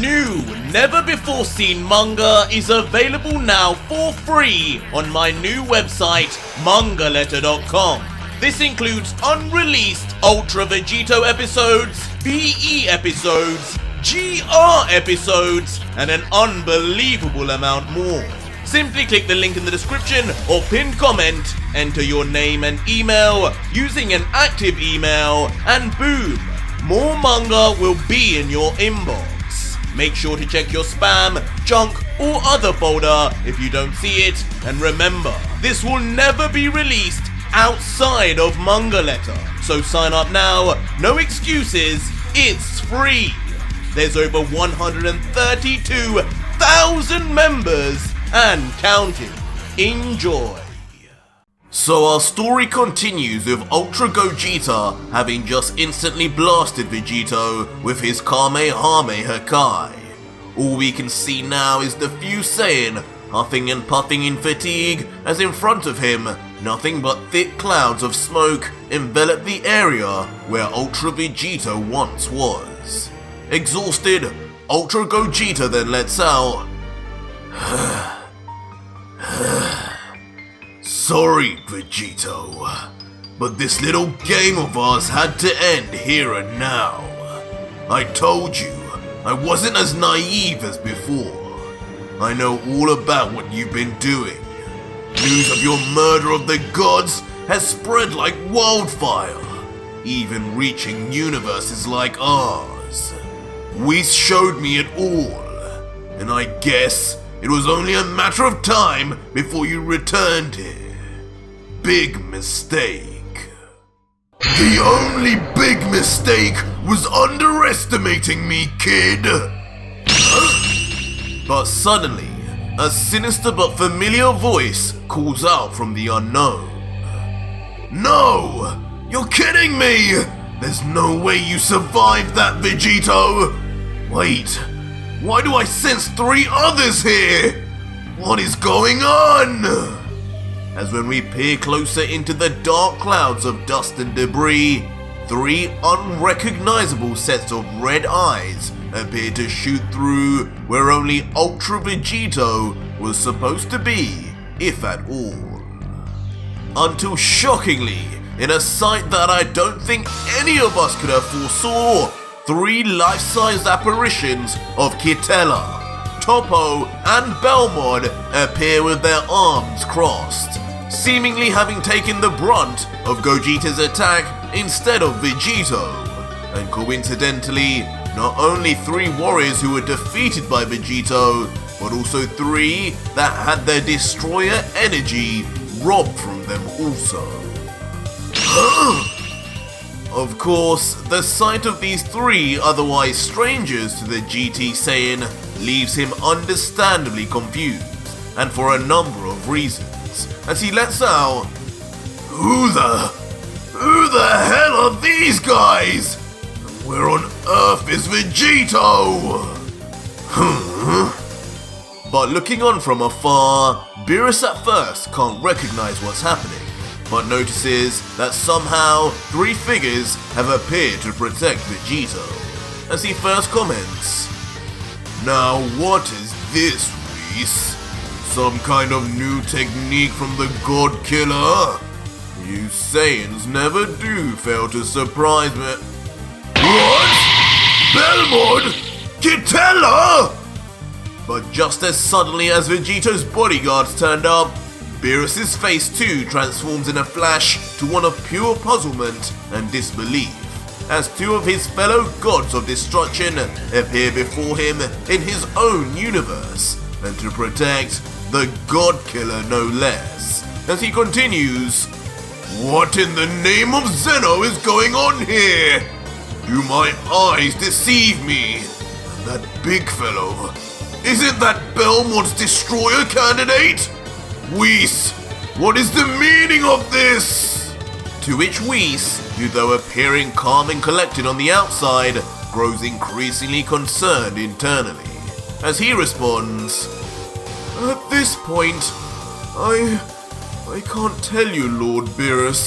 new, never-before-seen manga is available now for free on my new website, mangaletter.com. This includes unreleased Ultra Vegito episodes, VE episodes, GR episodes, and an unbelievable amount more. Simply click the link in the description or pinned comment, enter your name and email using an active email, and boom, more manga will be in your inbox. Make sure to check your spam, junk, or other folder if you don't see it, and remember, this will never be released outside of Manga Letter. So sign up now, no excuses, it's free. There's over 132,000 members and counting. Enjoy. So our story continues with Ultra Gogeta having just instantly blasted Vegito with his Kamehameha Kai. All we can see now is the few Saiyan huffing and puffing in fatigue as in front of him, nothing but thick clouds of smoke envelop the area where Ultra Vegeta once was. Exhausted, Ultra Gogeta then lets out, "Sorry, Vegito, but this little game of ours had to end here and now. I told you, I wasn't as naive as before. I know all about what you've been doing. News of your murder of the gods has spread like wildfire, even reaching universes like ours. Whis showed me it all, and I guess it was only a matter of time before you returned here. Big mistake. The only big mistake was underestimating me, kid." But suddenly, a sinister but familiar voice calls out from the unknown. "No! You're kidding me! There's no way you survived that, Vegito! Wait, why do I sense 3 others here? What is going on?" As when we peer closer into the dark clouds of dust and debris, 3 unrecognizable sets of red eyes appear to shoot through where only Ultra Vegito was supposed to be, if at all. Until shockingly, in a sight that I don't think any of us could have foresaw, 3 life-size apparitions of Kitela, Topo, and Belmod appear with their arms crossed, seemingly having taken the brunt of Gogeta's attack instead of Vegito. And coincidentally, not only 3 warriors who were defeated by Vegito, but also 3 that had their destroyer energy robbed from them also. Of course, the sight of these 3 otherwise strangers to the GT Saiyan leaves him understandably confused, and for a number of reasons, as he lets out, Who the hell are these guys? Where on earth is Vegito?" But looking on from afar, Beerus at first can't recognize what's happening, but notices that somehow 3 figures have appeared to protect Vegito, as he first comments, "Now what is this, Whis? Some kind of new technique from the God Killer? You Saiyans never do fail to surprise me." "What? Belmod? Kitela?" But just as suddenly as Vegito's bodyguards turned up, Beerus' face too transforms in a flash to one of pure puzzlement and disbelief, as 2 of his fellow gods of destruction appear before him in his own universe, and to protect the God Killer no less, as he continues, "What in the name of Zeno is going on here? Do my eyes deceive me? That big fellow, isn't that Belmod's destroyer candidate? Whis, what is the meaning of this?" To which Whis, who though appearing calm and collected on the outside, grows increasingly concerned internally, as he responds, "At this point, I can't tell you, Lord Beerus.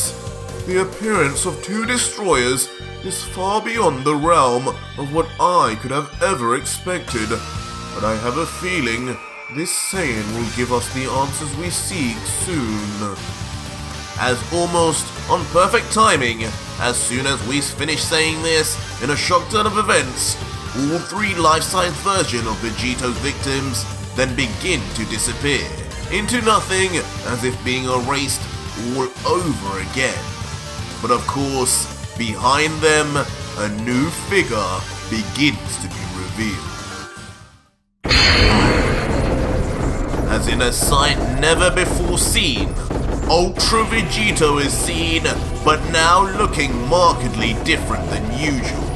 The appearance of 2 destroyers is far beyond the realm of what I could have ever expected, but I have a feeling this Saiyan will give us the answers we seek soon. As almost on perfect timing, as soon as Whis finished saying this, in a shock turn of events, all three life-size versions of Vegito's victims then begin to disappear into nothing, as if being erased all over again. But of course, behind them, a new figure begins to be revealed. As in a sight never before seen, Ultra Vegito is seen, but now looking markedly different than usual.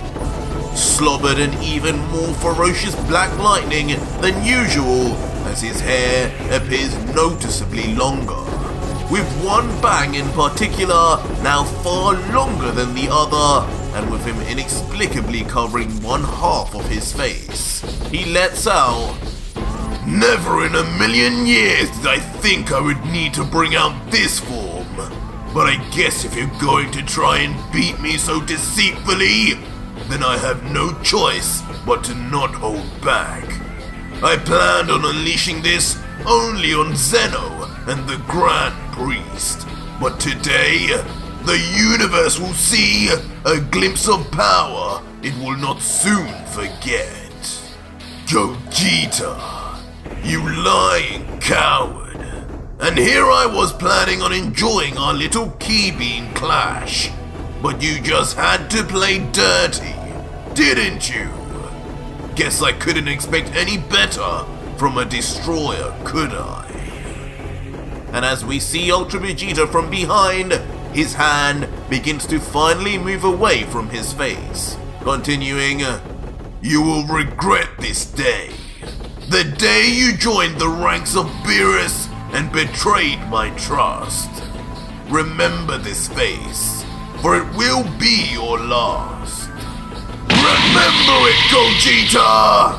Slobbered and even more ferocious black lightning than usual, as his hair appears noticeably longer, with one bang in particular now far longer than the other, and with him inexplicably covering one half of his face. He lets out, "Never in a million years did I think I would need to bring out this form, but I guess if you're going to try and beat me so deceitfully, then I have no choice but to not hold back. I planned on unleashing this only on Zeno and the Grand Priest, but today, the universe will see a glimpse of power it will not soon forget. Gogeta, you lying coward. And here I was planning on enjoying our little key bean clash, but you just had to play dirty, didn't you? Guess I couldn't expect any better from a destroyer, could I?" And as we see Ultra Vegeta from behind, his hand begins to finally move away from his face, continuing, "You will regret this day. The day you joined the ranks of Beerus and betrayed my trust. Remember this face, for it will be your last. Remember it, Gogeta!"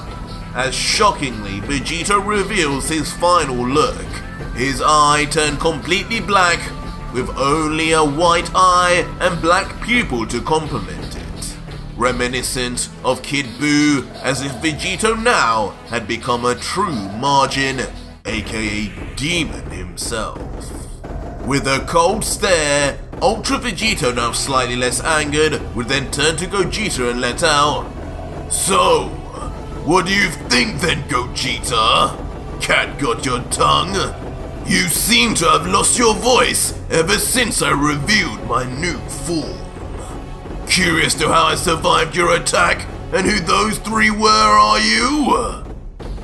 As shockingly, Vegeta reveals his final look. His eye turned completely black, with only a white eye and black pupil to complement it. Reminiscent of Kid Buu, as if Vegito now had become a true margin, aka demon himself. With a cold stare, Ultra Vegito, now slightly less angered, would then turn to Gogeta and let out, "So, what do you think then, Gogeta? Cat got your tongue? You seem to have lost your voice ever since I revealed my new form. Curious to how I survived your attack and who those three were, are you?"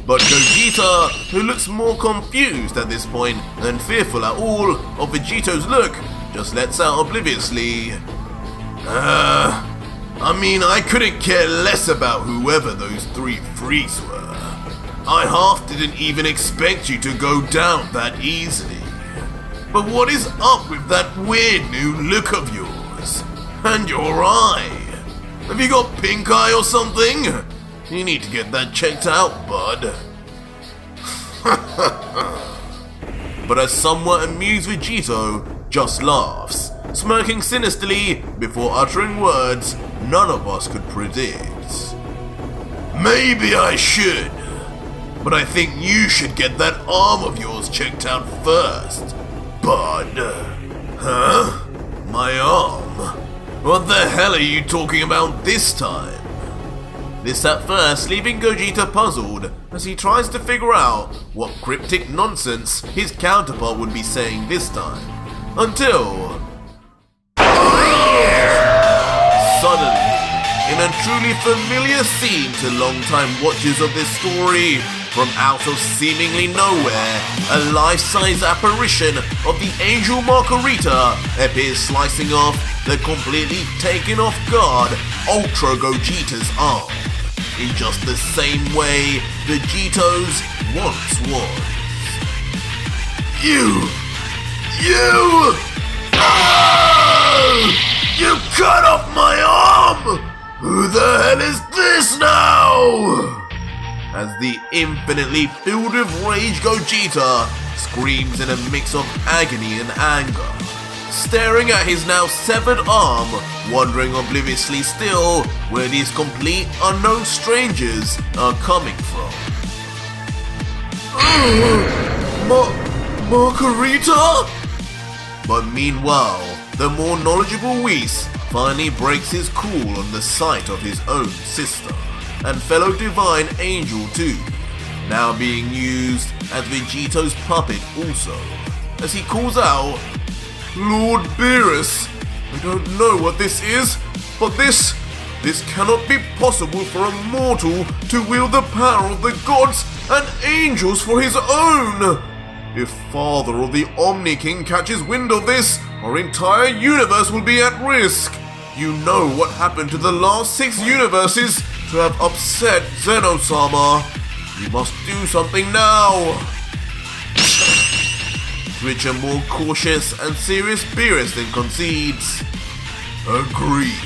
But Gogeta, who looks more confused at this point than fearful at all of Vegito's look, just lets out obliviously, I couldn't care less about whoever those three freaks were. I half didn't even expect you to go down that easily. But what is up with that weird new look of yours? And your eye? Have you got pink eye or something? You need to get that checked out, bud." But a somewhat amused Vegito just laughs, smirking sinisterly before uttering words none of us could predict. "Maybe I should, but I think you should get that arm of yours checked out first, bud." "Huh? My arm? What the hell are you talking about this time?" This at first leaving Gogeta puzzled as he tries to figure out what cryptic nonsense his counterpart would be saying this time. Until suddenly, in a truly familiar scene to long-time watchers of this story, from out of seemingly nowhere, a life-size apparition of the Angel Margarita appears, slicing off the completely taken off guard Ultra Gogeta's arm, in just the same way Vegito's once was. You! You cut off my arm! Who the hell is this now? As the infinitely filled with rage Gogeta screams in a mix of agony and anger, staring at his now severed arm, wondering obliviously still where these complete unknown strangers are coming from. Margarita? But meanwhile, the more knowledgeable Whis finally breaks his cool on the sight of his own sister, and fellow divine angel too, now being used as Vegito's puppet also, as he calls out, "Lord Beerus, I don't know what this is, but this cannot be possible for a mortal to wield the power of the gods and angels for his own. If Father or the Omni King catches wind of this, our entire universe will be at risk. You know what happened to the last 6 universes to have upset Zeno-sama. You must do something now." To which a more cautious and serious Beerus then concedes, "Agreed.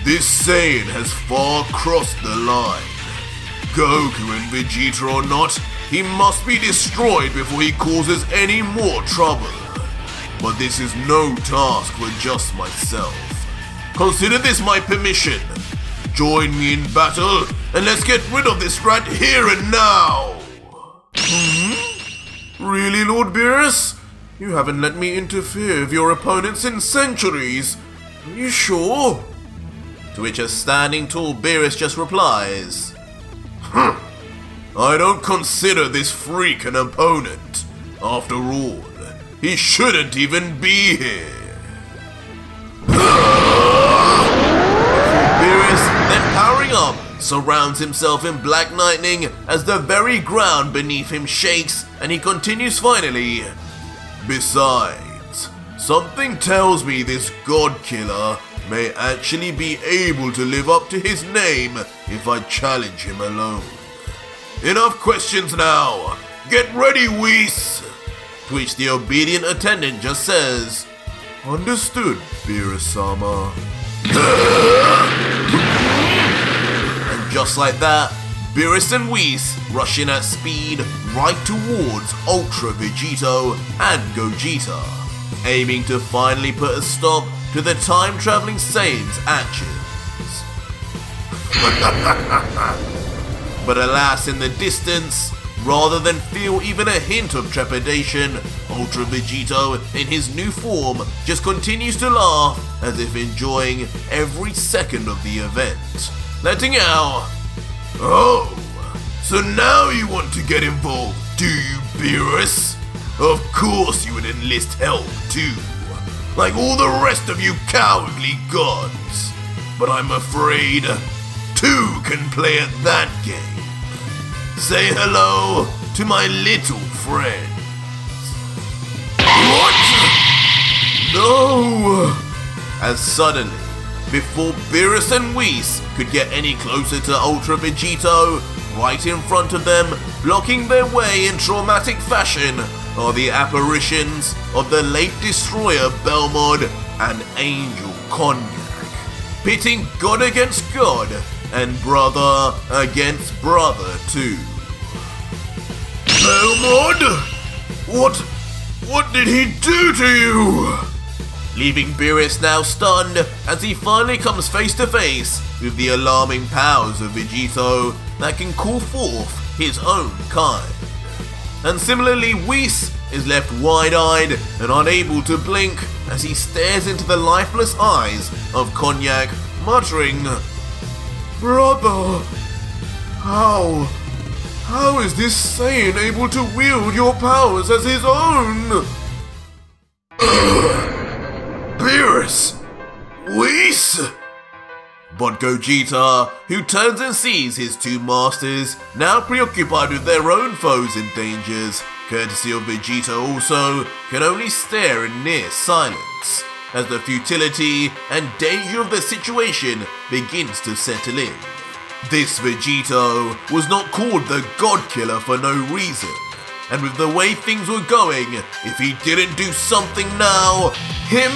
This Saiyan has far crossed the line. Goku and Vegeta or not, he must be destroyed before he causes any more trouble. But this is no task for just myself. Consider this my permission. Join me in battle, and let's get rid of this rat here and now." Really, Lord Beerus? You haven't let me interfere with your opponents in centuries. Are you sure? To which a standing tall Beerus just replies, "I don't consider this freak an opponent. After all, he shouldn't even be here." Beerus, then powering up, surrounds himself in black lightning as the very ground beneath him shakes, and he continues finally, "Besides, something tells me this god killer may actually be able to live up to his name if I challenge him alone. Enough questions now. Get ready, Whis." To which the obedient attendant just says, "Understood, Beerus-sama." And just like that, Beerus and Whis rush in at speed right towards Ultra Vegito and Gogeta, aiming to finally put a stop to the time-traveling Saiyan's actions. But alas, in the distance, rather than feel even a hint of trepidation, Ultra Vegito, in his new form, just continues to laugh as if enjoying every second of the event, letting out, "Oh, so now you want to get involved, do you, Beerus? Of course you would enlist help too, like all the rest of you cowardly gods. But I'm afraid 2 can play at that game. Say hello to my little friends." What? No! As suddenly, before Beerus and Whis could get any closer to Ultra Vegito, right in front of them, blocking their way in traumatic fashion, are the apparitions of the late destroyer Belmod and Angel Konyak, pitting God against God and brother against brother too. "Belmod? What did he do to you?" Leaving Beerus now stunned as he finally comes face to face with the alarming powers of Vegito that can call forth his own kind. And similarly, Whis is left wide-eyed and unable to blink as he stares into the lifeless eyes of Konyak, muttering, "Brother, how is this Saiyan able to wield your powers as his own?" Beerus! Whis! But Gogeta, who turns and sees his 2 masters now preoccupied with their own foes and dangers, courtesy of Vegeta also, can only stare in near silence as the futility and danger of the situation begins to settle in. This Vegito was not called the God Killer for no reason, and with the way things were going, if he didn't do something now, him,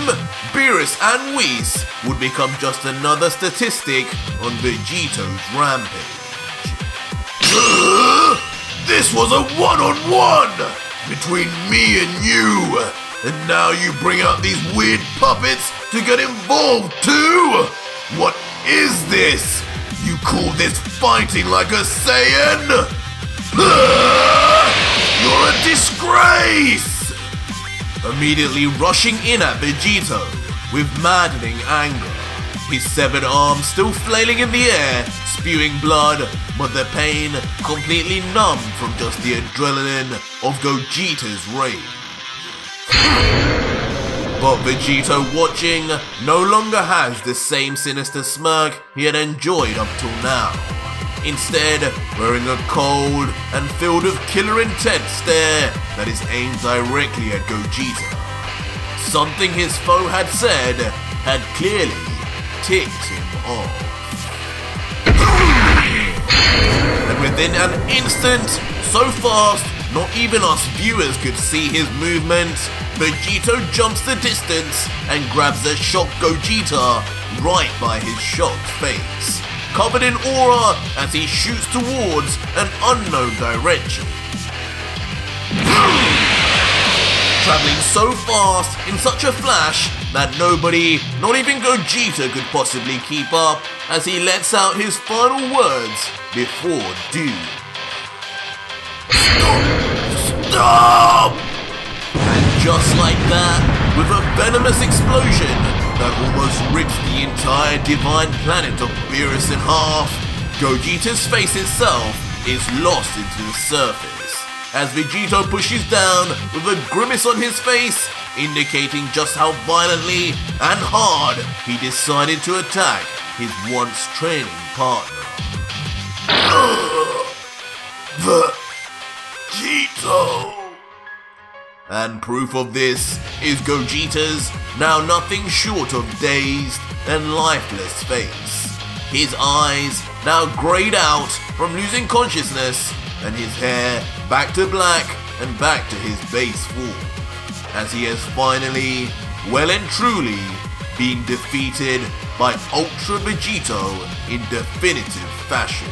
Beerus and Whis would become just another statistic on Vegito's rampage. This was a one-on-one between me and you. And now you bring out these weird puppets to get involved too? What is this? You call this fighting like a Saiyan? You're a disgrace! Immediately rushing in at Vegito with maddening anger. His severed arms still flailing in the air, spewing blood, but the pain completely numb from just the adrenaline of Gogeta's rage. But Vegito watching no longer has the same sinister smirk he had enjoyed up till now. Instead, wearing a cold and filled with killer intent stare that is aimed directly at Gogeta. Something his foe had said had clearly ticked him off. And within an instant, so fast, not even us viewers could see his movement, Vegito jumps the distance and grabs the shocked Gogeta right by his shocked face, covered in aura as he shoots towards an unknown direction. Traveling so fast in such a flash that nobody, not even Gogeta, could possibly keep up as he lets out his final words before doom. Stop! And just like that, with a venomous explosion that almost rips the entire divine planet of Beerus in half, Gogeta's face itself is lost into the surface, as Vegito pushes down with a grimace on his face, indicating just how violently and hard he decided to attack his once training partner. Vegito! And proof of this is Gogeta's now nothing short of dazed and lifeless face. His eyes now grayed out from losing consciousness, and his hair back to black and back to his base form, as he has finally, well and truly, been defeated by Ultra Vegito in definitive fashion.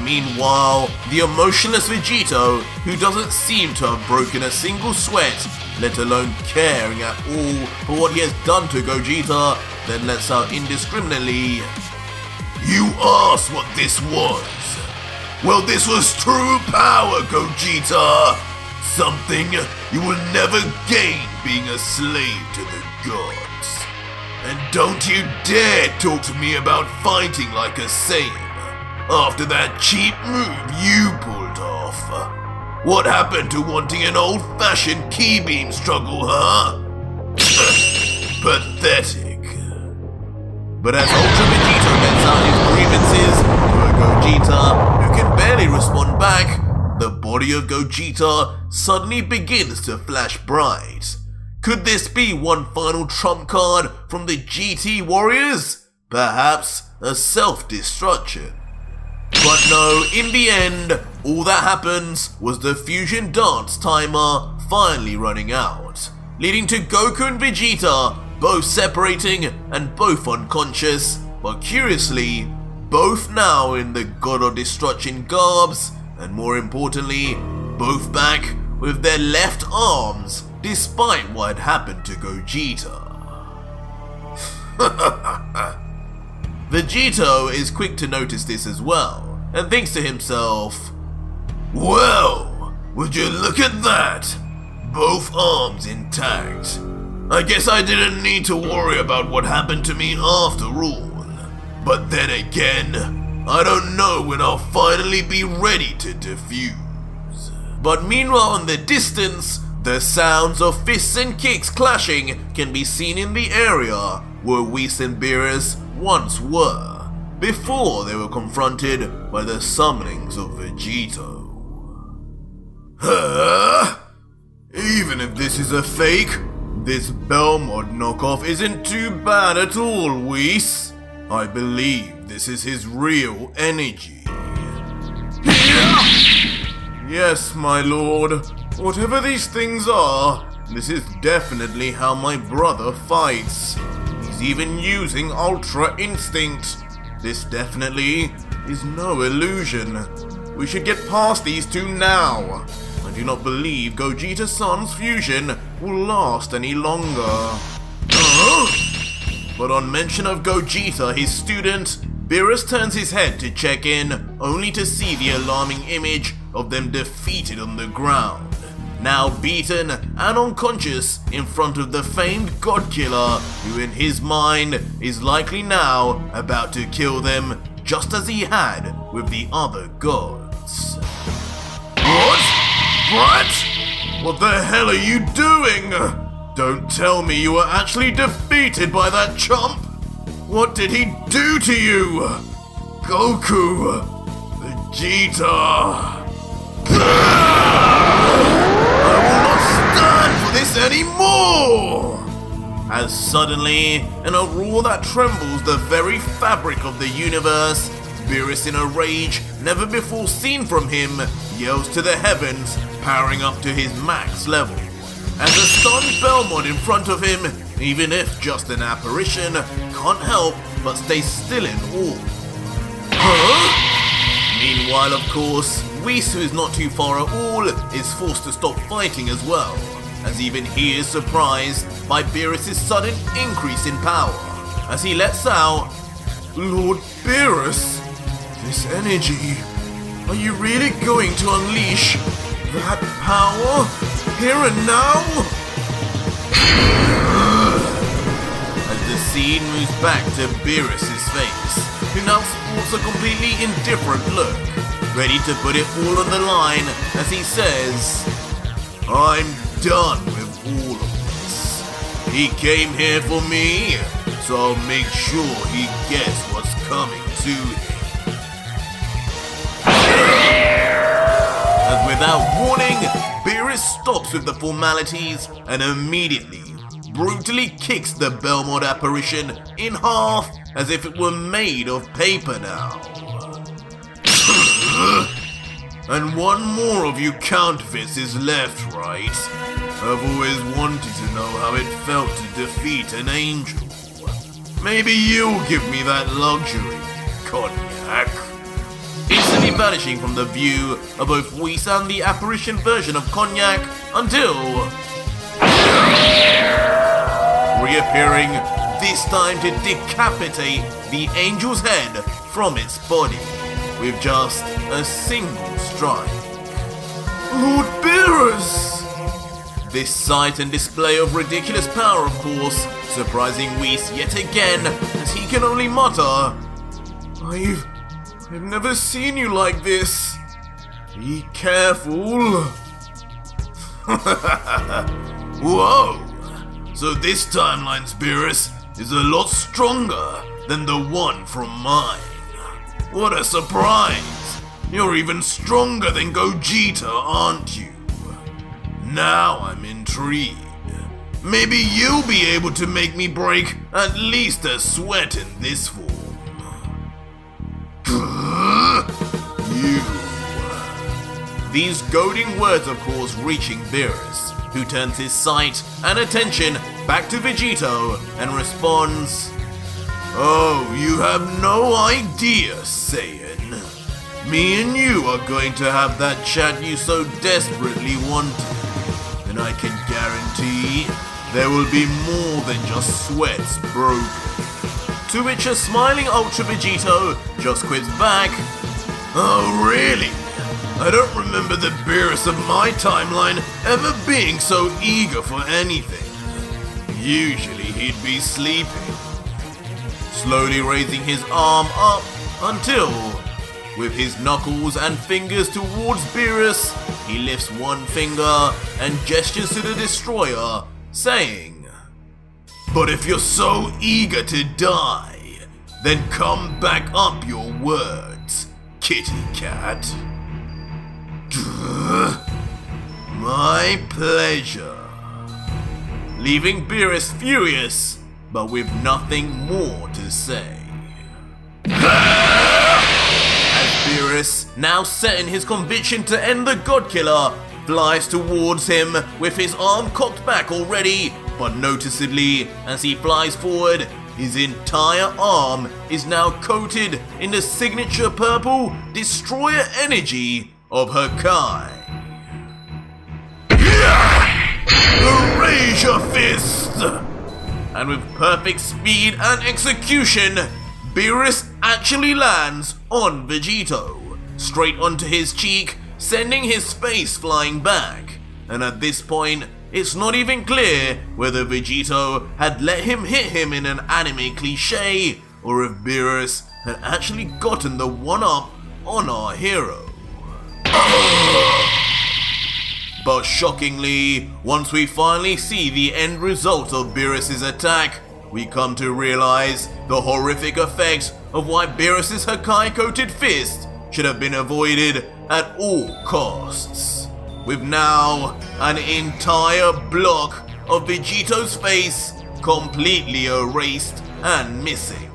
Meanwhile, the emotionless Vegito, who doesn't seem to have broken a single sweat, let alone caring at all for what he has done to Gogeta, then lets out indiscriminately, "You asked what this was. Well, this was true power, Gogeta. Something you will never gain being a slave to the gods. And don't you dare talk to me about fighting like a Saiyan after that cheap move you pulled off. What happened to wanting an old-fashioned key beam struggle, huh? Pathetic." But as Ultra Vegito lets out his grievances to a Gogeta who can barely respond back, the body of Gogeta suddenly begins to flash bright. Could this be one final trump card from the GT Warriors? Perhaps a self-destruction. But no, in the end, all that happens was the fusion dance timer finally running out, leading to Goku and Vegeta both separating and both unconscious, but curiously, both now in the God of Destruction garbs, and more importantly, both back with their left arms despite what had happened to Gogeta. Vegito is quick to notice this as well, and thinks to himself, "Well, would you look at that? Both arms intact. I guess I didn't need to worry about what happened to me after all. But then again, I don't know when I'll finally be ready to defuse." But meanwhile in the distance, the sounds of fists and kicks clashing can be seen in the area where Whis and Beerus once were, before they were confronted by the summonings of Vegito. Huh? Even if this is a fake, this Belmod knockoff isn't too bad at all, Whis. I believe this is his real energy. Yes, my lord. Whatever these things are, this is definitely how my brother fights. He's even using Ultra Instinct. This definitely is no illusion. We should get past these two now. I do not believe Gogeta-san's fusion will last any longer. But on mention of Gogeta, his student, Beerus turns his head to check in, only to see the alarming image of them defeated on the ground, now beaten and unconscious in front of the famed God-Killer, who in his mind is likely now about to kill them just as he had with the other gods. What? Brat? What the hell are you doing? Don't tell me you were actually defeated by that chump! What did he do to you? Goku! Vegeta! I will not stand for this anymore! As suddenly, in a roar that trembles the very fabric of the universe, Beerus, in a rage never before seen from him, yells to the heavens, powering up to his max level. As a stunned Belmont in front of him, even if just an apparition, can't help but stay still in awe. Meanwhile, of course, Whis, who is not too far at all, is forced to stop fighting as well, as even he is surprised by Beerus' sudden increase in power, as he lets out, Lord Beerus, this energy, are you really going to unleash that power here and now? As the scene moves back to Beerus' face, who now sports a completely indifferent look, ready to put it all on the line as he says, I'm done with all of this. He came here for me, so I'll make sure he gets what's coming to him. As without warning, Beerus stops with the formalities and immediately, brutally kicks the Belmont apparition in half as if it were made of paper now. And one more of you counterfeits is left, right? I've always wanted to know how it felt to defeat an angel. Maybe you'll give me that luxury, cognac. Instantly vanishing from the view of both Whis and the apparition version of Cognac until reappearing, this time to decapitate the angel's head from its body with just a single strike. Lord Beerus! This sight and display of ridiculous power, of course, surprising Whis yet again, as he can only mutter, I've never seen you like this. Be careful. Whoa! So this timeline's Beerus is a lot stronger than the one from mine. What a surprise! You're even stronger than Gogeta, aren't you? Now I'm intrigued. Maybe you'll be able to make me break at least a sweat in this form. You. These goading words, of course, reaching Beerus, who turns his sight and attention back to Vegito and responds, Oh, you have no idea, Saiyan. Me and you are going to have that chat you so desperately wanted. And I can guarantee there will be more than just sweats broken. To which a smiling Ultra Vegito just quips back, Oh really? I don't remember the Beerus of my timeline ever being so eager for anything. Usually he'd be sleeping. Slowly raising his arm up until, with his knuckles and fingers towards Beerus, he lifts one finger and gestures to the destroyer, saying, But if you're so eager to die, then come back up your words, kitty cat. My pleasure. Leaving Beerus furious, but with nothing more to say. As Beerus, now set in his conviction to end the God-Killer, flies towards him with his arm cocked back already, but noticeably, as he flies forward, his entire arm is now coated in the signature purple destroyer energy of her kind. Raise your fist! And with perfect speed and execution, Beerus actually lands on Vegito, straight onto his cheek, sending his face flying back. And at this point, it's not even clear whether Vegito had let him hit him in an anime cliche, or if Beerus had actually gotten the one-up on our hero. But shockingly, once we finally see the end result of Beerus' attack, we come to realize the horrific effects of why Beerus' Hakai-coated fist should have been avoided at all costs. With now an entire block of Vegito's face completely erased and missing.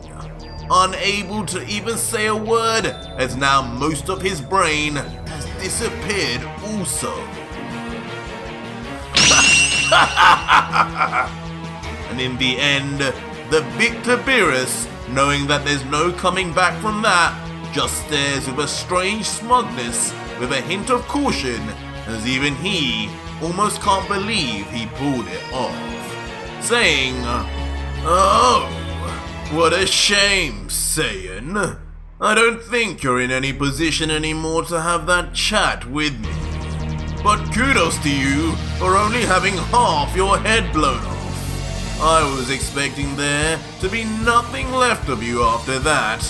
Unable to even say a word, as now most of his brain has disappeared also. And in the end, the victor Beerus, knowing that there's no coming back from that, just stares with a strange smugness with a hint of caution, as even he almost can't believe he pulled it off, saying, "Oh, what a shame, Saiyan. I don't think you're in any position anymore to have that chat with me. But kudos to you for only having half your head blown off. I was expecting there to be nothing left of you after that,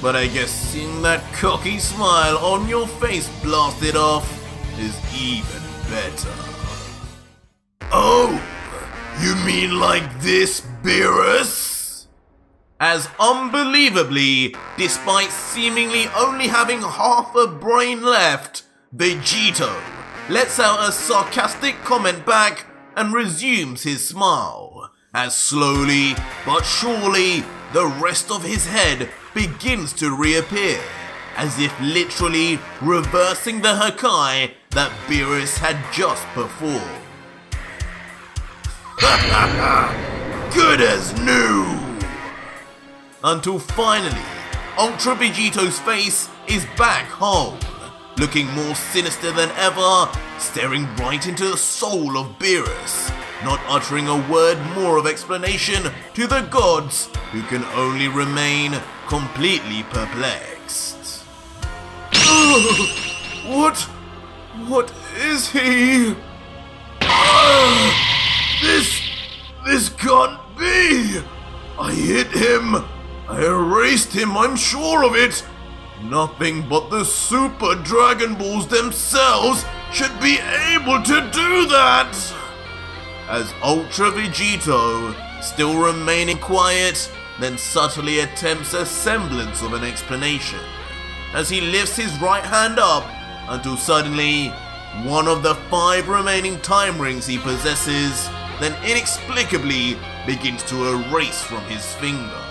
but I guess seeing that cocky smile on your face blasted off is even better." "Oh, you mean like this, Beerus?" As unbelievably, despite seemingly only having half a brain left, Vegito lets out a sarcastic comment back and resumes his smile, as slowly but surely the rest of his head begins to reappear, as if literally reversing the Hakai that Beerus had just performed. Good as new! Until finally, Ultra Vegito's face is back whole, looking more sinister than ever, staring right into the soul of Beerus, not uttering a word more of explanation to the gods, who can only remain completely perplexed. What is he? This can't be! I hit him! I erased him, I'm sure of it! Nothing but the Super Dragon Balls themselves should be able to do that! As Ultra Vegito, still remaining quiet, then subtly attempts a semblance of an explanation, as he lifts his right hand up until suddenly, one of the 5 remaining time rings he possesses then inexplicably begins to erase from his finger,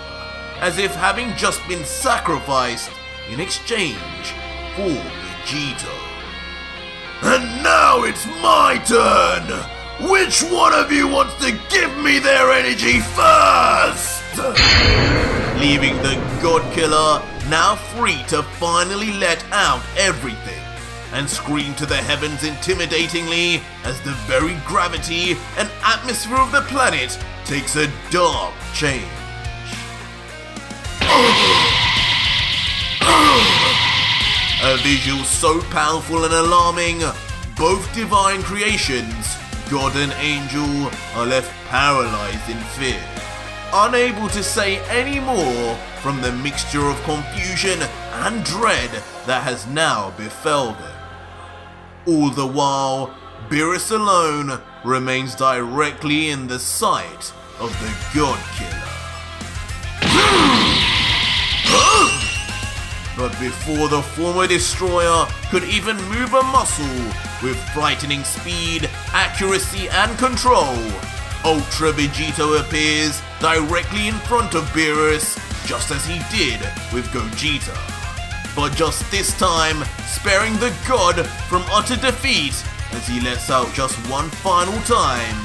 as if having just been sacrificed in exchange for Vegito. And now it's my turn! Which one of you wants to give me their energy first? Leaving the God Killer now free to finally let out everything and scream to the heavens intimidatingly as the very gravity and atmosphere of the planet takes a dark change. A visual so powerful and alarming, both divine creations, God and Angel, are left paralyzed in fear, unable to say any more from the mixture of confusion and dread that has now befell them. All the while, Beerus alone remains directly in the sight of the God Killer. But before the former destroyer could even move a muscle with frightening speed, accuracy, and control, Ultra Vegito appears directly in front of Beerus, just as he did with Gogeta. But just this time, sparing the god from utter defeat as he lets out just one final time.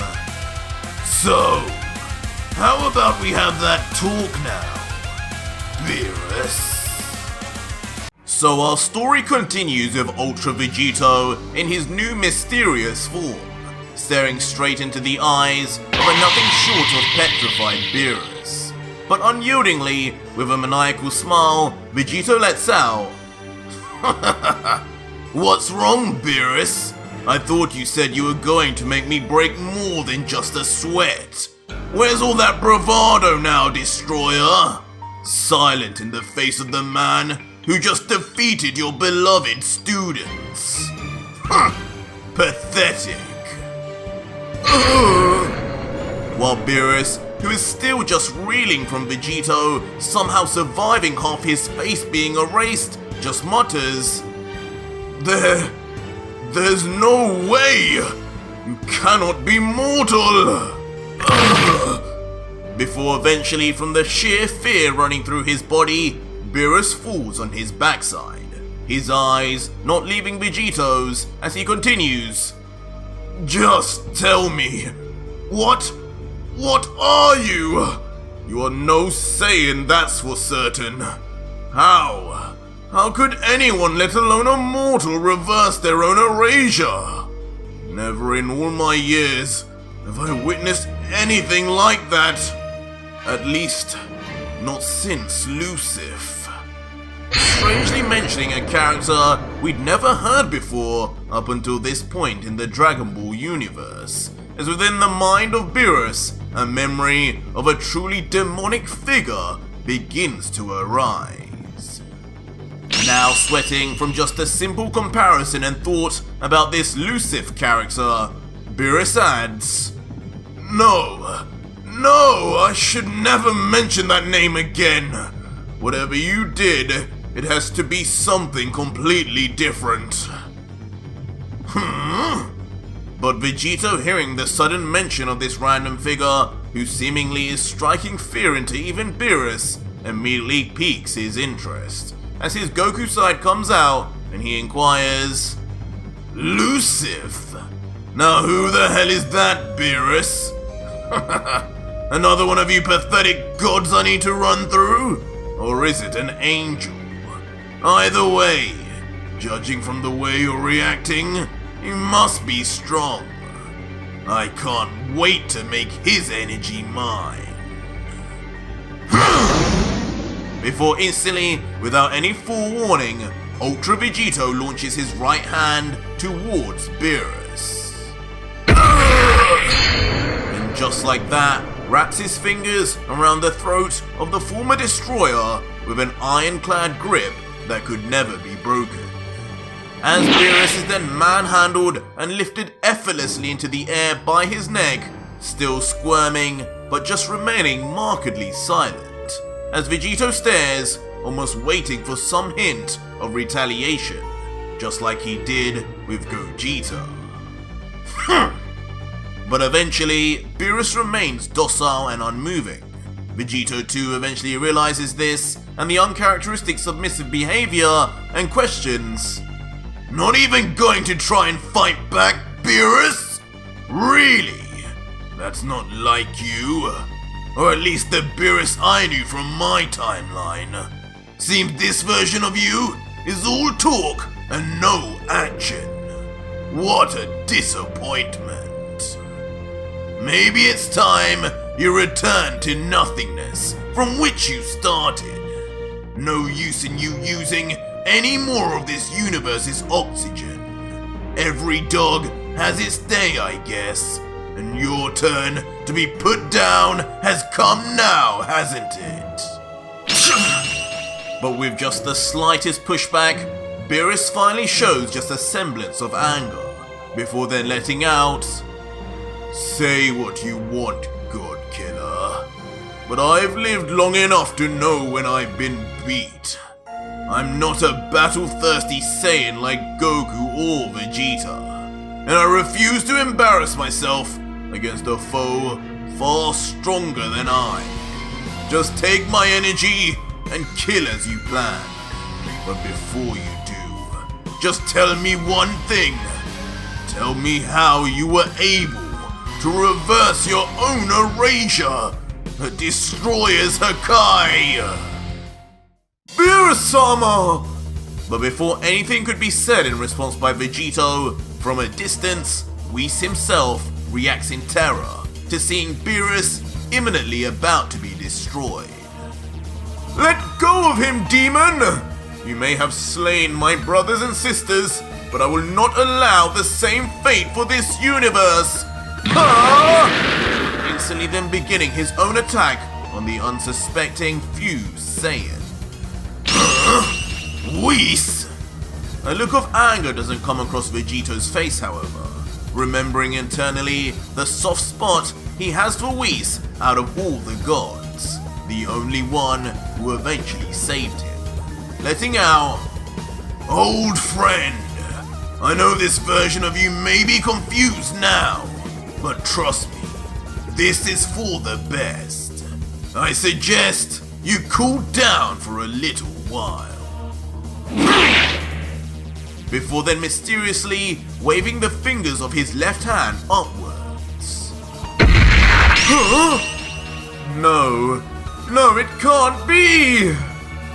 So, how about we have that talk now, Beerus? So our story continues with Ultra Vegito in his new mysterious form, staring straight into the eyes of a nothing short of petrified Beerus. But unyieldingly, with a maniacal smile, Vegito lets out, "What's wrong, Beerus? I thought you said you were going to make me break more than just a sweat. Where's all that bravado now, Destroyer? Silent in the face of the man who just defeated your beloved students. Pathetic." While Beerus, who is still just reeling from Vegito somehow surviving half his face being erased, just mutters, There's no way! You cannot be mortal! Before eventually, from the sheer fear running through his body, Beerus falls on his backside, his eyes not leaving Vegito's as he continues, "Just tell me, what are you? You are no Saiyan, that's for certain. How could anyone, let alone a mortal, reverse their own erasure? Never in all my years have I witnessed anything like that. At least, not since Lucif." Strangely mentioning a character we'd never heard before up until this point in the Dragon Ball universe, as within the mind of Beerus, a memory of a truly demonic figure begins to arise. Now sweating from just a simple comparison and thought about this Lucif character, Beerus adds, No, I should never mention that name again. Whatever you did, it has to be something completely different. But Vegito, hearing the sudden mention of this random figure, who seemingly is striking fear into even Beerus, immediately piques his interest, as his Goku side comes out and he inquires, "Lucif? Now who the hell is that, Beerus? Another one of you pathetic gods I need to run through? Or is it an angel? Either way, judging from the way you're reacting, he must be strong. I can't wait to make his energy mine." Before instantly, without any forewarning, Ultra Vegito launches his right hand towards Beerus. And just like that, wraps his fingers around the throat of the former destroyer with an ironclad grip that could never be broken. As Beerus is then manhandled and lifted effortlessly into the air by his neck, still squirming but just remaining markedly silent, as Vegito stares, almost waiting for some hint of retaliation, just like he did with Gogeta. But eventually, Beerus remains docile and unmoving. Vegito too eventually realizes this and the uncharacteristic submissive behavior and questions, "Not even going to try and fight back, Beerus? Really? That's not like you. Or at least the Beerus I knew from my timeline. Seems this version of you is all talk and no action. What a disappointment. Maybe it's time you return to nothingness from which you started. No use in you using any more of this universe's oxygen. Every dog has its day, I guess, and your turn to be put down has come now, hasn't it?" But with just the slightest pushback, Beerus finally shows just a semblance of anger, before then letting out, "Say what you want, God Killer, but I've lived long enough to know when I've been beat. I'm not a battle-thirsty Saiyan like Goku or Vegeta, and I refuse to embarrass myself against a foe far stronger than I. Just take my energy and kill as you planned. But before you do, just tell me one thing. Tell me how you were able to reverse your own erasure that destroys Hakai." "Beerus-sama!" But before anything could be said in response by Vegito, from a distance, Whis himself reacts in terror to seeing Beerus imminently about to be destroyed. "Let go of him, demon! You may have slain my brothers and sisters, but I will not allow the same fate for this universe!" Instantly then beginning his own attack on the unsuspecting fused Saiyan. Whis! A look of anger doesn't come across Vegito's face, however, remembering internally the soft spot he has for Whis out of all the gods, the only one who eventually saved him, letting out, "Old friend, I know this version of you may be confused now, but trust me, this is for the best. I suggest you cool down for a little while." Before then mysteriously waving the fingers of his left hand upwards. Huh? No, it can't be!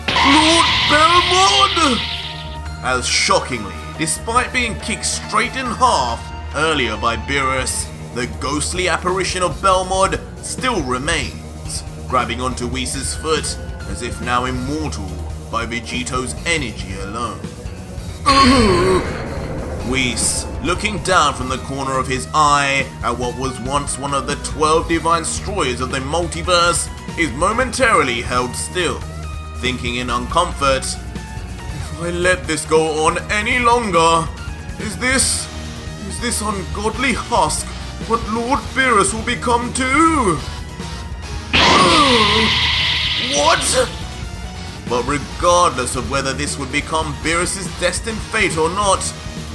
Lord Belmont! As shockingly, despite being kicked straight in half earlier by Beerus, the ghostly apparition of Belmont still remains, grabbing onto Whis' foot as if now immortal by Vegito's energy alone. Whis, looking down from the corner of his eye at what was once one of the 12 divine destroyers of the multiverse, is momentarily held still, thinking in uncomfort, "If I let this go on any longer, is this ungodly husk what Lord Beerus will become too?" What? But regardless of whether this would become Beerus' destined fate or not,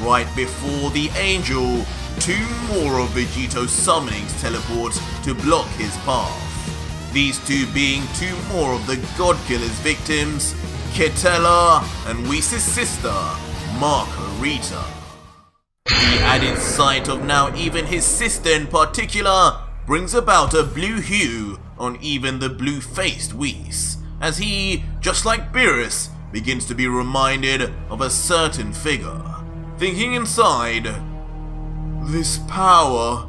right before the angel, 2 more of Vegito's summonings teleport to block his path. These 2 being 2 more of the God-Killer's victims, Ketela and Whis' sister, Margarita. The added sight of now even his sister in particular brings about a blue hue on even the blue-faced Whis, as he, just like Beerus, begins to be reminded of a certain figure, thinking inside, "This power,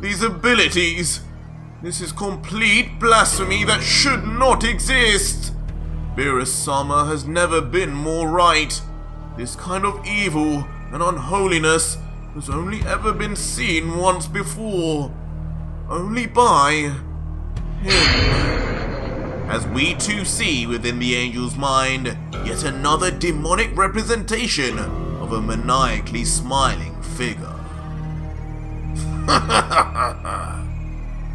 these abilities, this is complete blasphemy that should not exist. Beerus-sama has never been more right. This kind of evil and unholiness has only ever been seen once before, only by him." As we too see within the angel's mind yet another demonic representation of a maniacally smiling figure.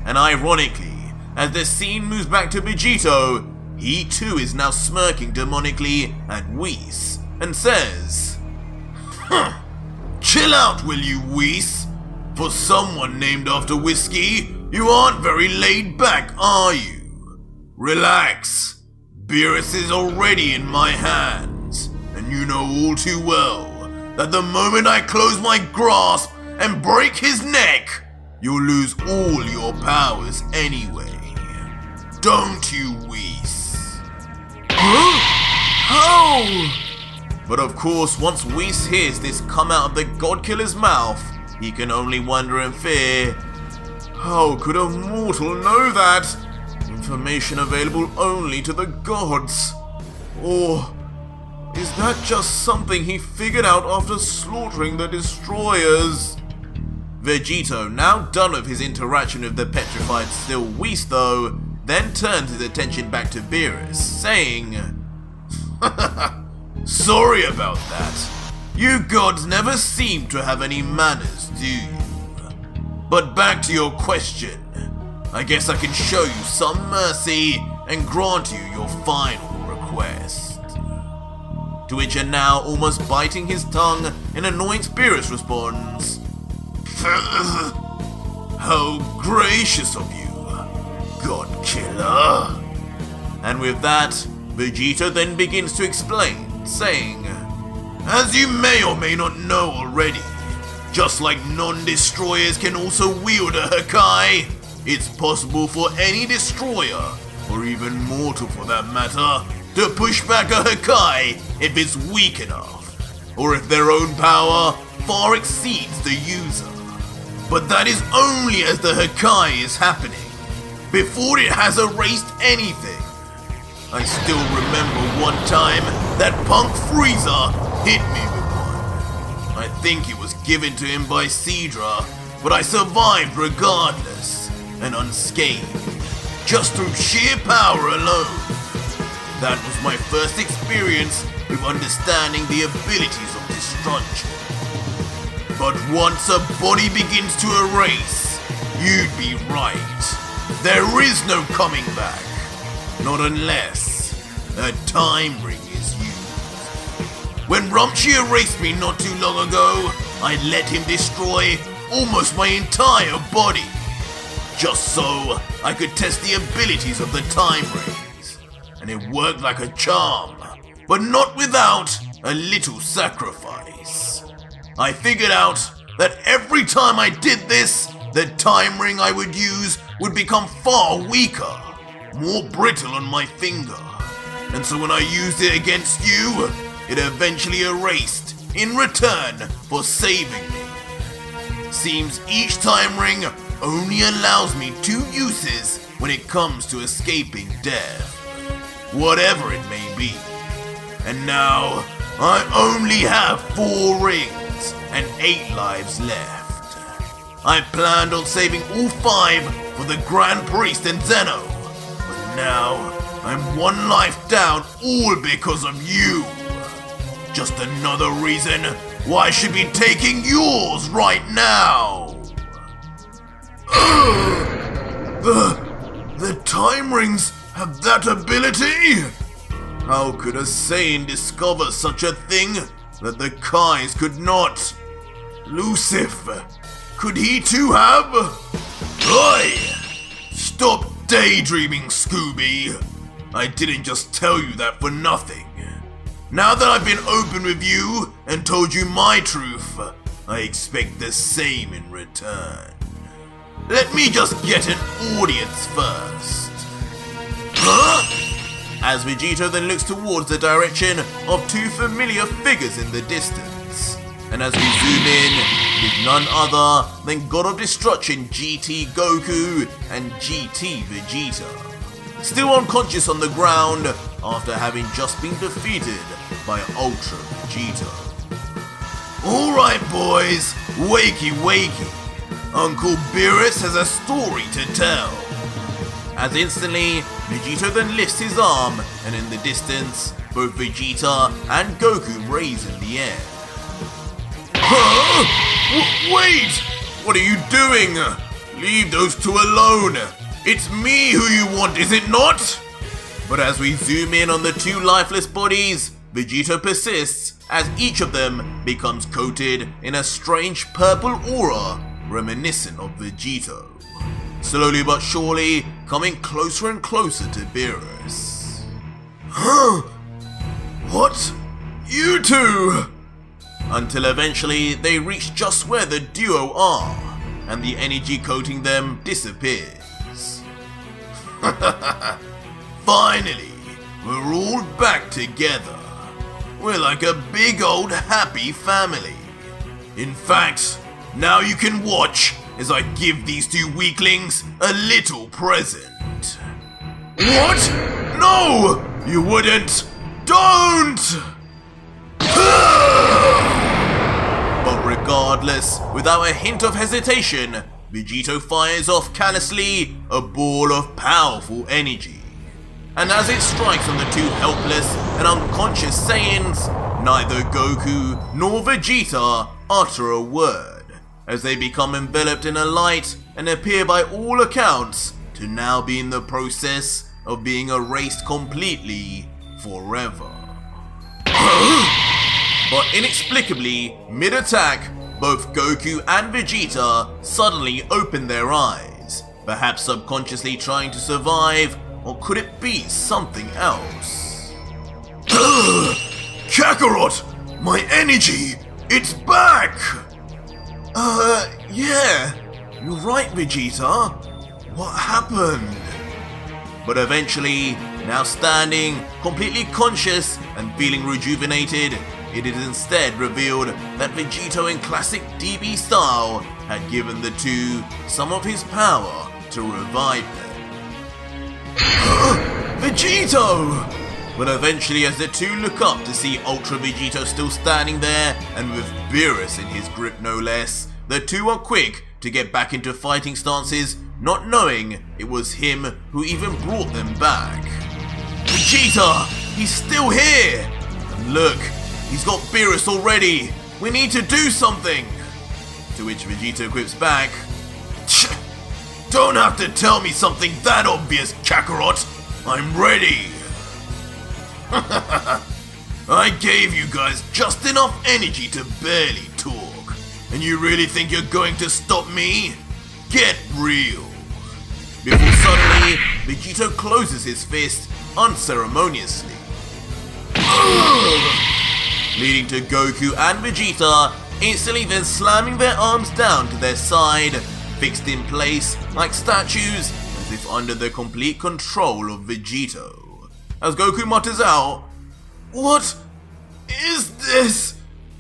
And ironically, as the scene moves back to Vegito, he too is now smirking demonically at Whis and says, "Chill out, will you, Whis? For someone named after whiskey, you aren't very laid back, are you? Relax. Beerus is already in my hands, and you know all too well that the moment I close my grasp and break his neck, you'll lose all your powers anyway. Don't you, Whis?" Huh? How? But of course, once Whis hears this come out of the God-Killer's mouth, he can only wonder in fear, how could a mortal know that? Information available only to the gods. Or is that just something he figured out after slaughtering the destroyers? Vegito, now done with his interaction with the petrified still Whis though, then turns his attention back to Beerus, saying, "Sorry about that. You gods never seem to have any manners, do you? But back to your question. I guess I can show you some mercy and grant you your final request." To which a now almost biting his tongue in annoyance Beerus responds, "How gracious of you, God-Killer." And with that, Vegito then begins to explain, saying, "As you may or may not know already, just like non-destroyers can also wield a Hakai, it's possible for any destroyer, or even mortal for that matter, to push back a Hakai if it's weak enough, or if their own power far exceeds the user. But that is only as the Hakai is happening, before it has erased anything. I still remember one time that punk Frieza hit me with one. I think it was given to him by Sidra, but I survived regardless and unscathed, just through sheer power alone. That was my first experience with understanding the abilities of destruction. But once a body begins to erase, you'd be right. There is no coming back. Not unless a time ring is used. When Rumchi erased me not too long ago, I let him destroy almost my entire body, just so I could test the abilities of the time rings. And it worked like a charm, but not without a little sacrifice. I figured out that every time I did this, the time ring I would use would become far weaker, more brittle on my finger. And so when I used it against you, it eventually erased in return for saving me. Seems each time ring only allows me 2 uses when it comes to escaping death, whatever it may be. And now, I only have 4 rings and 8 lives left. I planned on saving all 5 for the Grand Priest and Zeno, but now I'm 1 life down, all because of you. Just another reason why I should be taking yours right now. The time rings have that ability? How could a Saiyan discover such a thing that the Kais could not? Lucifer, could he too have? Oi! Stop daydreaming, Scooby. I didn't just tell you that for nothing. Now that I've been open with you and told you my truth, I expect the same in return. Let me just get an audience first. Huh? As Vegito then looks towards the direction of 2 familiar figures in the distance. And as we zoom in, with none other than God of Destruction GT Goku and GT Vegeta, still unconscious on the ground after having just been defeated by Ultra Vegeta. Alright boys, wakey wakey. Uncle Beerus has a story to tell. As instantly, Vegito then lifts his arm, and in the distance, both Vegeta and Goku raise in the air. Huh? Wait! What are you doing? Leave those 2 alone. It's me who you want, is it not? But as we zoom in on the 2 lifeless bodies, Vegito persists as each of them becomes coated in a strange purple aura reminiscent of Vegito, slowly but surely coming closer and closer to Beerus. Huh? What? You 2? Until eventually they reach just where the duo are, and the energy coating them disappears. Finally, we're all back together. We're like a big old happy family. In fact, now you can watch as I give these 2 weaklings a little present. What? No! You wouldn't! Don't! But regardless, without a hint of hesitation, Vegito fires off callously a ball of powerful energy. And as it strikes on the 2 helpless and unconscious Saiyans, neither Goku nor Vegeta utter a word, as they become enveloped in a light and appear by all accounts to now be in the process of being erased completely forever. But inexplicably, mid-attack, both Goku and Vegeta suddenly open their eyes, perhaps subconsciously trying to survive, or could it be something else? Kakarot! My energy! It's back! Yeah. You're right, Vegeta. What happened? But eventually, now standing, completely conscious and feeling rejuvenated, it is instead revealed that Vegito in classic DB style had given the two some of his power to revive them. Vegito! But eventually, as the two look up to see Ultra Vegito still standing there, and with Beerus in his grip no less, the two are quick to get back into fighting stances, not knowing it was him who even brought them back. Vegeta! He's still here! And look, he's got Beerus already! We need to do something! To which Vegito quips back, "Don't have to tell me something that obvious, Kakarot! I'm ready!" I gave you guys just enough energy to barely talk, and you really think you're going to stop me? Get real! Before suddenly, Vegito closes his fist unceremoniously, leading to Goku and Vegeta instantly then slamming their arms down to their side, fixed in place like statues as if under the complete control of Vegito. As Goku mutters out, "What is this?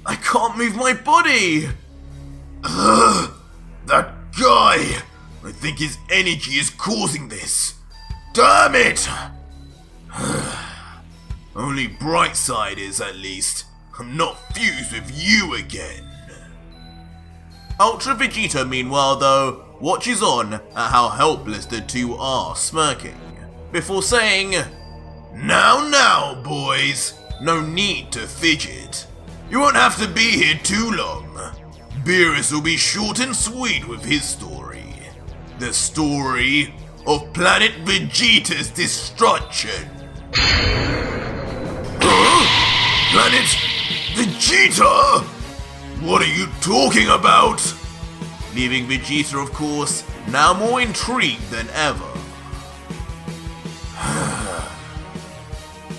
I can't move my body!" That guy! I think his energy is causing this. Damn it! Only bright side is, at least, I'm not fused with you again. Ultra Vegeta, meanwhile, though, watches on at how helpless the two are, smirking, before saying, Now, boys, no need to fidget. You won't have to be here too long. Beerus will be short and sweet with his story. The story of Planet Vegeta's destruction. Planet Vegeta? What are you talking about? Leaving Vegeta, of course, now more intrigued than ever.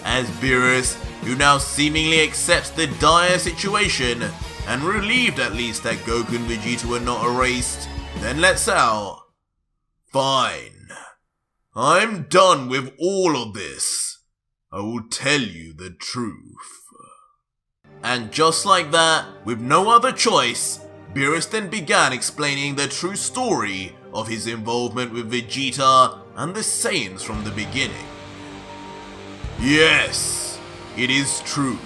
As Beerus, who now seemingly accepts the dire situation, and relieved at least that Goku and Vegeta were not erased, then lets out, "Fine. I'm done with all of this. I will tell you the truth." And just like that, with no other choice, Beerus then began explaining the true story of his involvement with Vegeta and the Saiyans from the beginning. Yes, it is true.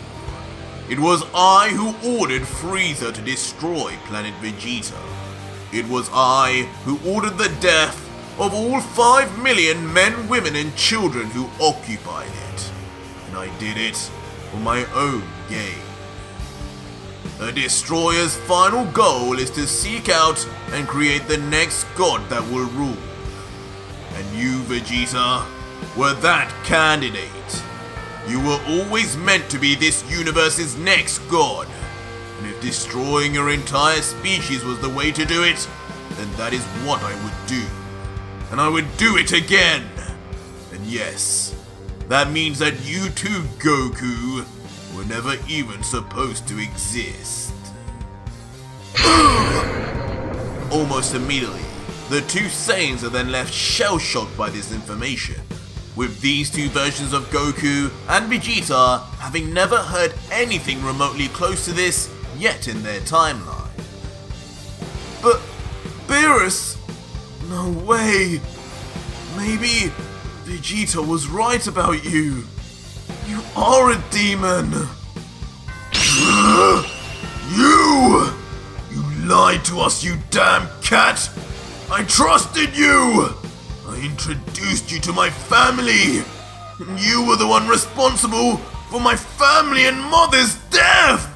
It was I who ordered Frieza to destroy Planet Vegeta. It was I who ordered the death of all 5 million men, women and children who occupied it. And I did it for my own gain. A destroyer's final goal is to seek out and create the next god that will rule. And you, Vegeta, were that candidate. You were always meant to be this universe's next god. And if destroying your entire species was the way to do it, then that is what I would do. And I would do it again. And yes, that means that you too, Goku, were never even supposed to exist. Almost immediately, the two Saiyans are then left shell-shocked by this information, with these two versions of Goku and Vegeta having never heard anything remotely close to this yet in their timeline. But Beerus, no way. Maybe Vegeta was right about you. You are a demon. You lied to us, you damn cat. I trusted you. I introduced you to my family. And you were the one responsible for my family and mother's death.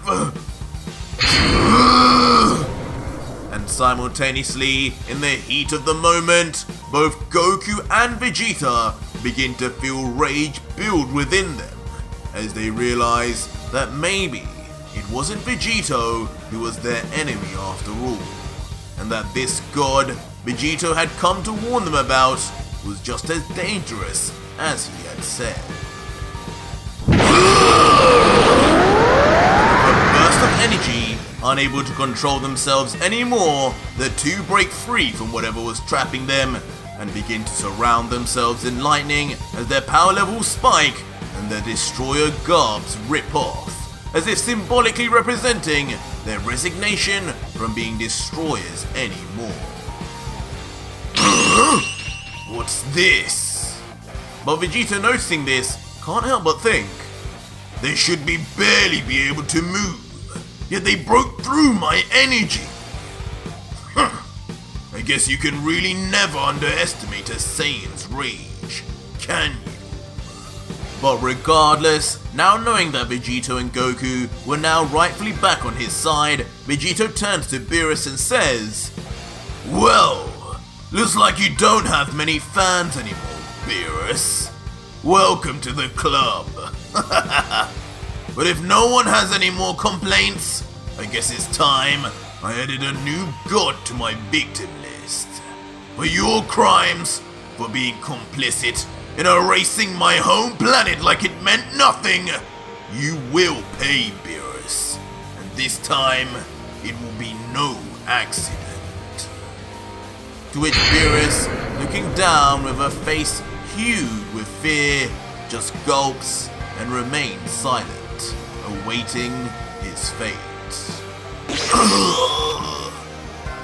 And simultaneously, in the heat of the moment, both Goku and Vegeta begin to feel rage build within them, as they realize that maybe it wasn't Vegito who was their enemy after all, and that this god Vegito had come to warn them about was just as dangerous as he had said. With a burst of energy, unable to control themselves anymore, the two break free from whatever was trapping them and begin to surround themselves in lightning as their power levels spike and their destroyer garbs rip off, as if symbolically representing their resignation from being destroyers anymore. What's this? But Vegeta, noticing this, can't help but think, they should barely be able to move, yet they broke through my energy. I guess you can really never underestimate a Saiyan's rage, can you? But regardless, now knowing that Vegito and Goku were now rightfully back on his side, Vegito turns to Beerus and says, "Well, looks like you don't have many fans anymore, Beerus. Welcome to the club." But if no one has any more complaints, I guess it's time I added a new god to my victim list. For your crimes, for being complicit in erasing my home planet like it meant nothing, you will pay, Beerus. And this time, it will be no accident. To which Beerus, looking down with a face hued with fear, just gulps and remains silent, awaiting his fate.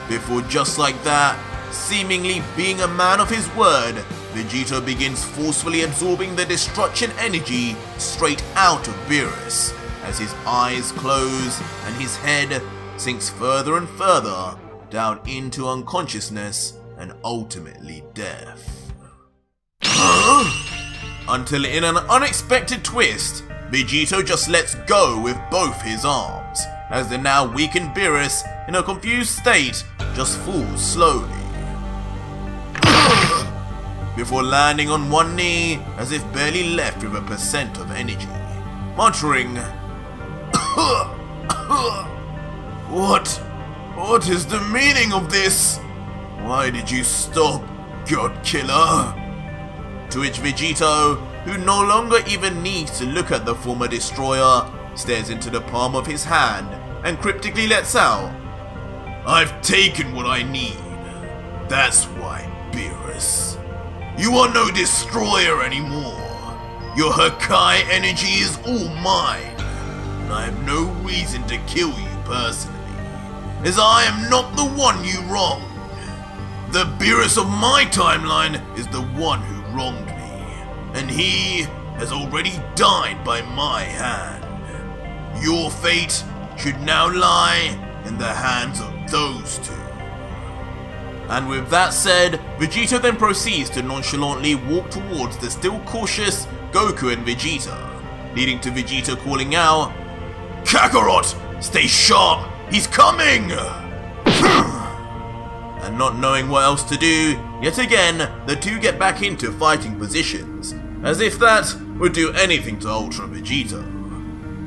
Before just like that, seemingly being a man of his word, Vegito begins forcefully absorbing the destruction energy straight out of Beerus, as his eyes close and his head sinks further and further down into unconsciousness and ultimately death. Until in an unexpected twist, Vegito just lets go with both his arms, as the now weakened Beerus, in a confused state, just falls slowly. Before landing on one knee, as if barely left with 1% of energy, muttering, What is the meaning of this? Why did you stop, God Killer? To which Vegito, who no longer even needs to look at the former destroyer, stares into the palm of his hand and cryptically lets out, "I've taken what I need. That's why, Beerus. You are no destroyer anymore. Your Hakai energy is all mine, and I have no reason to kill you personally, as I am not the one you wronged. The Beerus of my timeline is the one who wronged me, and he has already died by my hand. Your fate should now lie in the hands of those two." And with that said, Vegito then proceeds to nonchalantly walk towards the still cautious Goku and Vegeta, leading to Vegeta calling out, "Kakarot, stay sharp, he's coming!" And not knowing what else to do, yet again, the two get back into fighting positions, as if that would do anything to Ultra Vegito.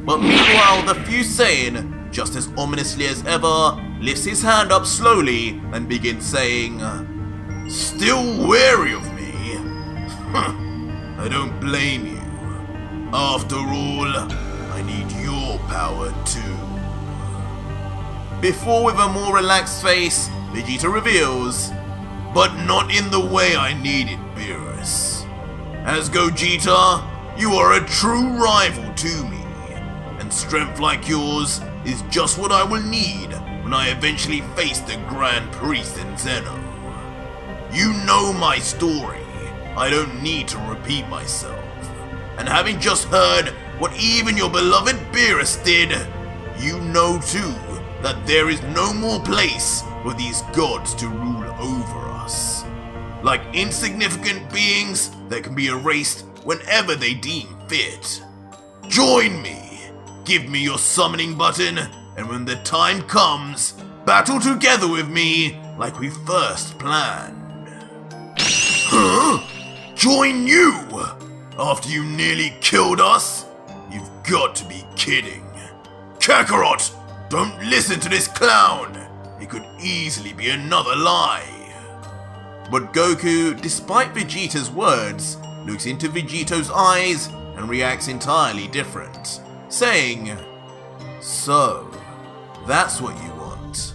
But meanwhile, the Fused Saiyan, just as ominously as ever, lifts his hand up slowly and begins saying, "Still wary of me? I don't blame you. After all, I need your power too." Before, with a more relaxed face, Vegeta reveals, "But not in the way I need it, Beerus. As Gogeta, you are a true rival to me, and strength like yours is just what I will need when I eventually face the Grand Priest in Zeno. You know my story, I don't need to repeat myself, and having just heard what even your beloved Beerus did, you know too that there is no more place for these gods to rule over us, like insignificant beings that can be erased whenever they deem fit. Join me! Give me your summoning button, and when the time comes, battle together with me like we first planned." Huh? Join you? After you nearly killed us? You've got to be kidding. Kakarot, don't listen to this clown. It could easily be another lie. But Goku, despite Vegeta's words, looks into Vegito's eyes and reacts entirely different, saying, "So, that's what you want.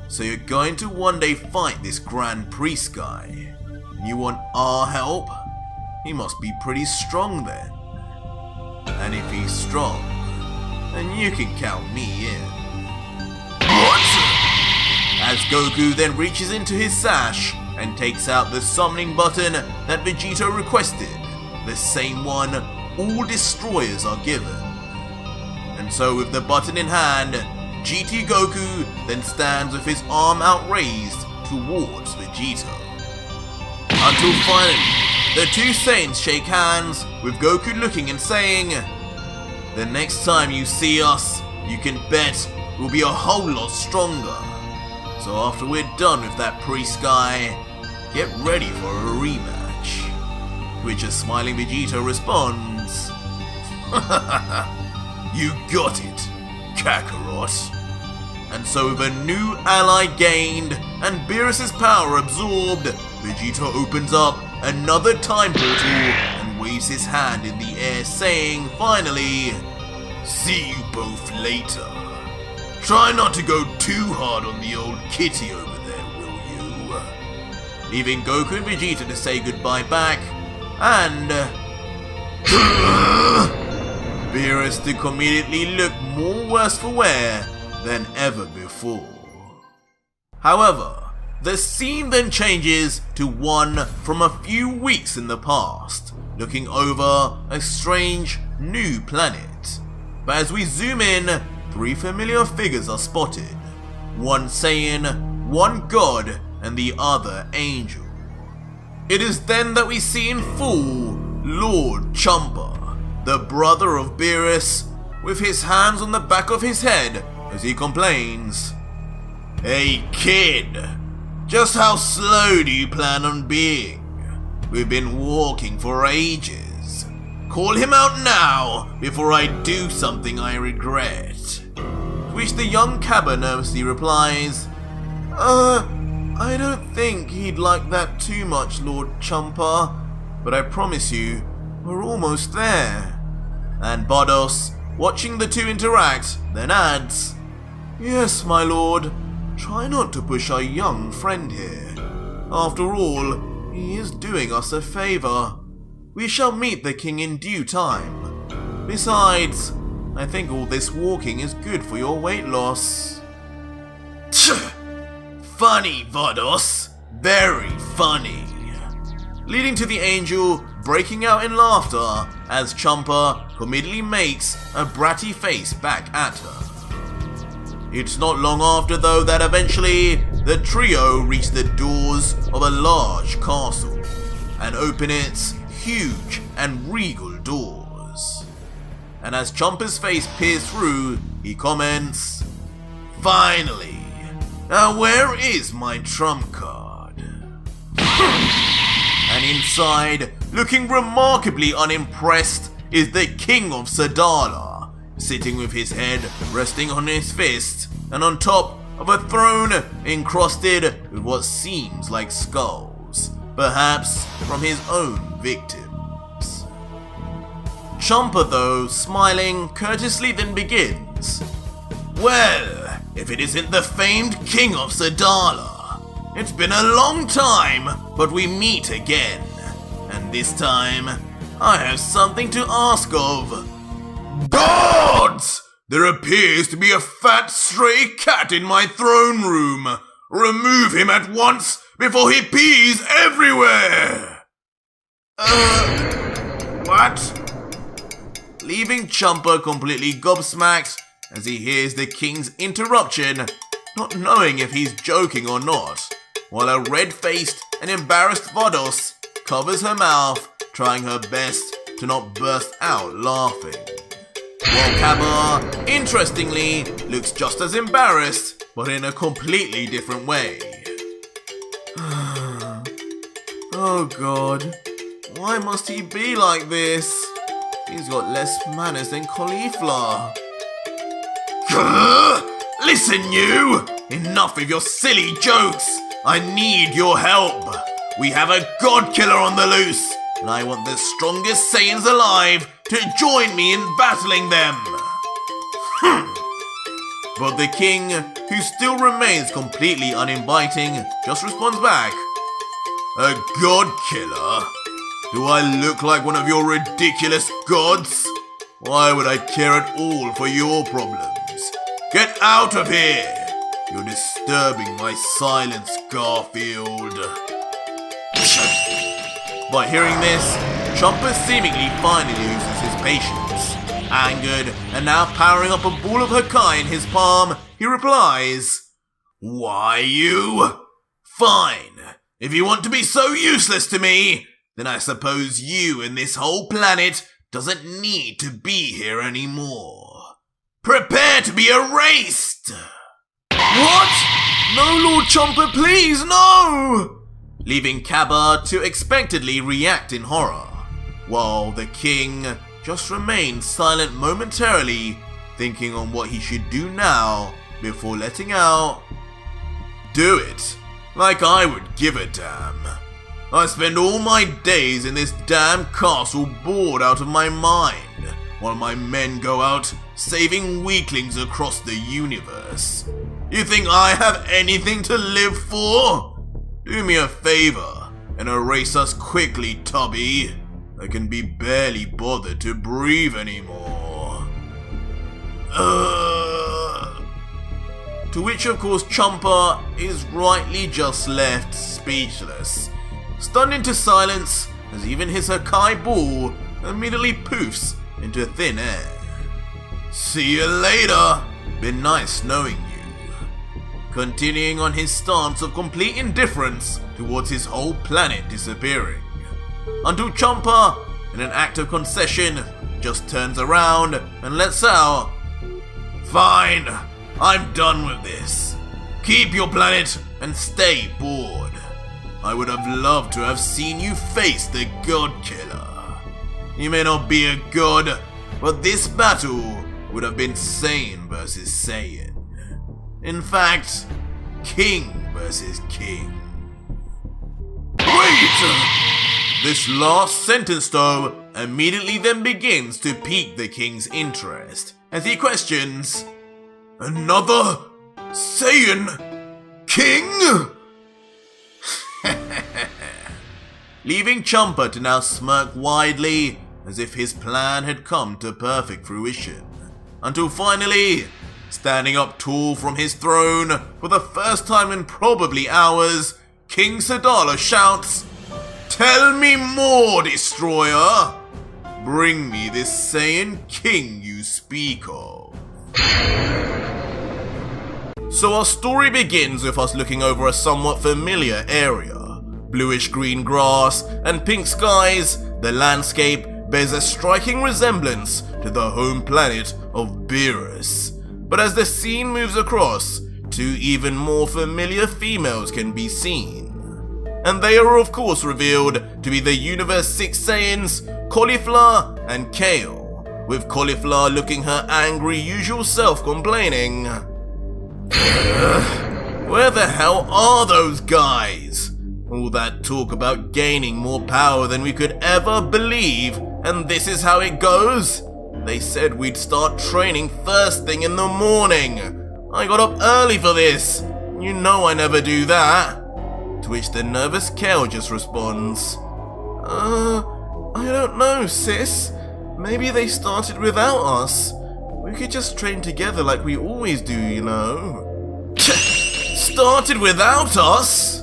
So you're going to one day fight this Grand Priest guy, and you want our help? He must be pretty strong then. And if he's strong, and you can count me in. What? As Goku then reaches into his sash and takes out the summoning button that Vegito requested, the same one all destroyers are given. And so with the button in hand, GT Goku then stands with his arm outraised towards Vegito. Until finally, the two Saiyans shake hands, with Goku looking and saying, "The next time you see us, you can bet we'll be a whole lot stronger. So after we're done with that priest guy, get ready for a rematch." Which a smiling Vegito responds, "You got it, Kakarot." And so with a new ally gained and Beerus' power absorbed, Vegito opens up another time portal and waves his hand in the air saying finally, "See you both later. Try not to go too hard on the old kitty over there, will you?" Leaving Goku and Vegeta to say goodbye back, and Beerus to comedically look more worse for wear than ever before. However, the scene then changes to one from a few weeks in the past, looking over a strange new planet. But as we zoom in, three familiar figures are spotted. One Saiyan, one God, and the other angel. It is then that we see in full Lord Champa, the brother of Beerus, with his hands on the back of his head as he complains, "Hey kid, just how slow do you plan on being? We've been walking for ages. Call him out now before I do something I regret." To which the young Caba nervously replies, I don't think he'd like that too much, Lord Champa, but I promise you, we're almost there." And Vados, watching the two interact, then adds, "Yes, my lord, try not to push our young friend here. After all, he is doing us a favor. We shall meet the king in due time. Besides, I think all this walking is good for your weight loss." Funny, Vados. Very funny. Leading to the angel breaking out in laughter as Champa comedically makes a bratty face back at her. It's not long after though that eventually the trio reach the doors of a large castle and open its huge and regal doors. And as Champa's face peers through, he comments, "Finally! Now where is my trump card?" And inside, looking remarkably unimpressed, is the King of Sadala, sitting with his head resting on his fist and on top of a throne encrusted with what seems like skulls, perhaps from his own victims. Champa though, smiling courteously then begins, "Well, if it isn't the famed King of Sadala. It's been a long time, but we meet again. And this time, I have something to ask of." "Gods! There appears to be a fat stray cat in my throne room. Remove him at once before he pees everywhere!" What? Leaving Champa completely gobsmacked as he hears the king's interruption, not knowing if he's joking or not, while a red-faced and embarrassed Vados covers her mouth, trying her best to not burst out laughing. While Caba, interestingly, looks just as embarrassed, but in a completely different way. Oh god, why must he be like this? He's got less manners than cauliflower. Listen you! Enough of your silly jokes! I need your help! We have a god killer on the loose, and I want the strongest Saiyans alive to join me in battling them! But the king, who still remains completely uninviting, just responds back, "A god killer? Do I look like one of your ridiculous gods? Why would I care at all for your problems? Get out of here! You're disturbing my silence, Garfield. By hearing this, Champa seemingly finally loses his patience. Angered, and now powering up a ball of Hakai in his palm, he replies, "Why you? Fine. If you want to be so useless to me, then I suppose you and this whole planet doesn't need to be here anymore. Prepare to be erased!" What? No, Lord Champa, please, no! Leaving Caba to expectantly react in horror, while the king just remains silent momentarily, thinking on what he should do now before letting out, "Do it, like I would give a damn. I spend all my days in this damn castle bored out of my mind, while my men go out saving weaklings across the universe. You think I have anything to live for? Do me a favor and erase us quickly, Tubby. I can be barely bothered to breathe anymore." To which of course Champa is rightly just left speechless, stunned into silence as even his Hakai ball immediately poofs into thin air. "See you later. Been nice knowing you." Continuing on his stance of complete indifference towards his whole planet disappearing, until Champa, in an act of concession, just turns around and lets out, "Fine, I'm done with this. Keep your planet and stay bored. I would have loved to have seen you face the God Killer. You may not be a god, but this battle would have been Saiyan versus Saiyan. In fact, king versus king." Wait! This last sentence though immediately then begins to pique the king's interest as he questions, "Another Saiyan king?" Leaving Champa to now smirk widely as if his plan had come to perfect fruition, until finally, standing up tall from his throne for the first time in probably hours, King Sadala shouts, "Tell me more, Destroyer! Bring me this Saiyan king you speak of." So our story begins with us looking over a somewhat familiar area. Bluish-green grass and pink skies, the landscape bears a striking resemblance to the home planet of Beerus. But as the scene moves across, two even more familiar females can be seen. And they are of course revealed to be the Universe 6 Saiyans, Cauliflower and Kale, with Cauliflower looking her angry usual self complaining, "Where the hell are those guys? All that talk about gaining more power than we could ever believe, and this is how it goes? They said we'd start training first thing in the morning. I got up early for this. You know I never do that." To which the nervous Kale just responds, I don't know, sis. Maybe they started without us. We could just train together like we always do, you know." Started without us?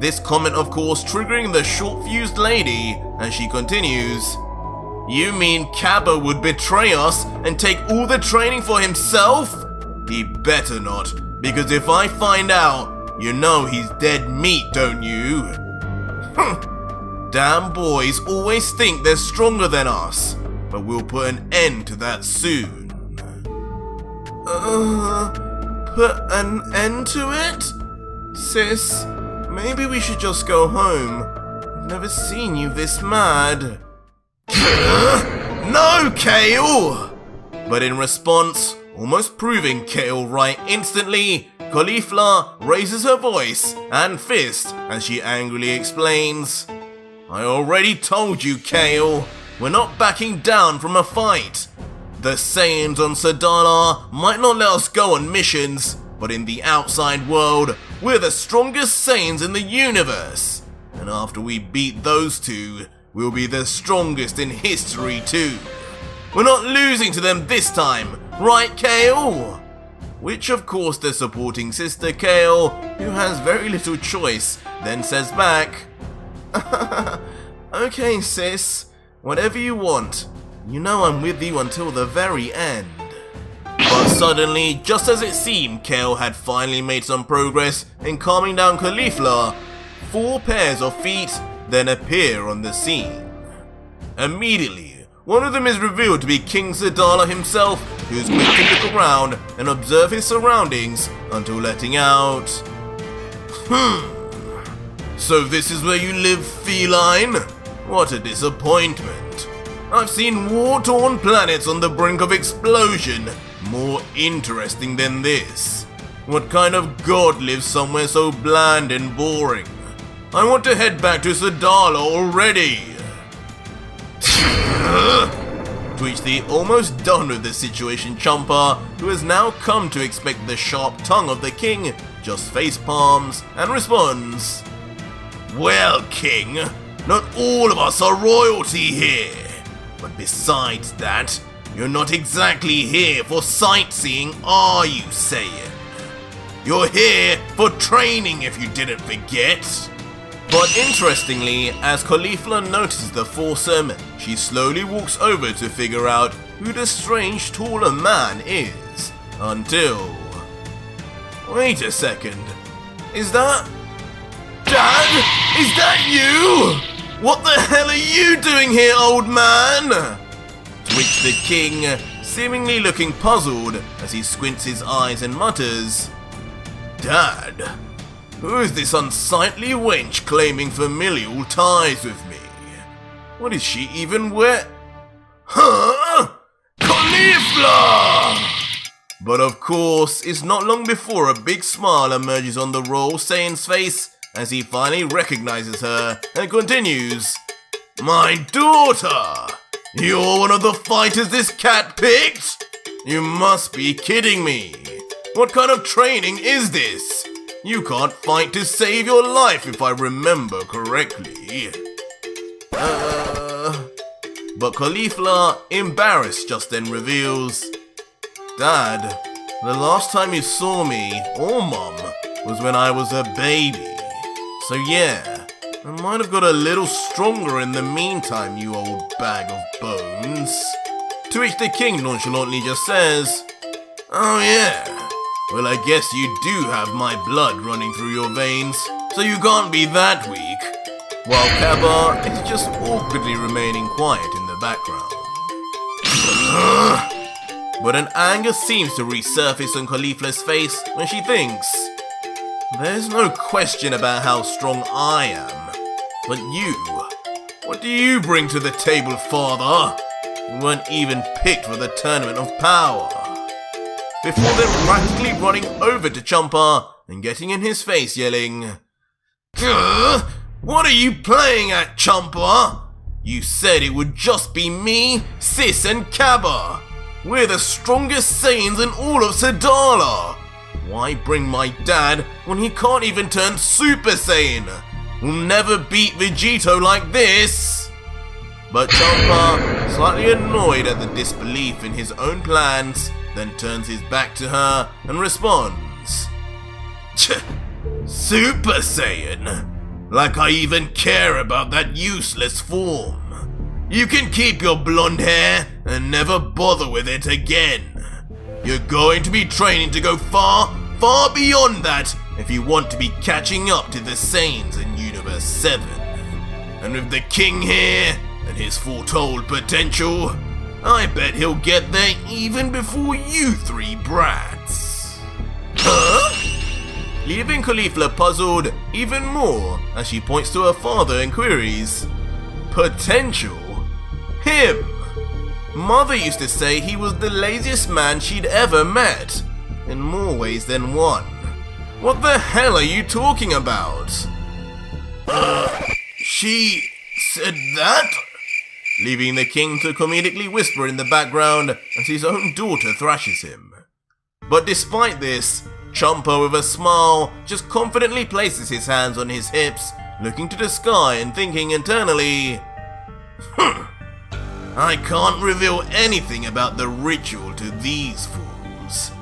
This comment of course triggering the short-fused lady as she continues, "You mean Caba would betray us and take all the training for himself? He better not, because if I find out, you know he's dead meat, don't you?" Damn boys always think they're stronger than us, but we'll put an end to that soon. Put an end to it? Sis, maybe we should just go home. I've never seen you this mad. No, Kale! But in response, almost proving Kale right instantly, Cauliflower raises her voice and fist as she angrily explains, "I already told you, Kale, we're not backing down from a fight. The Saiyans on Sadala might not let us go on missions, but in the outside world, we're the strongest Saiyans in the universe. And after we beat those two, we'll be the strongest in history too. We're not losing to them this time, right, Kale? Which of course the supporting sister Kale, who has very little choice, then says back, "Okay sis, whatever you want. You know I'm with you until the very end." But suddenly, just as it seemed Kale had finally made some progress in calming down Kafla, 4 pairs of feet then appear on the scene. Immediately, one of them is revealed to be King Sadala himself, who's quick to look around and observe his surroundings until letting out, "So this is where you live, feline? What a disappointment. I've seen war-torn planets on the brink of explosion more interesting than this. What kind of god lives somewhere so bland and boring? I want to head back to Sadala already." To which the almost done with the situation Champa, who has now come to expect the sharp tongue of the king, just face palms and responds, "Well, king, not all of us are royalty here. But besides that, you're not exactly here for sightseeing, are you, Saiyan? You're here for training, if you didn't forget." But interestingly, as Kafla notices the foursome, she slowly walks over to figure out who the strange taller man is, until... Wait a second, is that... Dad? Is that you? What the hell are you doing here, old man? To which the king, seemingly looking puzzled as he squints his eyes and mutters, "Dad? Who is this unsightly wench claiming familial ties with me? What is she even wear? Huh? Kafla!" But of course, it's not long before a big smile emerges on the royal Saiyan's face as he finally recognizes her and continues, "My daughter! You're one of the fighters this cat picked? You must be kidding me. What kind of training is this? You can't fight to save your life if I remember correctly." But Kafla, embarrassed, just then reveals, "Dad, the last time you saw me, or Mom, was when I was a baby. So yeah, I might have got a little stronger in the meantime, you old bag of bones." To which the king nonchalantly just says, "Oh yeah, well I guess you do have my blood running through your veins, so you can't be that weak." While Caba is just awkwardly remaining quiet in the background. But an anger seems to resurface on Kafla's face when she thinks, "There's no question about how strong I am. But you, what do you bring to the table, father? You weren't even picked for the tournament of power." Before then practically running over to Champa and getting in his face yelling, "Gah! What are you playing at, Champa? You said it would just be me, Sis and Caba. We're the strongest Saiyans in all of Sadala. Why bring my dad when he can't even turn Super Saiyan? We'll never beat Vegito like this." But Champa, slightly annoyed at the disbelief in his own plans, then turns his back to her and responds, "Super Saiyan? Like I even care about that useless form. You can keep your blonde hair and never bother with it again. You're going to be training to go far, far beyond that if you want to be catching up to the Saiyans in Universe 7. And with the king here and his foretold potential, I bet he'll get there even before you 3 brats." Huh? Leaving Kafla puzzled even more as she points to her father and queries, "Potential? Him? Mother used to say he was the laziest man she'd ever met, in more ways than one. What the hell are you talking about?" She said that? Leaving the king to comedically whisper in the background as his own daughter thrashes him. But despite this, Champa with a smile just confidently places his hands on his hips, looking to the sky and thinking internally, I can't reveal anything about the ritual to these fools.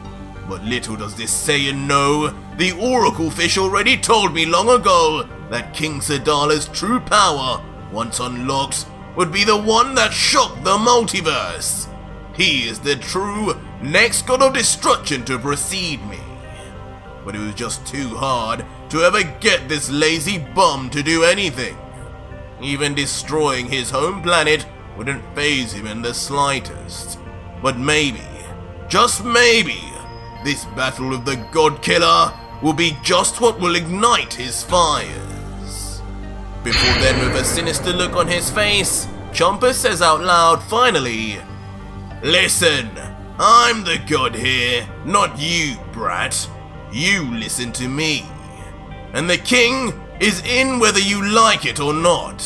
But little does this Saiyan know, the Oracle fish already told me long ago that King Sadala's true power, once unlocked, would be the one that shocked the multiverse. He is the true next god of destruction to precede me. But it was just too hard to ever get this lazy bum to do anything. Even destroying his home planet wouldn't faze him in the slightest. But maybe, just maybe, this battle with the God Killer will be just what will ignite his fires. Before then, with a sinister look on his face, Champa says out loud finally, "Listen, I'm the god here, not you, brat. You listen to me. And the king is in whether you like it or not.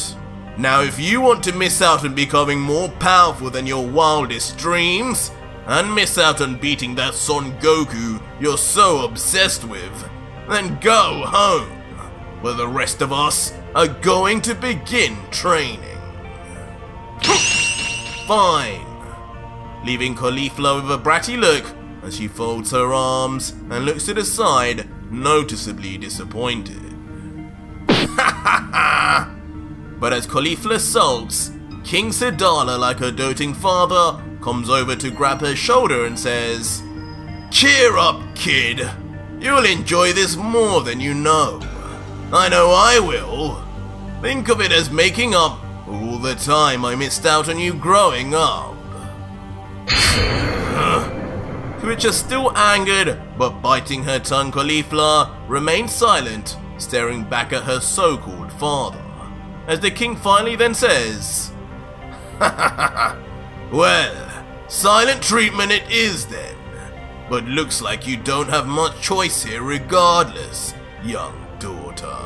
Now if you want to miss out on becoming more powerful than your wildest dreams, and miss out on beating that Son Goku you're so obsessed with, then go home, where the rest of us are going to begin training." Fine. Leaving Caulifla with a bratty look as she folds her arms and looks to the side, noticeably disappointed. But as Caulifla sulks, King Sadala, like her doting father, comes over to grab her shoulder and says, "Cheer up, kid. You'll enjoy this more than you know. I know I will. Think of it as making up for all the time I missed out on you growing up." Which is still angered, but biting her tongue, Caulifla remains silent, staring back at her so-called father. As the king finally then says, "Well, silent treatment it is then. But looks like you don't have much choice here regardless, young daughter."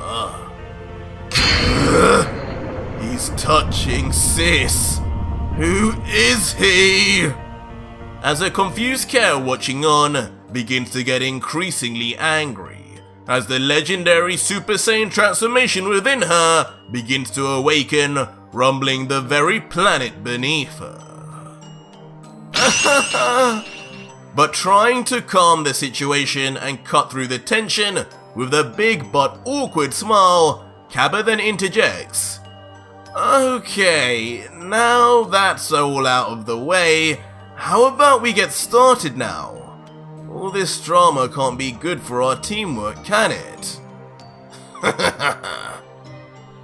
He's touching sis. Who is he? As a confused Kale watching on begins to get increasingly angry, as the legendary Super Saiyan transformation within her begins to awaken, rumbling the very planet beneath her. But trying to calm the situation and cut through the tension with a big but awkward smile, Caba then interjects, "Okay, now that's all out of the way, how about we get started now? All this drama can't be good for our teamwork, can it?"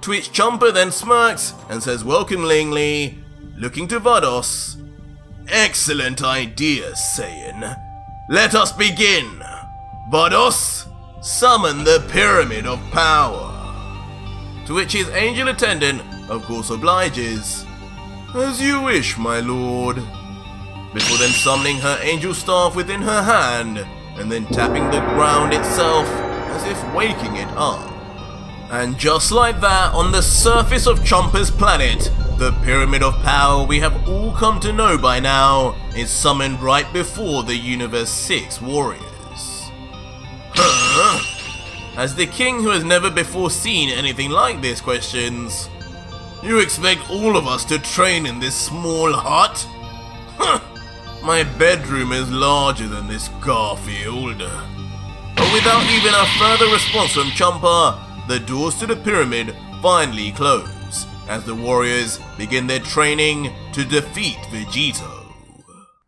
To which Champa then smirks and says welcomingly, looking to Vados, "Excellent idea, Saiyan. Let us begin. Vados, summon the Pyramid of Power." To which his angel attendant, of course, obliges. "As you wish, my lord." Before then summoning her angel staff within her hand, and then tapping the ground itself as if waking it up. And just like that, on the surface of Champa's planet, the Pyramid of Power we have all come to know by now is summoned right before the Universe 6 warriors. Huh? As the king, who has never before seen anything like this, questions, "You expect all of us to train in this small hut? Huh. My bedroom is larger than this, Garfield." But without even a further response from Champa, the doors to the pyramid finally close, as the warriors begin their training to defeat Vegito.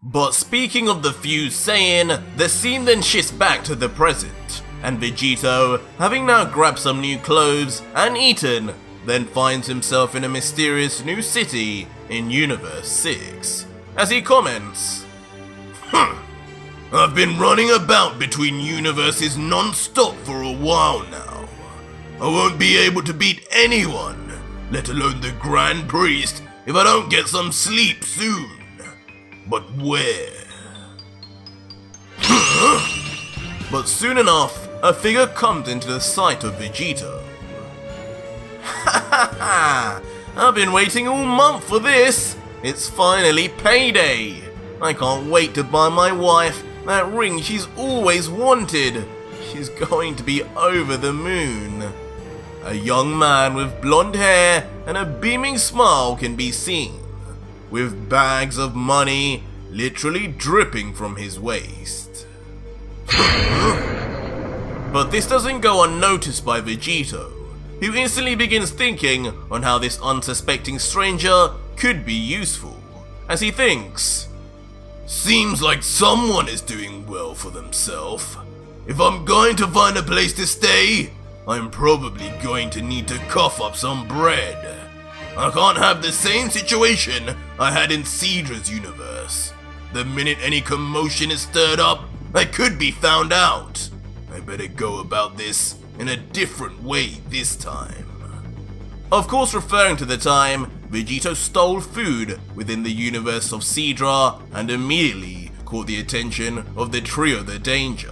But speaking of the fused Saiyan, the scene then shifts back to the present, and Vegito, having now grabbed some new clothes and eaten, then finds himself in a mysterious new city in Universe 6, as he comments, "I've been running about between universes non-stop for a while now. I won't be able to beat anyone, let alone the Grand Priest, if I don't get some sleep soon. But where?" But soon enough, a figure comes into the sight of Vegito. "I've been waiting all month for this. It's finally payday. I can't wait to buy my wife that ring she's always wanted. She's going to be over the moon." A young man with blonde hair and a beaming smile can be seen. with bags of money literally dripping from his waist. But this doesn't go unnoticed by Vegito, who instantly begins thinking on how this unsuspecting stranger could be useful, as he thinks, "Seems like someone is doing well for themselves. If I'm going to find a place to stay, I'm probably going to need to cough up some bread. I can't have the same situation I had in Cedra's universe. The minute any commotion is stirred up, I could be found out. I better go about this in a different way this time." Of course, referring to the time Vegito stole food within the universe of Cedra and immediately caught the attention of the trio The Danger.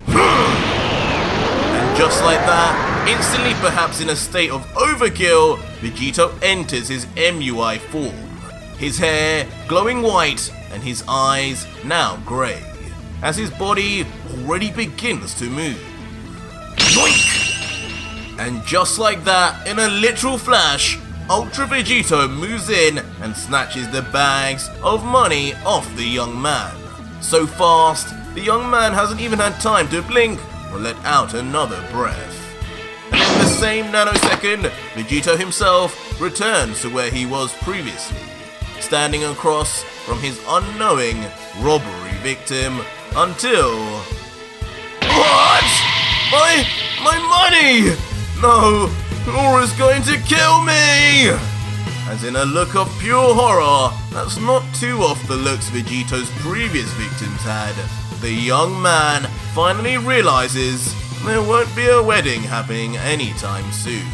And just like that, instantly perhaps in a state of overkill, Vegito enters his MUI form, his hair glowing white and his eyes now grey, as his body already begins to move. Yoink! And just like that, in a literal flash, Ultra Vegito moves in and snatches the bags of money off the young man. So fast, the young man hasn't even had time to blink or let out another breath. And in the same nanosecond, Vegito himself returns to where he was previously, standing across from his unknowing robbery victim until... What? My money! No, Laura's going to kill me! As in a look of pure horror that's not too off the looks Vegito's previous victims had, the young man finally realizes there won't be a wedding happening anytime soon.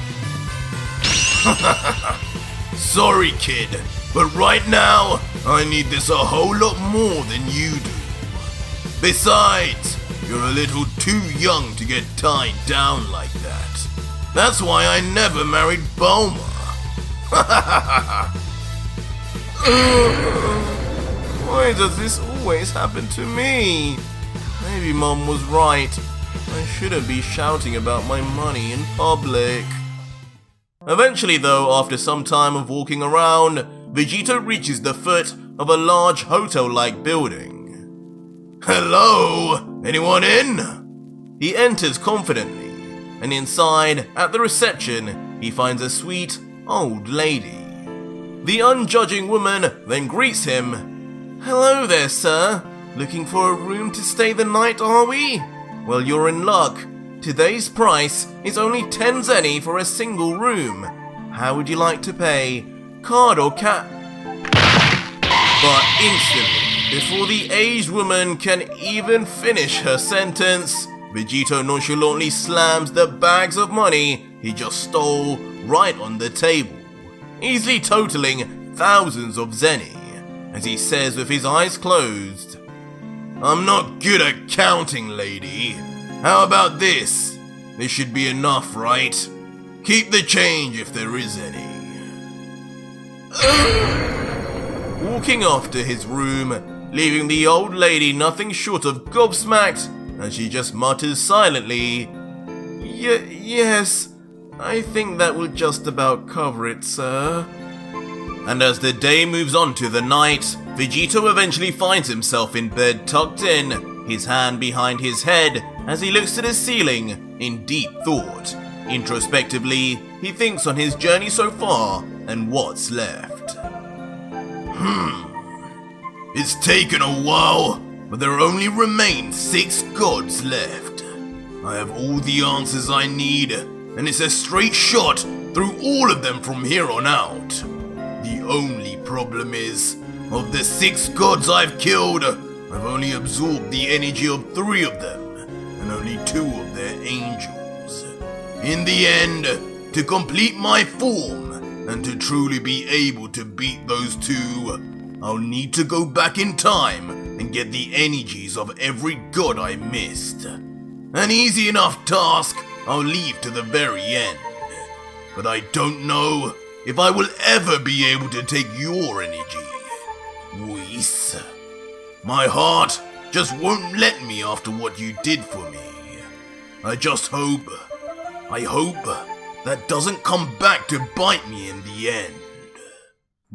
Sorry kid, but right now I need this a whole lot more than you do. Besides, you're a little too young to get tied down like that. That's why I never married Bulma. Why does this always happen to me? Maybe Mom was right. I shouldn't be shouting about my money in public. Eventually though, after some time of walking around, Vegito reaches the foot of a large hotel-like building. Hello? Anyone in? He enters confidently, and inside, at the reception, he finds a sweet, old lady. The unjudging woman then greets him. Hello there, sir. Looking for a room to stay the night, are we? Well, you're in luck. Today's price is only 10 zenny for a single room. How would you like to pay? Card or cash? But instantly, before the aged woman can even finish her sentence, Vegito nonchalantly slams the bags of money he just stole right on the table, easily totaling thousands of zenny, as he says with his eyes closed, I'm not good at counting, lady. How about this? This should be enough, right? Keep the change if there is any. Walking off to his room, leaving the old lady nothing short of gobsmacked, and she just mutters silently, Yes, I think that will just about cover it, sir. And as the day moves on to the night, Vegito eventually finds himself in bed tucked in, his hand behind his head as he looks to the ceiling in deep thought. Introspectively, he thinks on his journey so far and what's left. It's taken a while, but there only remain 6 gods left. I have all the answers I need, and it's a straight shot through all of them from here on out. The only problem is, of the 6 gods I've killed, I've only absorbed the energy of 3 of them, and only 2 of their angels. In the end, to complete my form, and to truly be able to beat those 2, I'll need to go back in time and get the energies of every god I missed. An easy enough task I'll leave to the very end. But I don't know if I will ever be able to take your energy, Whis. My heart just won't let me after what you did for me. I hope that doesn't come back to bite me in the end.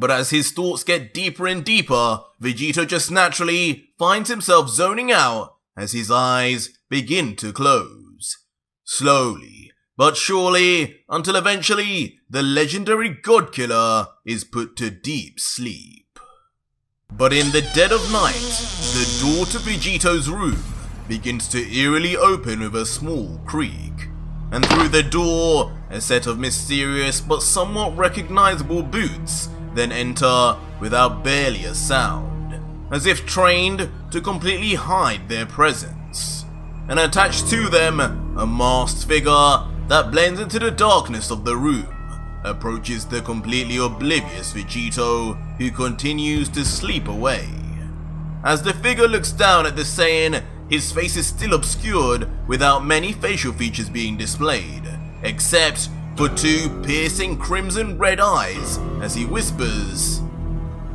But as his thoughts get deeper and deeper, Vegito just naturally finds himself zoning out as his eyes begin to close. Slowly, but surely, until eventually, the legendary God Killer is put to deep sleep. But in the dead of night, the door to Vegito's room begins to eerily open with a small creak. And through the door, a set of mysterious but somewhat recognizable boots then enter without barely a sound, as if trained to completely hide their presence. And attached to them, a masked figure that blends into the darkness of the room, approaches the completely oblivious Vegito, who continues to sleep away. As the figure looks down at the Saiyan, his face is still obscured without many facial features being displayed, except for two piercing crimson red eyes as he whispers,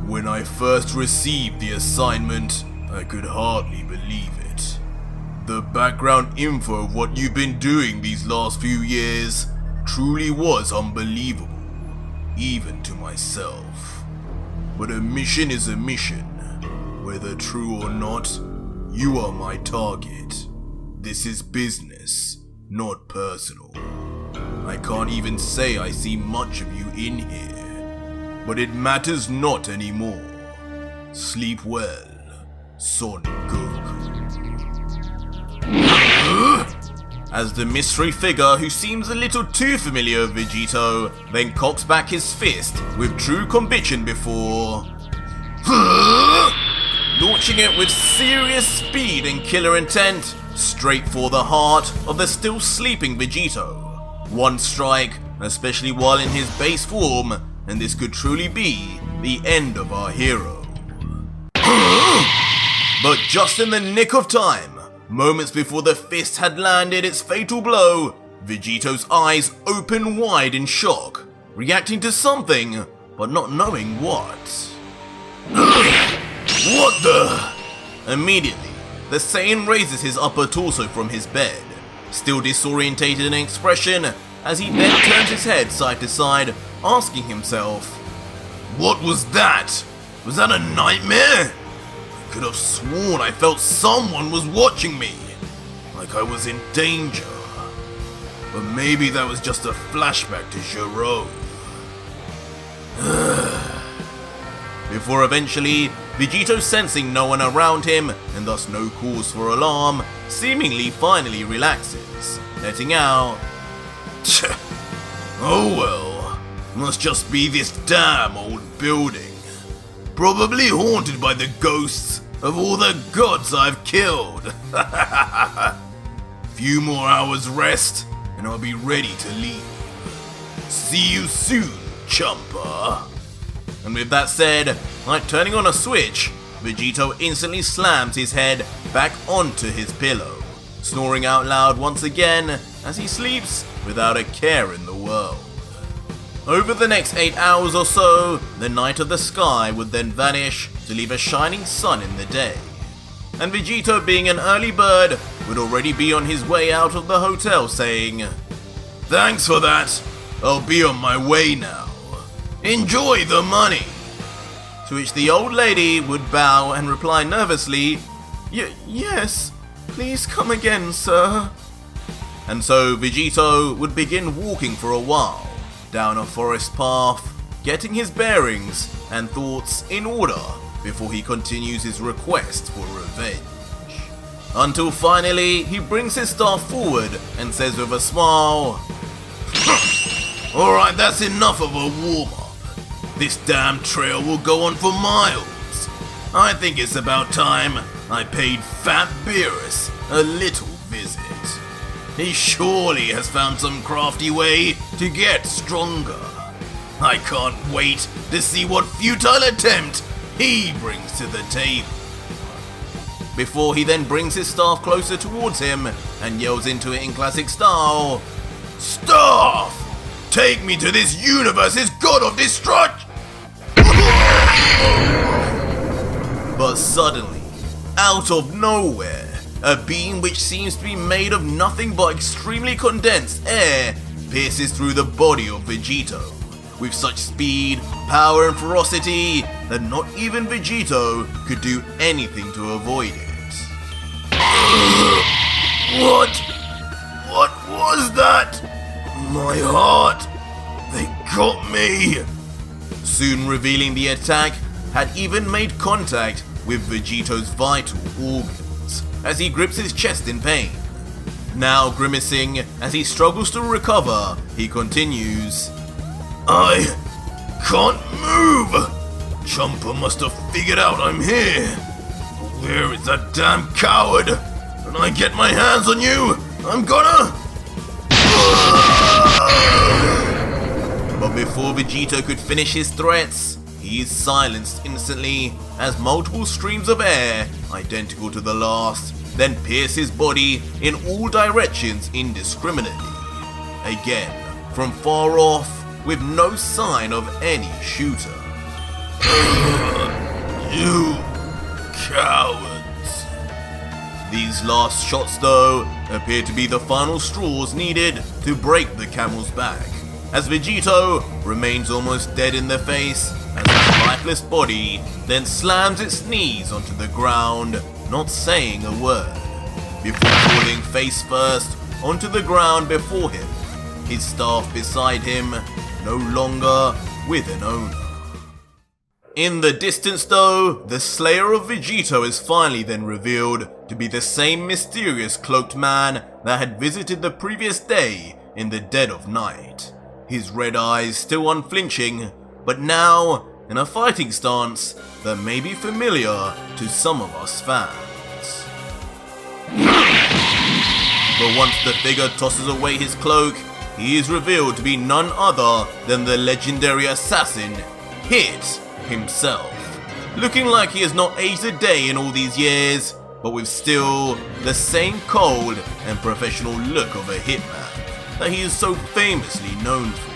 "When I first received the assignment, I could hardly believe it. The background info of what you've been doing these last few years truly was unbelievable, even to myself. But a mission is a mission. Whether true or not, you are my target. This is business, not personal. I can't even say I see much of you in here, but it matters not anymore. Sleep well, Son Goku." As the mystery figure, who seems a little too familiar with Vegito, then cocks back his fist with true conviction before launching it with serious speed and killer intent straight for the heart of the still sleeping Vegito. One strike, especially while in his base form, and this could truly be the end of our hero. But just in the nick of time, moments before the fist had landed its fatal blow, Vegito's eyes open wide in shock, reacting to something, but not knowing what. What the? Immediately, the Saiyan raises his upper torso from his bed, still disorientated in expression, as he then turns his head side to side, asking himself, "What was that? Was that a nightmare? I could have sworn I felt someone was watching me, like I was in danger. But maybe that was just a flashback to Gero." Before eventually, Vegito, sensing no one around him and thus no cause for alarm, seemingly finally relaxes, letting out, "Oh well, must just be this damn old building. Probably haunted by the ghosts of all the gods I've killed. Few more hours rest and I'll be ready to leave. See you soon, Champa." And with that said, like turning on a switch, Vegito instantly slams his head back onto his pillow, snoring out loud once again as he sleeps without a care in the world. Over the next 8 hours or so, the night of the sky would then vanish to leave a shining sun in the day. And Vegito, being an early bird, would already be on his way out of the hotel saying, "Thanks for that, I'll be on my way now. Enjoy the money." To which the old lady would bow and reply nervously, Yes, please come again, sir." And so Vegito would begin walking for a while, down a forest path, getting his bearings and thoughts in order before he continues his request for revenge. Until finally, he brings his staff forward and says with a smile, "Alright, that's enough of a warm-up. This damn trail will go on for miles. I think it's about time I paid Fat Beerus a little visit. He surely has found some crafty way to get stronger. I can't wait to see what futile attempt he brings to the table." Before he then brings his staff closer towards him and yells into it in classic style, "Staff! Take me to this universe's god of destruction!" But suddenly, out of nowhere, a beam which seems to be made of nothing but extremely condensed air pierces through the body of Vegito, with such speed, power and ferocity that not even Vegito could do anything to avoid it. What was that? My heart! They got me! Soon revealing the attack had even made contact with Vegito's vital organs as he grips his chest in pain. Now grimacing as he struggles to recover, he continues, I can't move! Champa must have figured out I'm here. Where is that damn coward? When I get my hands on you, I'm gonna... But before Vegito could finish his threats, he is silenced instantly as multiple streams of air, identical to the last, then pierce his body in all directions indiscriminately. Again, from far off, with no sign of any shooter. You cowards. These last shots, though, appear to be the final straws needed to break the camel's back, as Vegito remains almost dead in the face as his lifeless body then slams its knees onto the ground, not saying a word, before falling face first onto the ground before him, his staff beside him, no longer with an owner. In the distance though, the slayer of Vegito is finally then revealed to be the same mysterious cloaked man that had visited the previous day in the dead of night. His red eyes still unflinching, but now in a fighting stance that may be familiar to some of us fans. But once the figure tosses away his cloak, he is revealed to be none other than the legendary assassin, Hit himself. Looking like he has not aged a day in all these years, but with still the same cold and professional look of a hitman that he is so famously known for.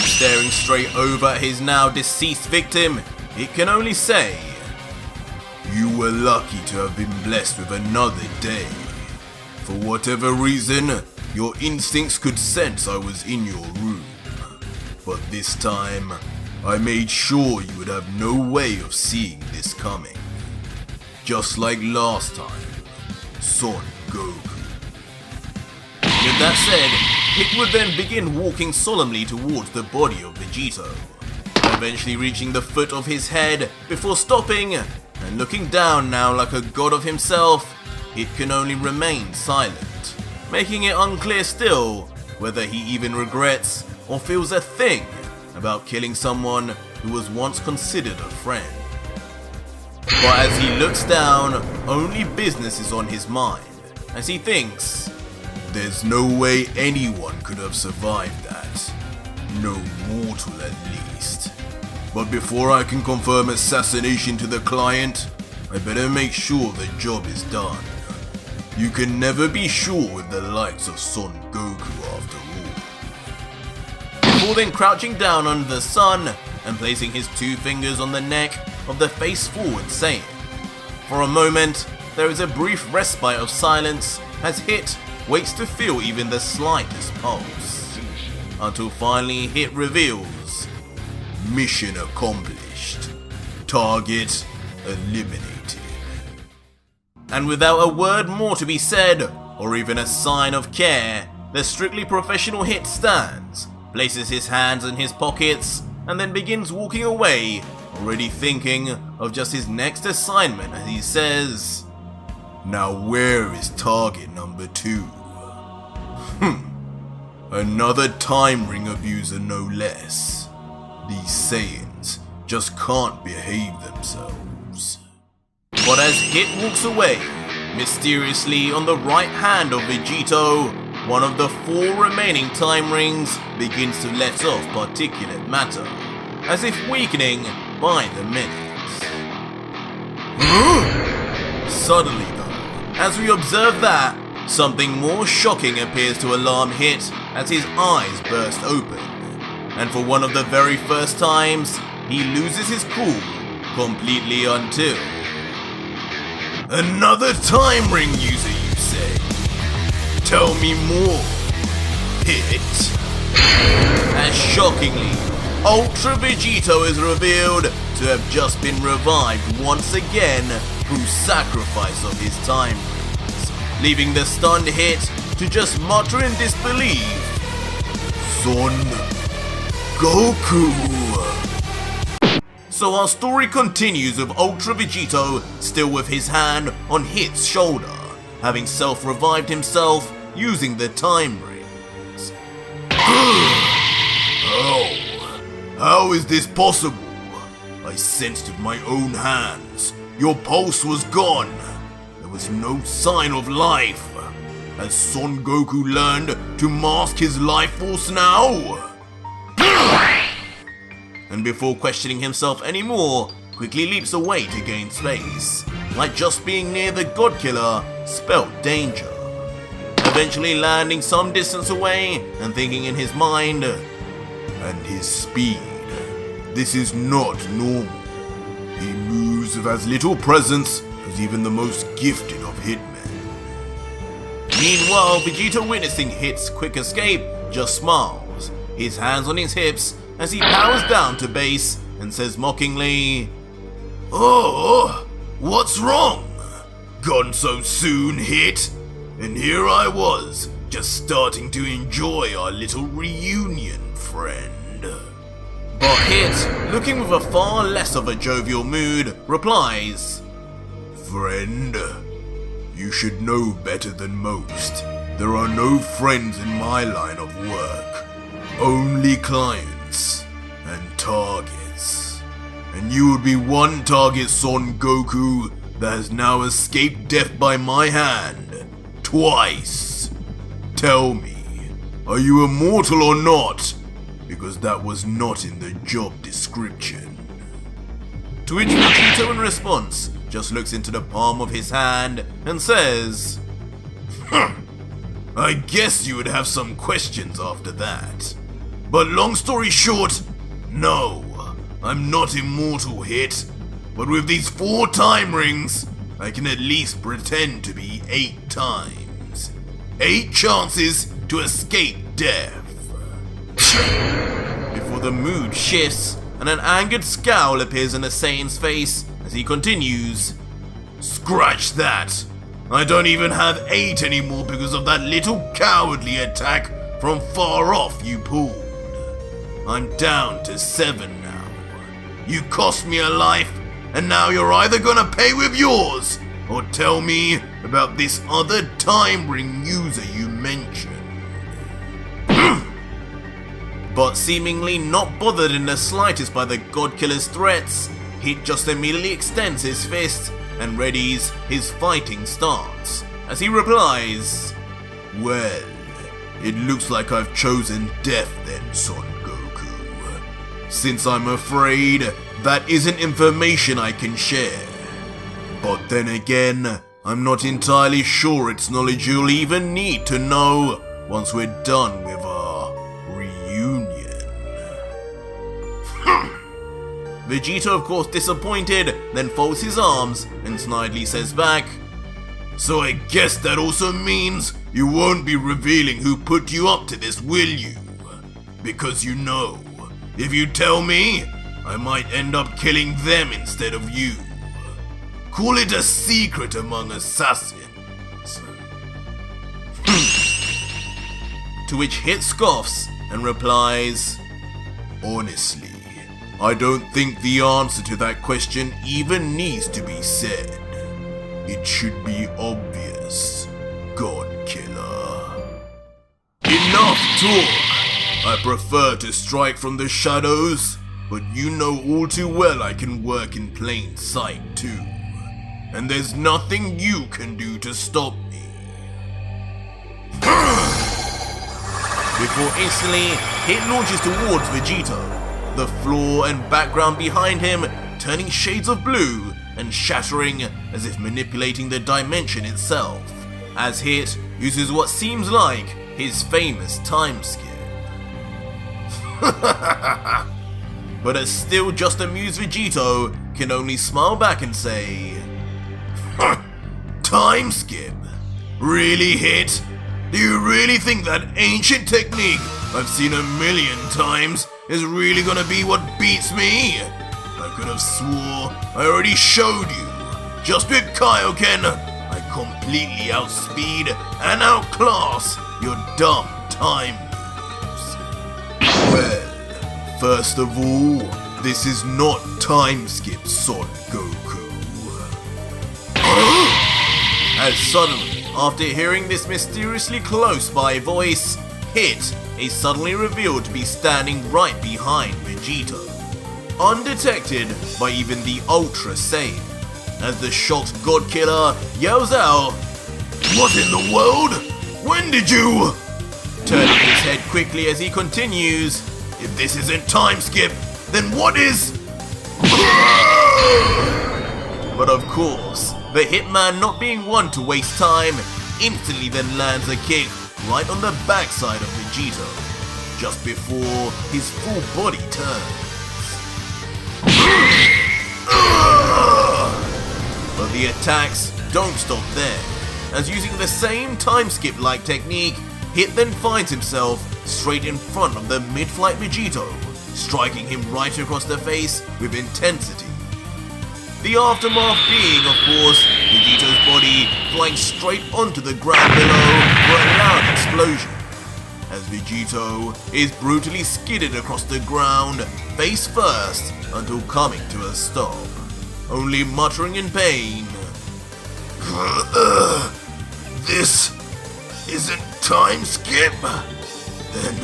Staring straight over at his now deceased victim, it can only say, "You were lucky to have been blessed with another day. For whatever reason, your instincts could sense I was in your room. But this time, I made sure you would have no way of seeing this coming. Just like last time, Son Goku." With that said, Hit would then begin walking solemnly towards the body of Vegito, eventually reaching the foot of his head before stopping and looking down now like a god of himself. It can only remain silent, making it unclear still whether he even regrets or feels a thing about killing someone who was once considered a friend. But as he looks down, only business is on his mind, as he thinks, there's no way anyone could have survived that. No mortal at least. But before I can confirm assassination to the client, I better make sure the job is done. You can never be sure with the likes of Son Goku after all. Before then crouching down under the sun and placing his two fingers on the neck of the face-forward Saiyan. For a moment, there is a brief respite of silence as Hit waits to feel even the slightest pulse, until finally Hit reveals, "Mission accomplished. Target eliminated." And without a word more to be said, or even a sign of care, the strictly professional Hit stands, places his hands in his pockets, and then begins walking away, already thinking of just his next assignment as he says, "Now where is target number 2? Another time ring abuser no less. These Saiyans just can't behave themselves." But as Hit walks away, mysteriously on the right hand of Vegito, one of the 4 remaining time rings begins to let off particulate matter, as if weakening by the minute. Suddenly though, as we observe that, something more shocking appears to alarm Hit as his eyes burst open, and for one of the very first times, he loses his cool completely until... "Another time ring user, you say? Tell me more, Hit." As shockingly, Ultra Vegito is revealed to have just been revived once again through sacrifice of his time rings, leaving the stunned Hit to just mutter in disbelief, "Son Goku." So our story continues with Ultra Vegito still with his hand on Hit's shoulder, having self-revived himself using the time rings. How is this possible? I sensed with my own hands. Your pulse was gone. There was no sign of life. Has Son Goku learned to mask his life force now? And before questioning himself anymore, quickly leaps away to gain space, like just being near the God Killer spelled danger. Eventually landing some distance away and thinking in his mind, and his speed. This is not normal. He moves with as little presence as even the most gifted of hitmen. Meanwhile, Vegito, witnessing Hit's quick escape, just smiles, his hands on his hips as he powers down to base and says mockingly, "Oh, what's wrong? Gone so soon, Hit? And here I was, just starting to enjoy our little reunion, friend." But Hit, looking with a far less of a jovial mood, replies, "Friend, you should know better than most. There are no friends in my line of work, only clients and targets. And you would be one target, Son Goku, that has now escaped death by my hand, twice. Tell me, are you immortal or not? Because that was not in the job description." To which Vegito in response just looks into the palm of his hand and says, "I guess you would have some questions after that. But long story short, no, I'm not immortal, Hit. But with these 4 time rings, I can at least pretend to be 8 times. 8 chances to escape death." Before the mood shifts and an angered scowl appears on the Saiyan's face as he continues, "Scratch that. I don't even have 8 anymore because of that little cowardly attack from far off you pulled. I'm down to 7 now. You cost me a life, and now you're either gonna pay with yours or tell me about this other time ring user you mentioned." But seemingly not bothered in the slightest by the God Killer's threats, Hit just immediately extends his fist and readies his fighting stance, as he replies, "Well, it looks like I've chosen death then, Son Goku. Since I'm afraid that isn't information I can share. But then again, I'm not entirely sure it's knowledge you'll even need to know once we're done with our reunion." Vegito, of course disappointed, then folds his arms and snidely says back, "So I guess that also means you won't be revealing who put you up to this, will you? Because you know, if you tell me, I might end up killing them instead of you. Call it a secret among assassins." To which Hit scoffs and replies, "Honestly, I don't think the answer to that question even needs to be said. It should be obvious, God Killer." Enough talk! I prefer to strike from the shadows, but you know all too well I can work in plain sight too. And there's nothing you can do to stop me. Before instantly, Hit launches towards Vegito, the floor and background behind him turning shades of blue and shattering as if manipulating the dimension itself, as Hit uses what seems like his famous time skip. But as still just amused Vegito can only smile back and say, "Time skip? Really, Hit? Do you really think that ancient technique I've seen a million times, is really gonna be what beats me? I could have swore I already showed you. Just with Kaioken, I completely outspeed and outclass your dumb time loops. Well, first of all, this is not time skip, Son Goku. As suddenly, after hearing this mysteriously close by voice, Hit is suddenly revealed to be standing right behind Vegito, undetected by even the Ultra Saiyan, as the shocked God Killer yells out, "What in the world? When did you?" Turning his head quickly as he continues, "If this isn't time skip, then what is?" But of course, the Hitman, not being one to waste time, instantly then lands a kick right on the backside of Vegito, just before his full body turns. But the attacks don't stop there, as using the same time skip-like technique, Hit then finds himself straight in front of the mid-flight Vegito, striking him right across the face with intensity. The aftermath being, of course, Vegito's body flying straight onto the ground below for a loud explosion, as Vegito is brutally skidded across the ground face first until coming to a stop, only muttering in pain, "This isn't time skip? Then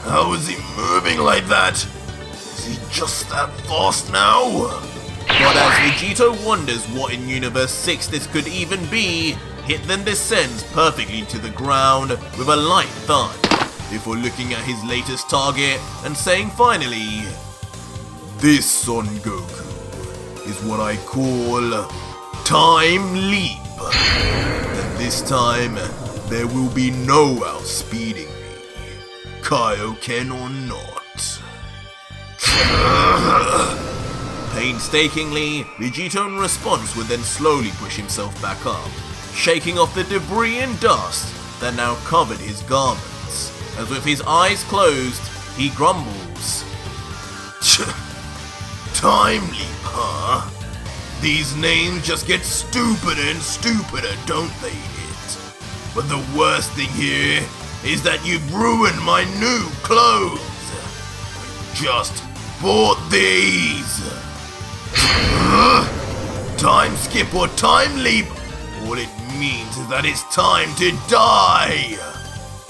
how is he moving like that? Is he just that fast now?" But as Vegito wonders what in Universe 6 this could even be, Hit then descends perfectly to the ground with a light thud, before looking at his latest target and saying finally, "This, Son Goku, is what I call Time Leap. And this time, there will be no outspeeding me, Kaioken or not." Painstakingly, Vegito in response would then slowly push himself back up, shaking off the debris and dust that now covered his garments, as with his eyes closed, he grumbles, "Time Leap, huh? These names just get stupider and stupider, don't they, Hit? But the worst thing here is that you've ruined my new clothes. I just bought these. Time skip or time leap, all it means is that it's time to die."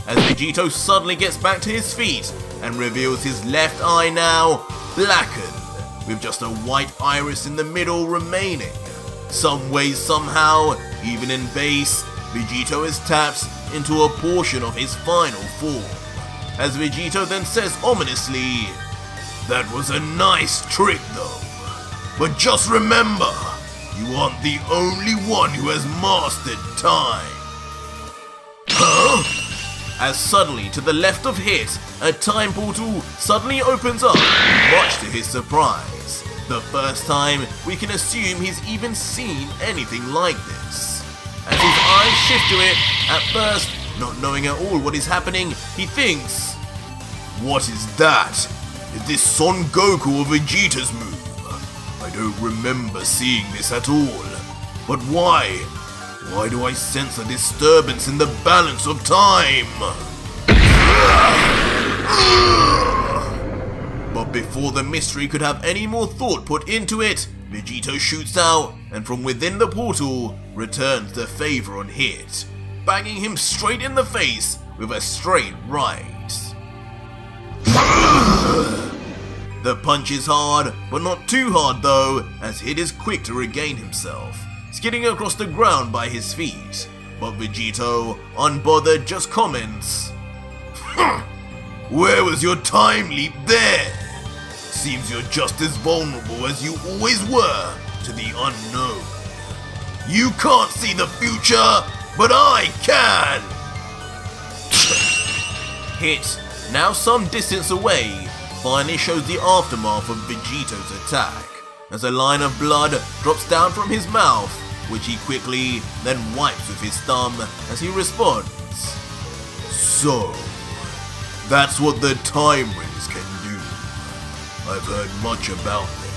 As Vegito suddenly gets back to his feet and reveals his left eye now blackened, with just a white iris in the middle remaining. Some way, somehow, even in base, Vegito is tapped into a portion of his final form, as Vegito then says ominously, "That was a nice trick though. But just remember, you aren't the only one who has mastered time." Huh? As suddenly, to the left of Hit, a time portal suddenly opens up, much to his surprise. The first time we can assume he's even seen anything like this. As his eyes shift to it, at first, not knowing at all what is happening, he thinks, "What is that? Is this Son Goku or Vegeta's move? I don't remember seeing this at all. But why? Why do I sense a disturbance in the balance of time?" But before the mystery could have any more thought put into it, Vegito shoots out and from within the portal returns the favor on Hit, banging him straight in the face with a straight right. The punch is hard, but not too hard though, as Hit is quick to regain himself, skidding across the ground by his feet. But Vegito, unbothered, just comments, "Where was your time leap there? Seems you're just as vulnerable as you always were to the unknown. You can't see the future, but I can!" Hit, now some distance away, finally shows the aftermath of Vegito's attack, as a line of blood drops down from his mouth, which he quickly then wipes with his thumb as he responds, "So, That's what the time rings can do. I've heard much about them,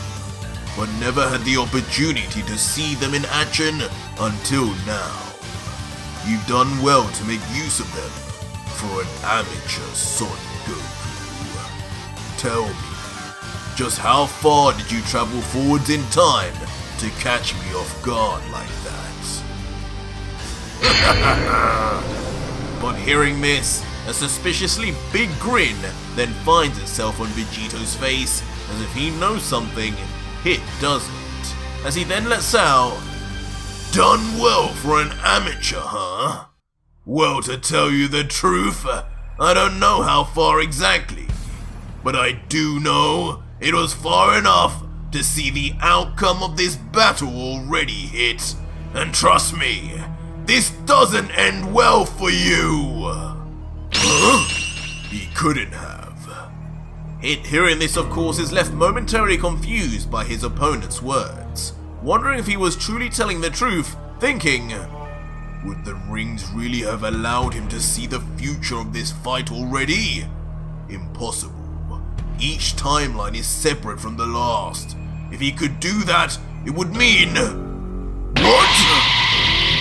but never had the opportunity to see them in action until now. You've done well to make use of them for an amateur Son Goku. Tell me, just how far did you travel forwards in time to catch me off guard like that? But hearing this, a suspiciously big grin then finds itself on Vegito's face as if he knows something Hit doesn't, as he then lets out, "Done well for an amateur, huh? Well, to tell you the truth, I don't know how far exactly, but I do know it was far enough to see the outcome of this battle already, Hit, and trust me, this doesn't end well for you." Huh? He couldn't have. Hit, hearing this, of course, is left momentarily confused by his opponent's words, wondering if he was truly telling the truth, thinking, would the rings really have allowed him to see the future of this fight already? Impossible. Each timeline is separate from the last. If he could do that, it would mean... What?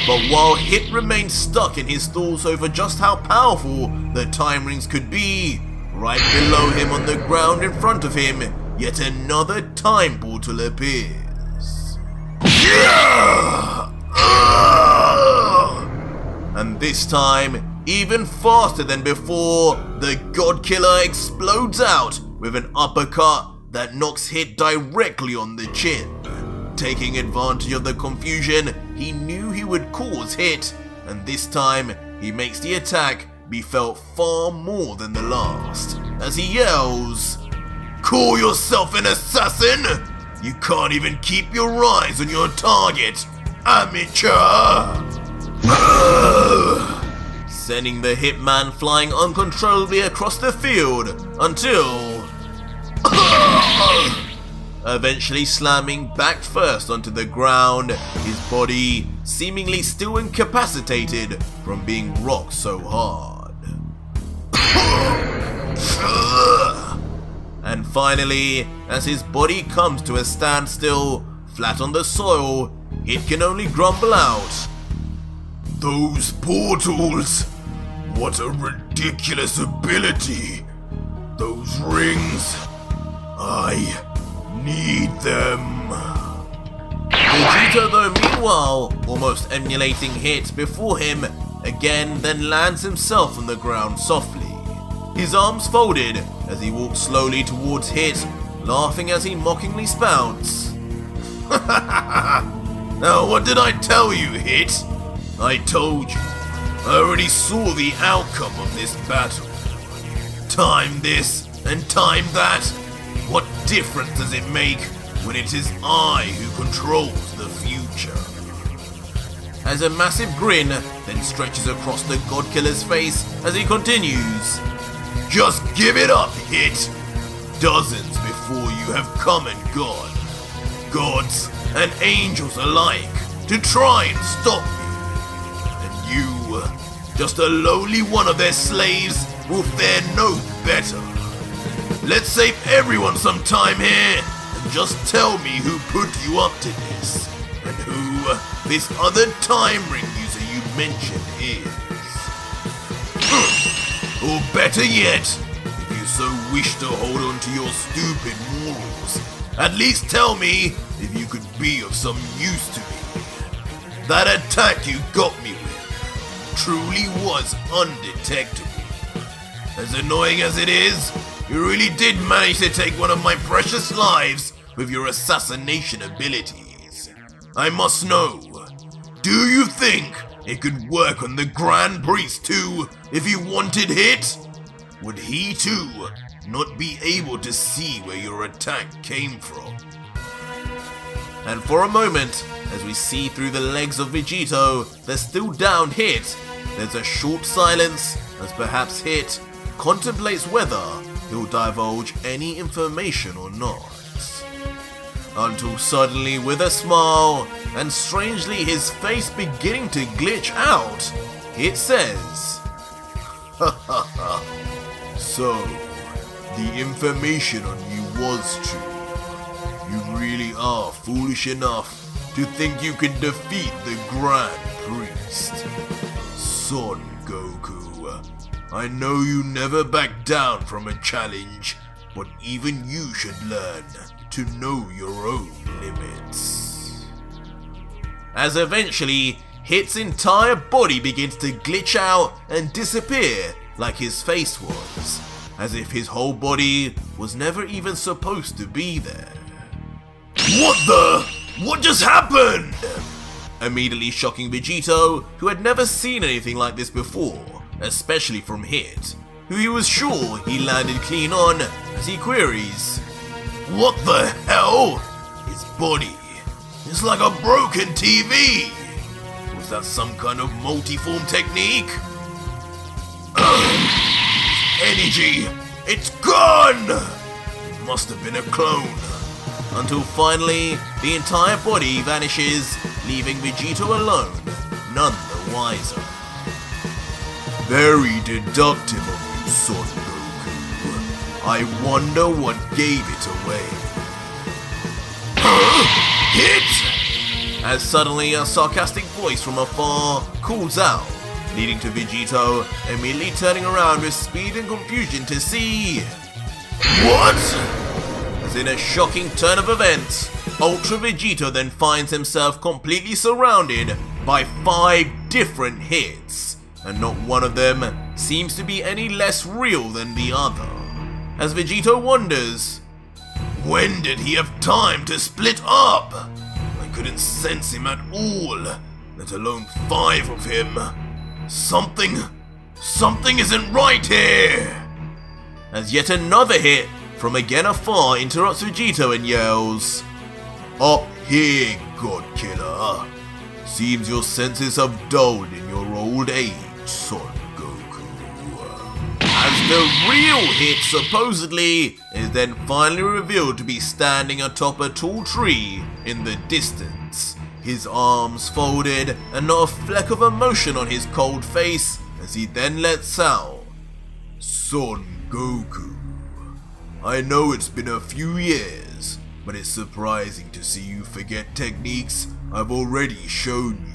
But while Hit remained stuck in his thoughts over just how powerful the time rings could be, right below him on the ground in front of him, yet another time portal appears. And this time, even faster than before, the God Killer explodes out with an uppercut that knocks Hit directly on the chin. Taking advantage of the confusion he knew he would cause Hit, and this time he makes the attack be felt far more than the last, as he yells, "Call yourself an assassin? You can't even keep your eyes on your target, amateur!" Sending the Hitman flying uncontrollably across the field until... eventually slamming back first onto the ground, his body seemingly still incapacitated from being rocked so hard. And finally, as his body comes to a standstill, flat on the soil, Hit can only grumble out, "Those portals! What a ridiculous ability! Those rings! I need them!" Vegito, though, meanwhile, almost emulating Hit before him, again then lands himself on the ground softly, his arms folded as he walks slowly towards Hit, laughing as he mockingly spouts, "Now what did I tell you, Hit? I told you, I already saw the outcome of this battle. Time this and time that. What difference does it make when it is I who controls the future?" As a massive grin then stretches across the God Killer's face as he continues, "Just give it up, Hit. Dozens before you have come and gone, gods and angels alike, to try and stop me. And you, just a lowly one of their slaves, will fare no better. Let's save everyone some time here, and just tell me who put you up to this, and who this other time ring user you mentioned is. Or better yet, if you so wish to hold on to your stupid morals, at least tell me if you could be of some use to me. That attack you got me with truly was undetectable. As annoying as it is, you really did manage to take one of my precious lives with your assassination abilities. I must know, do you think it could work on the Grand Priest too if you wanted Hit? Would he too not be able to see where your attack came from?" And for a moment, as we see through the legs of Vegito, the still downed Hit, there's a short silence as perhaps Hit contemplates whether he'll divulge any information or not. Until suddenly, with a smile, and strangely his face beginning to glitch out, it says, "Ha ha ha, So, the information on you was true. You really are foolish enough to think you can defeat the Grand Priest. Son Goku, I know you never back down from a challenge, but even you should learn to know your own limits. As eventually, Hit's entire body begins to glitch out and disappear like his face was, as if his whole body was never even supposed to be there. What just happened? Immediately shocking Vegito, who had never seen anything like this before, especially from Hit, who he was sure he landed clean on, as he queries, "What the hell? His body is like a broken TV. Was that some kind of multi-form technique? Energy, it's gone! It must have been a clone." Until finally, the entire body vanishes, leaving Vegito alone, none the wiser. Very deductive of you, Son Goku. I wonder what gave it away. Hit! As suddenly a sarcastic voice from afar calls out, leading to Vegito immediately turning around with speed and confusion to see... What? As in a shocking turn of events, Ultra Vegito then finds himself completely surrounded by 5 different hits, and not one of them seems to be any less real than the other. As Vegito wonders, when did he have time to split up? I couldn't sense him at all, let alone 5 of him. Something isn't right here. As yet another hit from again afar interrupts Vegito and yells, "Up here, God Killer. Seems your senses have dulled in your old age, Son Goku." As the real Hit supposedly is then finally revealed to be standing atop a tall tree in the distance, his arms folded and not a fleck of emotion on his cold face, as he then lets out, "Son Goku, I know it's been a few years, but it's surprising to see you forget techniques I've already shown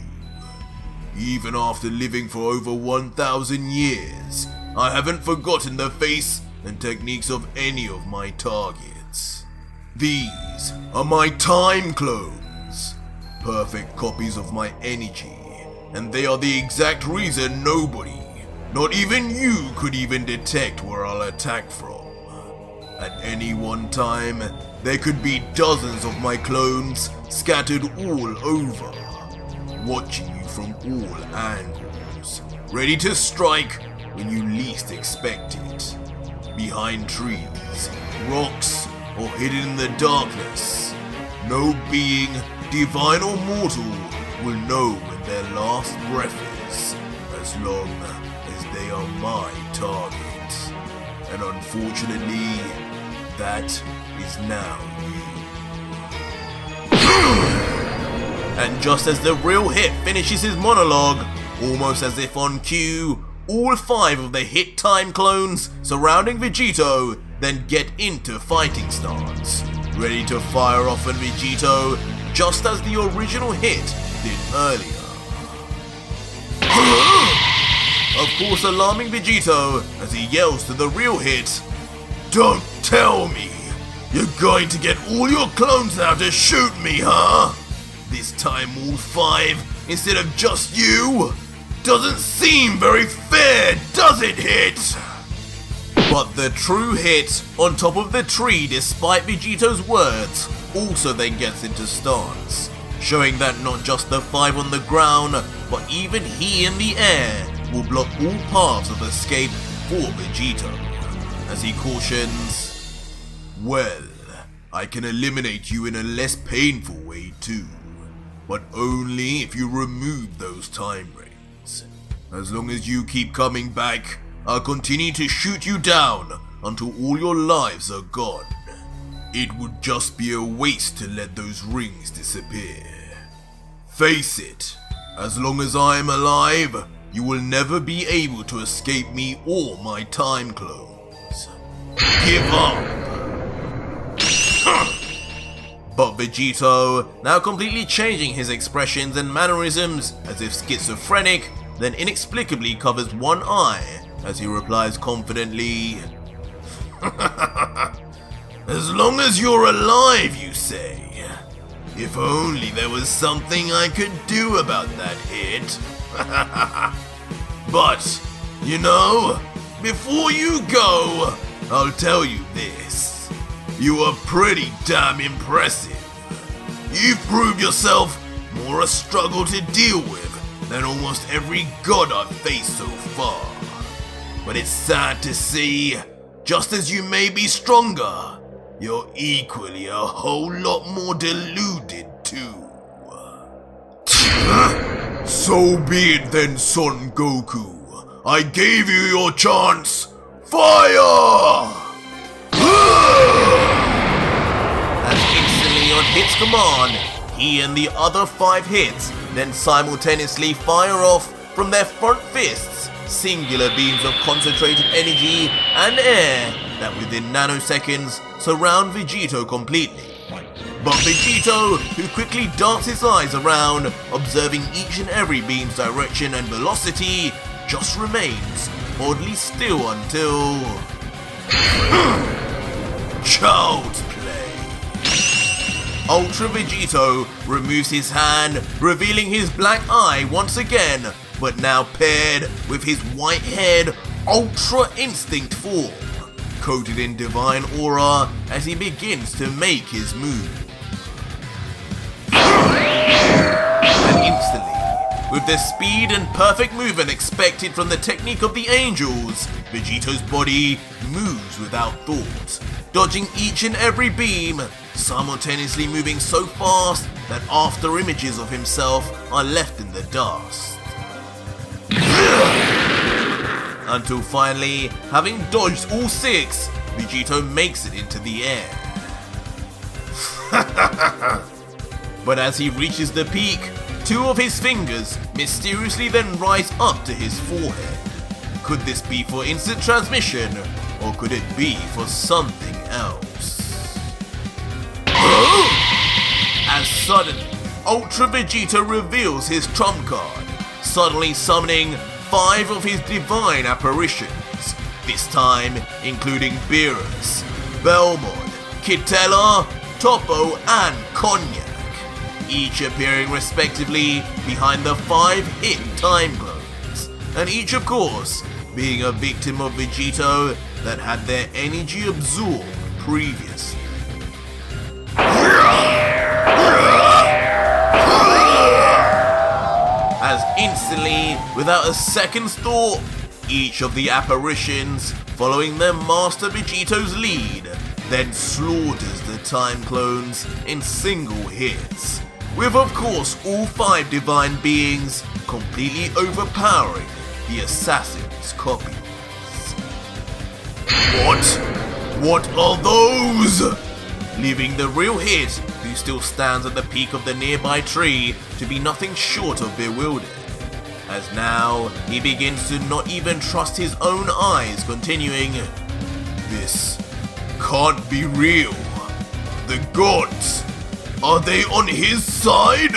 you. Even after living for over 1,000 years, I haven't forgotten the face and techniques of any of my targets. These are my time clones, perfect copies of my energy, and they are the exact reason nobody, not even you, could even detect where I'll attack from. At any one time, there could be dozens of my clones scattered all over, watching you from all angles, ready to strike when you least expect it. Behind trees, rocks, or hidden in the darkness, no being, divine or mortal, will know when their last breath is, as long as they are my target. And unfortunately, that is now you." And just as the real Hit finishes his monologue, almost as if on cue, all 5 of the Hit time clones surrounding Vegito then get into fighting stance, ready to fire off on Vegito just as the original Hit did earlier. Of course, alarming Vegito as he yells to the real Hit, "Don't tell me you're going to get all your clones now to shoot me, huh? This time all 5 instead of just you? Doesn't seem very fair, does it, Hit?" But the true Hit on top of the tree, despite Vegito's words, also then gets into stance, showing that not just the 5 on the ground, but even he in the air will block all paths of escape for Vegito, as he cautions, "Well, I can eliminate you in a less painful way too, but only if you remove those time rings. As long as you keep coming back, I'll continue to shoot you down until all your lives are gone. It would just be a waste to let those rings disappear. Face it, as long as I am alive, you will never be able to escape me or my time clones. Give up. But Vegito, now completely changing his expressions and mannerisms as if schizophrenic, then inexplicably covers one eye as he replies confidently, "As long as you're alive, you say. If only there was something I could do about that hit. But, you know, before you go, I'll tell you this. You are pretty damn impressive. You've proved yourself more a struggle to deal with than almost every god I've faced so far. But it's sad to see, just as you may be stronger, you're equally a whole lot more deluded too." "So be it then, Son Goku. I gave you your chance. Fire!" As instantly on Hit's command, he and the other 5 hits then simultaneously fire off from their front fists singular beams of concentrated energy and air that within nanoseconds surround Vegito completely. But Vegito, who quickly darts his eyes around, observing each and every beam's direction and velocity, just remains oddly still until child's play. Ultra Vegito removes his hand, revealing his black eye once again, but now paired with his white-haired Ultra Instinct form, coated in divine aura as he begins to make his move. And instantly, with the speed and perfect movement expected from the technique of the angels, Vegito's body moves without thought, dodging each and every beam, simultaneously moving so fast that after images of himself are left in the dust. Until finally, having dodged all 6, Vegito makes it into the air. But as he reaches the peak, 2 of his fingers mysteriously then rise up to his forehead. Could this be for instant transmission, or could it be for something else? As suddenly, Ultra Vegeta reveals his trump card, suddenly summoning 5 of his divine apparitions, this time including Beerus, Belmont, Kitella, Topo, and Cognac, each appearing respectively behind the 5 hit time clones, and each of course being a victim of Vegito that had their energy absorbed previously. As instantly, without a second's thought, each of the apparitions, following their master Vegito's lead, then slaughters the time clones in single hits, with of course all 5 divine beings completely overpowering the assassin's copies. What are those? Leaving the real Hit, who still stands at the peak of the nearby tree, to be nothing short of bewildered, as now he begins to not even trust his own eyes, continuing, "This can't be real. The gods, are they on his side?"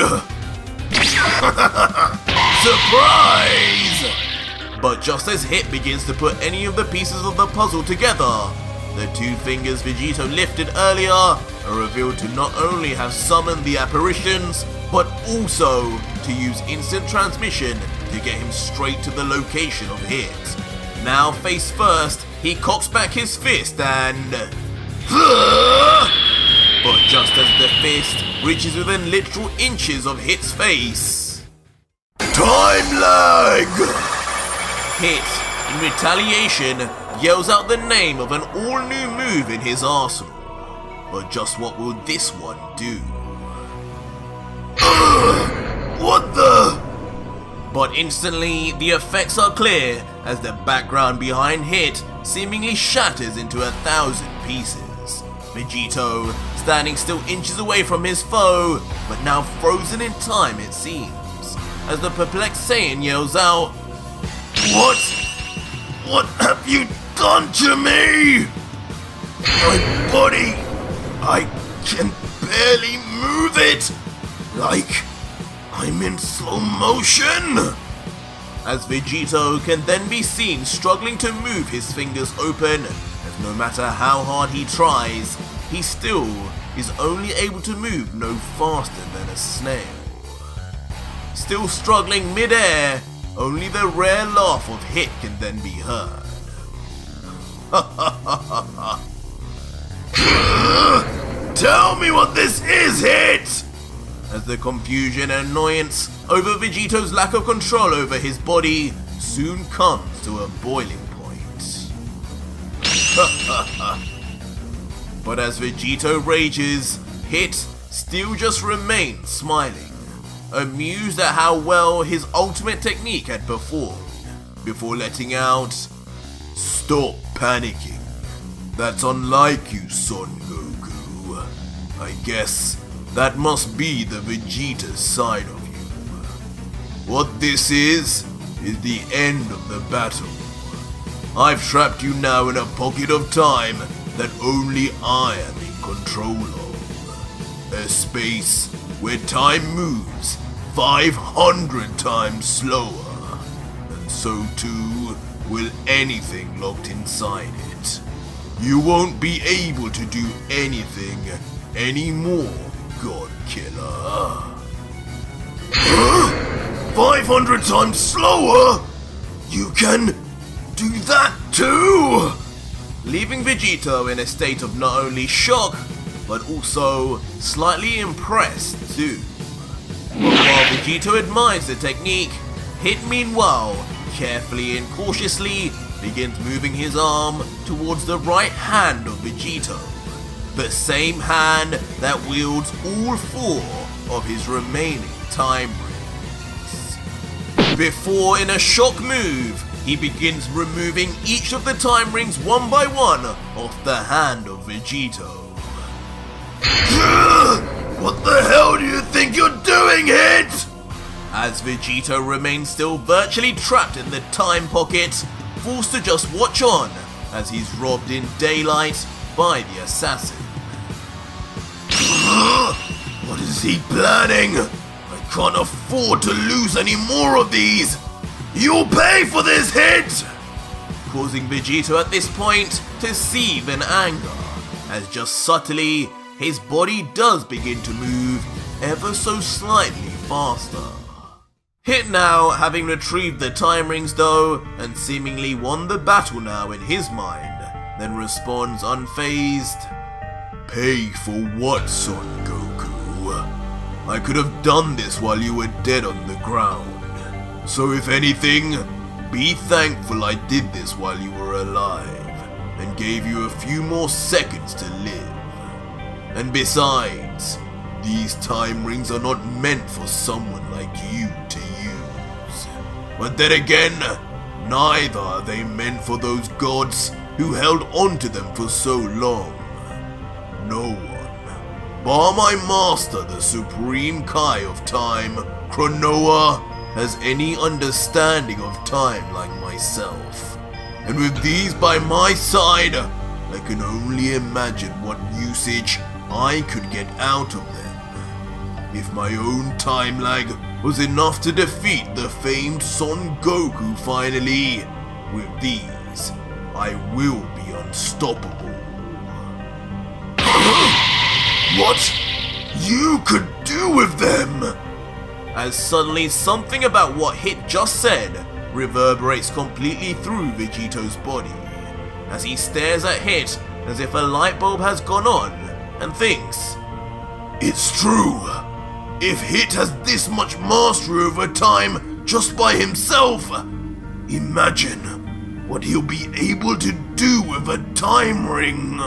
Surprise! But just as Hit begins to put any of the pieces of the puzzle together, the 2 fingers Vegito lifted earlier are revealed to not only have summoned the apparitions, but also to use instant transmission to get him straight to the location of Hit. Now face first, he cocks back his fist and... But just as the fist reaches within literal inches of Hit's face... Time lag! Hit, in retaliation, yells out the name of an all-new move in his arsenal. But just what will this one do? What the? But instantly, the effects are clear as the background behind Hit seemingly shatters into 1,000 pieces. Vegito, standing still inches away from his foe, but now frozen in time it seems, as the perplexed Saiyan yells out, "What? What have you done to me?" My body! I can barely move it! Like I'm in slow motion! As Vegito can then be seen struggling to move his fingers open, as no matter how hard he tries, he still is only able to move no faster than a snail. Still struggling mid-air, only the rare laugh of Hit can then be heard. Tell me what this is, Hit! As the confusion and annoyance over Vegito's lack of control over his body soon comes to a boiling point. But as Vegito rages, Hit still just remains smiling, amused at how well his ultimate technique had performed, before letting out, "Stop panicking. That's unlike you, Son Goku. I guess that must be the Vegeta side of you. What this is the end of the battle. I've trapped you now in a pocket of time that only I am in control of. A space where time moves 500 times slower, and so too will anything locked inside it. You won't be able to do anything anymore, God Killer." 500 times slower? You can do that too? Leaving Vegito in a state of not only shock, but also slightly impressed too. But while Vegito admires the technique, Hit meanwhile carefully and cautiously begins moving his arm towards the right hand of Vegito, the same hand that wields all 4 of his remaining time rings. Before, in a shock move, he begins removing each of the time rings one by one off the hand of Vegito. What the hell do you think you're doing, Hit? As Vegito remains still virtually trapped in the time pocket, forced to just watch on as he's robbed in daylight by the assassin. What is he planning? I can't afford to lose any more of these. You'll pay for this, Hit! Causing Vegito at this point to seethe in anger, as just subtly his body does begin to move ever so slightly faster. Hit now, having retrieved the time rings though, and seemingly won the battle now in his mind, then responds unfazed, "Pay for what, Son Goku? I could have done this while you were dead on the ground. So if anything, be thankful I did this while you were alive, and gave you a few more seconds to live. And besides, these time rings are not meant for someone like you to use. But then again, neither are they meant for those gods who held on to them for so long. No one, bar my master, the Supreme Kai of Time, Chronoa, has any understanding of time like myself. And with these by my side, I can only imagine what usage I could get out of them. If my own time lag was enough to defeat the famed Son Goku finally, with these, I will be unstoppable." What you could do with them? As suddenly something about what Hit just said reverberates completely through Vegito's body, as he stares at Hit as if a light bulb has gone on, and thinks, "It's true. If Hit has this much mastery over time just by himself, imagine what he'll be able to do with a time ring."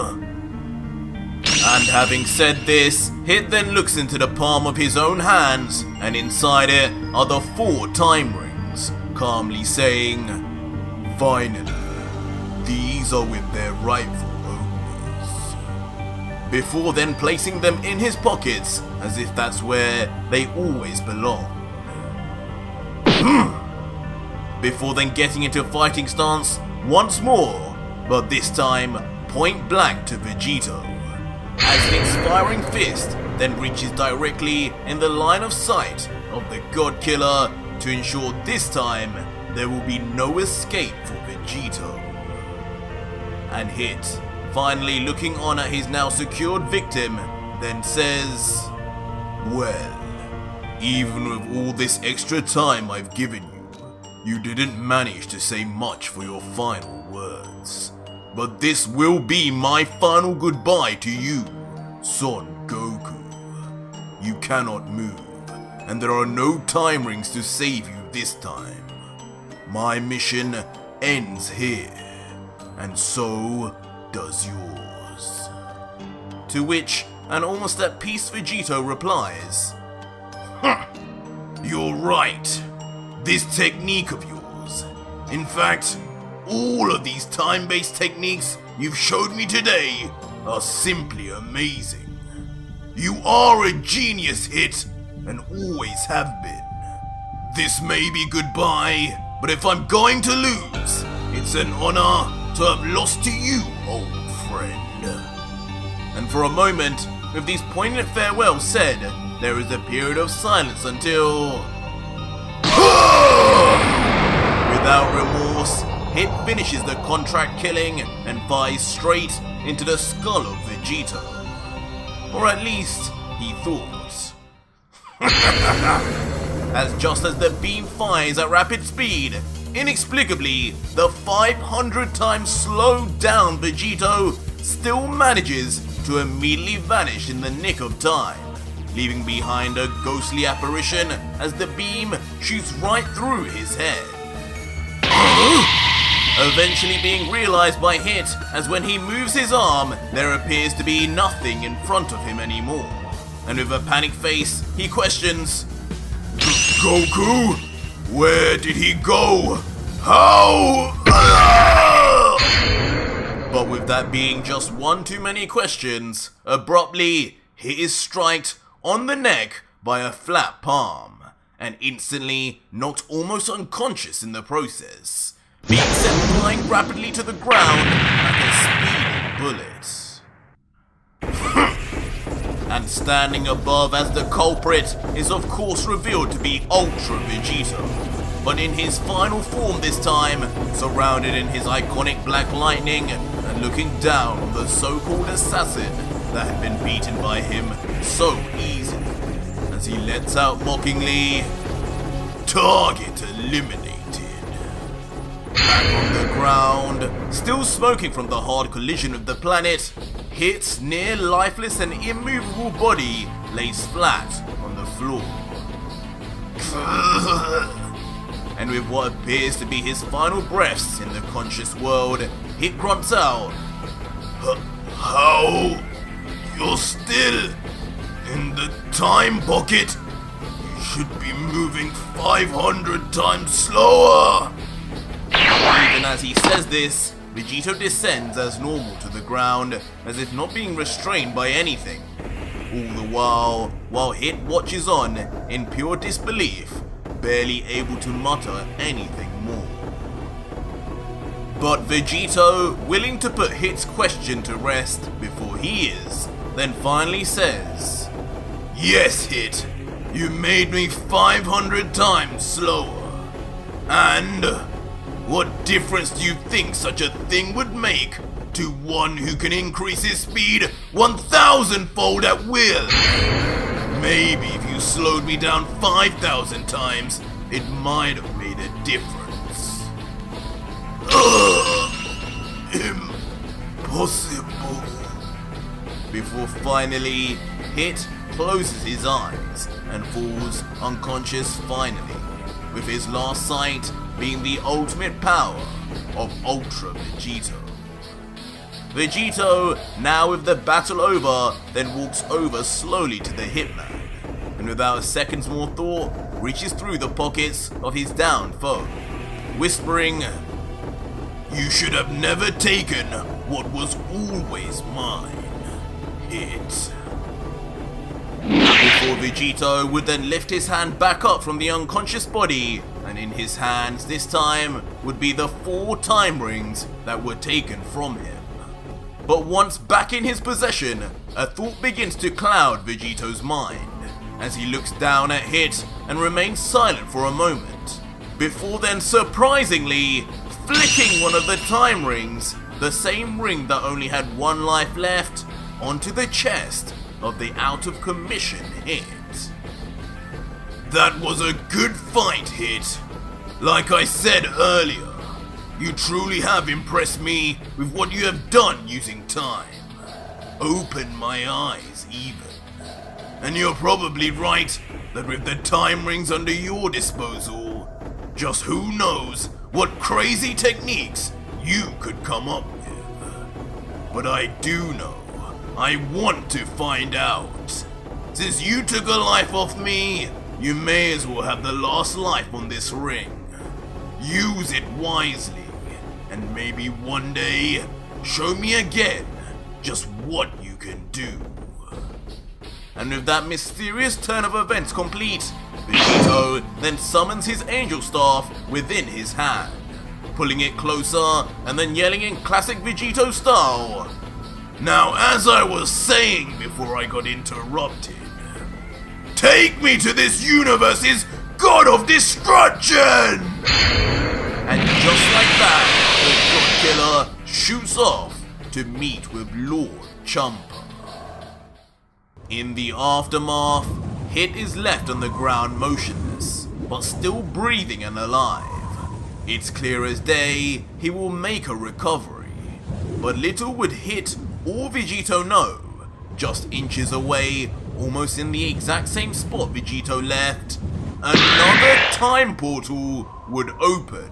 And having said this, Hit then looks into the palm of his own hands, and inside it are the 4 time rings, calmly saying, "Finally, these are with their rightful owners." Before then placing them in his pockets, as if that's where they always belong. Before then getting into fighting stance once more, but this time point blank to Vegito, as the expiring fist then reaches directly in the line of sight of the God Killer to ensure this time there will be no escape for Vegito. And Hit, finally looking on at his now secured victim, then says, "Well, even with all this extra time I've given you, you didn't manage to say much for your final words. But this will be my final goodbye to you, Son Goku. You cannot move, and there are no time rings to save you this time. My mission ends here, and so does yours." To which an almost at peace Vegito replies, "You're right. This technique of yours, in fact, all of these time-based techniques you've showed me today are simply amazing. You are a genius, Hit, and always have been. This may be goodbye, but if I'm going to lose, it's an honor to have lost to you, old friend." And for a moment, with these poignant farewells said, there is a period of silence until... Without remorse, Hit finishes the contract killing and flies straight into the skull of Vegito. Or at least, he thought. As just as the beam fires at rapid speed, inexplicably, the 500 times slowed down Vegito still manages to immediately vanish in the nick of time, leaving behind a ghostly apparition as the beam shoots right through his head. Eventually being realized by Hit, as when he moves his arm, there appears to be nothing in front of him anymore. And with a panicked face, he questions, "Goku? Where did he go? How?" But with that being just one too many questions, abruptly, he is striked on the neck by a flat palm, and instantly knocked almost unconscious in the process, being sent flying rapidly to the ground like a speeding bullet. And standing above as the culprit is of course revealed to be Ultra Vegito, but in his final form this time, surrounded in his iconic black lightning and looking down on the so-called assassin that had been beaten by him so easily, as he lets out mockingly, "Target eliminated." Back on the ground, still smoking from the hard collision of the planet, Hit's near lifeless and immovable body lays flat on the floor. And with what appears to be his final breaths in the conscious world, Hit grunts out, "How? You're still in the time pocket? You should be moving 500 times slower." Even as he says this, Vegito descends as normal to the ground, as if not being restrained by anything. All the while Hit watches on in pure disbelief, barely able to mutter anything more. But Vegito, willing to put Hit's question to rest before he is, then finally says, "Yes, Hit, you made me 500 times slower. And what difference do you think such a thing would make to one who can increase his speed 1,000-fold at will? Maybe if you slowed me down 5,000 times, it might have made a difference." Impossible. Before finally, Hit closes his eyes and falls unconscious finally, with his last sight being the ultimate power of Ultra Vegito. Vegito, now with the battle over, then walks over slowly to the hitman, and without a second's more thought, reaches through the pockets of his downed foe, whispering, "You should have never taken what was always mine, Hit." Before Vegito would then lift his hand back up from the unconscious body, and in his hands this time would be the 4 time rings that were taken from him. But once back in his possession, a thought begins to cloud Vegito's mind as he looks down at Hit and remains silent for a moment, before then surprisingly flicking one of the time rings, the same ring that only had one life left, onto the chest of the out of commission Hit. That was a good fight, Hit. Like I said earlier, you truly have impressed me with what you have done using time. Opened my eyes even. And you're probably right that with the time rings under your disposal, just who knows what crazy techniques you could come up with. But I do know, I want to find out. Since you took a life off me, you may as well have the last life on this ring. Use it wisely, and maybe one day, show me again just what you can do. And with that mysterious turn of events complete, Vegito then summons his angel staff within his hand, pulling it closer and then yelling in classic Vegito style. Now, as I was saying before I got interrupted, take me to this universe's God of Destruction! And just like that, the God Killer shoots off to meet with Lord Champa. In the aftermath, Hit is left on the ground motionless, but still breathing and alive. It's clear as day he will make a recovery, but little would Hit or Vegito know, just inches away, almost in the exact same spot Vegito left, another time portal would open.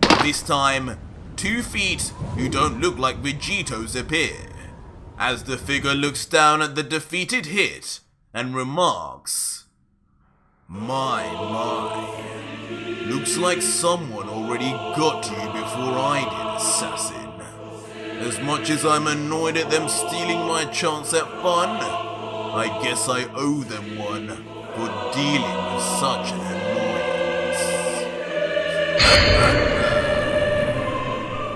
But this time, 2 feet who don't look like Vegito's appear, as the figure looks down at the defeated Hit and remarks, My, looks like someone already got to you before I did, assassin. As much as I'm annoyed at them stealing my chance at fun, I guess I owe them one for dealing with such an annoyance.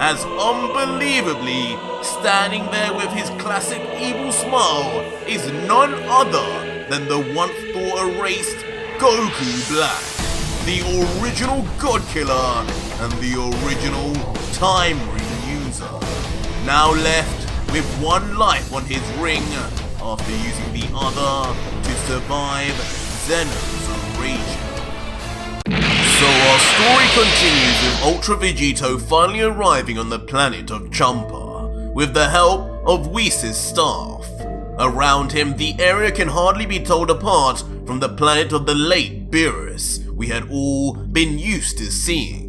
As unbelievably, standing there with his classic evil smile is none other than the once thought erased Goku Black, the original God Killer and the original Time Ring user, now left with one life on his ring after using the other to survive Zeno's erasure. So our story continues with Ultra Vegito finally arriving on the planet of Champa, with the help of Whis' staff. Around him, the area can hardly be told apart from the planet of the late Beerus we had all been used to seeing.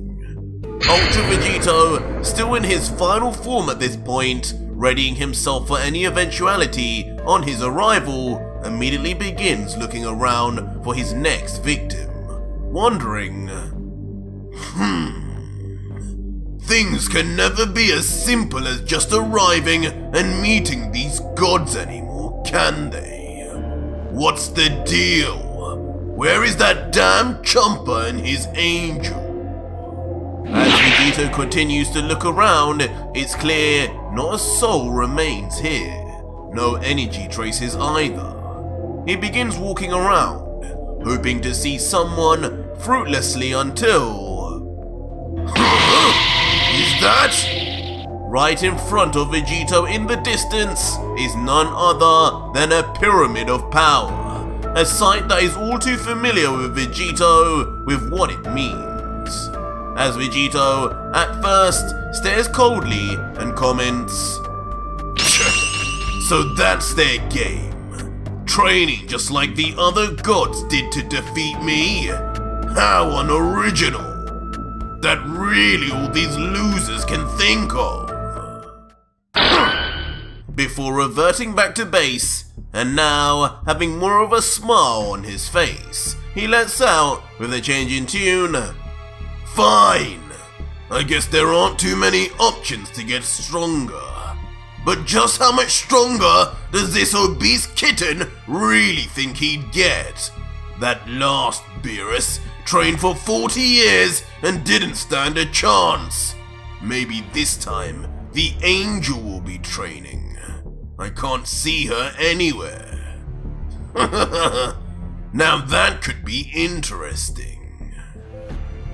Ultra Vegito, still in his final form at this point, readying himself for any eventuality on his arrival, immediately begins looking around for his next victim. Wondering, things can never be as simple as just arriving and meeting these gods anymore, can they? What's the deal? Where is that damn Champa and his angel? As Vegito continues to look around, it's clear not a soul remains here. No energy traces either. He begins walking around, hoping to see someone fruitlessly until... Is that? Right in front of Vegito in the distance is none other than a pyramid of power, a sight that is all too familiar with Vegito with what it means. As Vegito, at first, stares coldly and comments, So that's their game. Training just like the other gods did to defeat me? How unoriginal. That really all these losers can think of. Before reverting back to base, and now having more of a smile on his face, he lets out with a change in tune. Fine. I guess there aren't too many options to get stronger. But just how much stronger does this obese kitten really think he'd get? That last Beerus trained for 40 years and didn't stand a chance. Maybe this time the angel will be training. I can't see her anywhere. Now that could be interesting.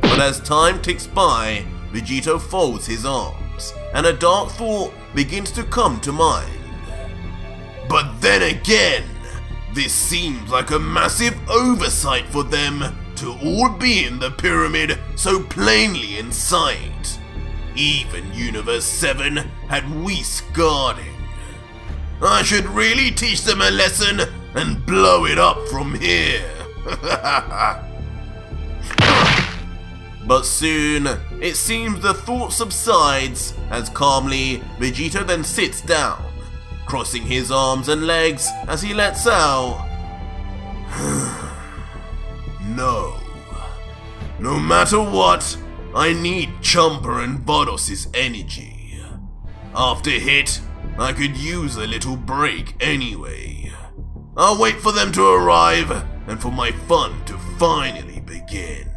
But as time ticks by, Vegito folds his arms, and a dark thought begins to come to mind. But then again, this seems like a massive oversight for them to all be in the pyramid so plainly in sight. Even Universe 7 had Whis guarding. I should really teach them a lesson and blow it up from here. But soon, it seems the thought subsides as calmly Vegito then sits down, crossing his arms and legs as he lets out, no. No matter what, I need Champa and Sadala's energy. After hit, I could use a little break anyway. I'll wait for them to arrive and for my fun to finally begin.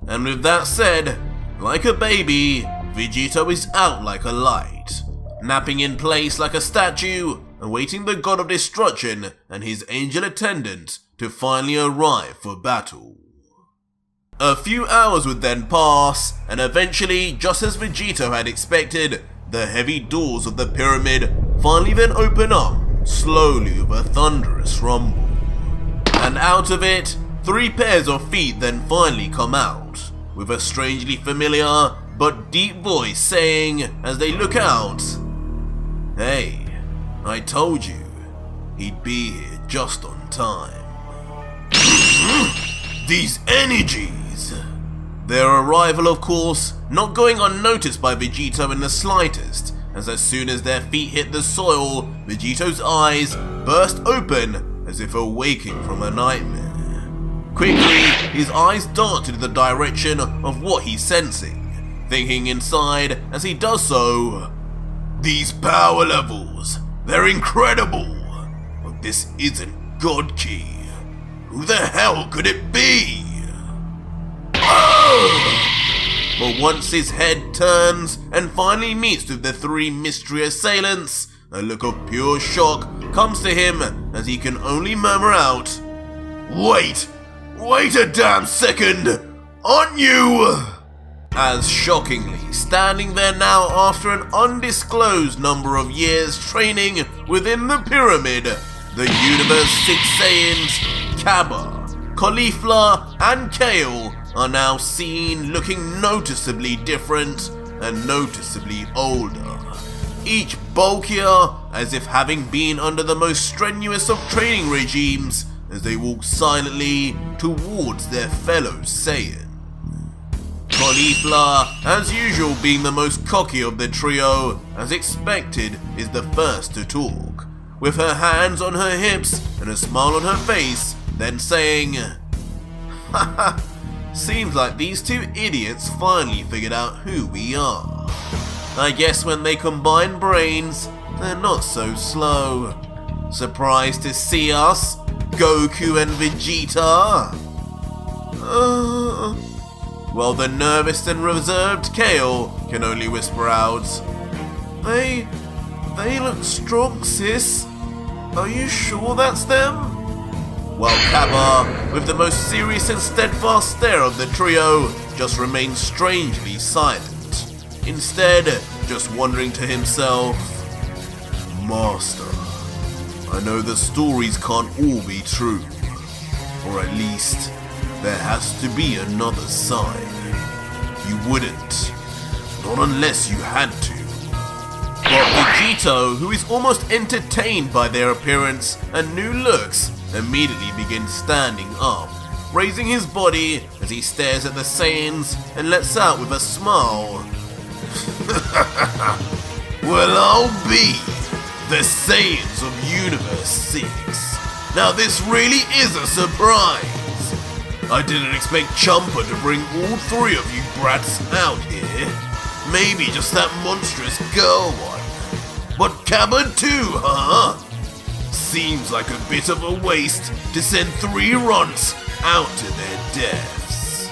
And with that said, like a baby, Vegito is out like a light, napping in place like a statue, awaiting the god of destruction and his angel attendant to finally arrive for battle. A few hours would then pass, and eventually, just as Vegito had expected, the heavy doors of the pyramid finally then open up, slowly with a thunderous rumble. And out of it, 3 pairs of feet then finally come out, with a strangely familiar but deep voice saying as they look out, "Hey, I told you, he'd be here just on time." These energies! Their arrival, of course, not going unnoticed by Vegito in the slightest, as soon as their feet hit the soil, Vegito's eyes burst open as if awaking from a nightmare. Quickly, his eyes dart in the direction of what he's sensing, thinking inside as he does so, "These power levels, they're incredible, but this isn't God Key. Who the hell could it be?" But once his head turns and finally meets with the 3 mystery assailants, a look of pure shock comes to him as he can only murmur out, Wait a damn second! Aren't you? As shockingly, standing there now after an undisclosed number of years training within the pyramid, the Universe 6 Saiyans, Caba, Kafla, and Kale are now seen looking noticeably different and noticeably older, each bulkier as if having been under the most strenuous of training regimes as they walk silently towards their fellow Saiyan. Kafla, as usual being the most cocky of the trio, as expected, is the first to talk, with her hands on her hips and a smile on her face, then saying, "Haha, seems like these 2 idiots finally figured out who we are. I guess when they combine brains, they're not so slow. Surprised to see us, Goku and Vegeta?" While the nervous and reserved Kale can only whisper out, They look strong, sis. Are you sure that's them?" While Caba, with the most serious and steadfast stare of the trio, just remains strangely silent, instead just wondering to himself, "Master, I know the stories can't all be true, or at least there has to be another side. You wouldn't, not unless you had to." But Vegito, who is almost entertained by their appearance and new looks, immediately begins standing up, raising his body as he stares at the Saiyans and lets out with a smile, "Well, I'll be the Saiyans of Universe 6. Now this really is a surprise. I didn't expect Champa to bring all 3 of you brats out here. Maybe just that monstrous girl one. But Caba too, huh? Seems like a bit of a waste to send 3 runts out to their deaths."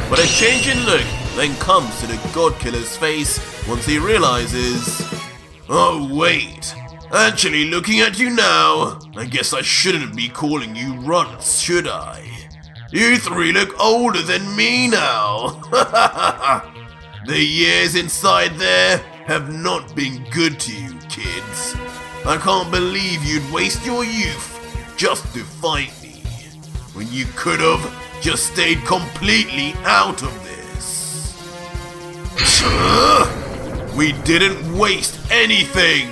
But a change in look then comes to the God Killer's face once he realizes, oh wait, actually looking at you now, I guess I shouldn't be calling you runts, should I? You three look older than me now. The years inside there have not been good to you, kids. I can't believe you'd waste your youth just to fight me, when you could have just stayed completely out of this. We didn't waste anything!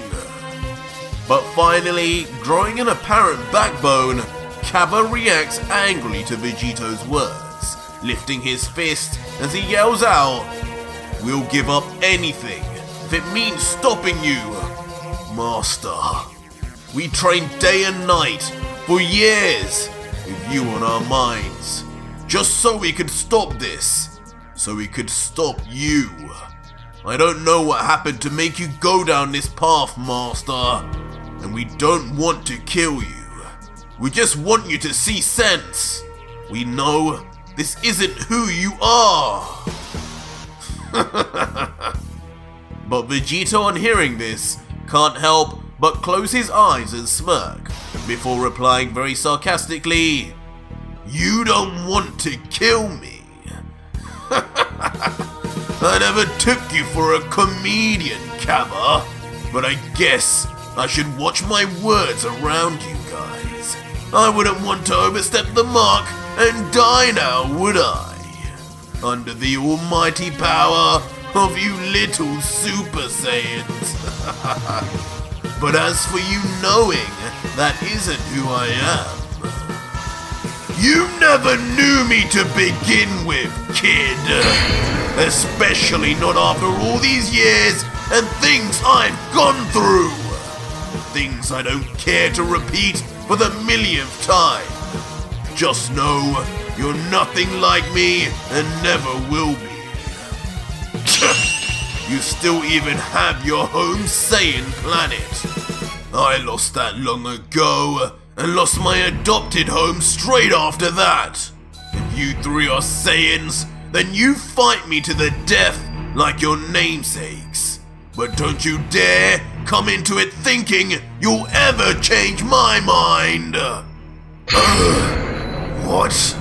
But finally, growing an apparent backbone, Caba reacts angrily to Vegito's words, lifting his fist as he yells out, "We'll give up anything if it means stopping you, Master. We trained day and night for years with you on our minds, just so we could stop this, so we could stop you. I don't know what happened to make you go down this path, Master, and we don't want to kill you. We just want you to see sense. We know this isn't who you are." But Vegito, on hearing this, can't help but close his eyes and smirk, before replying very sarcastically, "You don't want to kill me. I never took you for a comedian, Caba, but I guess I should watch my words around you guys. I wouldn't want to overstep the mark and die now, would I? Under the almighty power of you little Super Saiyans. But as for you knowing that isn't who I am, you never knew me to begin with, kid. Especially not after all these years and things I've gone through. Things I don't care to repeat for the millionth time. Just know you're nothing like me and never will be. You still even have your home Saiyan planet. I lost that long ago and lost my adopted home straight after that. If you three are Saiyans, then you fight me to the death like your namesakes. But don't you dare come into it thinking you'll ever change my mind. What?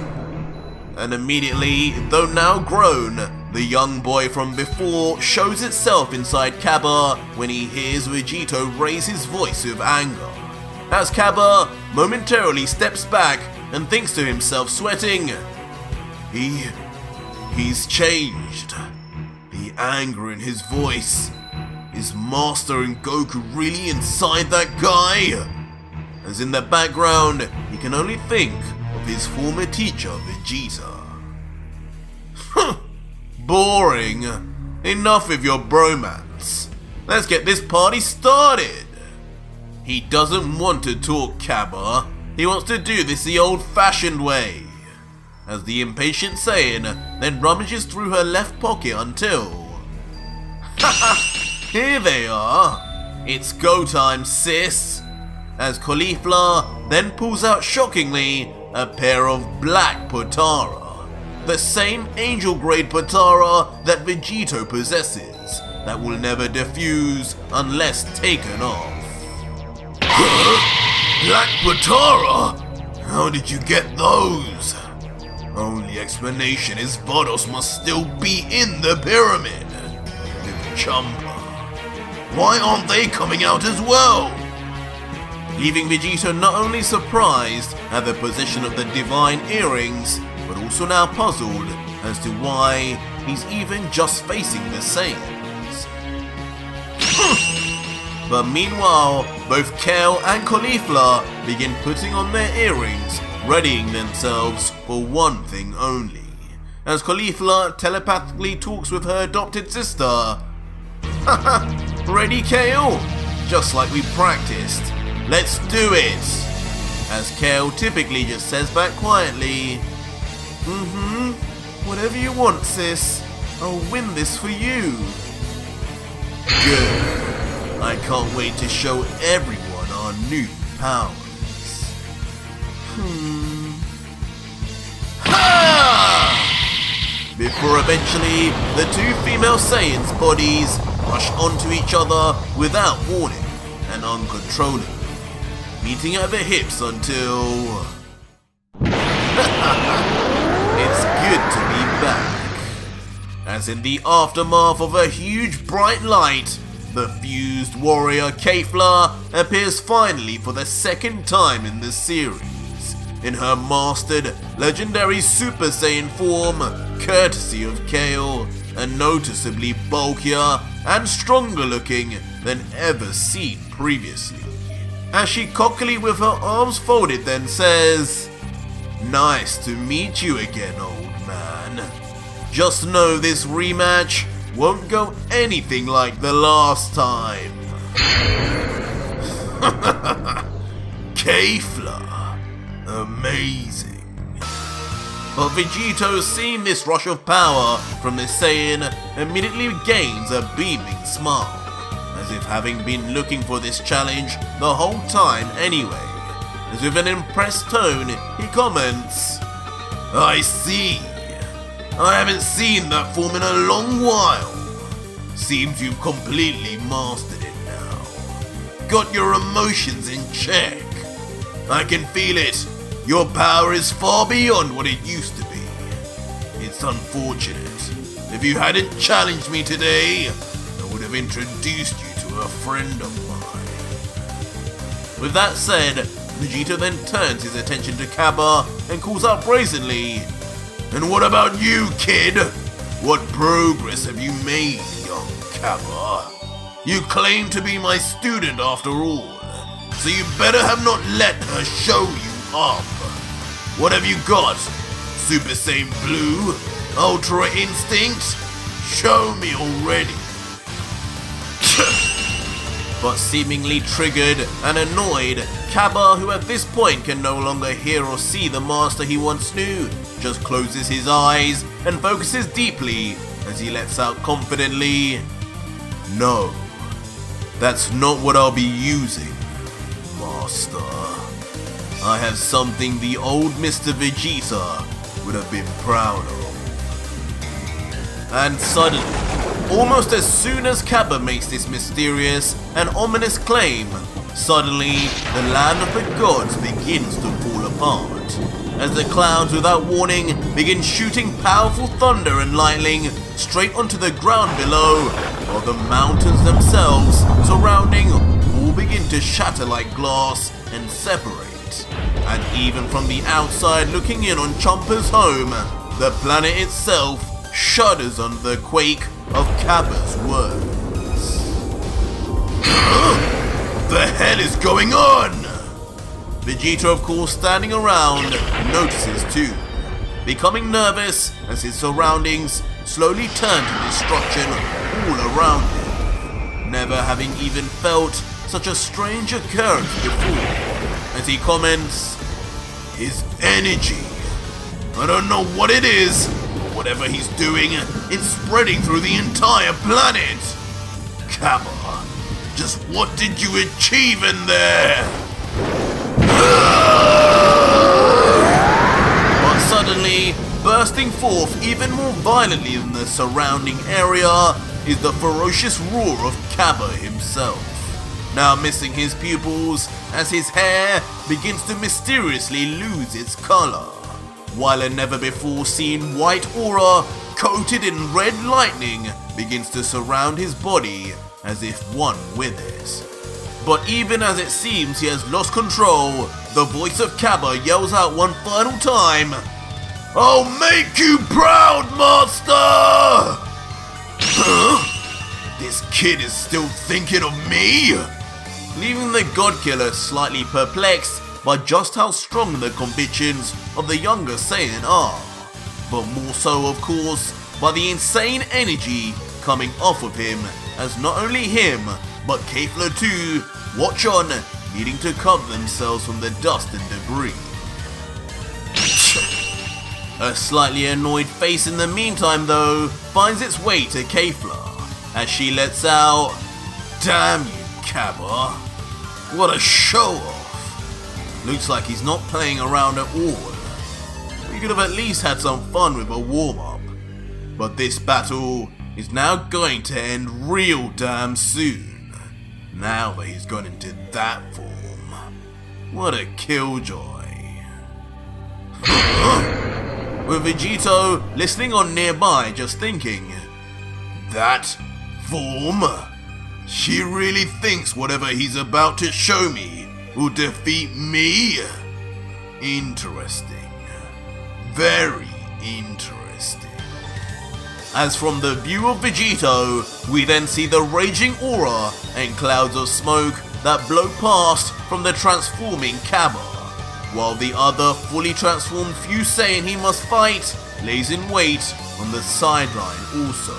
And immediately, though now grown, the young boy from before shows itself inside Caba when he hears Vegito raise his voice with anger. As Caba momentarily steps back and thinks to himself, sweating, he's changed. The anger in his voice. Is Master and Goku really inside that guy? As in the background, he can only think of his former teacher, Vegeta. Boring. Enough with your bromance. Let's get this party started. He doesn't want to talk, Caba. He wants to do this the old-fashioned way. As the impatient Saiyan then rummages through her left pocket until... Here they are. It's go time, sis. As Caulifla then pulls out shockingly a pair of black Potara. The same angel-grade Potara that Vegito possesses, that will never diffuse unless taken off. Huh? Black Potara? How did you get those? Only explanation is Vados must still be in the pyramid. With Champa. Why aren't they coming out as well? Leaving Vegito not only surprised at the position of the divine earrings, but also now puzzled as to why he's even just facing the Saiyans. But meanwhile, both Kale and Caulifla begin putting on their earrings, readying themselves for one thing only. As Caulifla telepathically talks with her adopted sister. Ready, Kale? Just like we practiced. Let's do it! As Kale typically just says back quietly, whatever you want, sis. I'll win this for you. Good. I can't wait to show everyone our new powers. Ha! before eventually the two female Saiyans' bodies rush onto each other without warning and uncontrollably, meeting at the hips until... It's good to be back. As in the aftermath of a huge bright light, the fused warrior Kafla appears finally for the second time in the series, in her mastered legendary Super Saiyan form, courtesy of Kale, and noticeably bulkier and stronger looking than ever seen previously. As she cockily with her arms folded then says, "Nice to meet you again, old man. Just know this rematch won't go anything like the last time." Kafla. Amazing. But Vegito, seeing this rush of power from the Saiyan, immediately gains a beaming smile, as if having been looking for this challenge the whole time anyway. As with an impressed tone, he comments, "I see. I haven't seen that form in a long while. Seems you've completely mastered it now. Got your emotions in check. I can feel it. Your power is far beyond what it used to be. It's unfortunate. If you hadn't challenged me today, I would have introduced you to a friend of mine." With that said, Vegito then turns his attention to Caba and calls out brazenly, "And what about you, kid? What progress have you made, young Caba? You claim to be my student after all, so you better have not let her show you up. What have you got? Super Saiyan Blue? Ultra Instinct? Show me already." But seemingly triggered and annoyed, Caba, who at this point can no longer hear or see the master he once knew, just closes his eyes and focuses deeply as he lets out confidently, "No, that's not what I'll be using, Master. I have something the old Mr. Vegeta would have been proud of." And suddenly, almost as soon as Caba makes this mysterious and ominous claim, suddenly the land of the gods begins to fall apart, as the clouds without warning begin shooting powerful thunder and lightning straight onto the ground below, while the mountains themselves surrounding all begin to shatter like glass and separate. And even from the outside looking in on Champa's home, the planet itself shudders under the quake of Caba's words. What the hell is going on? Vegito, of course, standing around, notices too, becoming nervous as his surroundings slowly turn to destruction all around him, never having even felt such a strange occurrence before, as he comments, "His energy. I don't know what it is. Whatever he's doing, it's spreading through the entire planet. Caba, just what did you achieve in there?" But suddenly, bursting forth even more violently than the surrounding area, is the ferocious roar of Caba himself, now missing his pupils as his hair begins to mysteriously lose its color, while a never-before-seen white aura coated in red lightning begins to surround his body as if one with it. But even as it seems he has lost control, the voice of Caba yells out one final time, "I'll make you proud, Master!" Huh? This kid is still thinking of me? Leaving the God-Killer slightly perplexed by just how strong the convictions of the younger Saiyan are, but more so, of course, by the insane energy coming off of him, as not only him, but Kafla too, watch on, needing to cover themselves from the dust and debris. A slightly annoyed face in the meantime, though, finds its way to Kafla, as she lets out, "Damn you, Caba. What a show-off. Looks like he's not playing around at all. We could have at least had some fun with a warm-up. But this battle is now going to end real damn soon, now that he's gone into that form. What a killjoy. With Vegito listening on nearby, just thinking, that form? She really thinks whatever he's about to show me will defeat me? Interesting. Very interesting. As from the view of Vegito, we then see the raging aura and clouds of smoke that blow past from the transforming Caba, while the other fully transformed few Saiyan he must fight lays in wait on the sideline also.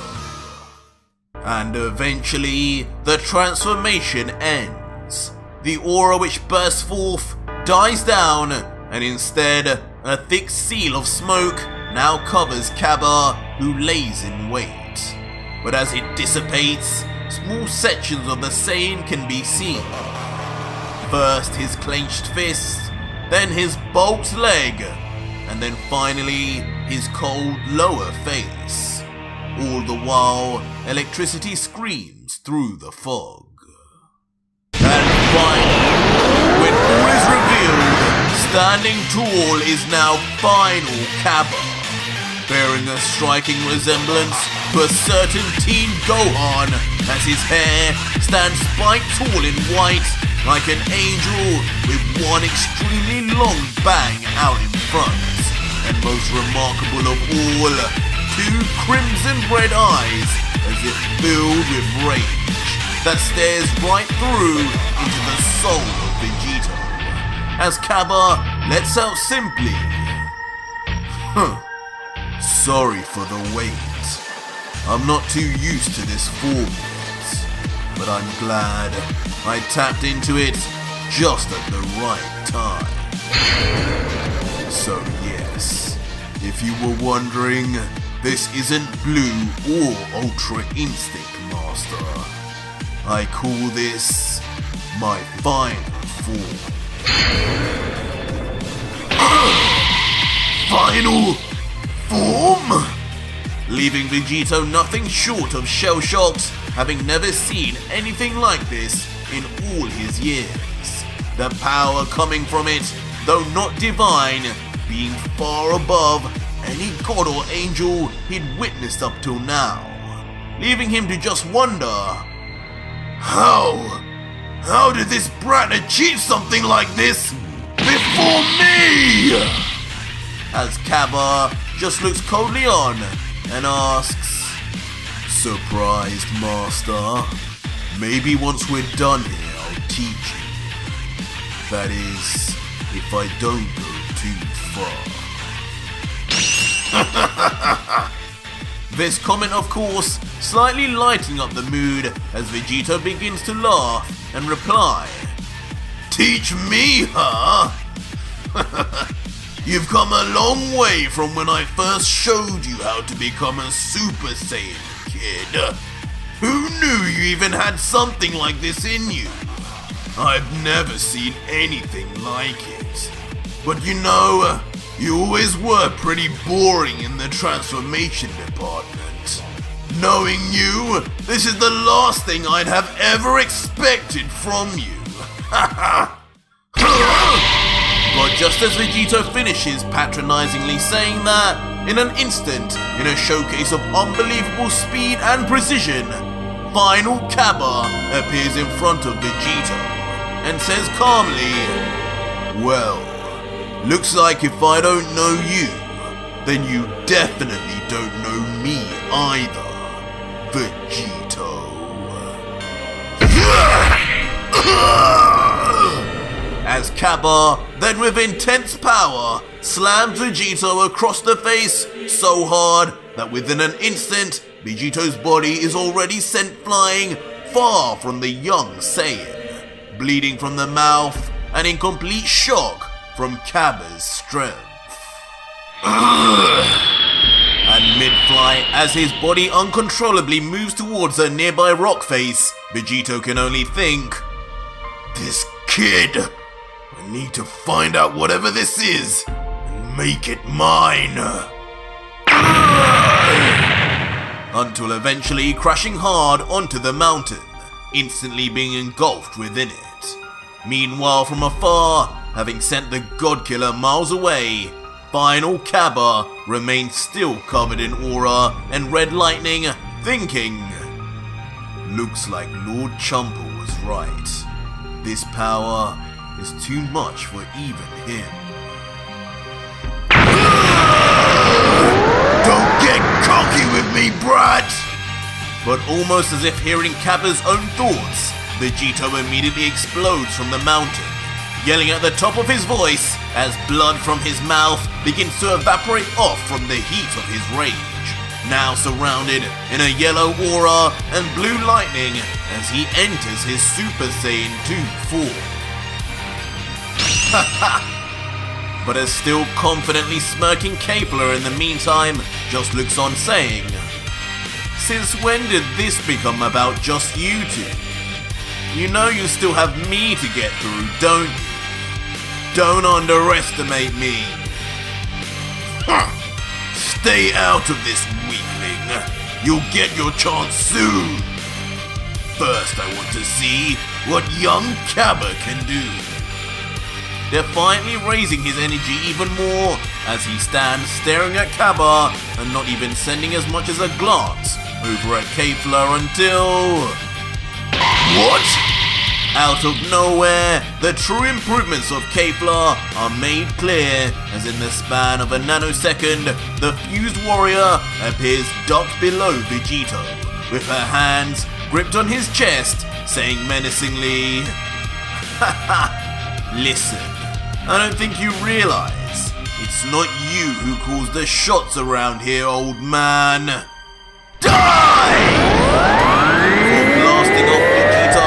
And eventually, the transformation ends. The aura which bursts forth dies down, and instead, a thick seal of smoke now covers Caba, who lays in wait. But as it dissipates, small sections of the Saiyan can be seen. First his clenched fist, then his bulked leg, and then finally his cold lower face. All the while, electricity screams through the fog. And finally, when all is revealed, standing tall is now final Caba, bearing a striking resemblance to a certain teen Gohan, as his hair stands spiked tall in white, like an angel with one extremely long bang out in front, and most remarkable of all, two crimson red eyes, as if filled with rage, that stares right through into the soul of Vegito, as Caba lets out simply, sorry for the wait. I'm not too used to this form yet, but I'm glad I tapped into it just at the right time. So yes, if you were wondering, this isn't Blue or Ultra Instinct, Master. I call this my final form. Final form? Leaving Vegito nothing short of shell-shocked, having never seen anything like this in all his years. The power coming from it, though not divine, being far above any god or angel he'd witnessed up till now, leaving him to just wonder, how did this brat achieve something like this before me? As Caba just looks coldly on and asks, surprised, Master? Maybe once we're done here, I'll teach you. That is, if I don't go too far. This comment, of course, slightly lighting up the mood as Vegito begins to laugh and reply, teach me, huh? You've come a long way from when I first showed you how to become a Super Saiyan, kid. Who knew you even had something like this in you? I've never seen anything like it. But you know, you always were pretty boring in the transformation department. Knowing you, this is the last thing I'd have ever expected from you. But just as Vegito finishes patronizingly saying that, in an instant, in a showcase of unbelievable speed and precision, final Caba appears in front of Vegito and says calmly, well, looks like if I don't know you, then you definitely don't know me either, Vegito. As Caba, then with intense power, slams Vegito across the face so hard that within an instant, Vegito's body is already sent flying far from the young Saiyan, bleeding from the mouth and in complete shock from Caba's strength. And mid-flight, as his body uncontrollably moves towards a nearby rock face, Vegito can only think, this kid, I need to find out whatever this is and make it mine. until eventually crashing hard onto the mountain, instantly being engulfed within it. Meanwhile, from afar, having sent the Godkiller miles away, final Caba remains still covered in aura and red lightning, thinking, looks like Lord Champa was right. This power is too much for even him. Don't get cocky with me, brat! But almost as if hearing Caba's own thoughts, Vegito immediately explodes from the mountain, yelling at the top of his voice as blood from his mouth begins to evaporate off from the heat of his rage, now surrounded in a yellow aura and blue lightning as he enters his Super Saiyan 2 form. But as still confidently smirking Kafla in the meantime just looks on saying, since when did this become about just you two? You know you still have me to get through, don't you? Don't underestimate me. Stay out of this, weakling. You'll get your chance soon. First, I want to see what young Caba can do. Defiantly raising his energy even more as he stands staring at Caba and not even sending as much as a glance over at Kafla until... What? Out of nowhere, the true improvements of Kafla are made clear as in the span of a nanosecond, the fused warrior appears docked below Vegito, with her hands gripped on his chest, saying menacingly, listen, I don't think you realize, it's not you who calls the shots around here, old man. Die! Before blasting off Vegito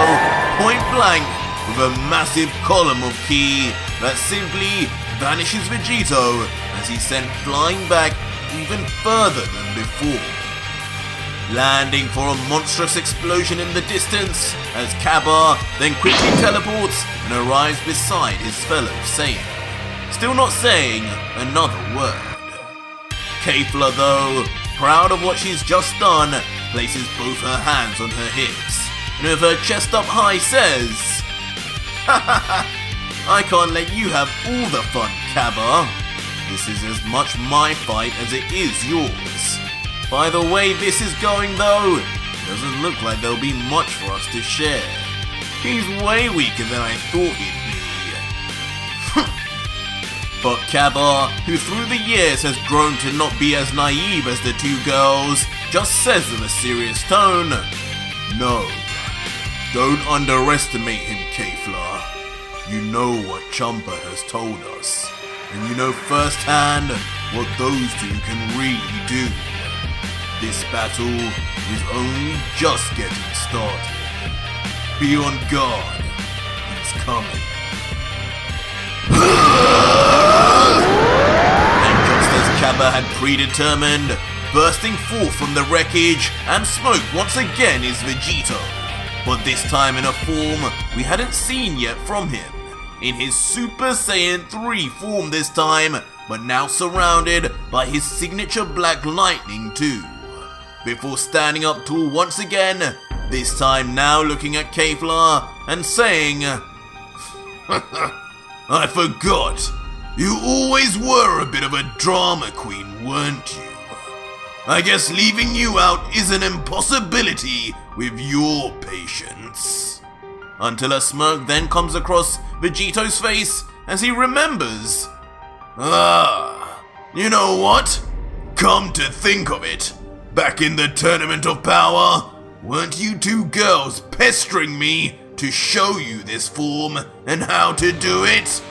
point blank with a massive column of ki that simply vanishes Vegito as he's sent flying back even further than before, landing for a monstrous explosion in the distance as Caba then quickly teleports and arrives beside his fellow Saiyan, still not saying another word. Kafla, though, proud of what she's just done, places both her hands on her hips and with her chest up high says, I can't let you have all the fun, Caba. This is as much my fight as it is yours. By the way this is going though, doesn't look like there'll be much for us to share. He's way weaker than I thought he'd be. But Caba, who through the years has grown to not be as naive as the two girls, just says in a serious tone, no, don't underestimate him, Kafla. You know what Champa has told us, and you know firsthand what those two can really do. This battle is only just getting started. Be on guard, it's coming. And just as Caba had predetermined, bursting forth from the wreckage and smoke once again is Vegito, but this time in a form we hadn't seen yet from him, in his Super Saiyan 3 form this time, but now surrounded by his signature black lightning too, before standing up tall once again, this time now looking at Kafla and saying, I forgot, you always were a bit of a drama queen, weren't you? I guess leaving you out is an impossibility with your patience. Until a smirk then comes across Vegito's face as he remembers. You know what? Come to think of it, back in the Tournament of Power, weren't you two girls pestering me to show you this form and how to do it?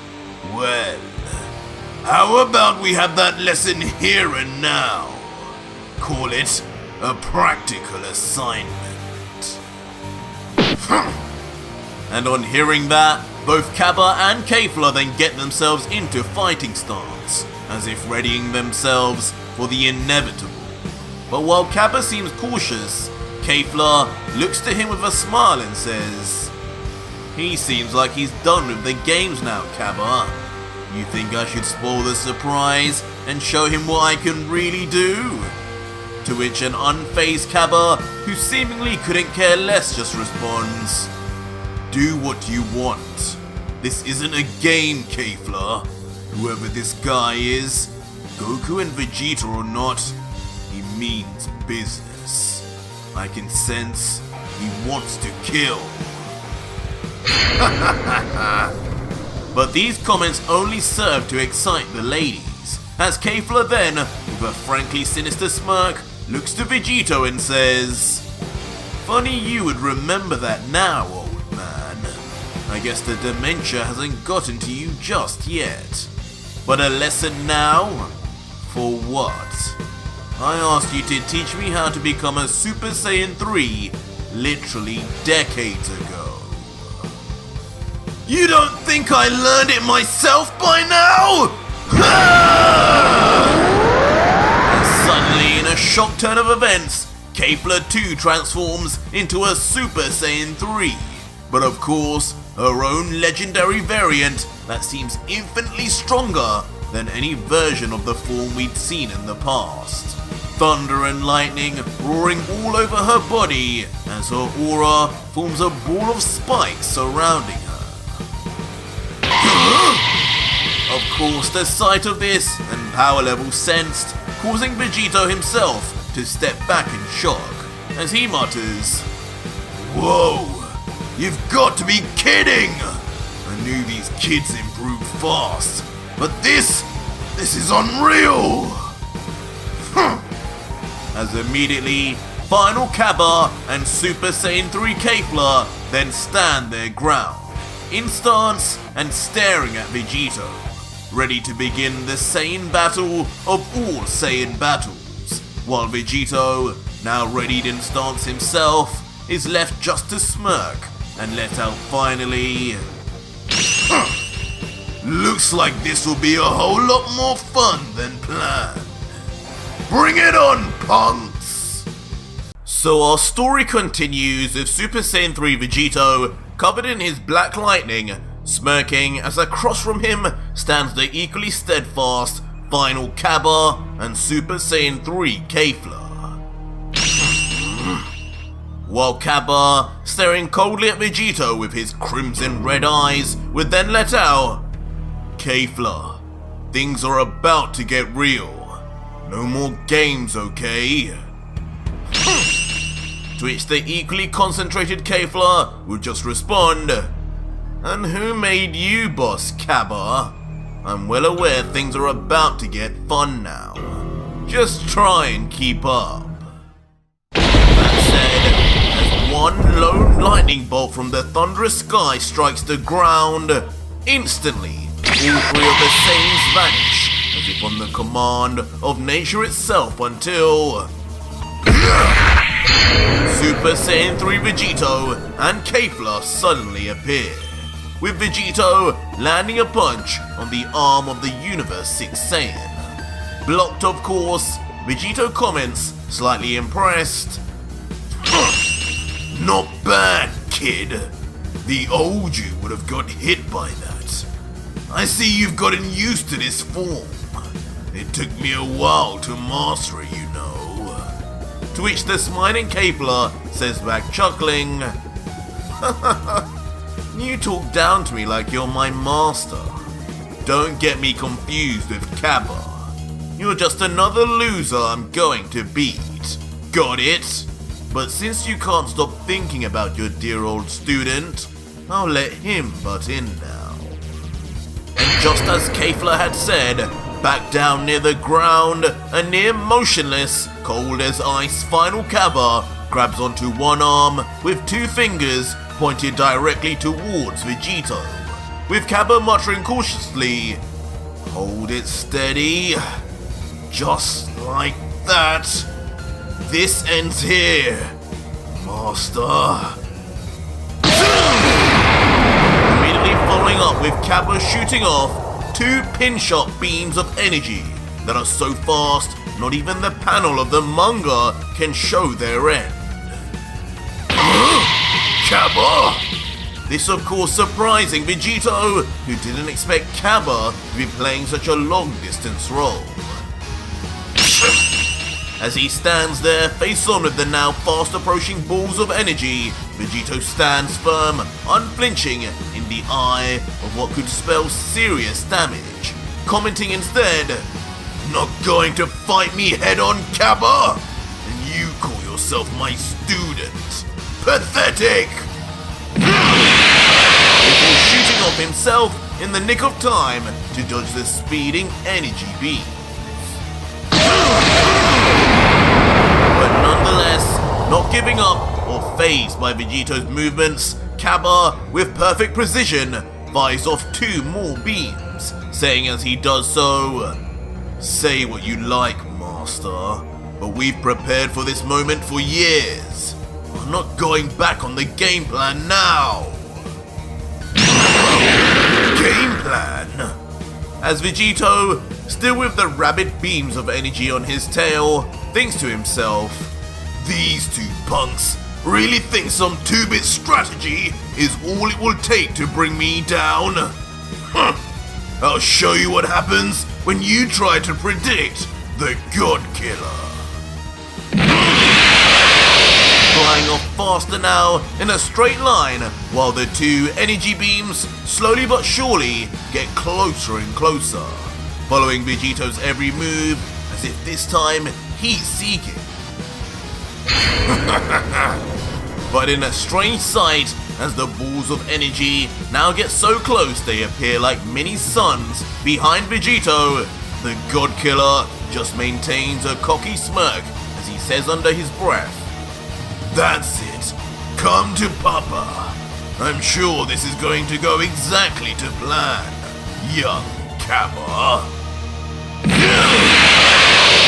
Well, how about we have that lesson here and now? Call it a practical assignment. And on hearing that, both Caba and Kafla then get themselves into fighting stance, as if readying themselves for the inevitable. But while Caba seems cautious, Kafla looks to him with a smile and says, he seems like he's done with the games now, Caba. You think I should spoil the surprise and show him what I can really do? To which an unfazed Caba, who seemingly couldn't care less, just responds, "Do what you want. This isn't a game, Kafla. Whoever this guy is, Goku and Vegeta or not, he means business. I can sense he wants to kill." But these comments only serve to excite the ladies, as Kafla then, with a frankly sinister smirk, looks to Vegito and says, "Funny you would remember that now, old man. I guess the dementia hasn't gotten to you just yet. But a lesson now? For what? I asked you to teach me how to become a Super Saiyan 3 literally decades ago. You don't think I learned it myself by now?" And suddenly, in a shock turn of events, Kafla too transforms into a Super Saiyan 3. But of course, her own legendary variant that seems infinitely stronger than any version of the form we'd seen in the past. Thunder and lightning roaring all over her body as her aura forms a ball of spikes surrounding her. Of course, the sight of this and power level sensed, causing Vegito himself to step back in shock as he mutters, "Whoa, you've got to be kidding! I knew these kids improved fast, but this is unreal!" As immediately, final Caba and Super Saiyan 3 Kafla then stand their ground, in stance and staring at Vegito, ready to begin the Saiyan battle of all Saiyan battles, while Vegito, now readied in stance himself, is left just to smirk and let out finally, "Looks like this will be a whole lot more fun than planned. Bring it on, punks!" So our story continues with Super Saiyan 3 Vegito covered in his black lightning, smirking as across from him stands the equally steadfast final Caba and Super Saiyan 3 Kafla. While Caba, staring coldly at Vegito with his crimson red eyes, would then let out, "Kafla, things are about to get real. No more games, okay?" To which the equally concentrated Kafla would just respond, "And who made you boss, Caba? I'm well aware things are about to get fun now. Just try and keep up." That said, as one lone lightning bolt from the thunderous sky strikes the ground, instantly, all three of the Saiyans vanish, as if on the command of nature itself until Super Saiyan 3 Vegito and Kafla suddenly appear, with Vegito landing a punch on the arm of the Universe 6 Saiyan. Blocked, of course, Vegito comments, slightly impressed, "Not bad, kid. The old you would have got hit by that. I see you've gotten used to this form. It took me a while to master it, you know." To which the smiling Kafla says back chuckling, "You talk down to me like you're my master. Don't get me confused with Caba. You're just another loser I'm going to beat. Got it? But since you can't stop thinking about your dear old student, I'll let him butt in now." And just as Kafla had said, back down near the ground, a near motionless, cold as ice final Caba grabs onto one arm with two fingers pointed directly towards Vegito, with Caba muttering cautiously, "Hold it steady. Just like that. This ends here, Master." Immediately following up with Caba shooting off two pin-shot beams of energy that are so fast not even the panel of the manga can show their end. Caba! This of course surprising Vegito, who didn't expect Caba to be playing such a long-distance role. As he stands there face on with the now fast approaching balls of energy, Vegito stands firm, unflinching in the eye of what could spell serious damage, commenting instead, "Not going to fight me head on, Caba? And you call yourself my student? Pathetic!" Before shooting off himself in the nick of time to dodge the speeding energy beam. But nonetheless, not giving up or fazed by Vegito's movements, Caba, with perfect precision, fires off 2 more beams, saying as he does so, "Say what you like, Master, but we've prepared for this moment for years. I'm not going back on the game plan now." Game plan? As Vegito, still with the rabid beams of energy on his tail, thinks to himself, "These 2 punks really think some 2-bit strategy is all it will take to bring me down? I'll show you what happens when you try to predict the God Killer." Flying off faster now in a straight line, while the 2 energy beams slowly but surely get closer and closer, following Vegito's every move as if this time he's seeking. But in a strange sight, as the balls of energy now get so close they appear like mini suns behind Vegito, the God Killer just maintains a cocky smirk as he says under his breath, "That's it. Come to Papa. I'm sure this is going to go exactly to plan, young Caba."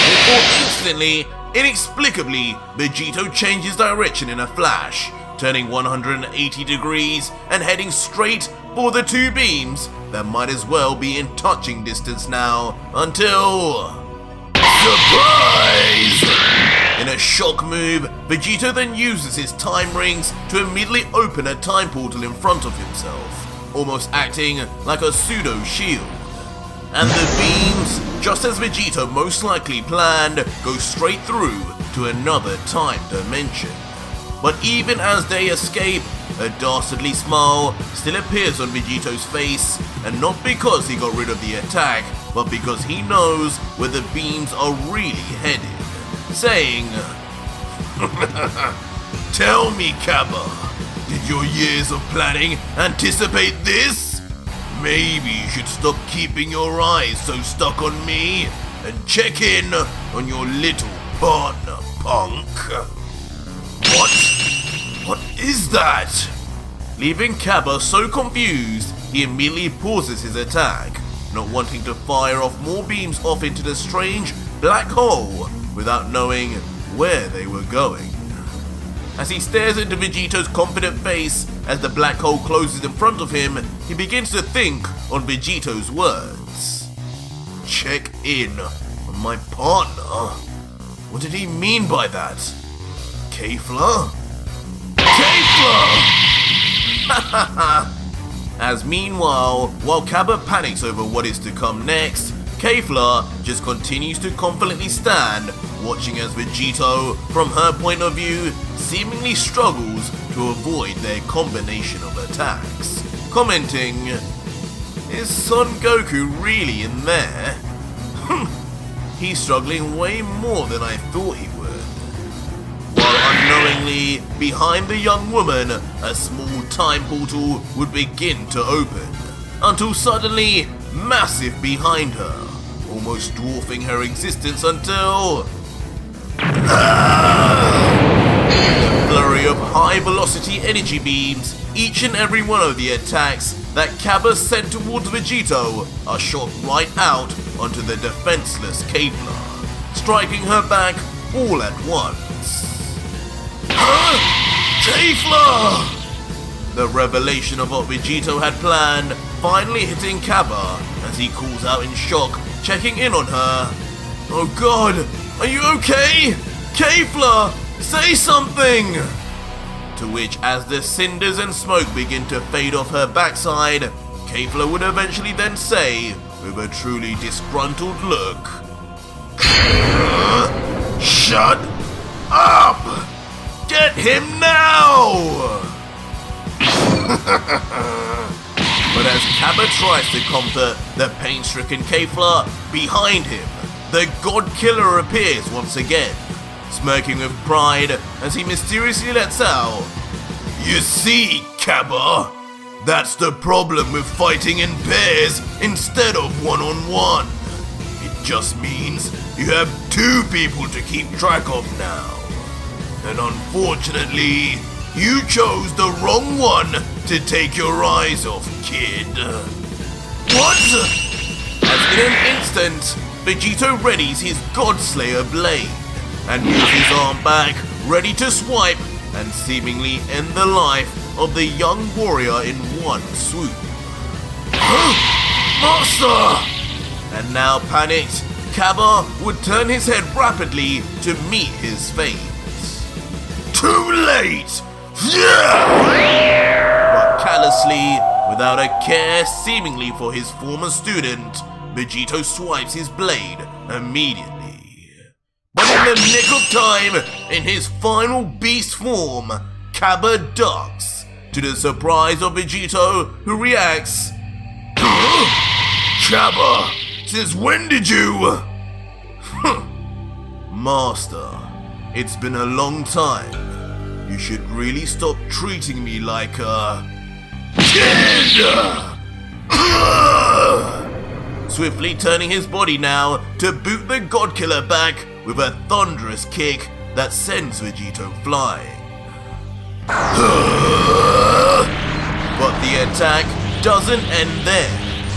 Before instantly, inexplicably, Vegito changes direction in a flash, turning 180 degrees and heading straight for the 2 beams that might as well be in touching distance now until... Surprise! In a shock move, Vegito then uses his time rings to immediately open a time portal in front of himself, almost acting like a pseudo shield. And the beams, just as Vegito most likely planned, go straight through to another time dimension. But even as they escape, a dastardly smile still appears on Vegito's face, and not because he got rid of the attack, but because he knows where the beams are really headed, saying, "Tell me, Caba, did your years of planning anticipate this? Maybe you should stop keeping your eyes so stuck on me and check in on your little partner, punk." What? What is that? Leaving Caba so confused, he immediately pauses his attack, not wanting to fire off more beams off into the strange black hole without knowing where they were going. As he stares into Vegito's confident face as the black hole closes in front of him, he begins to think on Vegito's words. Check in on my partner? What did he mean by that? Kafla? Kafla! As meanwhile, while Caba panics over what is to come next, Kafla just continues to confidently stand, watching as Vegito, from her point of view, seemingly struggles to avoid their combination of attacks, commenting, "Is Son Goku really in there? He's struggling way more than I thought he would." While unknowingly, behind the young woman, a small time portal would begin to open, until suddenly, massive behind her, almost dwarfing her existence until... A flurry of high-velocity energy beams, each and every one of the attacks that Caba sent towards Vegito are shot right out onto the defenseless Kafla, striking her back all at once. Huh? Kafla! The revelation of what Vegito had planned finally hitting Caba as he calls out in shock, checking in on her. "Oh God, are you okay? Kafla, say something!" To which, as the cinders and smoke begin to fade off her backside, Kafla would eventually then say, with a truly disgruntled look, Shut up! Get him now! But as Caba tries to comfort the pain-stricken Kafla, behind him, the God Killer appears once again, smirking with pride as he mysteriously lets out, "You see, Caba, that's the problem with fighting in pairs instead of one-on-one. It just means you have two people to keep track of now. And unfortunately, you chose the wrong one to take your eyes off, kid." What? As in an instant, Vegito readies his Godslayer blade and moves his arm back, ready to swipe and seemingly end the life of the young warrior in one swoop. Master! And now panicked, Caba would turn his head rapidly to meet his fate. Too late! But callously, without a care seemingly for his former student, Vegito swipes his blade immediately. But in the nick of time, in his final beast form, Caba ducks, to the surprise of Vegito, who reacts, "Caba, since when did you..." "Master, it's been a long time. You should really stop treating me like a kid!" Swiftly turning his body now to boot the Godkiller back with a thunderous kick that sends Vegito flying. But the attack doesn't end there,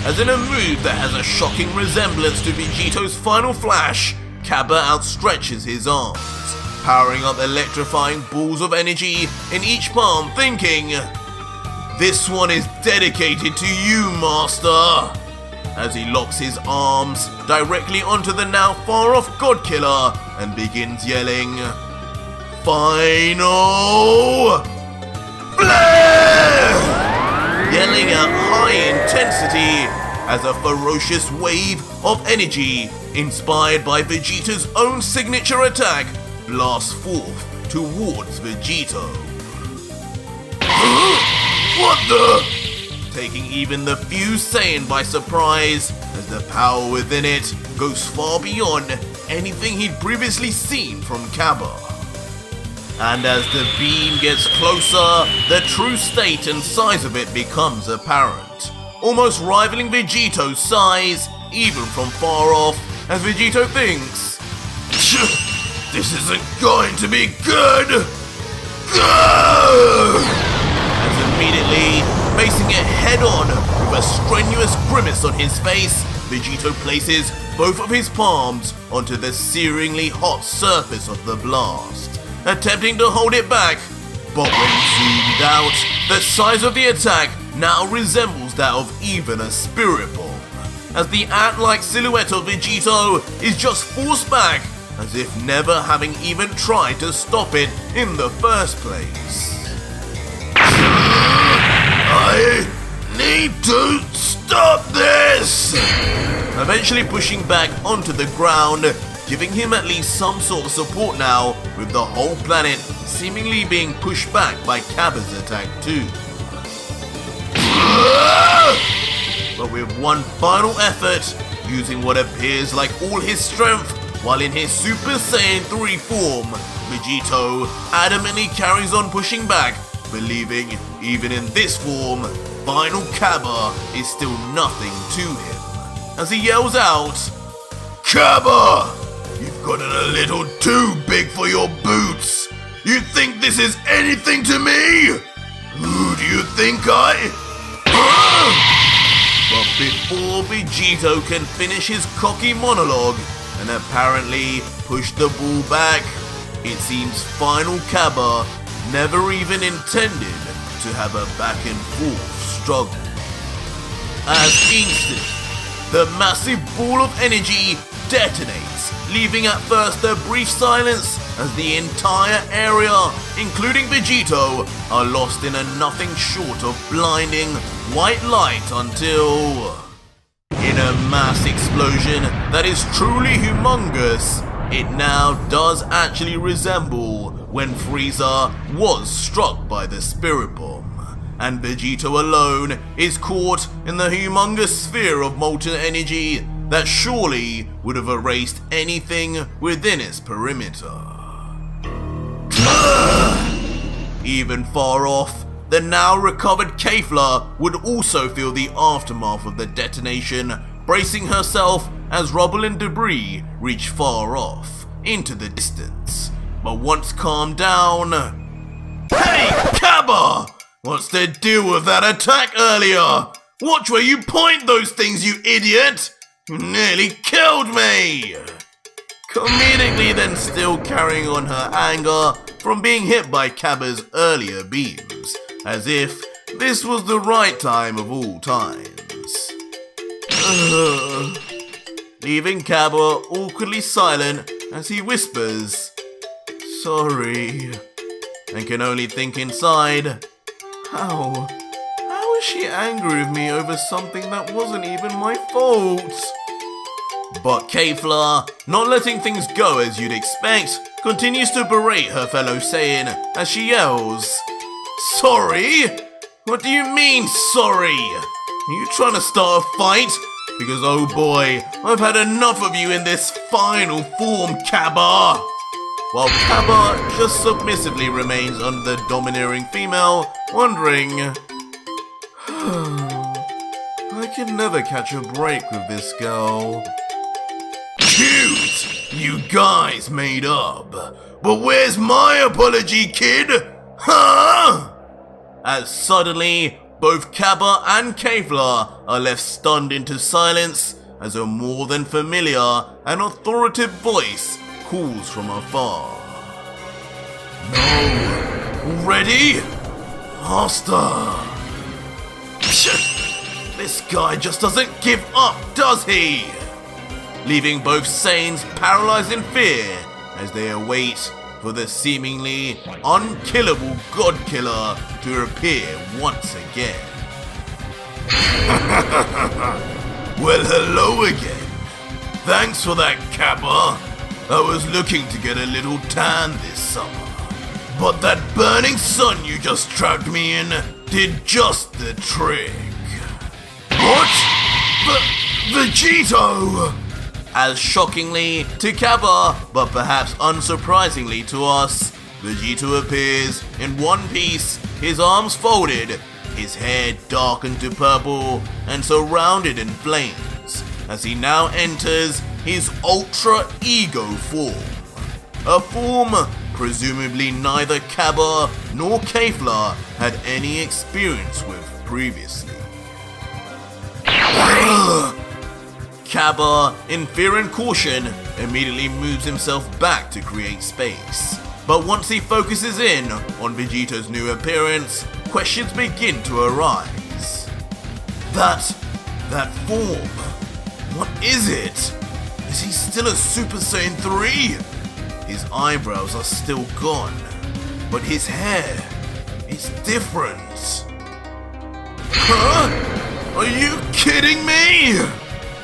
as in a move that has a shocking resemblance to Vegito's final flash, Caba outstretches his arms, powering up electrifying balls of energy in each palm, thinking, "This one is dedicated to you, Master," as he locks his arms directly onto the now far-off Godkiller and begins yelling, "Final Flare!" Yelling at high intensity as a ferocious wave of energy, inspired by Vegeta's own signature attack, blasts forth towards Vegito. What the? Taking even the few Saiyan by surprise, as the power within it goes far beyond anything he'd previously seen from Caba. And as the beam gets closer, the true state and size of it becomes apparent, almost rivaling Vegito's size, even from far off, as Vegito thinks, "This isn't going to be good!" As immediately, facing it head-on with a strenuous grimace on his face, Vegito places both of his palms onto the searingly hot surface of the blast, attempting to hold it back, but when zoomed out, the size of the attack now resembles that of even a spirit bomb, as the ant-like silhouette of Vegito is just forced back, as if never having even tried to stop it in the first place. "I need to stop this!" Eventually pushing back onto the ground, giving him at least some sort of support now, with the whole planet seemingly being pushed back by Caba's attack too. But with one final effort, using what appears like all his strength, while in his Super Saiyan 3 form, Vegito adamantly carries on pushing back, believing even in this form, final Caba is still nothing to him, as he yells out, "Caba! You've gotten a little too big for your boots! You think this is anything to me? Who do you think I..." But before Vegito can finish his cocky monologue and apparently push the ball back, it seems final Caba never even intended to have a back and forth struggle. As instantly, the massive ball of energy detonates, leaving at first a brief silence as the entire area, including Vegito, are lost in a nothing short of blinding white light until, in a mass explosion that is truly humongous, it now does actually resemble when Frieza was struck by the Spirit Bomb, and Vegito alone is caught in the humongous sphere of molten energy that surely would have erased anything within its perimeter. Even far off, the now recovered Kafla would also feel the aftermath of the detonation, bracing herself as rubble and debris reach far off into the distance. But once calmed down... Hey, Caba! What's the deal with that attack earlier? Watch where you point those things, you idiot! You nearly killed me! Comedically then still carrying on her anger from being hit by Caba's earlier beams, as if this was the right time of all times. Leaving Caba awkwardly silent as he whispers, "Sorry," and can only think inside, How is she angry with me over something that wasn't even my fault? But Kafla, not letting things go as you'd expect, continues to berate her fellow Saiyan as she yells, "Sorry? What do you mean, sorry? Are you trying to start a fight? Because oh boy, I've had enough of you in this final form, Caba!" While Caba just submissively remains under the domineering female, wondering, I can never catch a break with this girl. Cute! You guys made up. But where's my apology, kid? Huh? As suddenly, both Caba and Kafla are left stunned into silence as a more than familiar and authoritative voice calls from afar. No. Ready? Master. This guy just doesn't give up, does he? Leaving both Saiyans paralyzed in fear as they await for the seemingly unkillable God Killer to appear once again. Well, hello again. Thanks for that, Caba. I was looking to get a little tan this summer, but that burning sun you just trapped me in did just the trick. What? Vegito! As shockingly to Caba, but perhaps unsurprisingly to us, Vegito appears in one piece, his arms folded, his hair darkened to purple and surrounded in flames, as he now enters his ultra ego form. A form presumably neither Caba nor Kafla had any experience with previously. Caba, in fear and caution, immediately moves himself back to create space. But once he focuses in on Vegito's new appearance, questions begin to arise. That form, what is it? Is he still a Super Saiyan 3? His eyebrows are still gone, but his hair is different. Huh? Are you kidding me?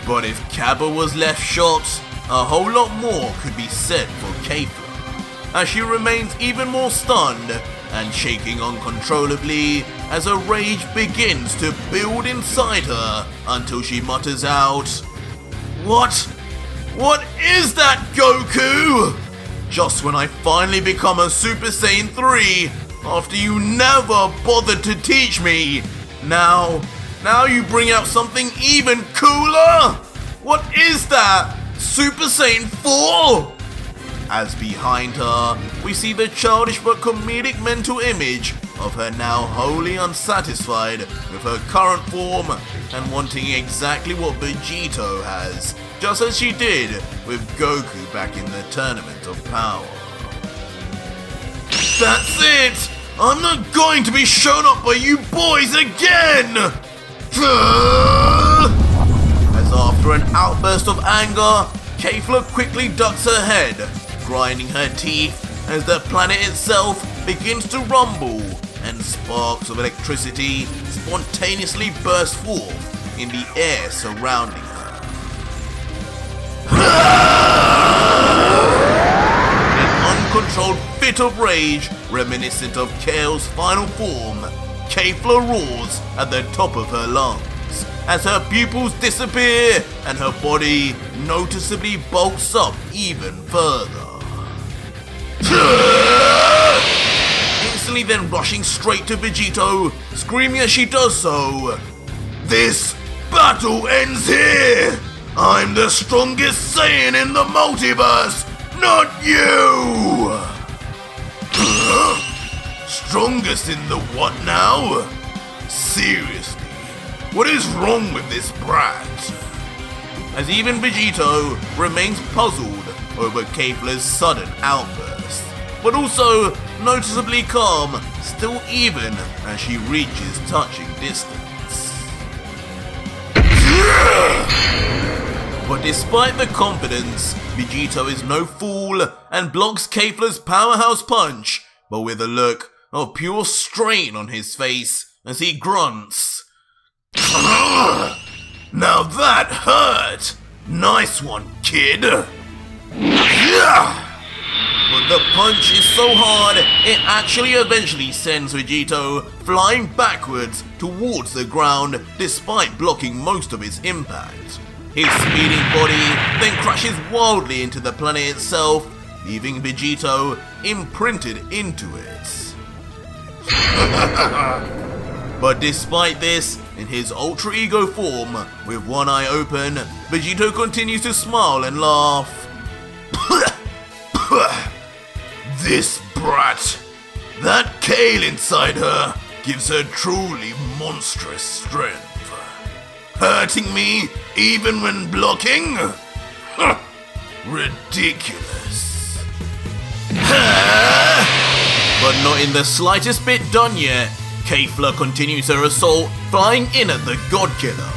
But if Caba was left shot, a whole lot more could be said for Kafla, as she remains even more stunned and shaking uncontrollably as a rage begins to build inside her until she mutters out, What? What is that, Goku? Just when I finally become a Super Saiyan 3, after you never bothered to teach me, now you bring out something even cooler? What is that? Super Saiyan 4? As behind her, we see the childish but comedic mental image of her now wholly unsatisfied with her current form and wanting exactly what Vegito has, just as she did with Goku back in the Tournament of Power. That's it! I'm not going to be shown up by you boys again! As after an outburst of anger, Kafla quickly ducks her head, grinding her teeth as the planet itself begins to rumble and sparks of electricity spontaneously burst forth in the air surrounding her. fit of rage, reminiscent of Kale's final form, Kafla roars at the top of her lungs as her pupils disappear and her body noticeably bulks up even further. Instantly then rushing straight to Vegito, screaming as she does so, "This battle ends here! I'm the strongest Saiyan in the multiverse, not you!" Strongest in the what now? Seriously, what is wrong with this brat? As even Vegito remains puzzled over Kafla's sudden outburst, but also noticeably calm, still even as she reaches touching distance. But despite the confidence, Vegito is no fool and blocks Kafla's powerhouse punch, but with a look of pure strain on his face as he grunts. "Now that hurt! Nice one, kid!" But the punch is so hard, it actually eventually sends Vegito flying backwards towards the ground despite blocking most of his impact. His speeding body then crashes wildly into the planet itself, leaving Vegito imprinted into it. But despite this, in his ultra ego form, with one eye open, Vegito continues to smile and laugh. "This brat, that Kale inside her gives her truly monstrous strength. Hurting me even when blocking? Ridiculous." But not in the slightest bit done yet, Kafla continues her assault, flying in at the God Killer,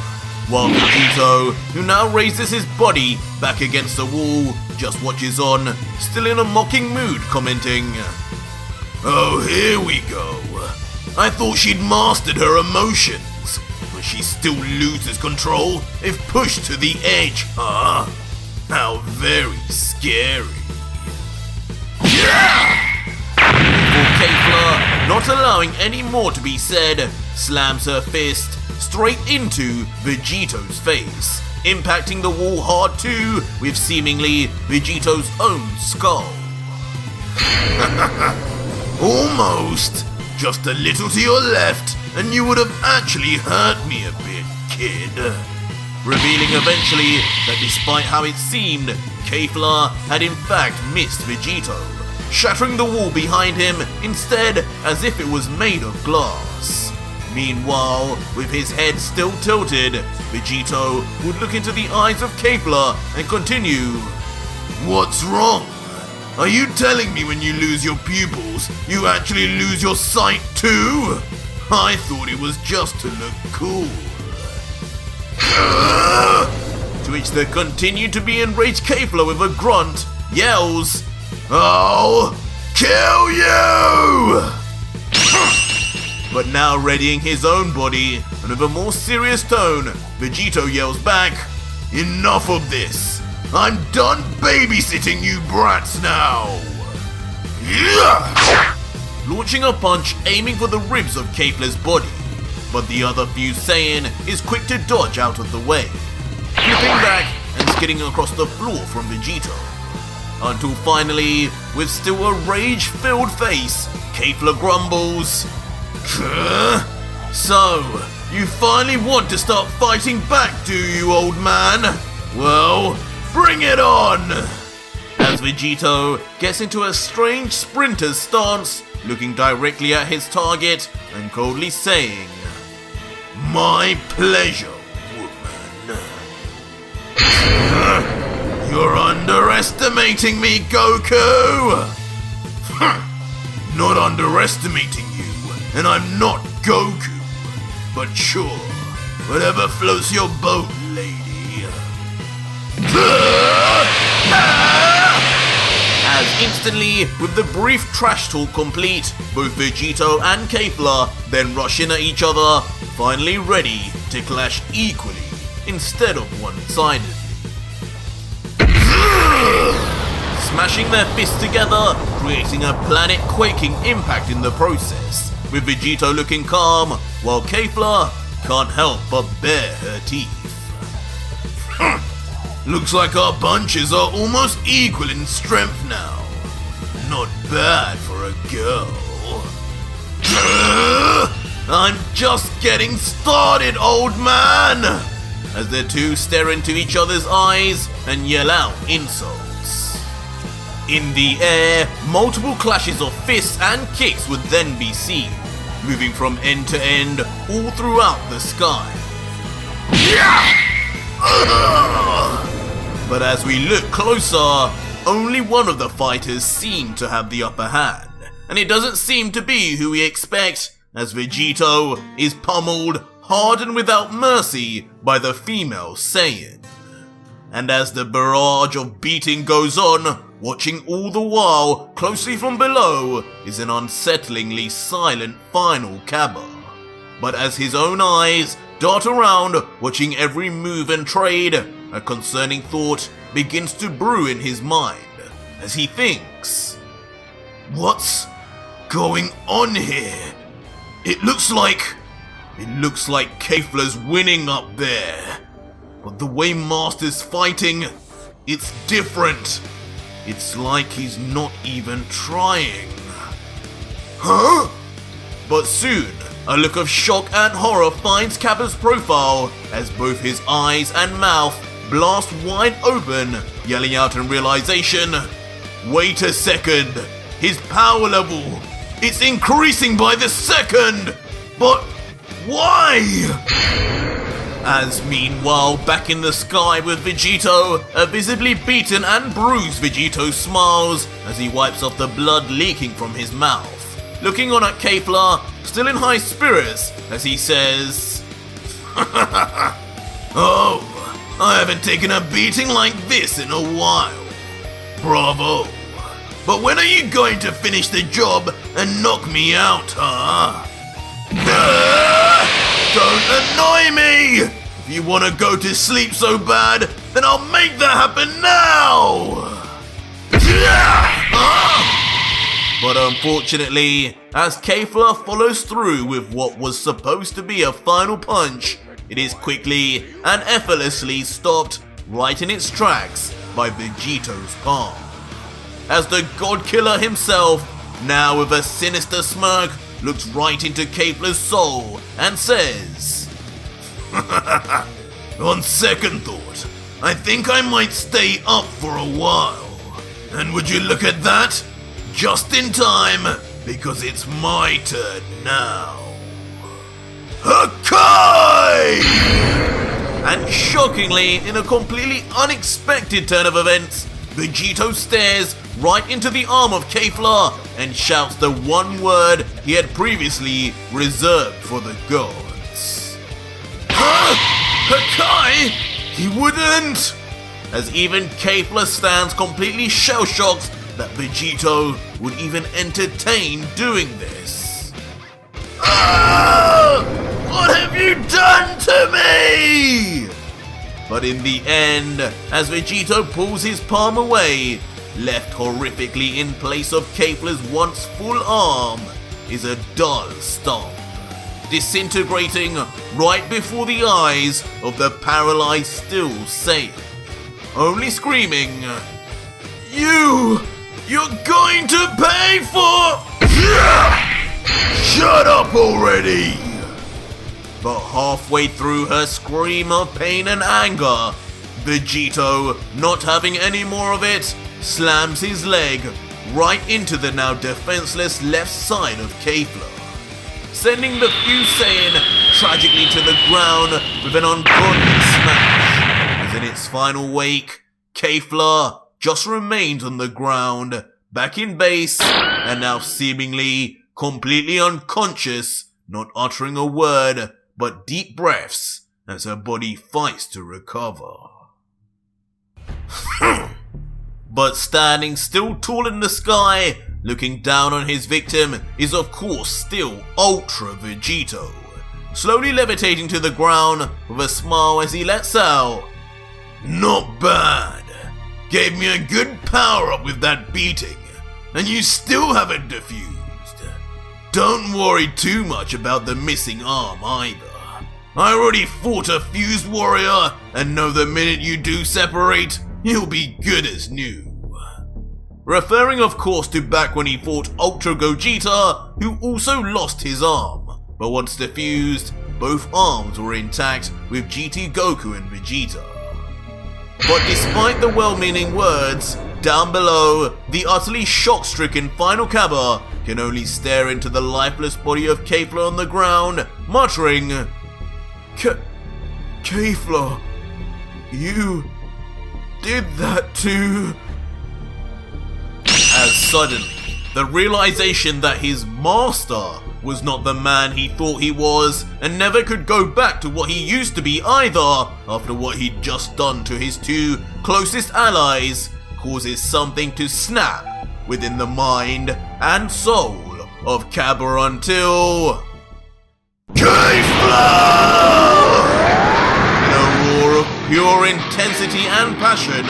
while Vegito, who now raises his body back against the wall, just watches on, still in a mocking mood, commenting, "Oh, here we go. I thought she'd mastered her emotions, but she still loses control if pushed to the edge, huh? How very scary." Kafla, not allowing any more to be said, slams her fist straight into Vegito's face, impacting the wall hard too, with seemingly Vegito's own skull. "Almost. Just a little to your left, and you would have actually hurt me a bit, kid." Revealing eventually that despite how it seemed, Kafla had in fact missed Vegito, shattering the wall behind him instead as if it was made of glass. Meanwhile, with his head still tilted, Vegito would look into the eyes of Kafla and continue, "What's wrong? Are you telling me when you lose your pupils, you actually lose your sight too? I thought it was just to look cool." To which the continued to be enraged Kafla with a grunt yells, "I'll kill you!" But now readying his own body, and with a more serious tone, Vegito yells back, "Enough of this! I'm done babysitting you brats now!" Launching a punch aiming for the ribs of Kafla's body, but the other fused Saiyan is quick to dodge out of the way, flipping back and skidding across the floor from Vegito. Until finally, with still a rage-filled face, Kafla grumbles, "So, you finally want to start fighting back, do you, old man? Well, bring it on!" As Vegito gets into a strange sprinter's stance, looking directly at his target and coldly saying, "My pleasure, woman." "You're underestimating me, Goku!" "Not underestimating you, and I'm not Goku. But sure, whatever floats your boat, lady." As instantly, with the brief trash talk complete, both Vegito and Kafla then rush in at each other, finally ready to clash equally instead of one-sidedly. smashing their fists together, creating a planet-quaking impact in the process, with Vegito looking calm, while Kafla can't help but bare her teeth. Looks like our punches are almost equal in strength now. Not bad for a girl. I'm just getting started, old man! As the two stare into each other's eyes and yell out insults. In the air, multiple clashes of fists and kicks would then be seen, moving from end to end all throughout the sky. But as we look closer, only one of the fighters seem to have the upper hand, and it doesn't seem to be who we expect, as Vegito is pummeled hard and without mercy by the female Saiyan. And as the barrage of beating goes on, watching all the while closely from below is an unsettlingly silent final Caba. But as his own eyes dart around, watching every move and trade, a concerning thought begins to brew in his mind as he thinks, what's going on here? It looks like Kafla's winning up there. But the way Master's fighting, it's different. It's like he's not even trying. Huh? But soon, a look of shock and horror finds Caba's profile as both his eyes and mouth blast wide open, yelling out in realization, wait a second, his power level, it's increasing by the second, but why? As meanwhile, back in the sky with Vegito, a visibly beaten and bruised Vegito smiles as he wipes off the blood leaking from his mouth, looking on at Kafla, still in high spirits, as he says, oh, I haven't taken a beating like this in a while. Bravo. But when are you going to finish the job and knock me out, huh? Don't annoy me! If you want to go to sleep so bad, then I'll make that happen now! But unfortunately, as Kafla follows through with what was supposed to be a final punch, it is quickly and effortlessly stopped right in its tracks by Vegito's palm. As the God Killer himself, now with a sinister smirk, looks right into Kafla's soul and says, on second thought, I think I might stay up for a while. And would you look at that? Just in time, because it's my turn now. Hakai! And shockingly, in a completely unexpected turn of events, Vegito stares right into the arm of Kafla and shouts the one word he had previously reserved for the gods. Huh? Hakai? He wouldn't! As even Kafla stands completely shell-shocked that Vegito would even entertain doing this. Ah! What have you done to me? But in the end, as Vegito pulls his palm away, left horrifically in place of Kafla's once full arm is a dull stump, disintegrating right before the eyes of the paralyzed still Saiyan, only screaming, You're going to pay for... Shut up already! But halfway through her scream of pain and anger, Vegito, not having any more of it, slams his leg right into the now defenseless left side of Kafla, sending the fused Saiyan tragically to the ground with an ungodly smash, as in its final wake, Kafla just remains on the ground, back in base, and now seemingly completely unconscious, not uttering a word, but deep breaths as her body fights to recover. But standing still tall in the sky, looking down on his victim, is of course still Ultra Vegito, slowly levitating to the ground with a smile as he lets out, "Not bad. gave me a good power-up with that beating, and you still haven't defused. Don't worry too much about the missing arm either. I already fought a fused warrior, and know the minute you do separate, you'll be good as new. Referring of course to back when he fought Ultra Gogeta, who also lost his arm, but once defused, both arms were intact with GT Goku and Vegeta. But despite the well-meaning words, down below, the utterly shock-stricken final Caba can only stare into the lifeless body of Kafla on the ground, muttering, Kafla, you did that too? As suddenly, the realization that his master was not the man he thought he was, and never could go back to what he used to be either, after what he'd just done to his two closest allies, causes something to snap within the mind and soul of Caba until... Kafla! In a roar of pure intensity and passion,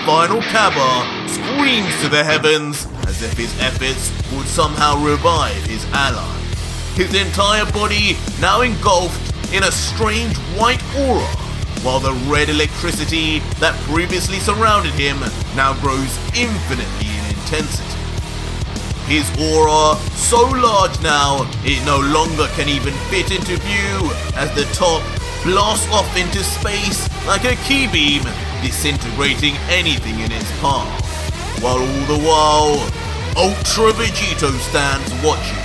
final Caba screams to the heavens as if his efforts would somehow revive his ally. His entire body now engulfed in a strange white aura, while the red electricity that previously surrounded him now grows infinitely in intensity. His aura so large now, it no longer can even fit into view as the top blasts off into space like a key beam, disintegrating anything in its path. While all the while, Ultra Vegito stands watching,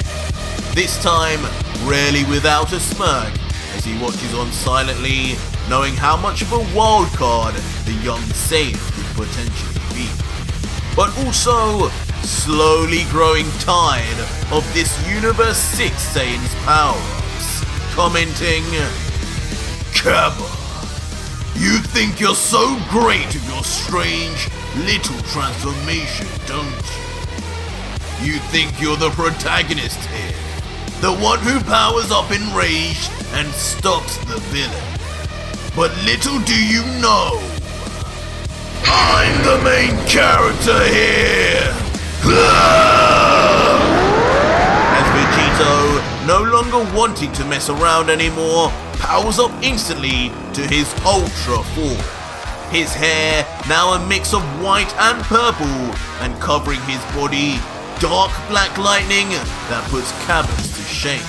this time rarely without a smirk as he watches on silently, knowing how much of a wild card the young Saiyan could potentially be. But also, slowly growing tired of this Universe 6 Saiyan's power-ups, commenting, Caba, you think you're so great with your strange little transformation, don't you? You think you're the protagonist here, the one who powers up enraged and stops the villain. But little do you know, I'm the main character here! As Vegito, no longer wanting to mess around anymore, powers up instantly to his ultra form. His hair now a mix of white and purple, and covering his body, dark black lightning that puts Caba's to shame.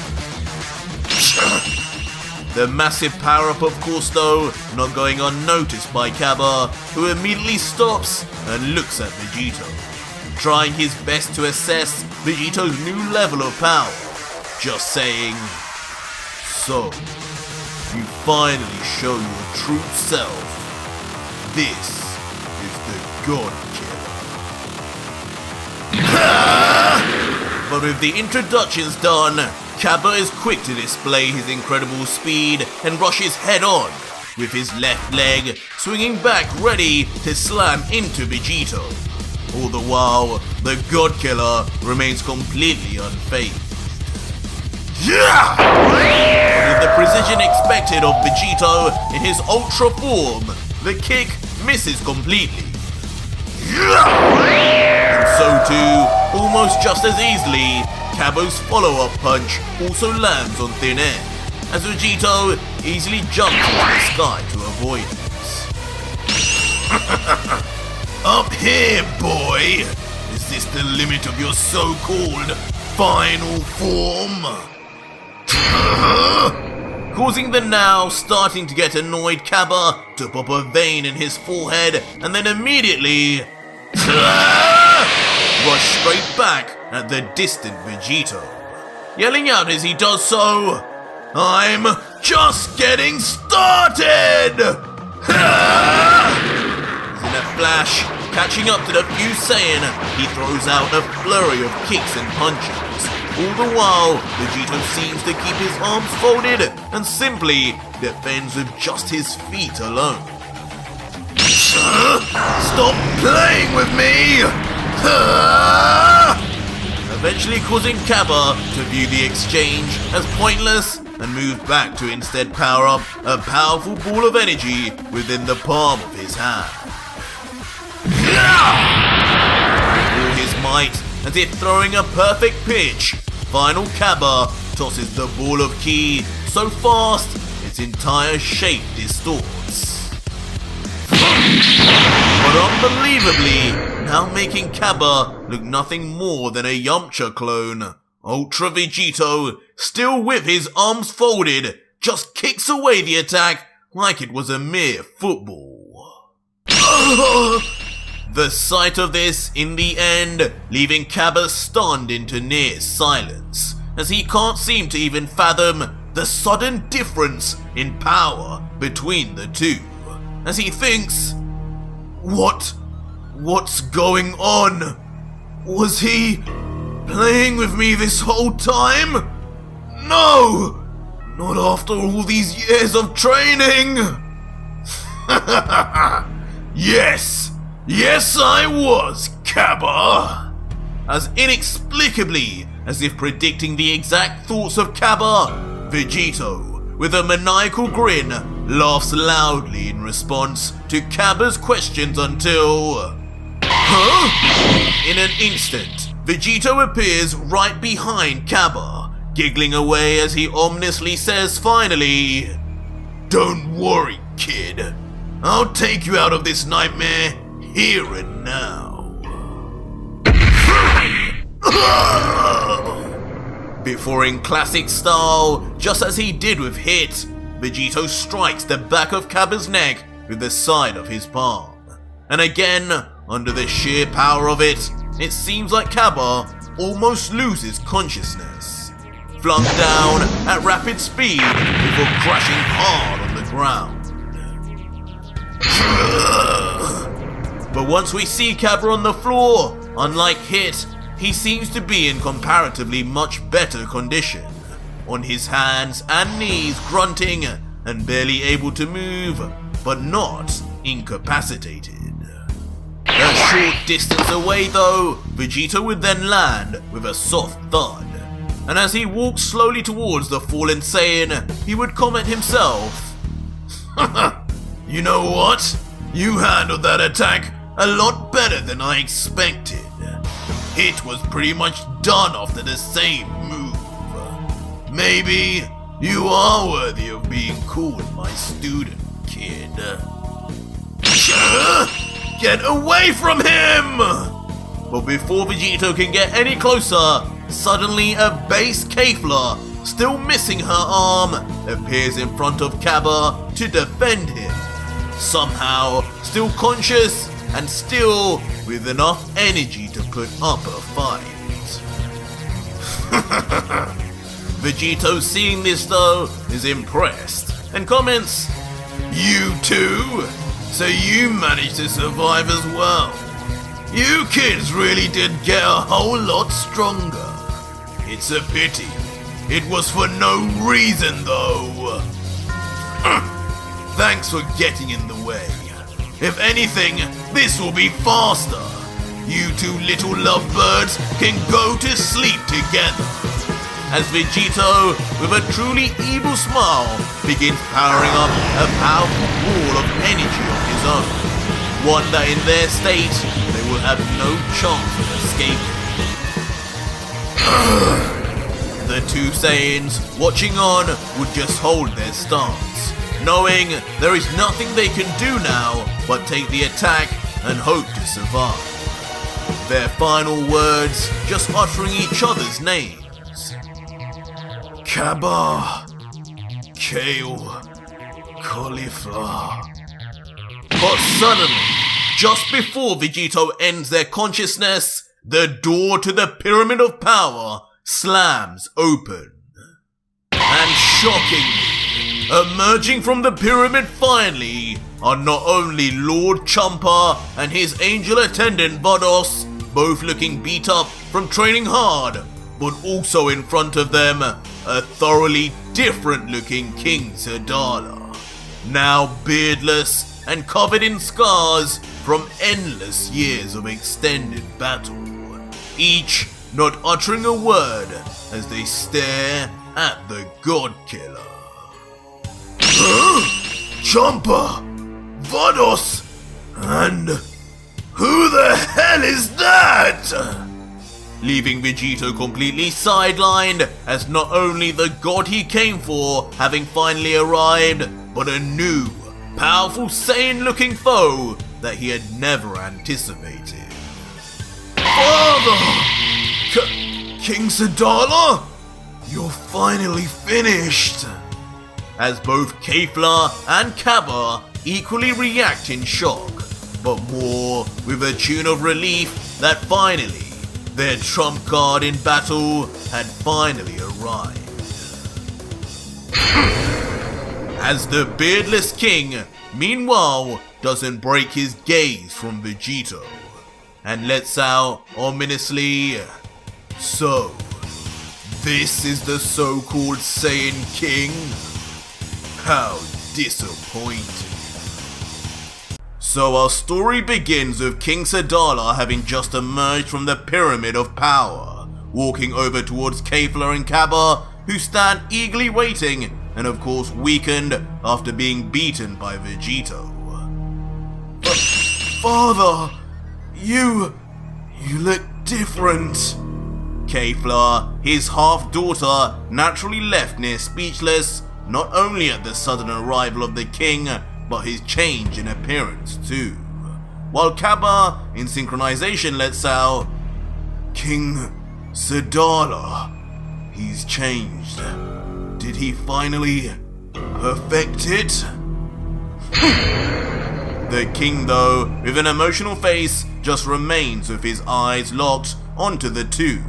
The massive power-up of course though, not going unnoticed by Caba, who immediately stops and looks at Vegito, trying his best to assess Vegito's new level of power, just saying, so, you finally show your true self. This is the God Killer. But with the introductions done, Caba is quick to display his incredible speed and rushes head on, with his left leg swinging back ready to slam into Vegito. All the while, the God Killer remains completely unfazed. Yeah! But with the precision expected of Vegito in his ultra form, the kick misses completely. And so too, almost just as easily, Caba's follow-up punch also lands on thin air, as Vegito easily jumps into the sky to avoid it. Up here, boy! Is this the limit of your so-called final form? Causing the now starting to get annoyed Caba to pop a vein in his forehead and then immediately rush straight back at the distant Vegito, yelling out as he does so, I'm just getting started! In a flash, catching up to the fused Saiyan, he throws out a flurry of kicks and punches. All the while, Vegito seems to keep his arms folded and simply defends with just his feet alone. Stop playing with me! Eventually causing Caba to view the exchange as pointless and move back to instead power up a powerful ball of energy within the palm of his hand. All his might, as if throwing a perfect pitch, final Caba tosses the ball of ki so fast its entire shape distorts. But unbelievably, now making Caba look nothing more than a Yamcha clone, Ultra Vegito, still with his arms folded, just kicks away the attack like it was a mere football. The sight of this, in the end, leaving Caba stunned into near silence, as he can't seem to even fathom the sudden difference in power between the two, as he thinks, What's going on? Was he playing with me this whole time? No! Not after all these years of training! Yes, I was, Caba! As inexplicably as if predicting the exact thoughts of Caba, Vegito, with a maniacal grin, laughs loudly in response to Caba's questions until... In an instant, Vegito appears right behind Caba, giggling away as he ominously says finally, "Don't worry, kid. I'll take you out of this nightmare here and now." Before in classic style, just as he did with Hit, Vegito strikes the back of Caba's neck with the side of his palm. And again, under the sheer power of it, it seems like Caba almost loses consciousness, flung down at rapid speed before crashing hard on the ground. But once we see Caba on the floor, unlike Hit, he seems to be in comparatively much better condition, on his hands and knees grunting and barely able to move, but not incapacitated. A short distance away though, Vegito would then land with a soft thud, and as he walks slowly towards the fallen Saiyan, he would comment himself, "You know what? You handled that attack a lot better than I expected. It was pretty much done after the same move. Maybe you are worthy of being called my student, kid." Get away from him! But before Vegito can get any closer, suddenly a base Kafla, still missing her arm, appears in front of Caba to defend him. Somehow, still conscious and still with enough energy to put up a fight. Vegito, seeing this though, is impressed and comments, "You too? So you managed to survive as well. You kids really did get a whole lot stronger. It's a pity. It was for no reason though. Thanks for getting in the way. If anything, this will be faster. You two little lovebirds can go to sleep together." As Vegito, with a truly evil smile, begins powering up a powerful wall of energy of his own. One that in their state, they will have no chance of escaping. The two Saiyans, watching on, would just hold their stance, knowing there is nothing they can do now but take the attack and hope to survive. Their final words just uttering each other's names. Caba, kale, cauliflower. But suddenly, just before Vegito ends their consciousness, the door to the Pyramid of Power slams open. And shockingly, emerging from the pyramid finally are not only Lord Champa and his angel attendant Vados, both looking beat up from training hard, but also in front of them, a thoroughly different looking King Sadala, now beardless and covered in scars from endless years of extended battle, each not uttering a word as they stare at the God Killer. Champa, Vados, and Who the hell is that? Leaving Vegito completely sidelined as not only the god he came for having finally arrived, but a new, powerful Saiyan-looking foe that he had never anticipated. Father! King Sadala? You're finally finished! As both Kafla and Caba equally react in shock, but more with a tune of relief that finally their trump card in battle had finally arrived. As the beardless king, meanwhile, doesn't break his gaze from Vegito and lets out ominously, "So, this is the so-called Saiyan King? How disappointing." So our story begins with King Sadala having just emerged from the Pyramid of Power, walking over towards Kafla and Caba, who stand eagerly waiting and of course weakened after being beaten by Vegito. Father, you look different. Kafla, his half-daughter, naturally left near speechless, not only at the sudden arrival of the king, but his change in appearance too. While Caba, in synchronization, lets out, "King Sadala, he's changed. Did he finally perfect it?" The king, though, with an emotional face, just remains with his eyes locked onto the two,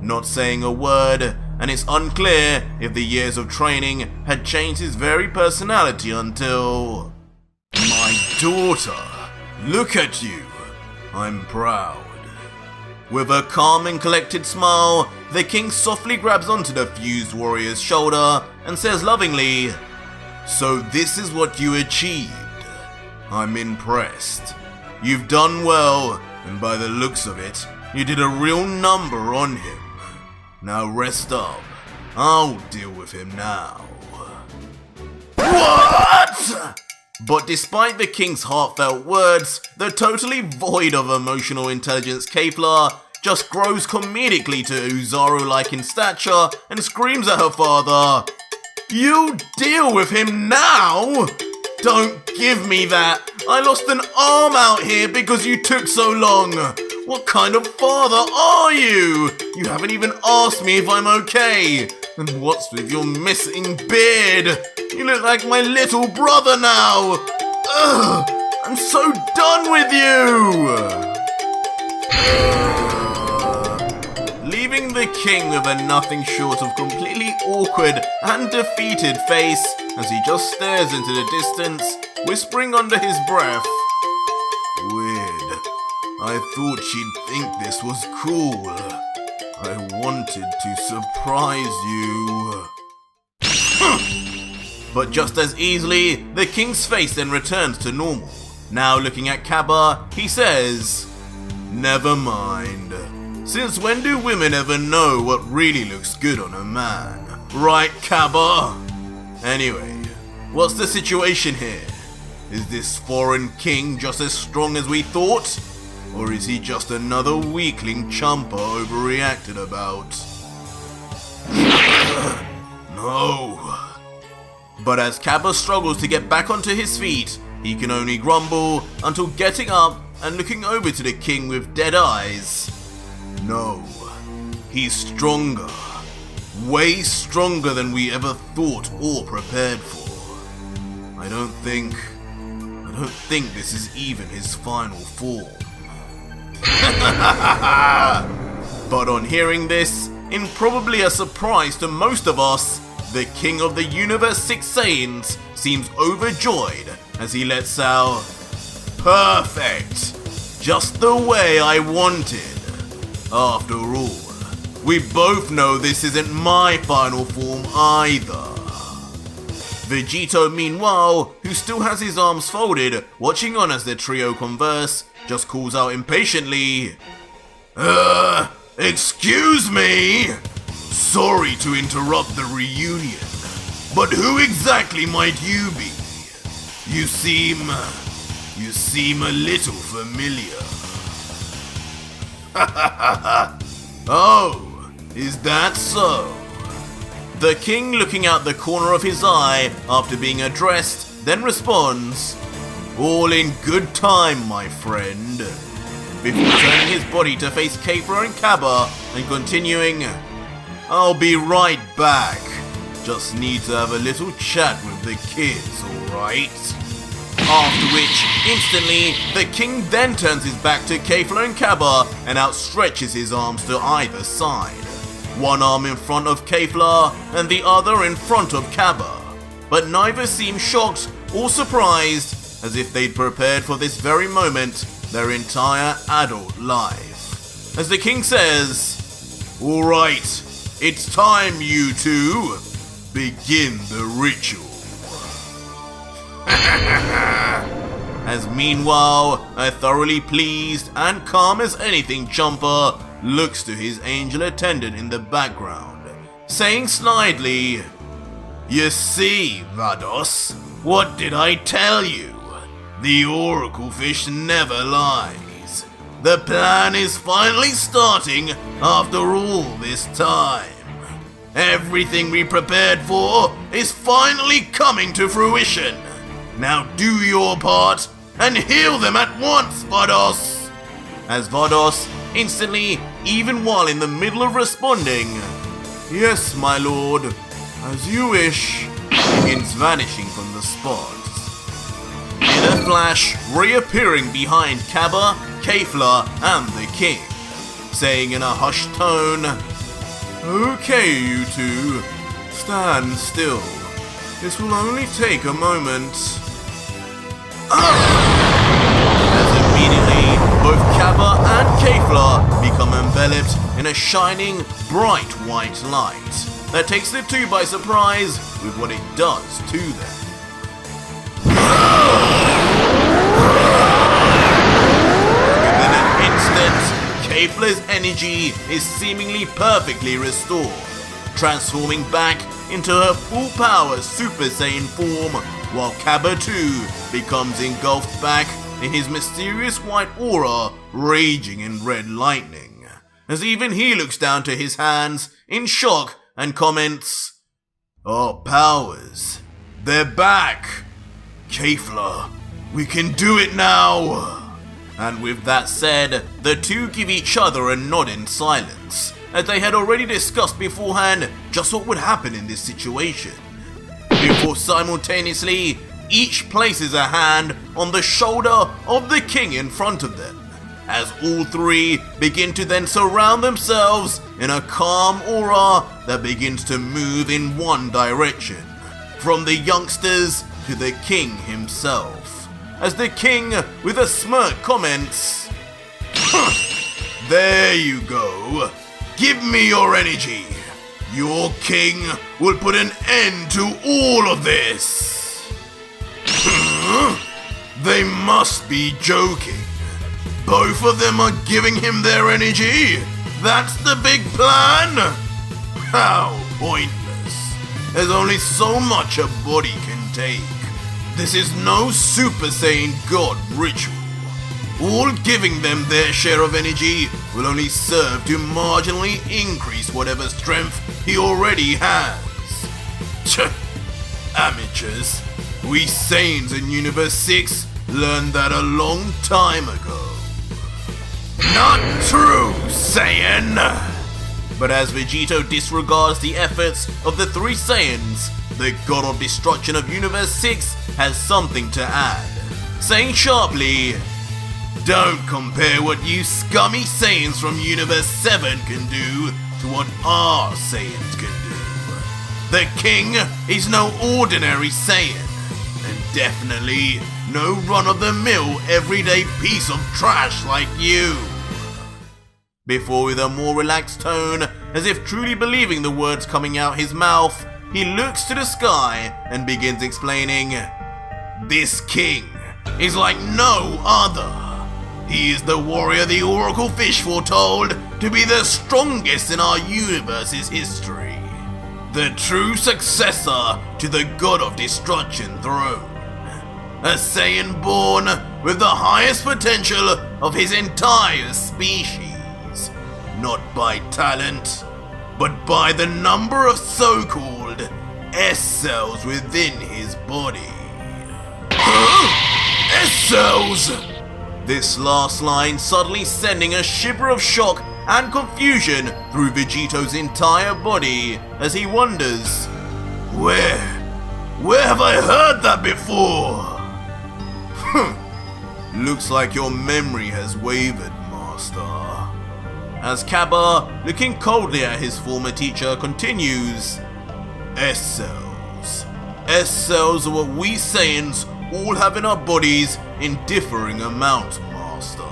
not saying a word, and it's unclear if the years of training had changed his very personality until... "My daughter, look at you. I'm proud." With a calm and collected smile, the king softly grabs onto the fused warrior's shoulder and says lovingly, "So this is what you achieved. I'm impressed. You've done well, and by the looks of it, you did a real number on him. Now rest up. I'll deal with him now." What? But despite the king's heartfelt words, the totally void of emotional intelligence Kafla just grows comedically to Uzaru-like in stature and screams at her father, "You deal with him now? Don't give me that! I lost an arm out here because you took so long! What kind of father are you? You haven't even asked me if I'm okay! And what's with your missing beard? You look like my little brother now! Ugh! I'm so done with you!" Leaving the king with a nothing short of completely awkward and defeated face as he just stares into the distance, whispering under his breath, "Weird. I thought she'd think this was cool. I wanted to surprise you." But just as easily, the king's face then returns to normal. Now looking at Caba, he says, "Never mind. Since when do women ever know what really looks good on a man? Right, Caba? Anyway, what's the situation here? Is this foreign king just as strong as we thought? Or is he just another weakling Champa overreacted about?" No. But as Caba struggles to get back onto his feet, he can only grumble until getting up and looking over to the king with dead eyes. No, he's stronger. Way stronger than we ever thought or prepared for. I don't think this is even his final form. But on hearing this, in probably a surprise to most of us, the king of the Universe 6 Saiyans seems overjoyed as he lets out, "Perfect! Just the way I wanted. After all, we both know this isn't my final form either." Vegito, meanwhile, who still has his arms folded, watching on as the trio converse, just calls out impatiently, Excuse me? Sorry to interrupt the reunion, but who exactly might you be? You seem a little familiar." Oh, is that so? The king, looking out the corner of his eye after being addressed, then responds, "All in good time, my friend," before turning his body to face Kafla and Caba and continuing, "I'll be right back. Just need to have a little chat with the kids, alright?" After which, instantly, the king then turns his back to Kafla and Caba and outstretches his arms to either side. One arm in front of Kafla and the other in front of Caba. But neither seem shocked or surprised, as if they'd prepared for this very moment their entire adult life. As the king says, "Alright, it's time, you two. Begin the ritual." As meanwhile, a thoroughly pleased and calm as anything Champa looks to his angel attendant in the background, saying snidely, "You see, Vados, what did I tell you? The Oracle Fish never lies. The plan is finally starting after all this time. Everything we prepared for is finally coming to fruition. Now do your part and heal them at once, Vados." As Vados, instantly, even while in the middle of responding, "Yes, my lord, as you wish," begins vanishing from the spot. In a flash, reappearing behind Caba, Kafla, and the king, saying in a hushed tone, "Okay, you two, stand still. This will only take a moment." As immediately, both Caba and Kafla become enveloped in a shining, bright white light that takes the two by surprise with what it does to them. Within an instant, Kafla's energy is seemingly perfectly restored, transforming back into her full power Super Saiyan form, while Caba too becomes engulfed back in his mysterious white aura, raging in red lightning, as even he looks down to his hands in shock and comments, "Our powers, they're back! Kafla, we can do it now!" And with that said, the two give each other a nod in silence, as they had already discussed beforehand just what would happen in this situation, before simultaneously each places a hand on the shoulder of the king in front of them, as all three begin to then surround themselves in a calm aura that begins to move in one direction, from the youngsters to the king himself, as the king with a smirk comments, "There you go, give me your energy. Your king will put an end to all of this." They must be joking. Both of them are giving him their energy? That's the big plan? How pointless. There's only so much a body can take. This is no Super Saiyan God ritual. All giving them their share of energy will only serve to marginally increase whatever strength he already has. Amateurs. We Saiyans in Universe 6 learned that a long time ago. Not true, Saiyan! But as Vegito disregards the efforts of the three Saiyans, the God of Destruction of Universe 6 has something to add, saying sharply, "Don't compare what you scummy Saiyans from Universe 7 can do to what our Saiyans can do. The king is no ordinary Saiyan, and definitely no run-of-the-mill everyday piece of trash like you." Before, with a more relaxed tone, as if truly believing the words coming out his mouth, he looks to the sky and begins explaining, "This king is like no other. He is the warrior the Oracle Fish foretold to be the strongest in our universe's history. The true successor to the God of Destruction throne. A Saiyan born with the highest potential of his entire species. not by talent, but by the number of so-called S cells within his body. Huh? S cells? This last line suddenly sending a shiver of shock and confusion through Vegito's entire body as he wonders, Where have I heard that before? Looks like your memory has wavered, Master. As Caba, looking coldly at his former teacher, continues, S cells. S cells are what we Saiyans all have in our bodies in differing amounts, Master.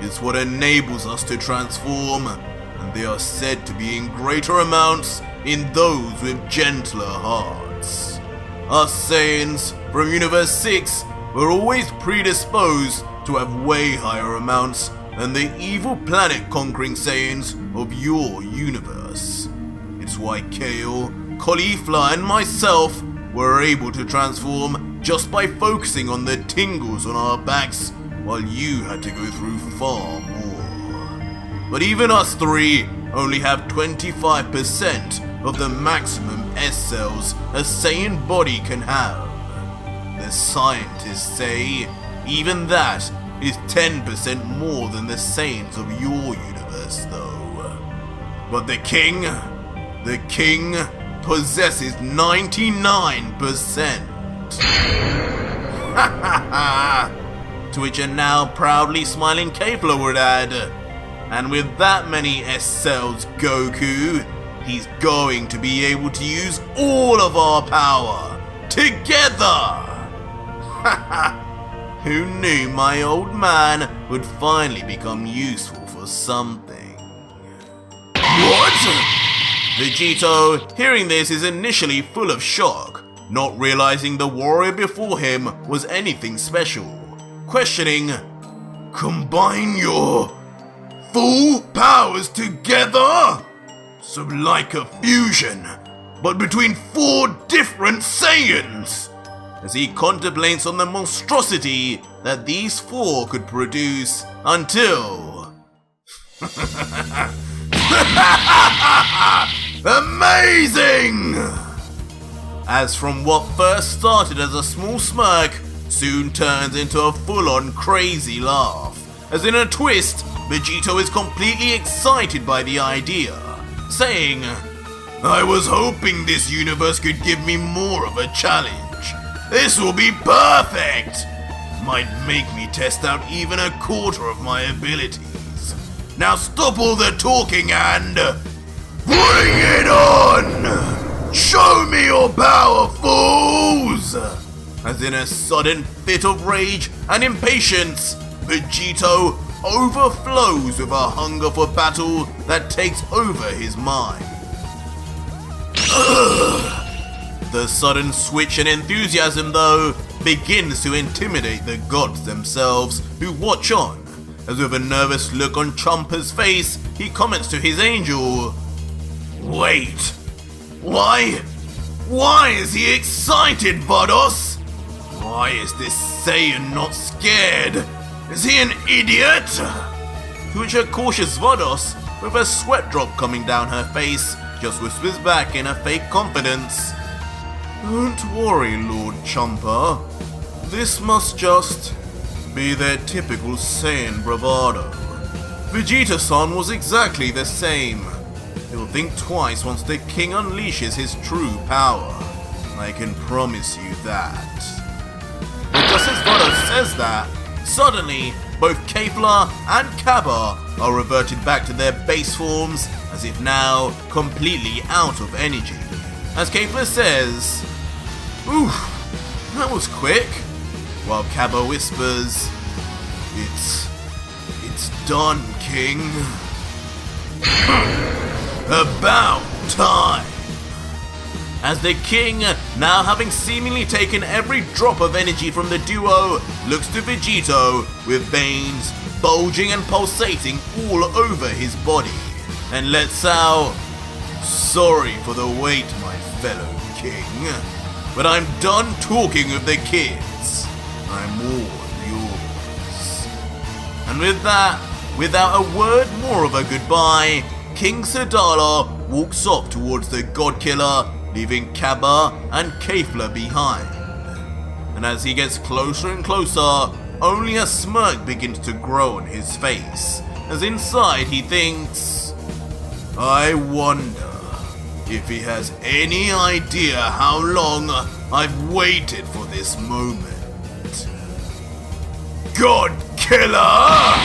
It's what enables us to transform, and they are said to be in greater amounts in those with gentler hearts. Us Saiyans from Universe 6 were always predisposed to have way higher amounts than the evil planet-conquering Saiyans of your universe. It's why Kale, Caulifla, and myself were able to transform just by focusing on the tingles on our backs, while you had to go through far more. But even us three only have 25% of the maximum S cells a Saiyan body can have. The scientists say even that is 10% more than the Saiyans of your universe, though. But the king possesses 99%. To which a now proudly smiling Kafla would add, and with that many S cells, Goku, he's going to be able to use all of our power together. Who knew my old man would finally become useful for something? What? Vegito, hearing this, is initially full of shock, not realizing the warrior before him was anything special, questioning, combine your full powers together? So like a fusion, but between 4 different Saiyans, as he contemplates on the monstrosity that these 4 could produce until... Amazing! As from what first started as a small smirk, soon turns into a full-on crazy laugh, as in a twist, Vegito is completely excited by the idea, saying, I was hoping this universe could give me more of a challenge. This will be perfect! Might make me test out even a quarter of my abilities. Now stop all the talking and... bring it on! Show me your power, fools! As in a sudden fit of rage and impatience, Vegito overflows with a hunger for battle that takes over his mind. The sudden switch in enthusiasm, though, begins to intimidate the gods themselves, who watch on, as with a nervous look on Champa's face, he comments to his angel, Wait, why is he excited, Vados? Why is this Saiyan not scared? Is he an idiot? To which a cautious Vados, with a sweat drop coming down her face, just whispers back in a fake confidence, Don't worry, Lord Champa. This must just be their typical Saiyan bravado. Vegeta-san was exactly the same. He'll think twice once the king unleashes his true power. I can promise you that. But just as Vados says that, suddenly, both Kafla and Caba are reverted back to their base forms, as if now completely out of energy. As Kafla says, Oof, that was quick, while Caba whispers, It's done, King. About time. As the king, now having seemingly taken every drop of energy from the duo, looks to Vegito with veins bulging and pulsating all over his body, and lets out, Sorry for the wait, my fellow king, but I'm done talking with the kids. I'm all yours. And with that, without a word more of a goodbye, King Sadala walks off towards the God Killer, leaving Caba and Kafla behind. And as he gets closer and closer, only a smirk begins to grow on his face, as inside he thinks, I wonder if he has any idea how long I've waited for this moment. God Killer!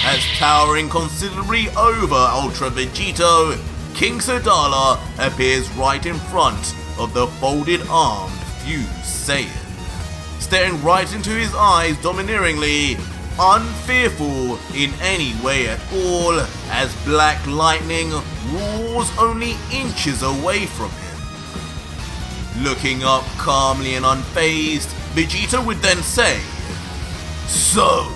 As towering considerably over Ultra Vegito, King Sadala appears right in front of the folded-armed fused Saiyan, staring right into his eyes domineeringly, unfearful in any way at all, as black lightning roars only inches away from him. Looking up calmly and unfazed, Vegeta would then say, So,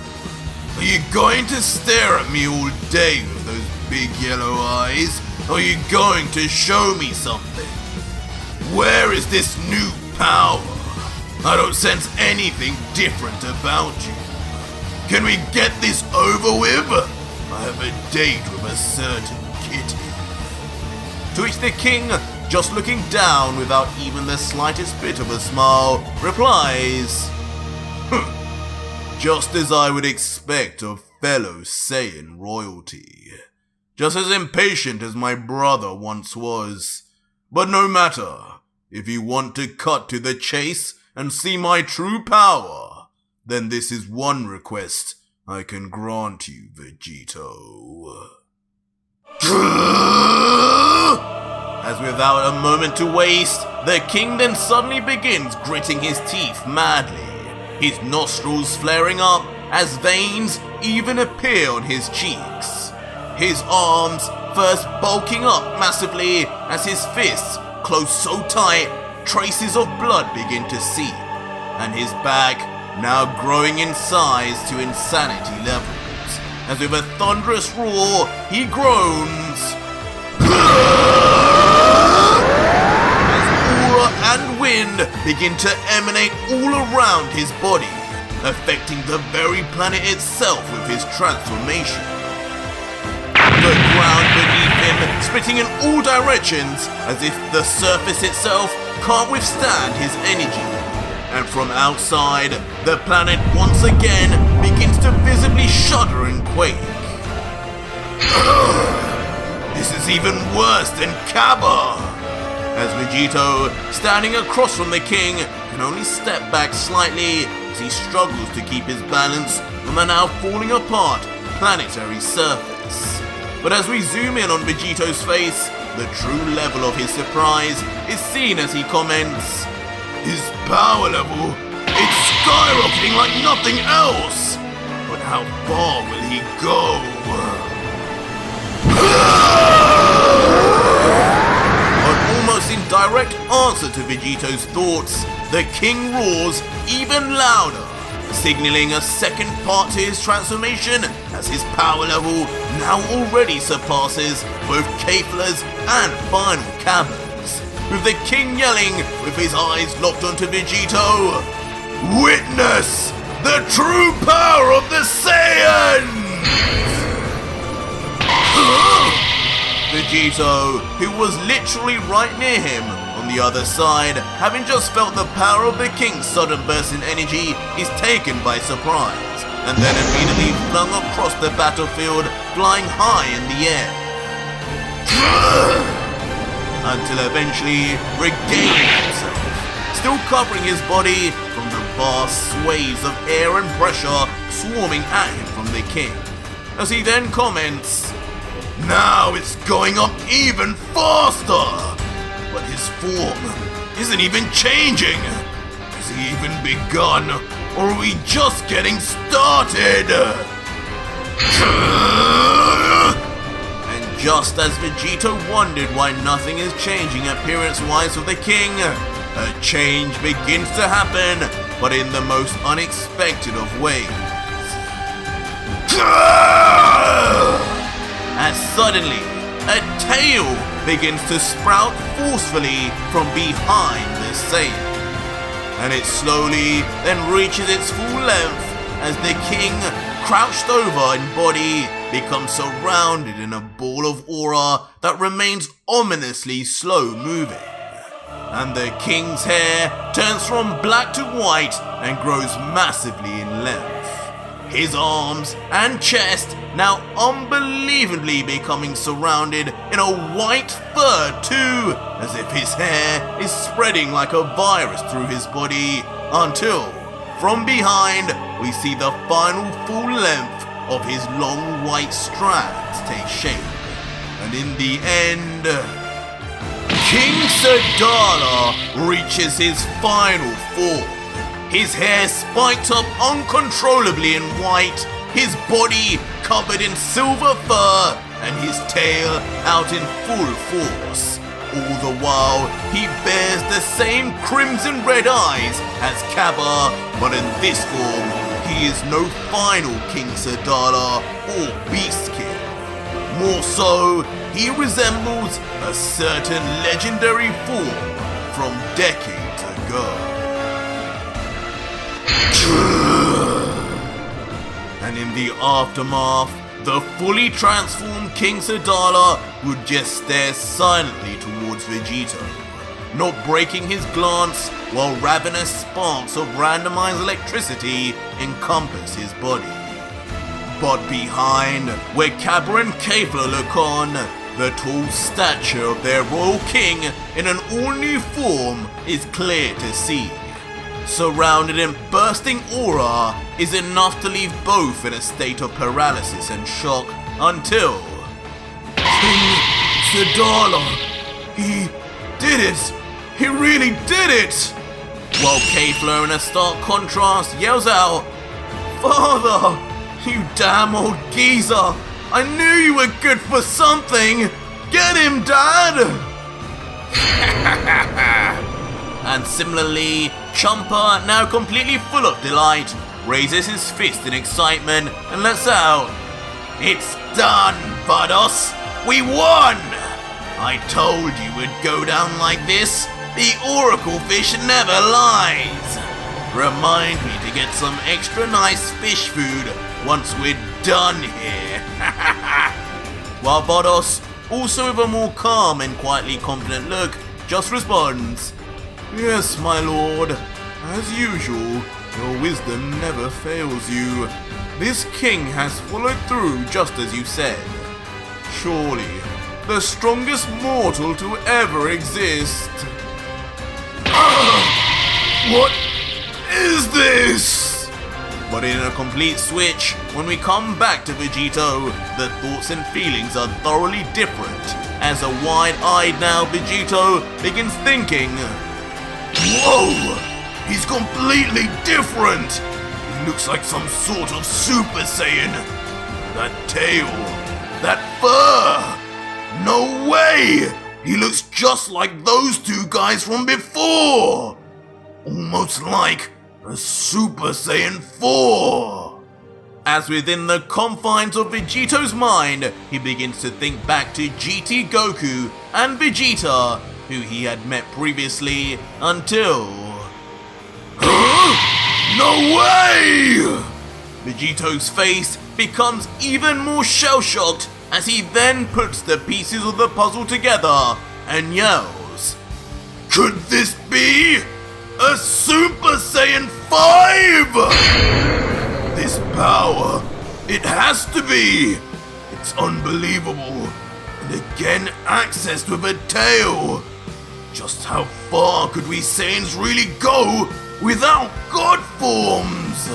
are you going to stare at me all day with those big yellow eyes? Or are you going to show me something? Where is this new power? I don't sense anything different about you. Can we get this over with? I have a date with a certain kitty. To which the king, just looking down without even the slightest bit of a smile, replies, Just as I would expect of fellow Saiyan royalty. Just as impatient as my brother once was. But no matter, if you want to cut to the chase and see my true power, then this is one request I can grant you, Vegito. As without a moment to waste, the king then suddenly begins gritting his teeth madly, his nostrils flaring up as veins even appear on his cheeks. His arms first bulking up massively as his fists close so tight, traces of blood begin to seep, and his back now growing in size to insanity levels, as with a thunderous roar, he groans, as aura and wind begin to emanate all around his body, affecting the very planet itself with his transformation. The ground beneath him splitting in all directions, as if the surface itself can't withstand his energy. And from outside, the planet once again begins to visibly shudder and quake. This is even worse than Caba! As Vegito, standing across from the king, can only step back slightly as he struggles to keep his balance on the now falling apart planetary surface. But as we zoom in on Vegito's face, the true level of his surprise is seen as he comments, His power level, it's skyrocketing like nothing else! But how far will he go? An almost indirect answer to Vegito's thoughts, the king roars even louder, signaling a second part to his transformation as his power level now already surpasses both Kafla's and final Caba's, with the king yelling with his eyes locked onto Vegito, Witness the true power of the Saiyans! Vegito, who was literally right near him, on the other side, having just felt the power of the king's sudden burst in energy, is taken by surprise, and then immediately flung across the battlefield, flying high in the air. Until eventually regaining himself, still covering his body from the vast swathes of air and pressure swarming at him from the king, as he then comments, Now it's going up even faster! But his form isn't even changing! Has he even begun, or are we just getting started? And just as Vegito wondered why nothing is changing appearance-wise with the king, a change begins to happen, but in the most unexpected of ways. As suddenly, a tail begins to sprout forcefully from behind the Saiyan, and it slowly then reaches its full length as the king crouched over in body, becomes surrounded in a ball of aura that remains ominously slow moving. And the king's hair turns from black to white and grows massively in length. His arms and chest now unbelievably becoming surrounded in a white fur too, as if his hair is spreading like a virus through his body, until from behind we see the final full length of his long white strands take shape. And in the end, King Sadala reaches his final form. His hair spiked up uncontrollably in white, his body covered in silver fur, and his tail out in full force. All the while, he bears the same crimson red eyes as Caba, but in this form, he is no final King Sadala or Beast King. More so, he resembles a certain legendary form from decades ago. And in the aftermath, the fully transformed King Sadala would just stare silently towards Vegito, not breaking his glance while ravenous sparks of randomized electricity encompass his body. But behind, where Caba and Kafla look on, the tall stature of their royal king in an all-new form is clear to see. Surrounded in bursting aura is enough to leave both in a state of paralysis and shock until King Sadala, he did it! He really did it! While Kafla in a stark contrast yells out, "Father, you damn old geezer! I knew you were good for something! Get him, Dad!" And similarly, Champa, now completely full of delight, raises his fist in excitement and lets out, "It's done, Vados! We won! I told you it would go down like this. The Oracle Fish never lies. Remind me to get some extra nice fish food once we're done here." While Vados, also with a more calm and quietly confident look, just responds, "Yes, my lord. As usual, your wisdom never fails you. This king has followed through just as you said. Surely, the strongest mortal to ever exist." What is this? But in a complete switch, when we come back to Vegito, the thoughts and feelings are thoroughly different, as a wide-eyed now Vegito begins thinking, "Whoa! He's completely different! He looks like some sort of Super Saiyan! That tail! That fur! No way! He looks just like those two guys from before! Almost like a Super Saiyan 4! As within the confines of Vegito's mind, he begins to think back to GT Goku and Vegeta, who he had met previously, until... Huh? No way! Vegito's face becomes even more shell-shocked as he then puts the pieces of the puzzle together and yells, "Could this be a Super Saiyan 5? This power, it has to be! It's unbelievable! And again accessed with a tail! Just how far could we Saiyans really go without God forms?"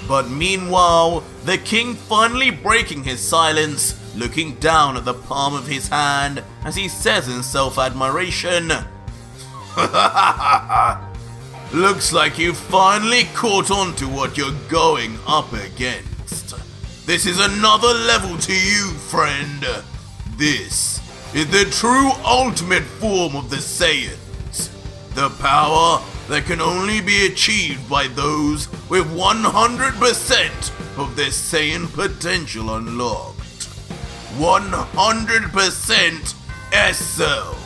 But meanwhile, the king finally breaking his silence, looking down at the palm of his hand as he says in self-admiration, "Looks like you finally caught on to what you're going up against. This is another level to you, friend. This is the true ultimate form of the Saiyans. The power that can only be achieved by those with 100% of their Saiyan potential unlocked. 100% S-Cells.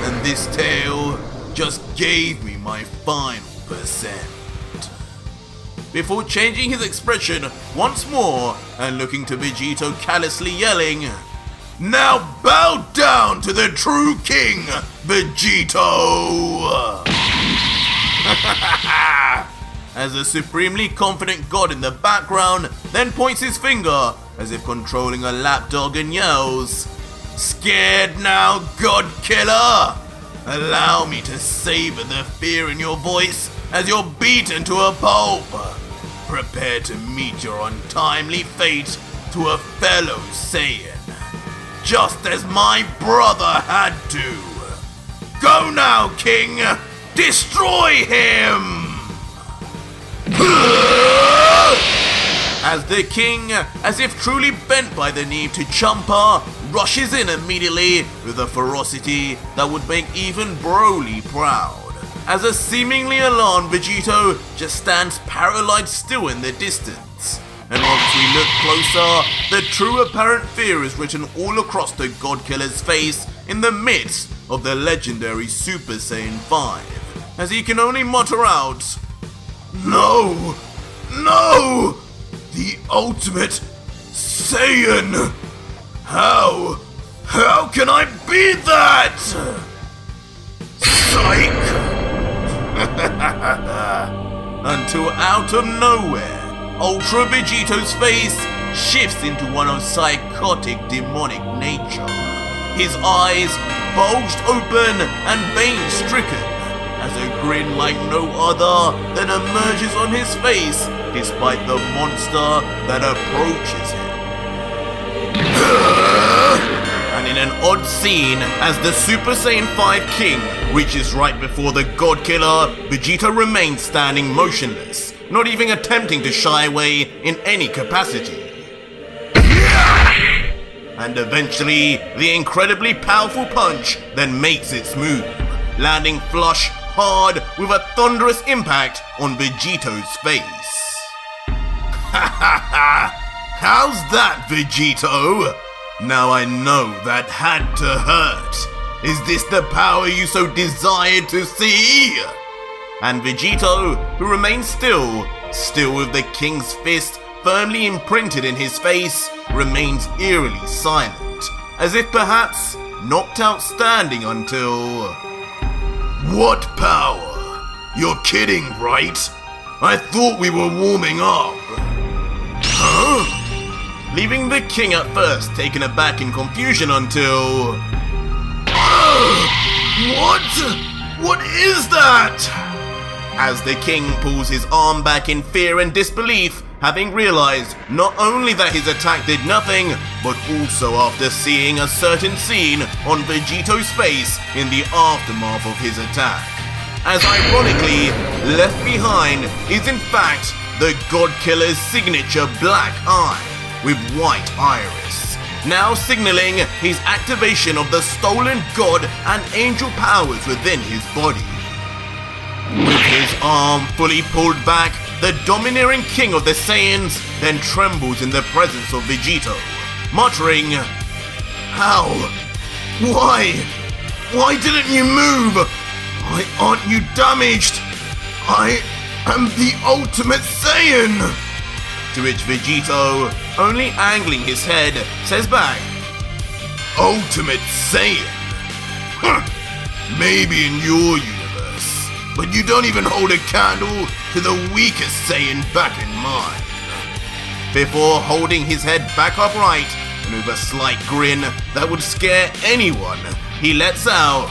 And this tale just gave me my final percent." before changing his expression once more and looking to Vegito callously yelling, "Now bow down to the true king, Vegito!" As a supremely confident god in the background then points his finger as if controlling a lapdog and yells, "Scared now, god killer? Allow me to savor the fear in your voice as you're beaten to a pulp. Prepare to meet your untimely fate to a fellow Saiyan, just as my brother had to. Go now, king! Destroy him!" As the king, as if truly bent by the need to Champa, rushes in immediately with a ferocity that would make even Broly proud. As a seemingly alarmed Vegito just stands paralyzed still in the distance. And once we look closer, the true apparent fear is written all across the God Killer's face in the midst of the legendary Super Saiyan 5, as he can only mutter out, "No! No! The ultimate Saiyan! How can I be that?" Psych! Until out of nowhere, Ultra Vegito's face shifts into one of psychotic demonic nature. His eyes bulged open and vein-stricken, as a grin like no other then emerges on his face despite the monster that approaches him. And in an odd scene, as the Super Saiyan 5 King reaches right before the God Killer, Vegeta remains standing motionless, not even attempting to shy away in any capacity. And eventually, the incredibly powerful punch then makes its move, landing flush hard with a thunderous impact on Vegito's face. Ha ha ha! How's that, Vegito? Now I know that had to hurt. Is this the power you so desired to see? And Vegito, who remains still with the king's fist firmly imprinted in his face, remains eerily silent, as if perhaps knocked out standing until... What power? You're kidding, right? I thought we were warming up. Huh? Leaving the king at first taken aback in confusion until... What is that? As the king pulls his arm back in fear and disbelief, having realized not only that his attack did nothing, but also after seeing a certain scene on Vegito's face in the aftermath of his attack. As ironically, left behind is in fact the God Killer's signature black eye with white iris, now signaling his activation of the stolen god and angel powers within his body. With his arm fully pulled back, the domineering king of the Saiyans then trembles in the presence of Vegito, muttering, "How? Why didn't you move? Why aren't you damaged? I am the ultimate Saiyan!" To which Vegito, only angling his head, says back, "Ultimate Saiyan? Maybe in your universe, but you don't even hold a candle to the weakest Saiyan back in mine." Before holding his head back upright, and with a slight grin that would scare anyone, he lets out,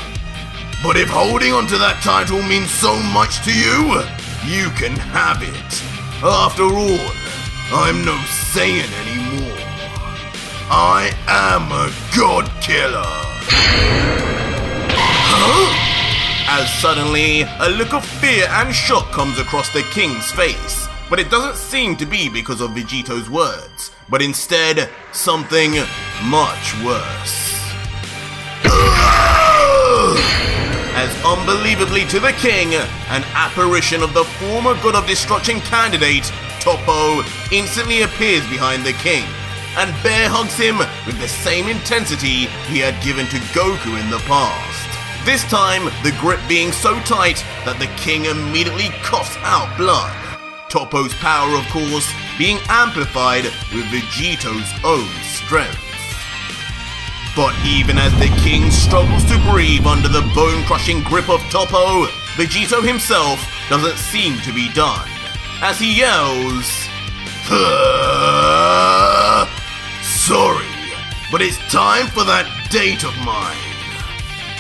"But if holding onto that title means so much to you, you can have it. After all, I'm no Saiyan anymore. I am a God Killer." Huh? As suddenly, a look of fear and shock comes across the king's face, but it doesn't seem to be because of Vegito's words, but instead, something much worse. As unbelievably to the king, an apparition of the former God of Destruction candidate, Toppo, instantly appears behind the king, and bear hugs him with the same intensity he had given to Goku in the past. This time, the grip being so tight that the king immediately coughs out blood. Toppo's power, of course, being amplified with Vegito's own strength. But even as the king struggles to breathe under the bone-crushing grip of Toppo, Vegito himself doesn't seem to be done, as he yells, "Sorry, but it's time for that date of mine."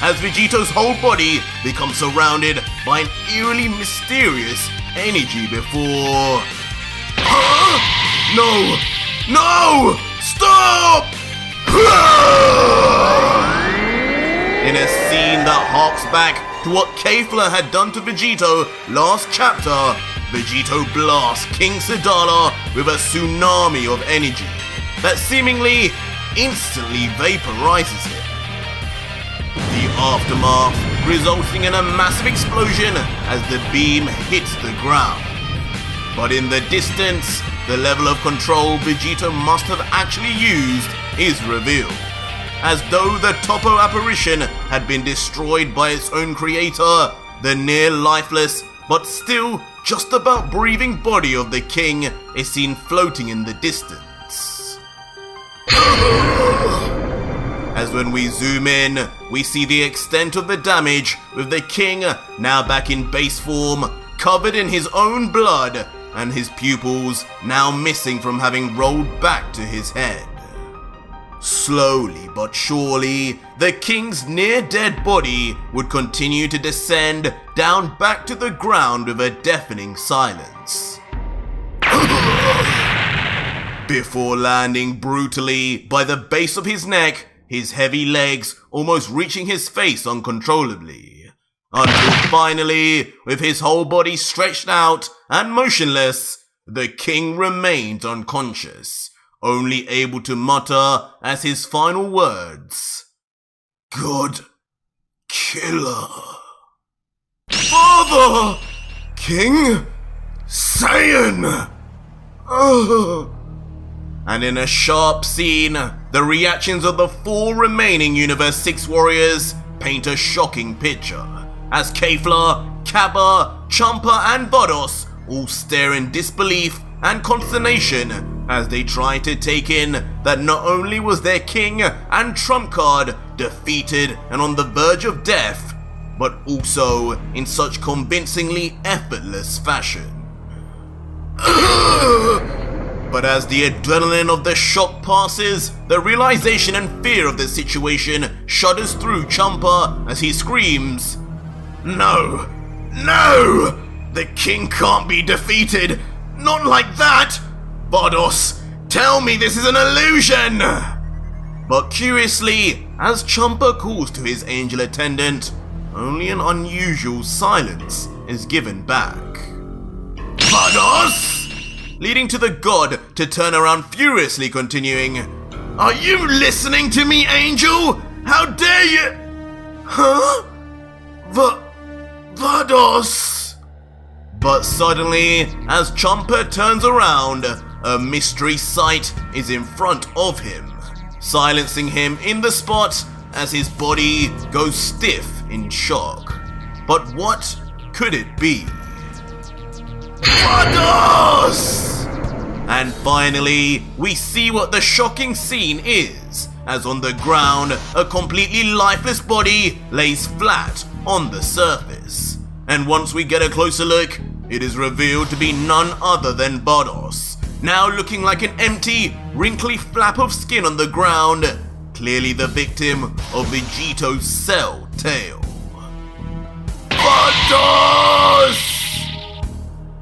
As Vegito's whole body becomes surrounded by an eerily mysterious energy before... Huh? No! No! Stop! In a scene that harks back to what Kafla had done to Vegito last chapter, Vegito blasts King Sadala with a tsunami of energy that seemingly instantly vaporizes him. The aftermath resulting in a massive explosion as the beam hits the ground. But in the distance, the level of control Vegito must have actually used is revealed, as though the Toppo apparition had been destroyed by its own creator, the near lifeless but still just about breathing body of the king is seen floating in the distance. As when we zoom in, we see the extent of the damage, with the king now back in base form, covered in his own blood, and his pupils now missing from having rolled back to his head. Slowly but surely, the king's near-dead body would continue to descend down back to the ground with a deafening silence. Before landing brutally by the base of his neck, his heavy legs almost reaching his face uncontrollably, until finally, with his whole body stretched out and motionless, the king remained unconscious, only able to mutter as his final words, "God Killer. Father! King Saiyan!" And in a sharp scene, the reactions of the 4 remaining Universe 6 warriors paint a shocking picture, as Kafla, Caba, Champa and Beerus all stare in disbelief and consternation as they try to take in that not only was their king and trump card defeated and on the verge of death, but also in such convincingly effortless fashion. But as the adrenaline of the shock passes, the realization and fear of the situation shudders through Champa as he screams, "No! No! The king can't be defeated! Not like that! Beerus, tell me this is an illusion!" But curiously, as Champa calls to his angel attendant, only an unusual silence is given back. "Beerus?" Leading to the god to turn around furiously, continuing, "Are you listening to me, angel? How dare you?" "Huh? Beerus?" But suddenly, as Champa turns around, a mystery sight is in front of him, silencing him in the spot as his body goes stiff in shock. But what could it be? Beerus! And finally, we see what the shocking scene is, as on the ground, a completely lifeless body lays flat on the surface. And once we get a closer look, it is revealed to be none other than Beerus, now looking like an empty, wrinkly flap of skin on the ground, clearly the victim of Vegito's cell tail. Beerus!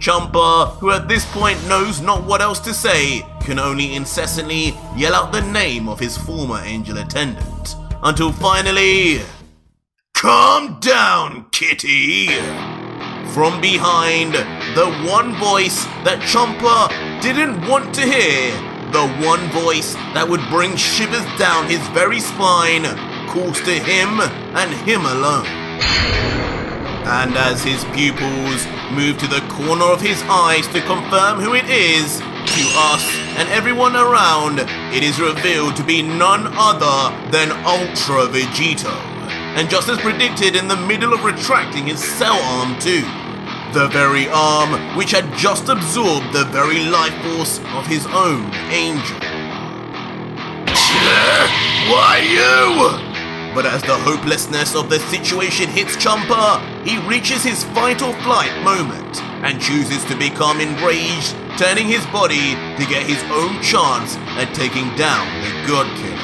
Champa, who at this point knows not what else to say, can only incessantly yell out the name of his former angel attendant, until finally, "Calm down, kitty!" From behind, the one voice that Champa didn't want to hear, the one voice that would bring shivers down his very spine, calls to him and him alone. And as his pupils move to the corner of his eyes to confirm who it is, to us and everyone around, it is revealed to be none other than Ultra Vegito. And just as predicted, in the middle of retracting his cell arm too. the very arm which had just absorbed the very life force of his own angel. Why you? But as the hopelessness of the situation hits Champa, he reaches his fight or flight moment and chooses to become enraged, turning his body to get his own chance at taking down the God Killer.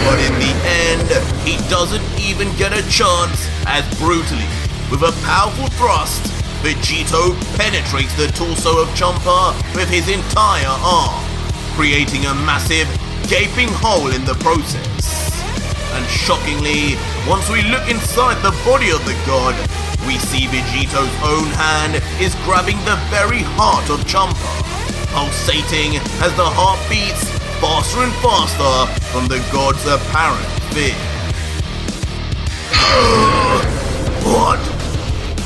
But in the end, he doesn't even get a chance, as brutally, with a powerful thrust, Vegito penetrates the torso of Champa with his entire arm, creating a massive, gaping hole in the process. And shockingly, once we look inside the body of the god, we see Vegito's own hand is grabbing the very heart of Champa, pulsating as the heart beats faster and faster from the god's apparent fear.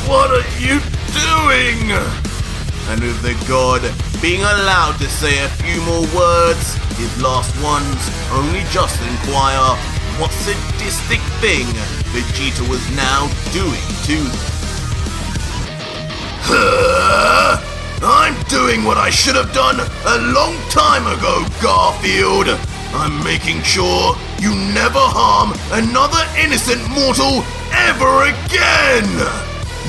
What are you doing? And with the god being allowed to say a few more words, his last ones only just inquire what sadistic thing Vegeta was now doing to them. I'm doing what I should have done a long time ago, Garfield. I'm making sure you never harm another innocent mortal ever again.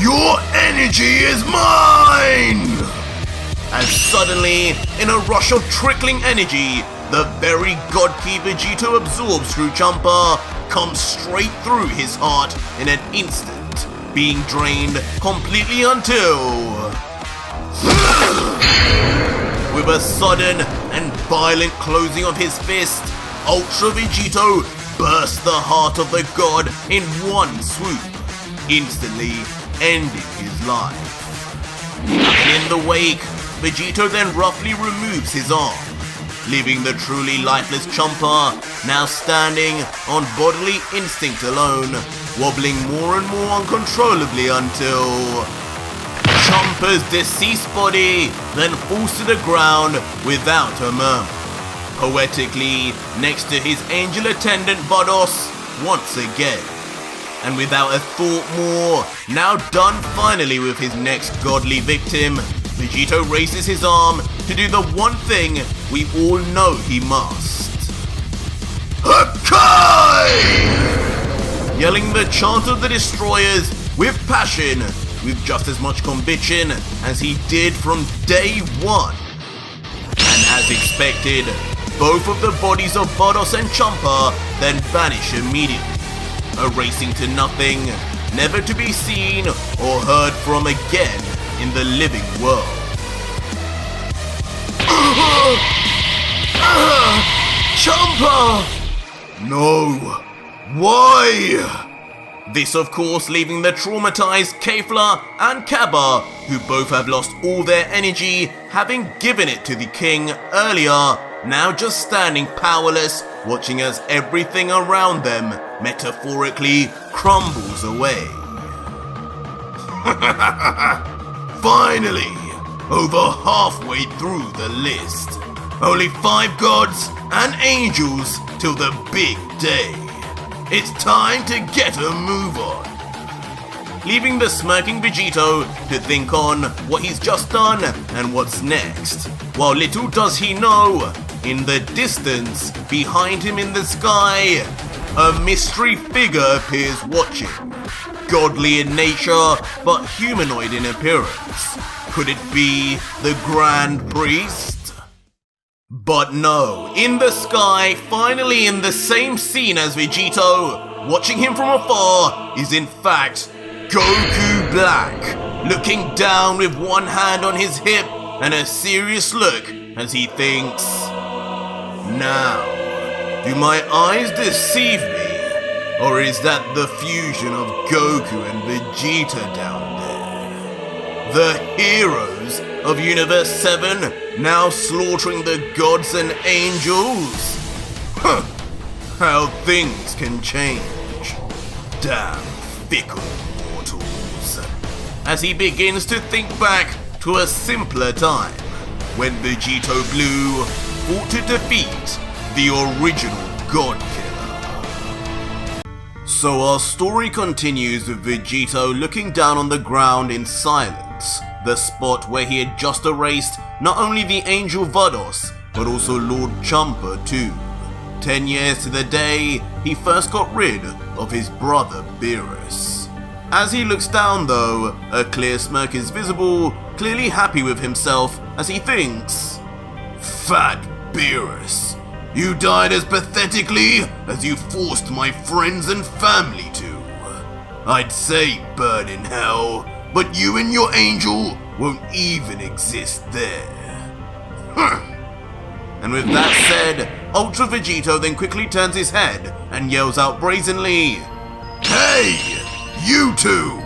Your energy is mine! As suddenly, in a rush of trickling energy, the very god key Vegito absorbs through Champa comes straight through his heart in an instant, being drained completely until... With a sudden and violent closing of his fist, Ultra Vegito bursts the heart of the god in one swoop, instantly ending his life. And in the wake, Vegito then roughly removes his arm, leaving the truly lifeless Champa now standing on bodily instinct alone, wobbling more and more uncontrollably until... Champa's deceased body then falls to the ground without a murmur, poetically next to his angel attendant Vados once again. And without a thought more, now done finally with his next godly victim, Vegito raises his arm to do the one thing we all know he must. Hakai! Yelling the chant of the destroyers with passion, with just as much conviction as he did from day one. And as expected, both of the bodies of Vados and Champa then vanish immediately, erasing to nothing, never to be seen or heard from again in the living world. Champa! No! Why? This of course leaving the traumatized Kafla and Caba, who both have lost all their energy, having given it to the king earlier, now just standing powerless, watching as everything around them metaphorically crumbles away. Finally, over halfway through the list. Only 5 gods and angels till the big day. It's time to get a move on. Leaving the smirking Vegito to think on what he's just done and what's next. While little does he know, in the distance, behind him in the sky, a mystery figure appears watching. Godly in nature, but humanoid in appearance. Could it be the Grand Priest? But no, in the sky, finally in the same scene as Vegito, watching him from afar, is in fact Goku Black, looking down with one hand on his hip and a serious look as he thinks, now, do my eyes deceive me, or is that the fusion of Goku and Vegeta down there? The heroes of Universe 7 now slaughtering the gods and angels? Huh, how things can change. Damn fickle mortals. As he begins to think back to a simpler time, when Vegito Blue fought to defeat the original God Killer. So our story continues with Vegito looking down on the ground in silence, the spot where he had just erased not only the angel Vados, but also Lord Champa too. 10 years to the day he first got rid of his brother Beerus. As he looks down though, a clear smirk is visible, clearly happy with himself as he thinks, "Fat Beerus, you died as pathetically as you forced my friends and family to. I'd say burn in hell, but you and your angel won't even exist there." And with that said, Ultra Vegito then quickly turns his head and yells out brazenly, "Hey, you two!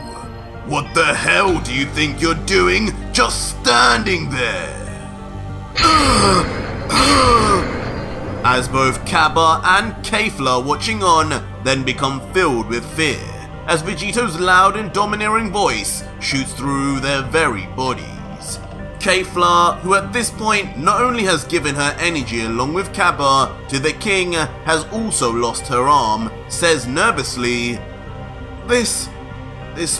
What the hell do you think you're doing just standing there?" As both Caba and Kafla watching on then become filled with fear, as Vegito's loud and domineering voice shoots through their very bodies. Kafla, who at this point not only has given her energy along with Caba to the king, has also lost her arm, says nervously, This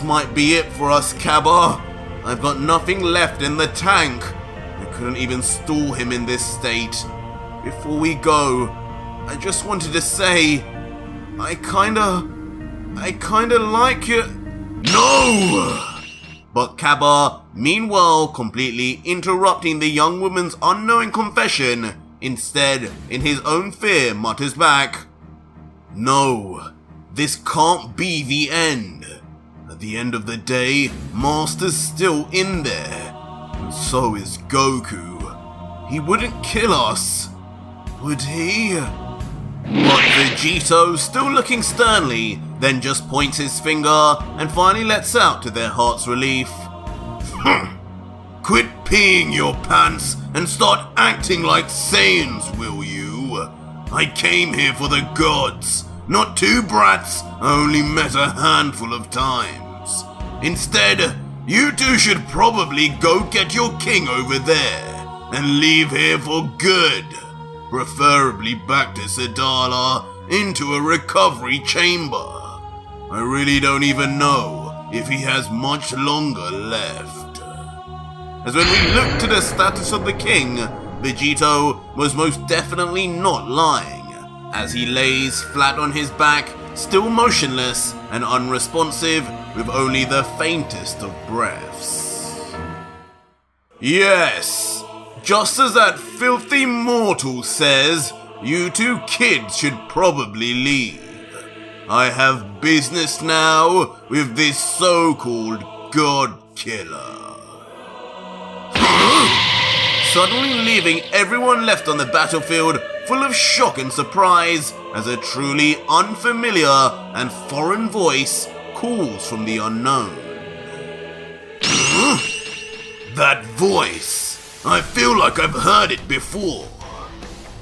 might be it for us, Caba. I've got nothing left in the tank. I couldn't even store him in this state. Before we go, I just wanted to say, I kinda like you." "No!" But Caba, meanwhile completely interrupting the young woman's unknowing confession, instead, in his own fear, mutters back, "No, this can't be the end. At the end of the day, Master's still in there, and so is Goku. He wouldn't kill us, would he?" But Vegito, still looking sternly, then just points his finger and finally lets out to their heart's relief, "Quit peeing your pants and start acting like Saiyans, will you? I came here for the gods, not two brats I only met a handful of times. Instead, you two should probably go get your king over there and leave here for good. Preferably back to Sadala, into a recovery chamber. I really don't even know if he has much longer left." As when we look to the status of the king, Vegito was most definitely not lying, as he lays flat on his back, still motionless and unresponsive, with only the faintest of breaths. Yes! Just as that filthy mortal says, you two kids should probably leave. I have business now with this so-called God Killer. Suddenly leaving everyone left on the battlefield full of shock and surprise as a truly unfamiliar and foreign voice calls from the unknown. That voice! I feel like I've heard it before.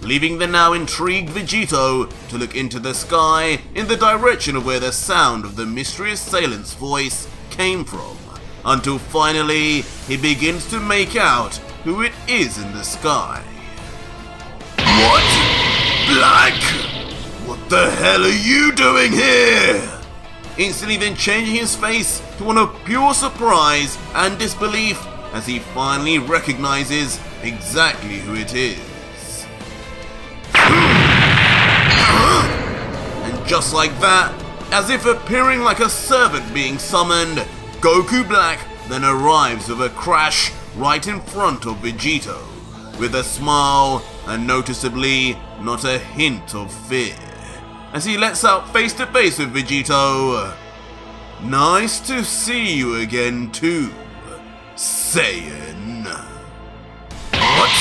Leaving the now intrigued Vegito to look into the sky in the direction of where the sound of the mysterious assailant's voice came from, until finally he begins to make out who it is in the sky. "What? Black? What the hell are you doing here?" Instantly then changing his face to one of pure surprise and disbelief as he finally recognizes exactly who it is. And just like that, as if appearing like a servant being summoned, Goku Black then arrives with a crash right in front of Vegito, with a smile and noticeably not a hint of fear, as he lets out face to face with Vegito. "Nice to see you again too, Saiyan." "What?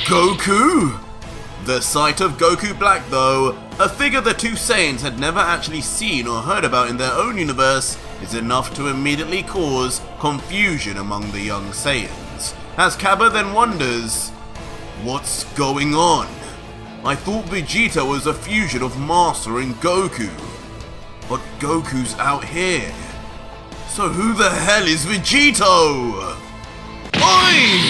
Goku?" The sight of Goku Black though, a figure the two Saiyans had never actually seen or heard about in their own universe, is enough to immediately cause confusion among the young Saiyans, as Caba then wonders, "What's going on? I thought Vegeta was a fusion of Master and Goku, but Goku's out here. So who the hell is Vegito? Oi!"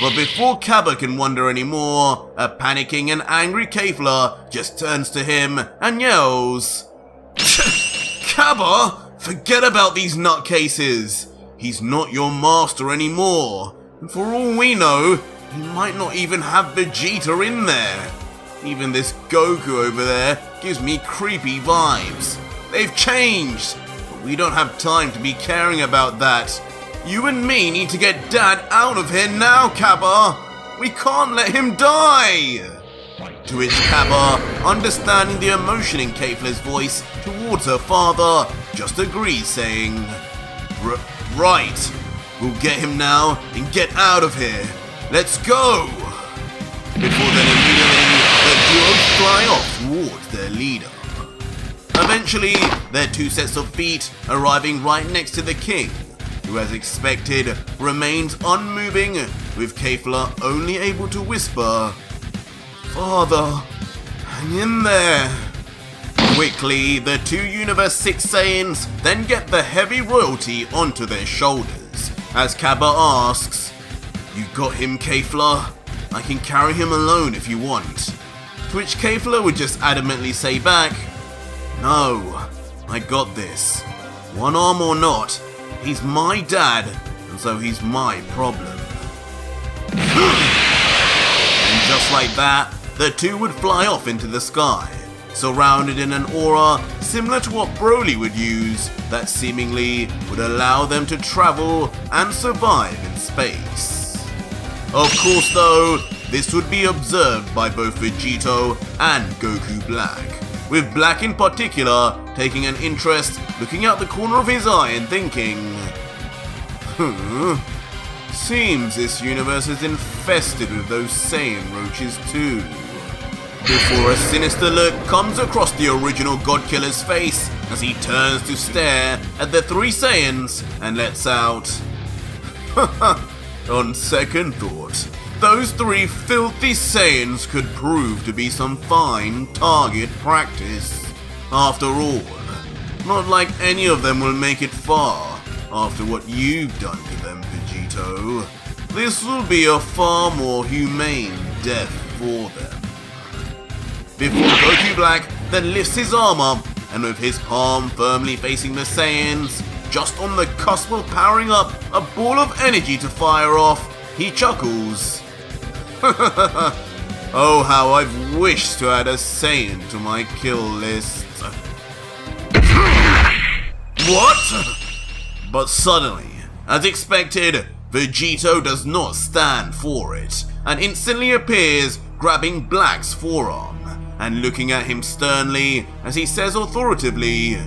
But before Caba can wonder anymore, a panicking and angry Kafla just turns to him and yells, Caba, forget about these nutcases. He's not your master anymore. And for all we know, he might not even have Vegeta in there. Even this Goku over there gives me creepy vibes. They've changed, but we don't have time to be caring about that. You and me need to get Dad out of here now, Caba. We can't let him die. To which Caba, understanding the emotion in Kafla's voice towards her father, just agrees, saying, Right, we'll get him now and get out of here. Let's go! Before then, immediately, the duo fly off towards their leader. Eventually, their two sets of feet arriving right next to the king, who, as expected, remains unmoving, with Kafla only able to whisper, Father, hang in there. Quickly, the two Universe 6 Saiyans then get the heavy royalty onto their shoulders, as Caba asks, You got him, Kafla? I can carry him alone if you want. To which Kafla would just adamantly say back, No, I got this. One arm or not, he's my dad, and so he's my problem. And just like that, the two would fly off into the sky, surrounded in an aura similar to what Broly would use, that seemingly would allow them to travel and survive in space. Of course though, this would be observed by both Vegito and Goku Black, with Black in particular taking an interest, looking out the corner of his eye and thinking, Seems this universe is infested with those Saiyan roaches too. Before a sinister look comes across the original Godkiller's face as he turns to stare at the three Saiyans and lets out, On second thought, those three filthy Saiyans could prove to be some fine target practice. After all, not like any of them will make it far after what you've done to them, Vegito. This will be a far more humane death for them. Before Goku Black then lifts his arm up, and with his palm firmly facing the Saiyans, just on the cusp of powering up a ball of energy to fire off, he chuckles. Oh, how I've wished to add a Saiyan to my kill list. What? But suddenly, as expected, Vegito does not stand for it, and instantly appears, grabbing Black's forearm, and looking at him sternly as he says authoritatively,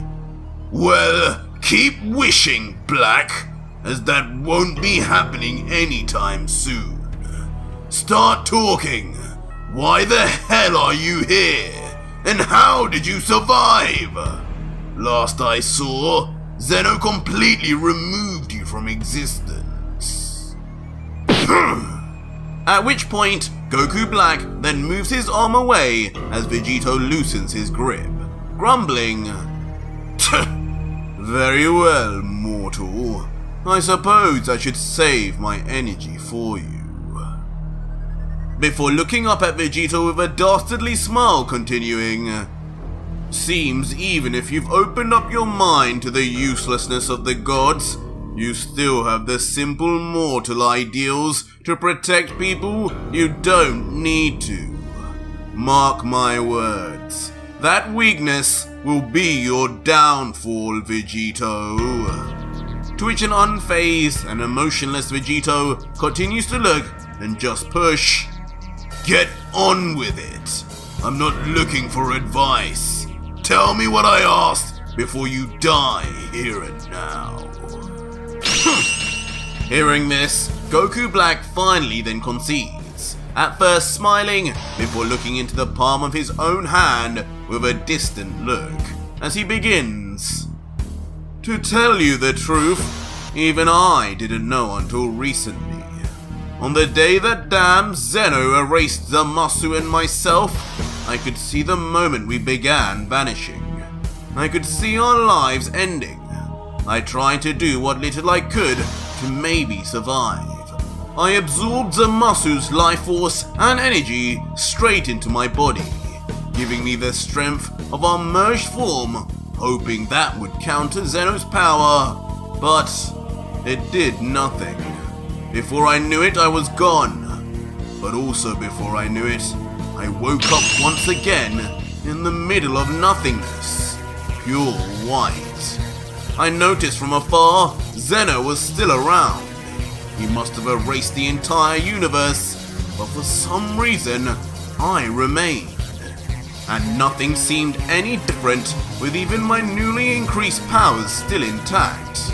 Well, keep wishing, Black, as that won't be happening anytime soon. Start talking. Why the hell are you here? And how did you survive? Last I saw, Zeno completely removed you from existence. At which point, Goku Black then moves his arm away as Vegito loosens his grip, grumbling, Very well, mortal. I suppose I should save my energy for you. Before looking up at Vegito with a dastardly smile, continuing, Seems even if you've opened up your mind to the uselessness of the gods, you still have the simple mortal ideals to protect people you don't need to. Mark my words, that weakness will be your downfall, Vegito. To which an unfazed and emotionless Vegito continues to look and just push. Get on with it. I'm not looking for advice. Tell me what I asked before you die here and now. Hearing this, Goku Black finally then concedes, at first smiling before looking into the palm of his own hand with a distant look, as he begins. To tell you the truth, even I didn't know until recently. On the day that damn Zeno erased Zamasu and myself, I could see the moment we began vanishing. I could see our lives ending. I tried to do what little I could to maybe survive. I absorbed Zamasu's life force and energy straight into my body, giving me the strength of our merged form hoping that would counter Zeno's power, but it did nothing. Before I knew it, I was gone. But also before I knew it, I woke up once again in the middle of nothingness, pure white. I noticed from afar Zeno was still around. He must have erased the entire universe, but for some reason, I remained. And nothing seemed any different with even my newly increased powers still intact.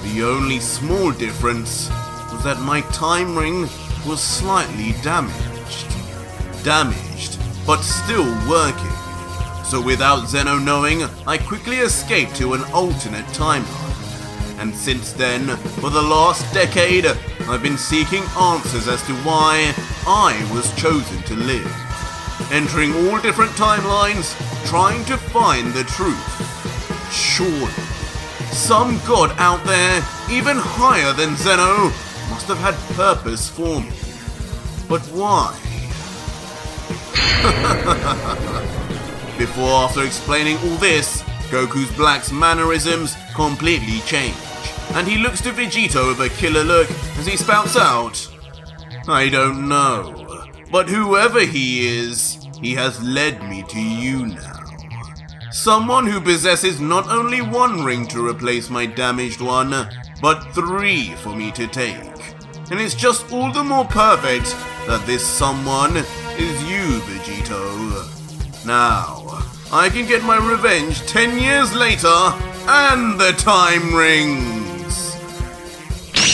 The only small difference was that my time ring was slightly damaged. But still working. So without Zeno knowing, I quickly escaped to an alternate timeline. And since then, for the last decade, I've been seeking answers as to why I was chosen to live. Entering all different timelines, trying to find the truth. Surely, some god out there, even higher than Zeno, must have had purpose for me. But why? Before after explaining all this, Goku Black's mannerisms completely change, and he looks to Vegito with a killer look as he spouts out, "I don't know, but whoever he is, he has led me to you now. Someone who possesses not only one ring to replace my damaged one, but 3 for me to take. And it's just all the more perfect that this someone is you, Vegito. Now, I can get my revenge 10 years later, and the time rings."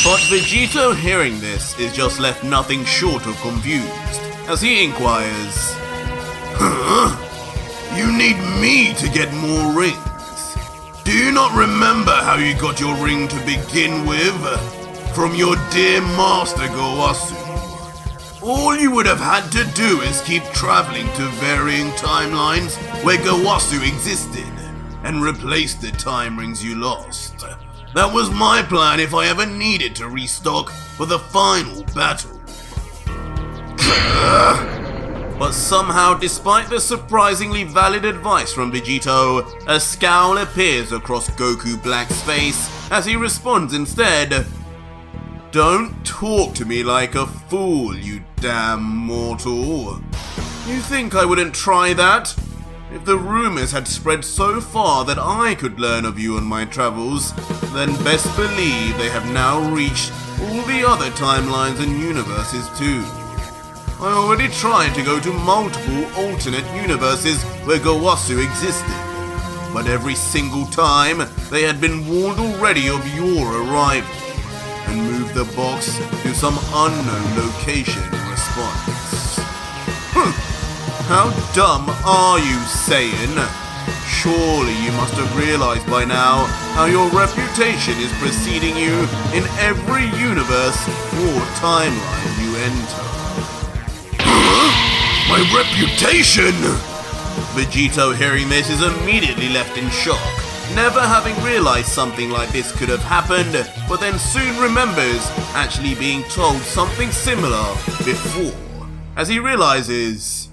But Vegito, hearing this, is just left nothing short of confused, as he inquires, "Huh? You need me to get more rings? Do you not remember how you got your ring to begin with? From your dear master Gowasu. All you would have had to do is keep traveling to varying timelines where Gowasu existed and replace the time rings you lost. That was my plan if I ever needed to restock for the final battle." But somehow, despite the surprisingly valid advice from Vegito, a scowl appears across Goku Black's face as he responds instead, "Don't talk to me like a fool, you damn mortal. You think I wouldn't try that? If the rumors had spread so far that I could learn of you on my travels, then best believe they have now reached all the other timelines and universes too. I already tried to go to multiple alternate universes where Gowasu existed, but every single time they had been warned already of your arrival, and moved the box to some unknown location in response. How dumb are you, Saiyan? Surely you must have realized by now how your reputation is preceding you in every universe or timeline you enter." My reputation? Vegito, hearing this, is immediately left in shock, never having realized something like this could have happened, but then soon remembers actually being told something similar before, as he realizes,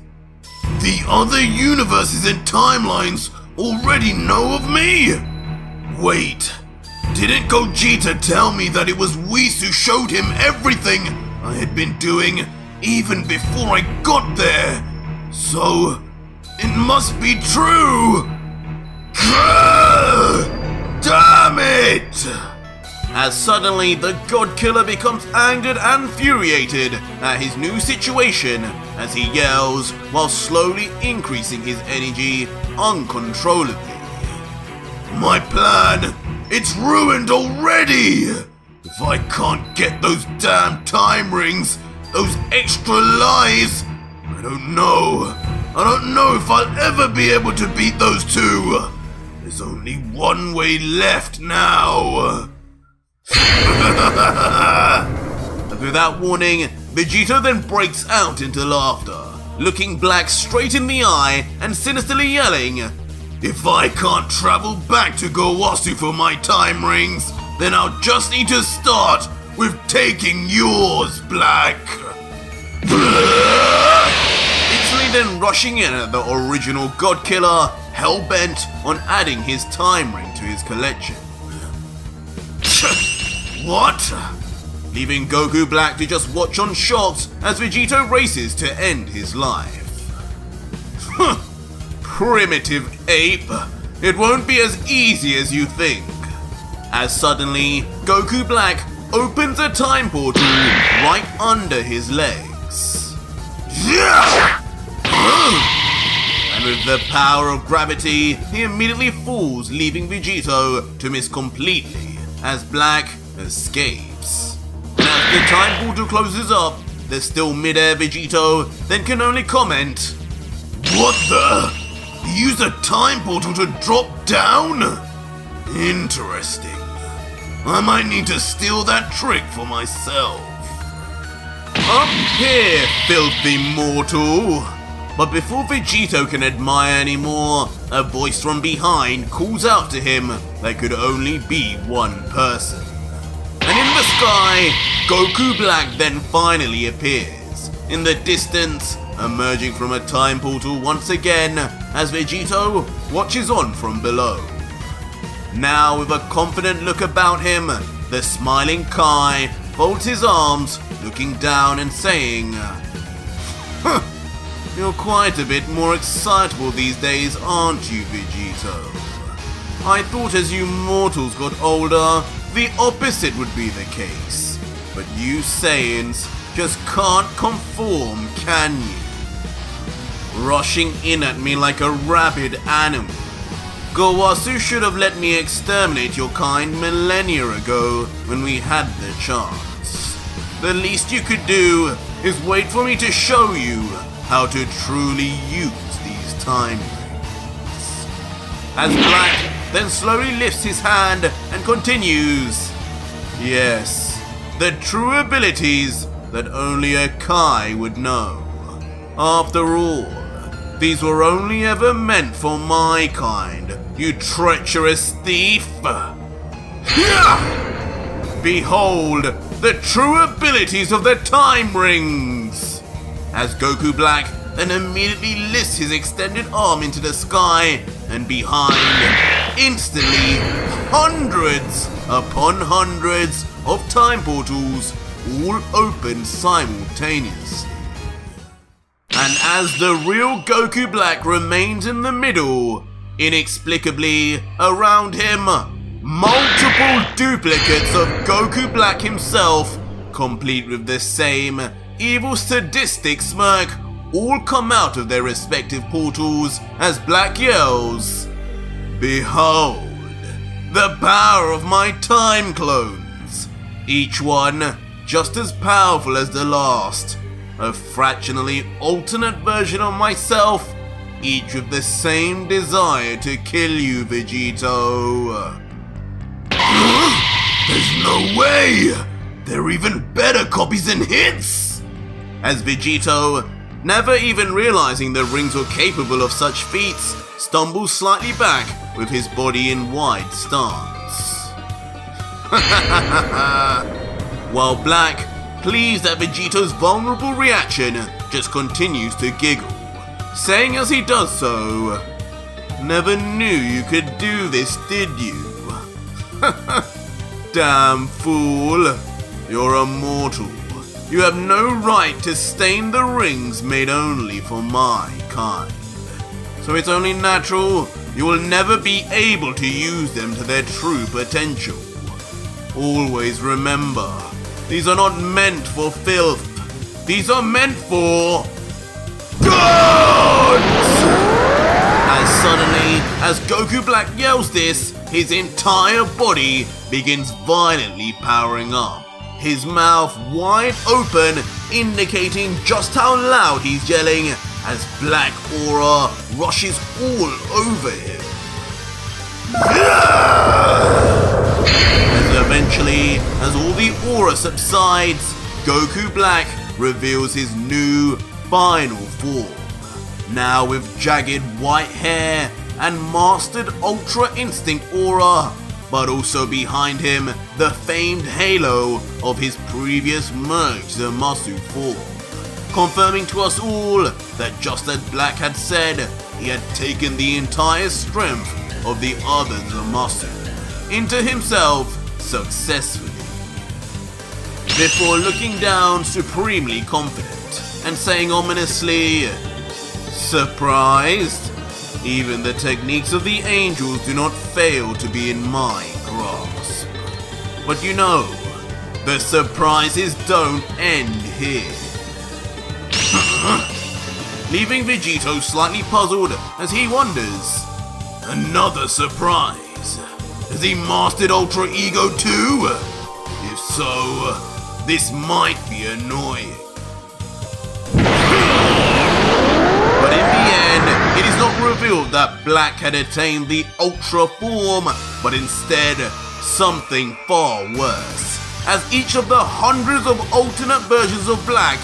"The other universes and timelines already know of me? Wait, didn't Gogeta tell me that it was Whis who showed him everything I had been doing even before I got there? So, it must be true! Damn it!" As suddenly the God Killer becomes angered and infuriated at his new situation as he yells while slowly increasing his energy uncontrollably. "My plan, it's ruined already! If I can't get those damn time rings, those extra lies, I don't know if I'll ever be able to beat those two. There's only one way left now." Without warning, Vegito then breaks out into laughter, looking Black straight in the eye and sinisterly yelling, "If I can't travel back to Gowasu for my time rings, then I'll just need to start with taking yours, Black." Instantly then rushing in at the original God Killer, hell-bent on adding his time ring to his collection. What? Leaving Goku Black to just watch on shocked as Vegito races to end his life. Primitive ape, it won't be as easy as you think. As suddenly, Goku Black opens a time portal right under his legs. And with the power of gravity, he immediately falls, leaving Vegito to miss completely as Black escapes. And as the time portal closes up, the still mid-air Vegito then can only comment, "What the? He used a time portal to drop down? Interesting. I might need to steal that trick for myself." Up here, filthy mortal! But before Vegito can admire anymore, a voice from behind calls out to him that could only be one person. And in the sky, Goku Black then finally appears, in the distance, emerging from a time portal once again as Vegito watches on from below. Now with a confident look about him, the smiling Kai folds his arms, looking down and saying, "You're quite a bit more excitable these days, aren't you, Vegito? I thought as you mortals got older, the opposite would be the case. But you Saiyans just can't conform, can you? Rushing in at me like a rabid animal. Gowasu should have let me exterminate your kind millennia ago when we had the chance. The least you could do is wait for me to show you how to truly use these time rings." As Black then slowly lifts his hand and continues, "Yes, the true abilities that only a Kai would know. After all, these were only ever meant for my kind, you treacherous thief. Behold the true abilities of the time rings." As Goku Black then immediately lifts his extended arm into the sky, and behind, instantly, hundreds upon hundreds of time portals all open simultaneously. And as the real Goku Black remains in the middle, inexplicably around him, multiple duplicates of Goku Black himself, complete with the same evil sadistic smirk, all come out of their respective portals as Black yells, "Behold, the power of my time clones, each one just as powerful as the last, a fractionally alternate version of myself, each with the same desire to kill you, Vegito." There's no way! They're even better copies than hits! As Vegito, never even realizing the rings were capable of such feats, stumbles slightly back with his body in wide stance. While Black, pleased at Vegito's vulnerable reaction, just continues to giggle, saying as he does so, "Never knew you could do this, did you? Damn fool, you're a mortal. You have no right to stain the rings made only for my kind. So it's only natural you will never be able to use them to their true potential. Always remember, these are not meant for filth. These are meant for gods!" As suddenly, as Goku Black yells this, his entire body begins violently powering up, his mouth wide open, indicating just how loud he's yelling as black aura rushes all over him. As eventually, as all the aura subsides, Goku Black reveals his new final form, now with jagged white hair and mastered Ultra Instinct aura, but also behind him the famed halo of his previous merged Zamasu form, confirming to us all that just as Black had said, he had taken the entire strength of the other Zamasu into himself successfully. Before looking down supremely confident and saying ominously, "Surprised? Even the techniques of the angels do not fail to be in my grasp. But you know, the surprises don't end here." Leaving Vegito slightly puzzled as he wonders, another surprise? Has he mastered Ultra Ego too? If so, this might be annoying. But in the end, it is not revealed that Black had attained the Ultra form, but instead something far worse, as each of the hundreds of alternate versions of Black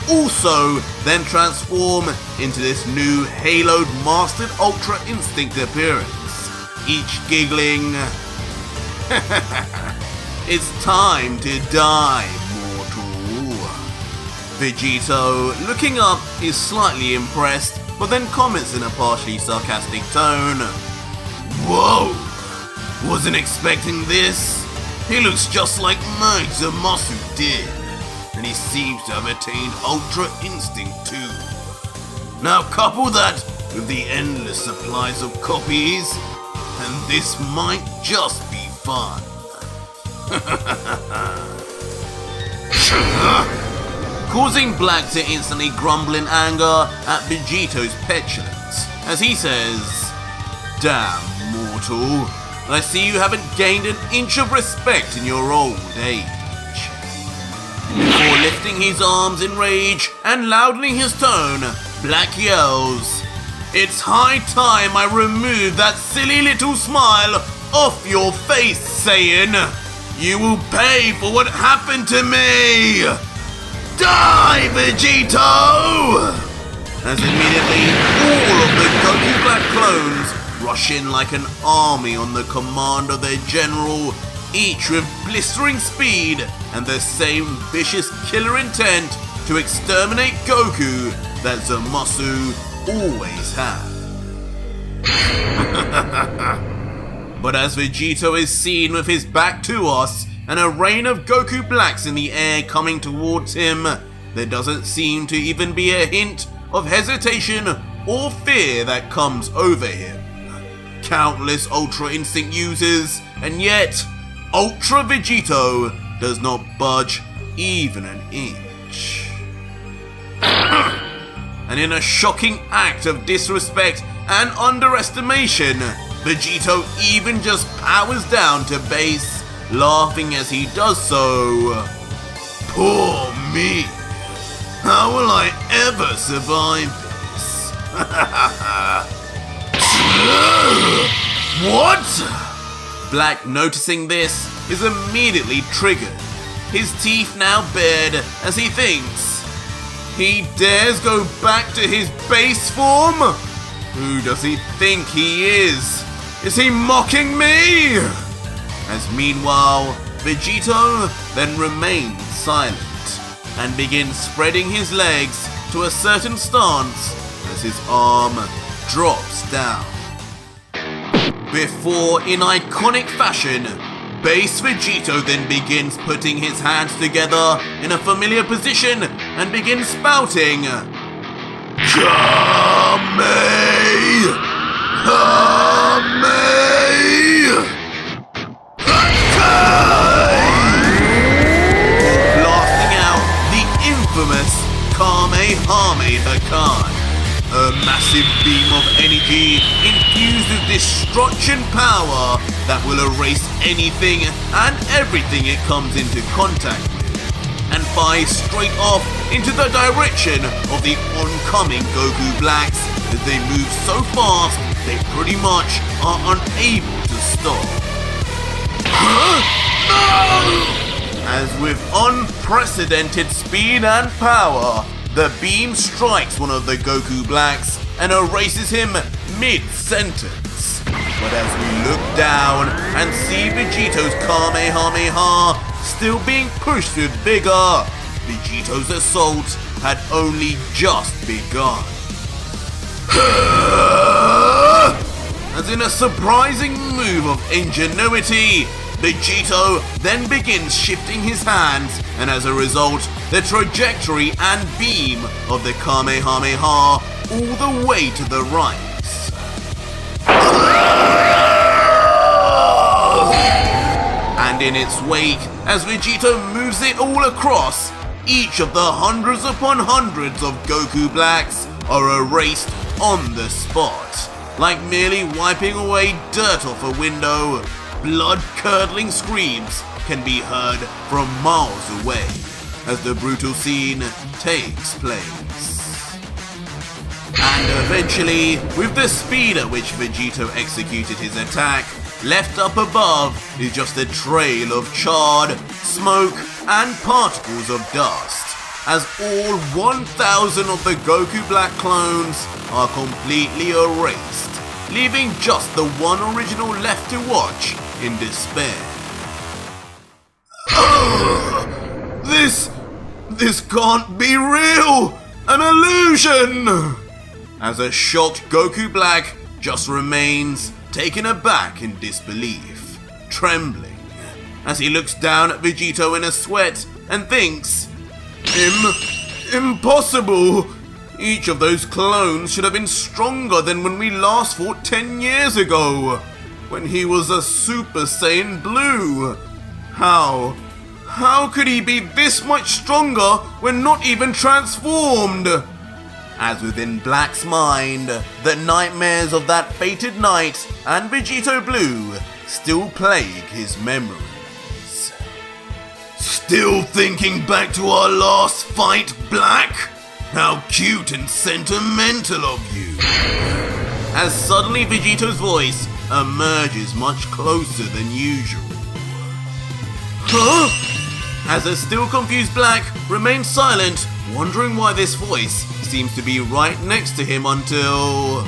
also then transform into this new haloed mastered Ultra Instinct appearance, each giggling, "It's time to die, mortal." Vegito, looking up, is slightly impressed, but then comments in a partially sarcastic tone, "Whoa, wasn't expecting this. He looks just like Merge Zamasu did, and he seems to have attained Ultra Instinct too. Now couple that with the endless supplies of copies, and this might just be fun." Causing Black to instantly grumble in anger at Vegito's petulance, as he says, "Damn, mortal, I see you haven't gained an inch of respect in your old age." Before lifting his arms in rage and loudening his tone, Black yells, "It's high time I remove that silly little smile off your face, Saiyan. You will pay for what happened to me. Die, Vegito!" As immediately all of the Goku Black clones rush in like an army on the command of their general, each with blistering speed and the same vicious killer intent to exterminate Goku that Zamasu always had. But as Vegito is seen with his back to us and a rain of Goku Blacks in the air coming towards him, there doesn't seem to even be a hint of hesitation or fear that comes over him. Countless Ultra Instinct users, and yet Ultra Vegito does not budge even an inch. And in a shocking act of disrespect and underestimation, Vegito even just powers down to base, laughing as he does so. Poor me! How will I ever survive this? What? Black, noticing this, is immediately triggered, his teeth now bared as he thinks, he dares go back to his base form? Who does he think he is? Is he mocking me? As meanwhile, Vegito then remains silent and begins spreading his legs to a certain stance as his arm drops down. Before, in iconic fashion, Base Vegito then begins putting his hands together in a familiar position and begins spouting, Kame! Blasting out the infamous Kamehameha Khan, a massive beam of energy infused with destruction power that will erase anything and everything it comes into contact with, and fires straight off into the direction of the oncoming Goku Blacks as they move so fast they pretty much are unable to stop. Huh? No! As with unprecedented speed and power, the beam strikes one of the Goku Blacks and erases him mid-sentence. But as we look down and see Vegito's Kamehameha still being pushed with vigor, Vegito's assault had only just begun. As in a surprising move of ingenuity, Vegito then begins shifting his hands, and as a result, the trajectory and beam of the Kamehameha all the way to the right. And in its wake, as Vegito moves it all across, each of the hundreds upon hundreds of Goku Blacks are erased on the spot. Like merely wiping away dirt off a window, blood-curdling screams can be heard from miles away as the brutal scene takes place. And eventually, with the speed at which Vegito executed his attack, left up above is just a trail of charred, smoke, and particles of dust, as all 1,000 of the Goku Black clones are completely erased, leaving just the one original left to watch in despair. This can't be real! An illusion! As a shocked Goku Black just remains taken aback in disbelief, trembling, as he looks down at Vegito in a sweat and thinks, Impossible! Each of those clones should have been stronger than when we last fought 10 years ago, when he was a Super Saiyan Blue. How could he be this much stronger when not even transformed? As within Black's mind, the nightmares of that fated night and Vegito Blue still plague his memories. Still thinking back to our last fight, Black? How cute and sentimental of you. As suddenly Vegito's voice emerges much closer than usual. Huh? As a still confused Black remains silent, wondering why this voice seems to be right next to him until...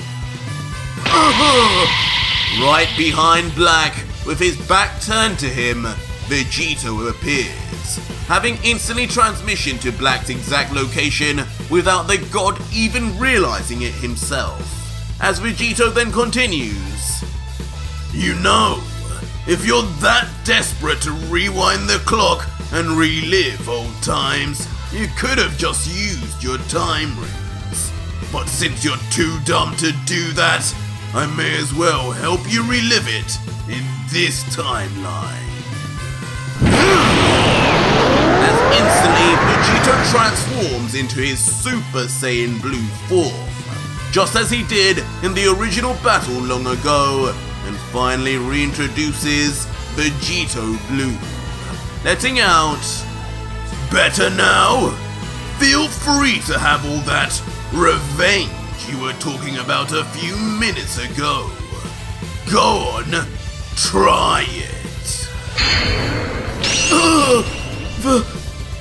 Right behind Black, with his back turned to him, Vegito appears, having instantly transmission to Black's exact location without the god even realizing it himself. As Vegito then continues, You know, if you're that desperate to rewind the clock and relive old times, you could have just used your time rings. But since you're too dumb to do that, I may as well help you relive it in this timeline. As instantly, Vegito transforms into his Super Saiyan Blue form, just as he did in the original battle long ago, and finally reintroduces Vegito Blue, letting out, Better now? Feel free to have all that revenge you were talking about a few minutes ago. Go on, try it.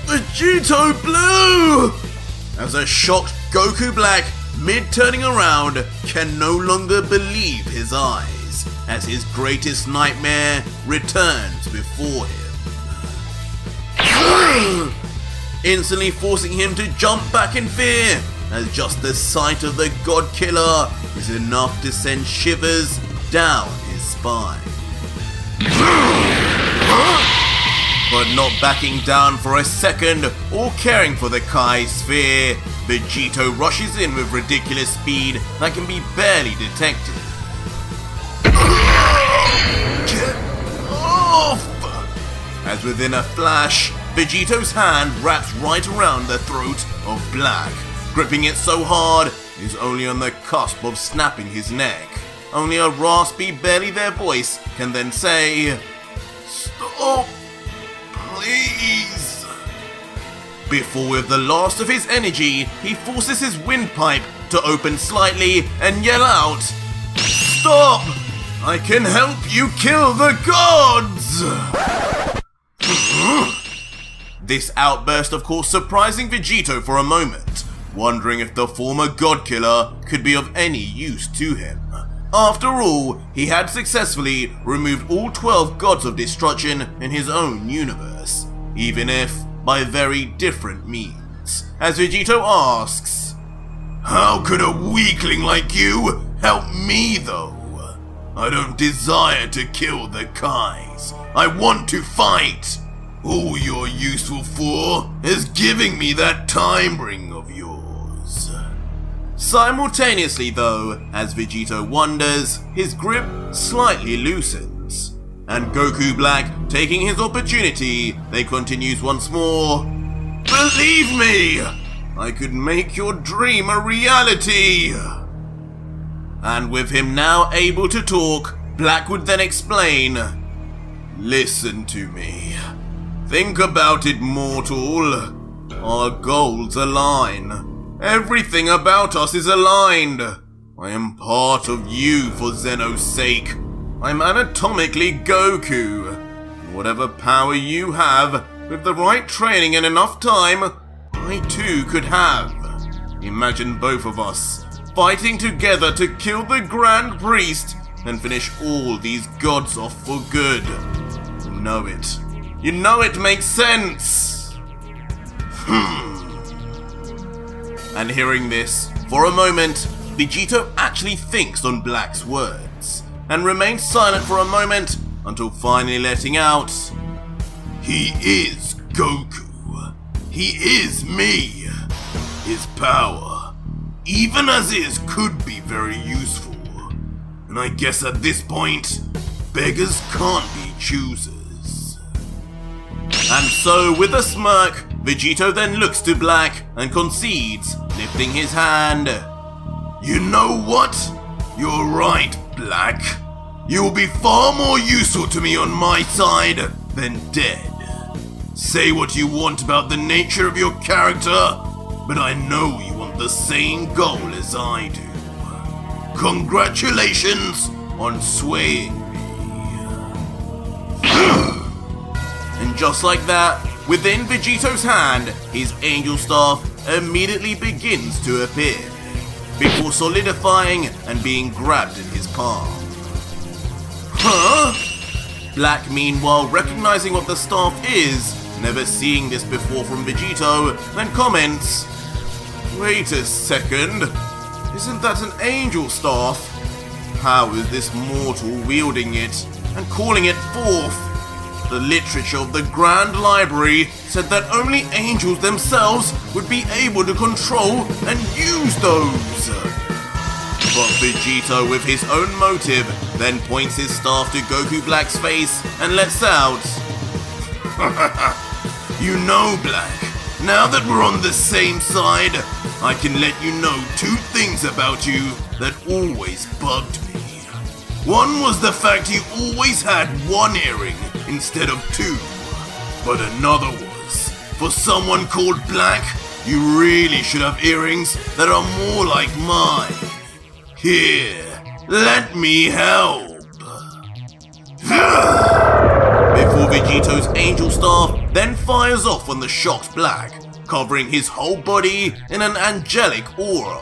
Vegito Blue! As a shocked Goku Black, mid-turning around, can no longer believe his eyes, as his greatest nightmare returns before him. Instantly forcing him to jump back in fear, as just the sight of the God Killer is enough to send shivers down his spine. But not backing down for a second or caring for the Kai sphere, Vegito rushes in with ridiculous speed that can be barely detected. Get off! As within a flash, Vegito's hand wraps right around the throat of Black, gripping it so hard he's only on the cusp of snapping his neck. Only a raspy, barely there voice can then say, Stop, please. Before with the last of his energy, he forces his windpipe to open slightly and yell out, Stop! I can help you kill the gods! This outburst of course surprising Vegito for a moment, wondering if the former God Killer could be of any use to him. After all, he had successfully removed all 12 gods of destruction in his own universe, even if by very different means. As Vegito asks, How could a weakling like you help me though? I don't desire to kill the Kais. I want to fight. All you're useful for is giving me that time ring of yours. Simultaneously though, as Vegito wonders, his grip slightly loosens. And Goku Black, taking his opportunity, they continues once more. Believe me, I could make your dream a reality. And with him now able to talk, Black would then explain. Listen to me. Think about it, mortal. Our goals align. Everything about us is aligned. I am part of you for Zeno's sake. I'm anatomically Goku. And whatever power you have, with the right training and enough time, I too could have. Imagine both of us fighting together to kill the Grand Priest and finish all these gods off for good. You know it. You know it makes sense. And hearing this, for a moment, Vegito actually thinks on Black's words and remains silent for a moment until finally letting out, he is Goku. He is me. His power, even as is, could be very useful. And I guess at this point, beggars can't be choosers. And so, with a smirk, Vegito then looks to Black and concedes, lifting his hand. You know what? You're right, Black. You will be far more useful to me on my side than dead. Say what you want about the nature of your character, but I know you want the same goal as I do. Congratulations on swaying me. And just like that, within Vegito's hand, his angel staff immediately begins to appear, before solidifying and being grabbed in his palm. Huh? Black, meanwhile, recognizing what the staff is, never seeing this before from Vegito, then comments, wait a second, isn't that an angel staff? How is this mortal wielding it and calling it forth? The literature of the Grand Library said that only angels themselves would be able to control and use those. But Vegito, with his own motive, then points his staff to Goku Black's face and lets out, you know, Black, now that we're on the same side, I can let you know two things about you that always bugged me. One was the fact you always had one earring instead of two. But another was, for someone called Black, you really should have earrings that are more like mine. Here, let me help. Before Vegito's angel staff then fires off on the shocked Black, covering his whole body in an angelic aura.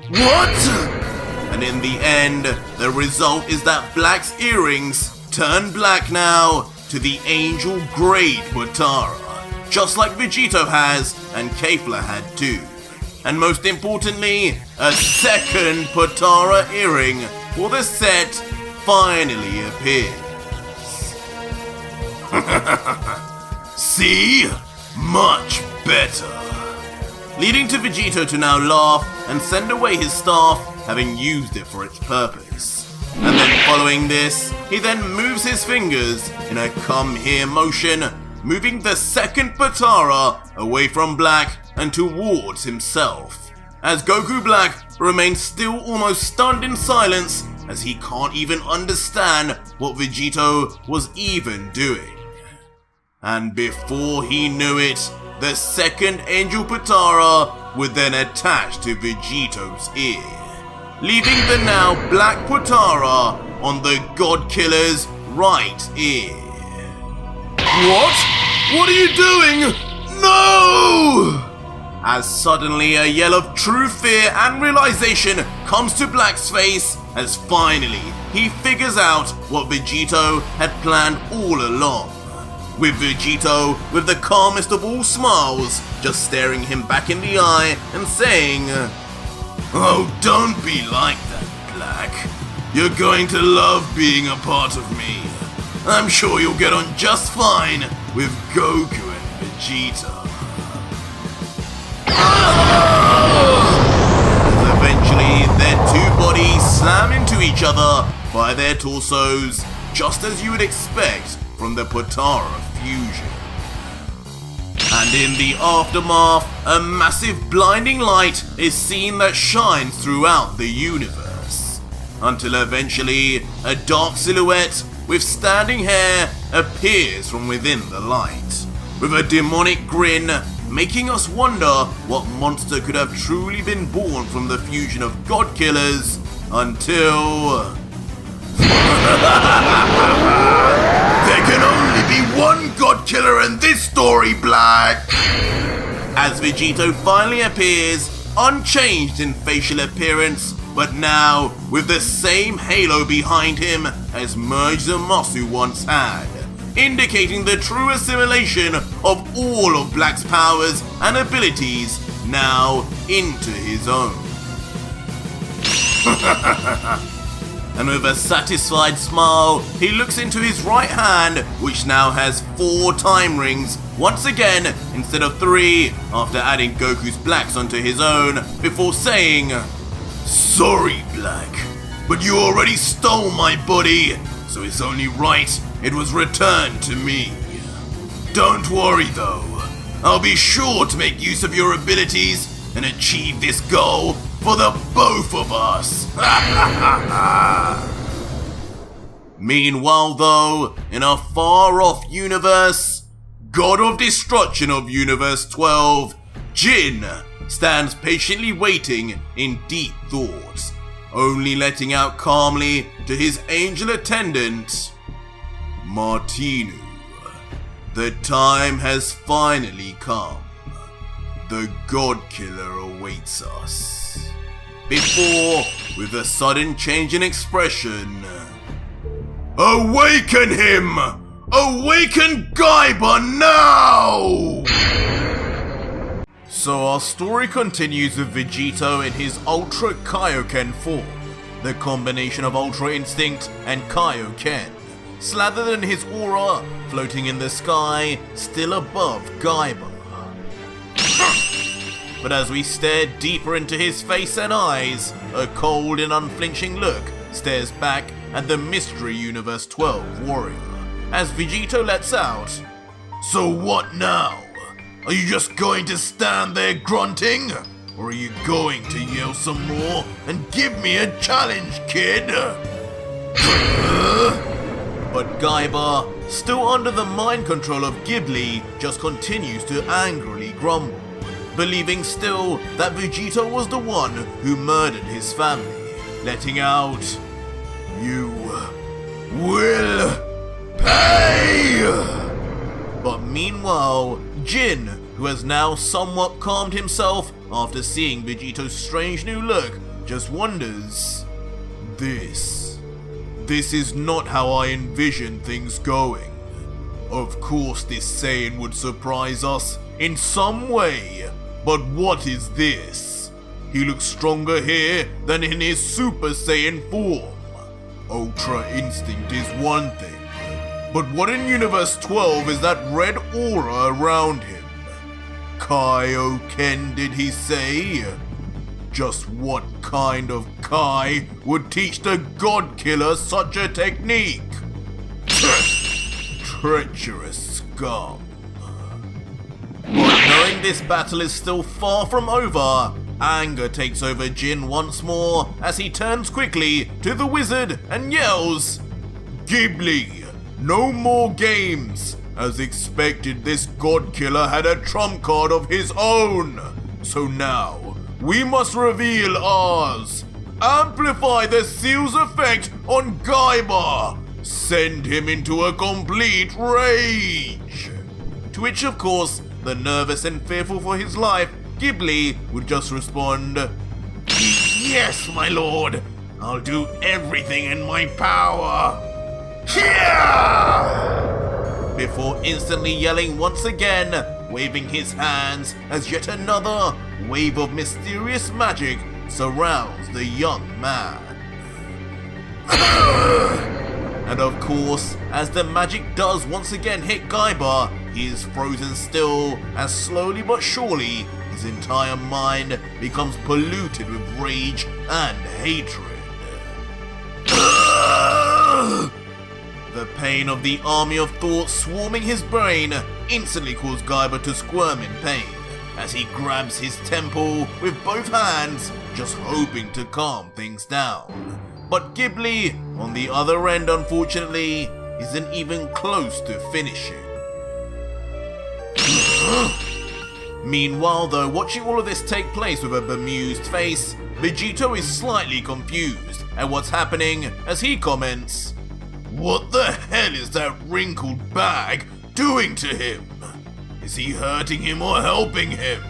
What? And in the end, the result is that Black's earrings turn black now to the angel grade Potara, just like Vegito has and Kafla had too. And most importantly, a second Potara earring for the set finally appears. See? Much better. Leading to Vegito to now laugh and send away his staff, having used it for its purpose. And then following this, he then moves his fingers in a come here motion, moving the second Potara away from Black and towards himself, as Goku Black remains still almost stunned in silence as he can't even understand what Vegito was even doing. And before he knew it, the second Angel Potara would then attach to Vegito's ear, leaving the now Black Potara on the God Killer's right ear. What? What are you doing? No! As suddenly a yell of true fear and realization comes to Black's face as finally he figures out what Vegito had planned all along. with Vegito with the calmest of all smiles, just staring him back in the eye and saying, "Oh, don't be like that, Black. You're going to love being a part of me. I'm sure you'll get on just fine with Goku and Vegeta." As eventually, their two bodies slam into each other by their torsos, just as you would expect from the Potara fusion. And in the aftermath, a massive blinding light is seen that shines throughout the universe, until eventually a dark silhouette with standing hair appears from within the light, with a demonic grin, making us wonder what monster could have truly been born from the fusion of god killers until... There can only be one god killer in this story, Black! As Vegito finally appears, unchanged in facial appearance, but now with the same halo behind him as Merge Zamasu once had, indicating the true assimilation of all of Black's powers and abilities now into his own. And with a satisfied smile, he looks into his right hand, which now has 4 time rings, once again instead of 3, after adding Goku's blacks onto his own, before saying, "Sorry, Black, but you already stole my body, so it's only right it was returned to me. Don't worry though, I'll be sure to make use of your abilities and achieve this goal for the both of us." Meanwhile though, in a far-off universe, God of Destruction of Universe 12, Jin, stands patiently waiting in deep thought, only letting out calmly to his angel attendant, "Martinu, the time has finally come. The God Killer awaits us." Before, with a sudden change in expression, "Awaken him! Awaken Kaba now!" So our story continues with Vegito in his Ultra Kaioken form, the combination of Ultra Instinct and Kaioken, slathered in his aura, floating in the sky, still above Kaba. But as we stare deeper into his face and eyes, a cold and unflinching look stares back at the Mystery Universe 12 warrior, as Vegito lets out, "So what now? Are you just going to stand there grunting? Or are you going to yell some more and give me a challenge, kid?" But Kaba, still under the mind control of Ghibli, just continues to angrily grumble, believing still that Vegito was the one who murdered his family, letting out, "You will pay!" But meanwhile, Jin, who has now somewhat calmed himself after seeing Vegito's strange new look, just wonders, This is not how I envisioned things going. Of course this Saiyan would surprise us in some way, but what is this? He looks stronger here than in his Super Saiyan form. Ultra Instinct is one thing, but what in Universe 12 is that red aura around him? Kaioken, did he say? Just what kind of Kai would teach the God Killer such a technique? Treacherous scum. But knowing this battle is still far from over, anger takes over Jin once more as he turns quickly to the wizard and yells, "Ghibli, no more games! As expected, this God Killer had a trump card of his own. So now, we must reveal ours. Amplify the seal's effect on Kaba. Send him into a complete rage." To which, of course, the nervous and fearful for his life, Ghibli would just respond, "Yes, my lord. I'll do everything in my power." Yeah! before instantly yelling once again, waving his hands as yet another wave of mysterious magic surrounds the young man. And of course, as the magic does once again hit Kaba, he is frozen still as slowly but surely his entire mind becomes polluted with rage and hatred. The pain of the army of thoughts swarming his brain instantly caused Kaba to squirm in pain as he grabs his temple with both hands, just hoping to calm things down. But Ghibli, on the other end unfortunately, isn't even close to finishing. Meanwhile though, watching all of this take place with a bemused face, Vegito is slightly confused at what's happening as he comments, "What the hell is that wrinkled bag doing to him? Is he hurting him or helping him?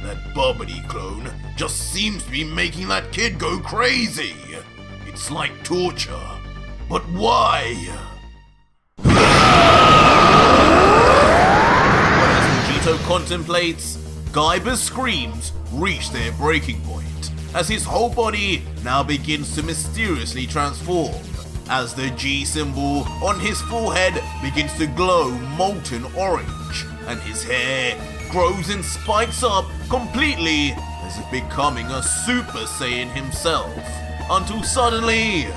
That Bobbity clone just seems to be making that kid go crazy. It's like torture. But why?" But as Vegito contemplates, Kaiba's screams reach their breaking point as his whole body now begins to mysteriously transform, as the G symbol on his forehead begins to glow molten orange, and his hair grows and spikes up completely as if becoming a Super Saiyan himself, until suddenly,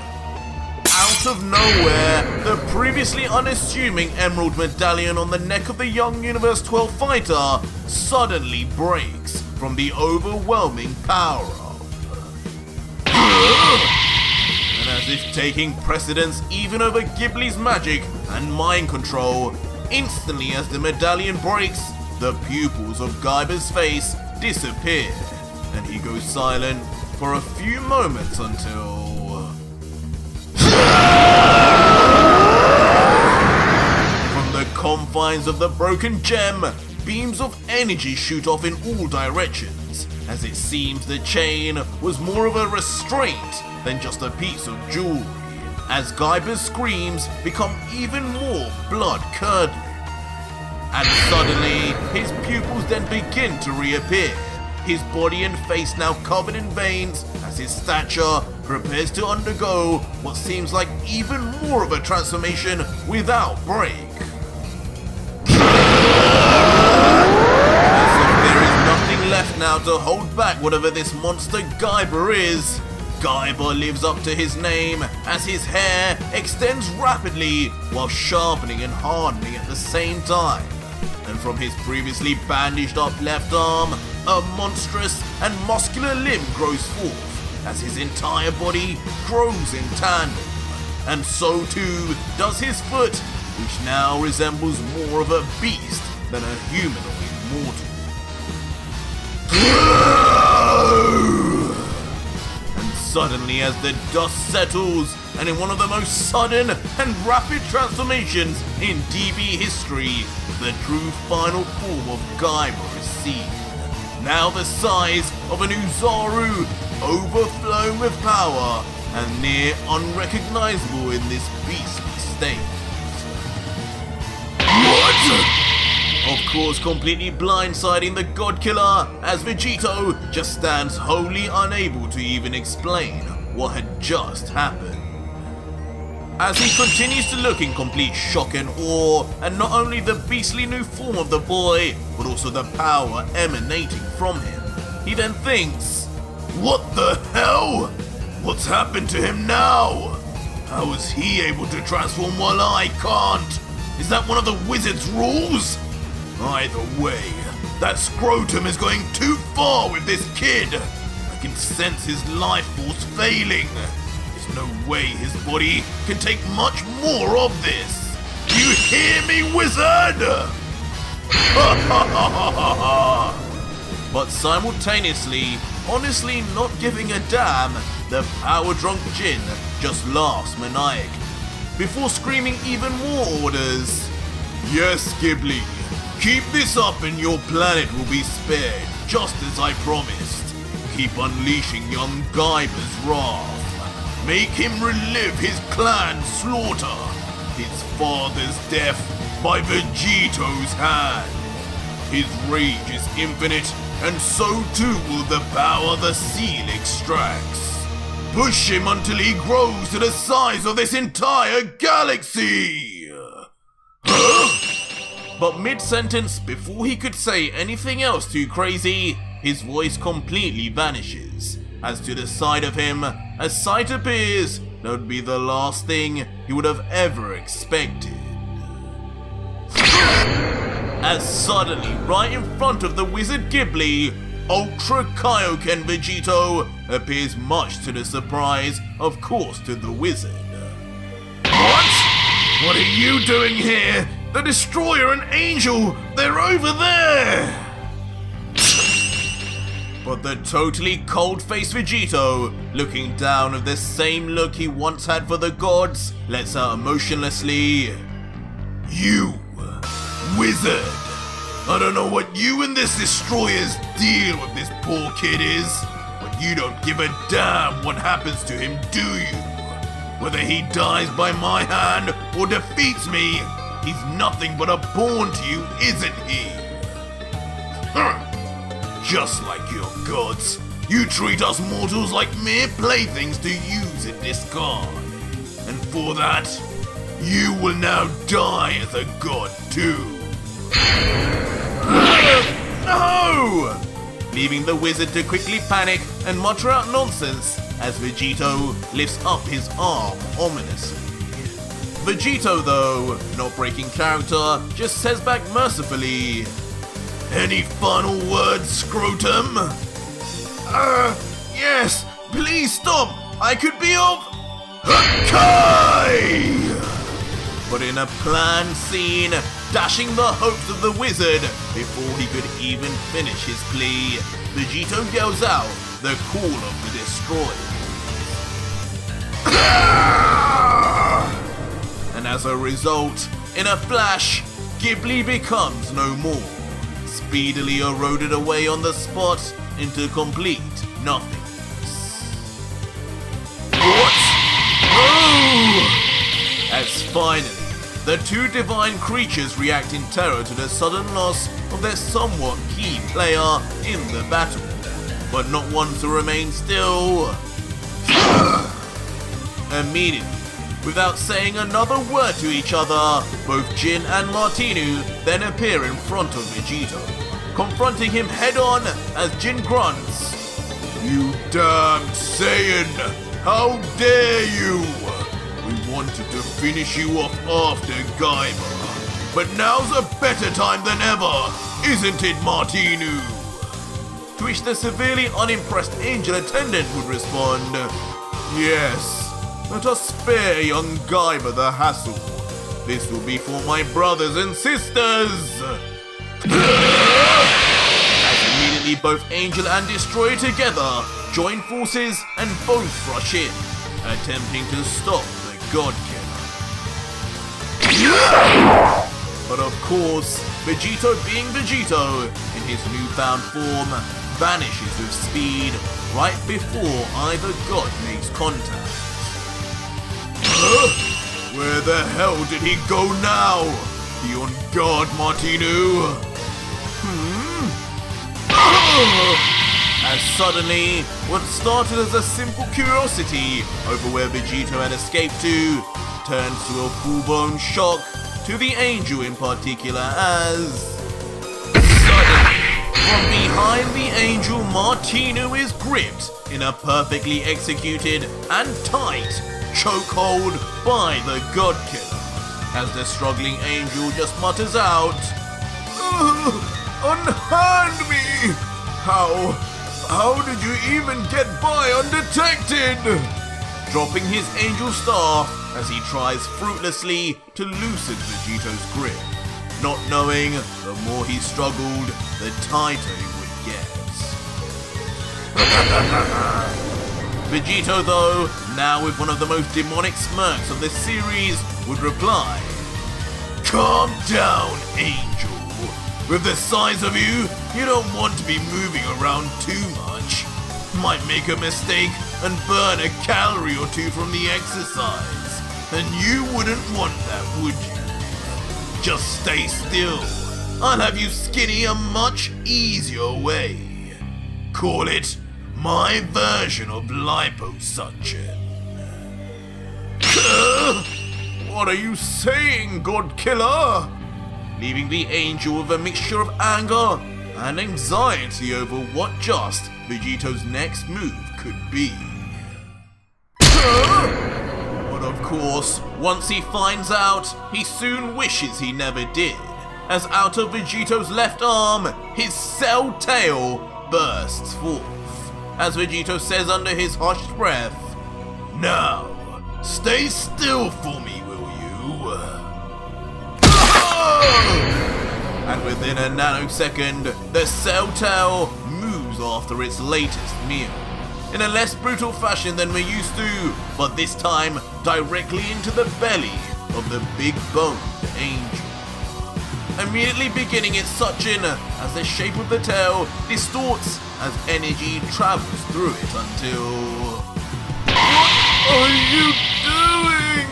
out of nowhere, the previously unassuming emerald medallion on the neck of the young Universe 12 fighter suddenly breaks from the overwhelming power of. And as if taking precedence even over Ghibli's magic and mind control, instantly as the medallion breaks, the pupils of Kaiba's face disappear, and he goes silent for a few moments until... From the confines of the broken gem, beams of energy shoot off in all directions, as it seems the chain was more of a restraint than just a piece of jewelry, as Kaiba's screams become even more blood-curdling. And suddenly, his pupils then begin to reappear, his body and face now covered in veins as his stature prepares to undergo what seems like even more of a transformation without break. As if there is nothing left now to hold back whatever this monster Kaiba is, Kaiba lives up to his name as his hair extends rapidly while sharpening and hardening at the same time. And from his previously bandaged up left arm, a monstrous and muscular limb grows forth as his entire body grows in tandem. And so too does his foot, which now resembles more of a beast than a humanoid mortal. And suddenly as the dust settles, and in one of the most sudden and rapid transformations in DB history, the true final form of Kaiba is seen. Now the size of an Uzaru, overflowing with power, and near unrecognizable in this beastly state. What? Of course, completely blindsiding the God Killer, as Vegito just stands wholly unable to even explain what had just happened. As he continues to look in complete shock and awe, and not only the beastly new form of the boy, but also the power emanating from him, he then thinks, "What the hell? What's happened to him now? How is he able to transform while I can't? Is that one of the wizard's rules? Either way, that scrotum is going too far with this kid. I can sense his life force failing. There's no way his body can take much more of this. You hear me, wizard?" But simultaneously, honestly not giving a damn, the power-drunk Jin just laughs maniacally, before screaming even more orders. "Yes, Ghibli, keep this up and your planet will be spared, just as I promised. Keep unleashing young Kaiba's wrath. Make him relive his clan's slaughter, his father's death, by Vegito's hand. His rage is infinite, and so too will the power the seal extracts. Push him until he grows to the size of this entire galaxy! Huh? But mid-sentence, before he could say anything else too crazy, his voice completely vanishes. As to the side of him, a sight appears that would be the last thing he would have ever expected. As suddenly, right in front of the wizard Ghibli, Ultra Kaioken Vegito appears, much to the surprise, of course, to the wizard. What? What are you doing here? The Destroyer and Angel, they're over there! But the totally cold-faced Vegito, looking down with the same look he once had for the gods, lets out emotionlessly, "You, wizard, I don't know what you and this Destroyer's deal with this poor kid is, but you don't give a damn what happens to him, do you? Whether he dies by my hand or defeats me, he's nothing but a pawn to you, isn't he? Just like your gods, you treat us mortals like mere playthings to use and discard. And for that, you will now die as a god too." No! Leaving the wizard to quickly panic and mutter out nonsense as Vegito lifts up his arm ominously. Vegito, though, not breaking character, just says back mercifully, "Any final words, Scrotum?" Yes, please stop, I could be of... Okay! But in a planned scene, dashing the hopes of the wizard before he could even finish his plea, Vegito yells out the call of the Destroyer. And as a result, in a flash, Ghibli becomes no more, speedily eroded away on the spot into complete nothingness. What? Oh! As finally, the two divine creatures react in terror to the sudden loss of their somewhat key player in the battle, but not one to remain still. Immediately, without saying another word to each other, both Jin and Martinu then appear in front of Vegito, confronting him head-on as Jin grunts, "You damned Saiyan! How dare you! We wanted to finish you off after Gaiba, but now's a better time than ever, isn't it, Martinu?" To which the severely unimpressed angel attendant would respond, "Yes, let us spare young Gaiba the hassle. This will be for my brothers and sisters." As immediately both Angel and Destroyer together join forces and both rush in, attempting to stop the God Killer. But of course, Vegito being Vegito in his newfound form, vanishes with speed right before either god makes contact. Where the hell did he go now? Be on guard, Martinu. As suddenly, what started as a simple curiosity over where Vegito had escaped to, turns to a full-blown shock to the angel in particular as... Suddenly, from behind the angel, Martinu is gripped in a perfectly executed and tight chokehold by the God Killer, as the struggling angel just mutters out, "Unhand me! How did you even get by undetected?" Dropping his angel staff as he tries fruitlessly to loosen Vegito's grip, not knowing the more he struggled, the tighter it would get. Vegito, though, now with one of the most demonic smirks of this series, would reply, "Calm down, Angel. With the size of you, you don't want to be moving around too much. Might make a mistake and burn a calorie or two from the exercise. And you wouldn't want that, would you?" Just stay still. I'll have you skinny a much easier way. Call it my version of liposuction. What are you saying, God Killer? Leaving the angel with a mixture of anger and anxiety over what just Vegito's next move could be. But of course, once he finds out, he soon wishes he never did, as out of Vegito's left arm, his cell tail bursts forth, as Vegito says under his hushed breath, "Now, stay still for me, will you?" And within a nanosecond, the cell tail moves after its latest meal, in a less brutal fashion than we're used to, but this time directly into the belly of the big-boned angel. Immediately beginning its suction as the shape of the tail distorts as energy travels through it until... What are you doing?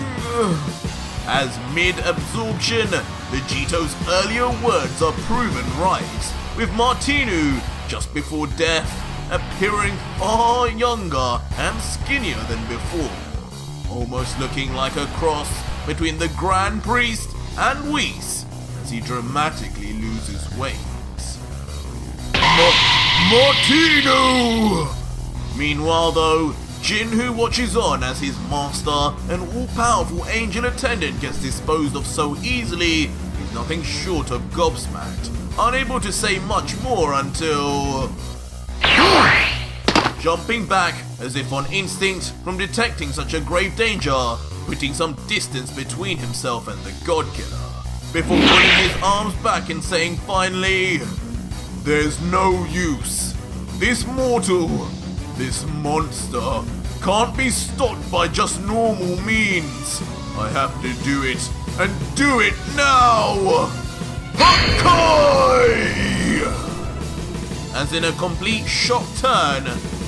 As mid-absorption, Vegito's earlier words are proven right, with Martinu, just before death, appearing far younger and skinnier than before, almost looking like a cross between the Grand Priest and Whis as he dramatically loses weight. Martinu! Meanwhile though, Jin, who watches on as his master and all-powerful angel attendant gets disposed of so easily, is nothing short of gobsmacked, unable to say much more until... Jumping back as if on instinct from detecting such a grave danger, putting some distance between himself and the God Killer, before putting his arms back and saying finally, "There's no use. This mortal, this monster, can't be stopped by just normal means. I have to do it, and do it now! Hakai!" As in a complete shock turn,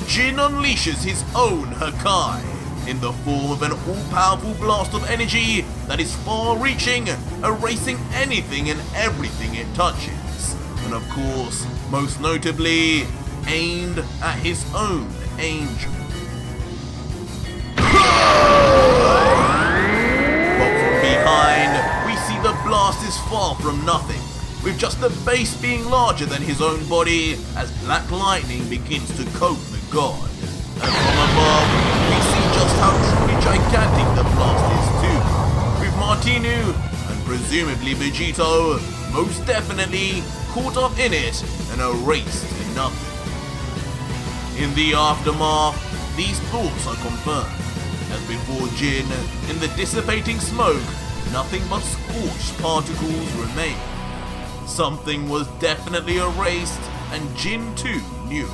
Jin unleashes his own Hakai, in the form of an all-powerful blast of energy that is far-reaching, erasing anything and everything it touches, and of course, most notably, aimed at his own angel. But from behind, we see the blast is far from nothing, with just the base being larger than his own body as black lightning begins to coat the god. And from above, we see just how truly gigantic the blast is too, with Martinu and presumably Vegito most definitely caught up in it and erased to nothing. In the aftermath, these thoughts are confirmed, as before Jin, in the dissipating smoke, nothing but scorched particles remain. Something was definitely erased, and Jin too knew it.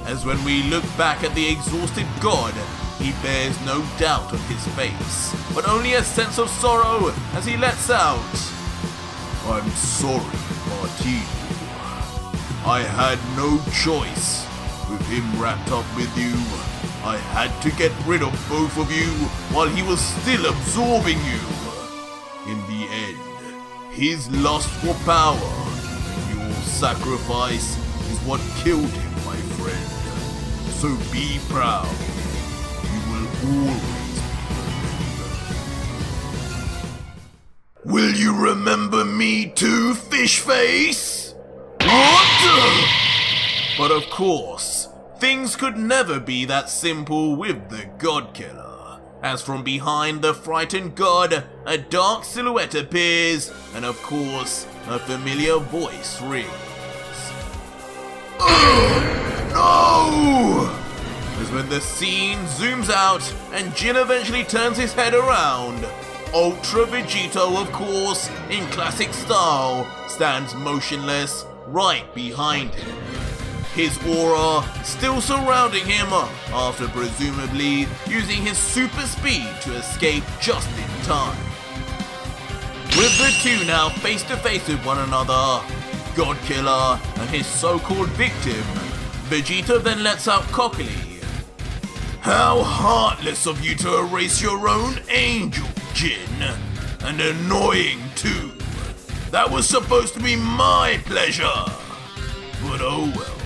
As when we look back at the exhausted god, he bears no doubt on his face, but only a sense of sorrow as he lets out, "I'm sorry, Martinu. I had no choice. With him wrapped up with you, I had to get rid of both of you while he was still absorbing you. In the end, his lust for power, your sacrifice, is what killed him, my friend. So be proud. You will always be remembered." "Will you remember me too, fish face?" "What?" But of course, things could never be that simple with the God Killer, as from behind the frightened god, a dark silhouette appears, and of course, a familiar voice rings. No! As when the scene zooms out, and Jin eventually turns his head around, Ultra Vegito, of course, in classic style, stands motionless right behind him, his aura still surrounding him after presumably using his super speed to escape just in time. With the two now face to face with one another, God Killer and his so-called victim, Vegeta then lets out cockily, How heartless of you to erase your own angel, Jin. And annoying too. That was supposed to be my pleasure. But oh well.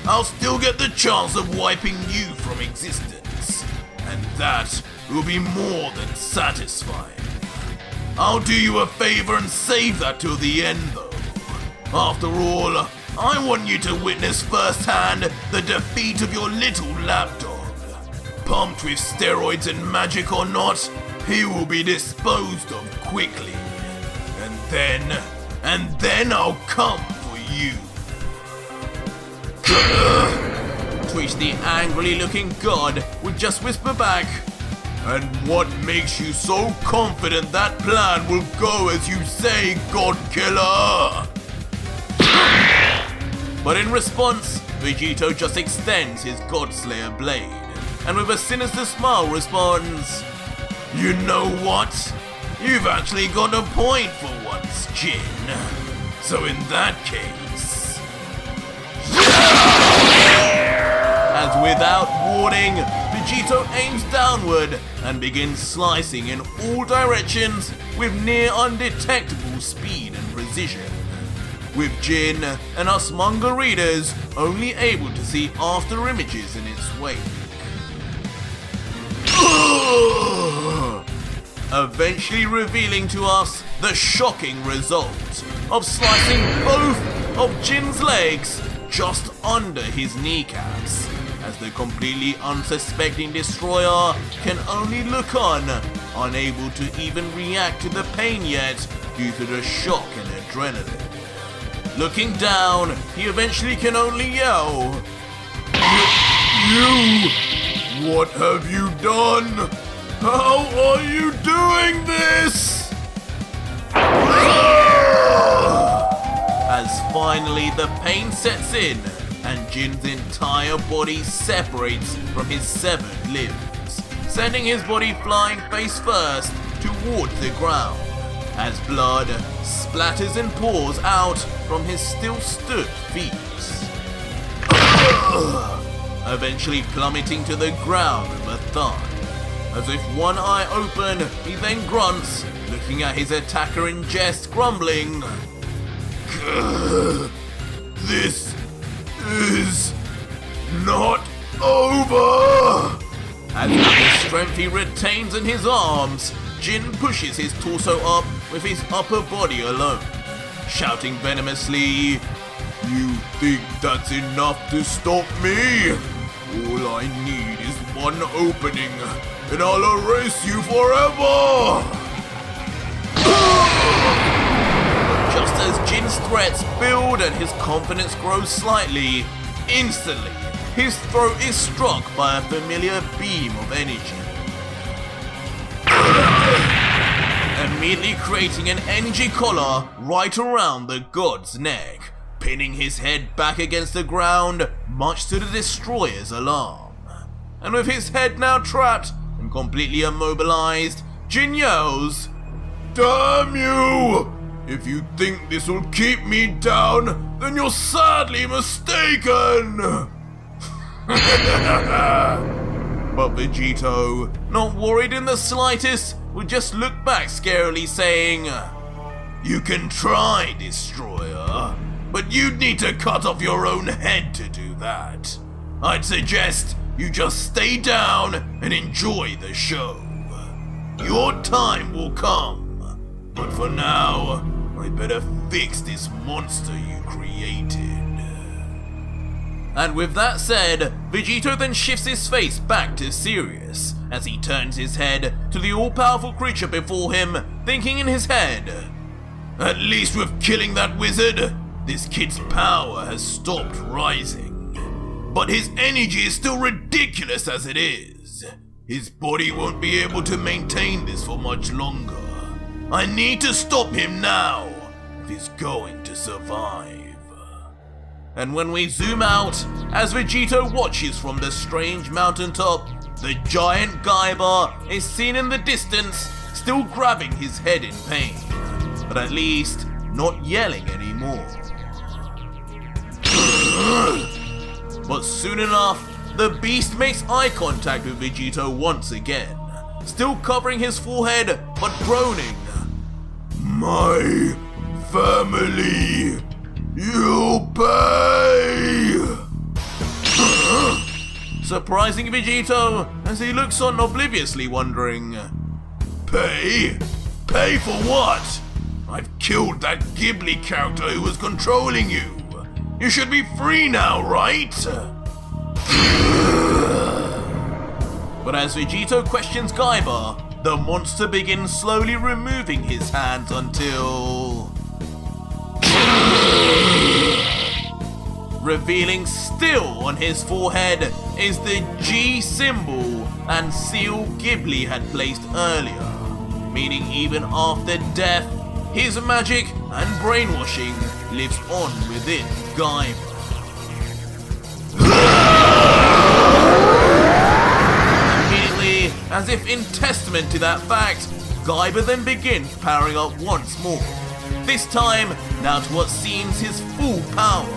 I'll still get the chance of wiping you from existence. And that will be more than satisfying. I'll do you a favor and save that till the end though. After all, I want you to witness firsthand the defeat of your little lapdog. Pumped with steroids and magic or not, he will be disposed of quickly. And then I'll come for you. To which the angrily looking god would just whisper back, and what makes you so confident that plan will go as you say, God Killer? But in response, Vegito just extends his Godslayer blade, and with a sinister smile responds, "You know what? You've actually got a point for once, Jin. So in that case..." As without warning, Vegito aims downward and begins slicing in all directions with near undetectable speed and precision, with Jin and us manga readers only able to see after images in its wake. Eventually revealing to us the shocking result of slicing both of Jin's legs just under his kneecaps, as the completely unsuspecting destroyer can only look on, unable to even react to the pain yet due to the shock and adrenaline. Looking down, he eventually can only yell, You! What have you done? How are you doing this? As finally the pain sets in and Jin's entire body separates from his severed limbs, sending his body flying face first towards the ground, as blood splatters and pours out from his still stood feet. Eventually plummeting to the ground with a thud. As if one eye open, he then grunts, looking at his attacker in jest, grumbling, "This is not over!" As with the strength he retains in his arms, Jin pushes his torso up with his upper body alone, shouting venomously, "You think that's enough to stop me? All I need is one opening, and I'll erase you forever!" But just as Jin's threats build and his confidence grows slightly, instantly his throat is struck by a familiar beam of energy, immediately creating an energy collar right around the god's neck, pinning his head back against the ground, much to the destroyer's alarm. And with his head now trapped and completely immobilized, Jin yells, "Damn you! If you think this will keep me down, then you're sadly mistaken!" But Vegito, not worried in the slightest, would just look back scarily saying, "You can try, Destroyer, but you'd need to cut off your own head to do that. I'd suggest you just stay down and enjoy the show. Your time will come, but for now, I better fix this monster you created." And with that said, Vegito then shifts his face back to serious, as he turns his head to the all-powerful creature before him, thinking in his head, "At least with killing that wizard, this kid's power has stopped rising. But his energy is still ridiculous as it is. His body won't be able to maintain this for much longer. I need to stop him now if he's going to survive." And when we zoom out, as Vegito watches from the strange mountaintop, the giant Caba is seen in the distance, still grabbing his head in pain, but at least not yelling anymore. But soon enough, the beast makes eye contact with Vegito once again, still covering his forehead but groaning. My family, you pay! Surprising Vegito as he looks on obliviously wondering, Pay? Pay for what? I've killed that Ghibli character who was controlling you. You should be free now, right? But as Vegito questions Kaiba, the monster begins slowly removing his hands until... revealing still on his forehead is the G symbol and seal Ghibli had placed earlier, meaning even after death, his magic and brainwashing lives on within Kaiba. Immediately, as if in testament to that fact, Kaiba then begins powering up once more, this time now to what seems his full power,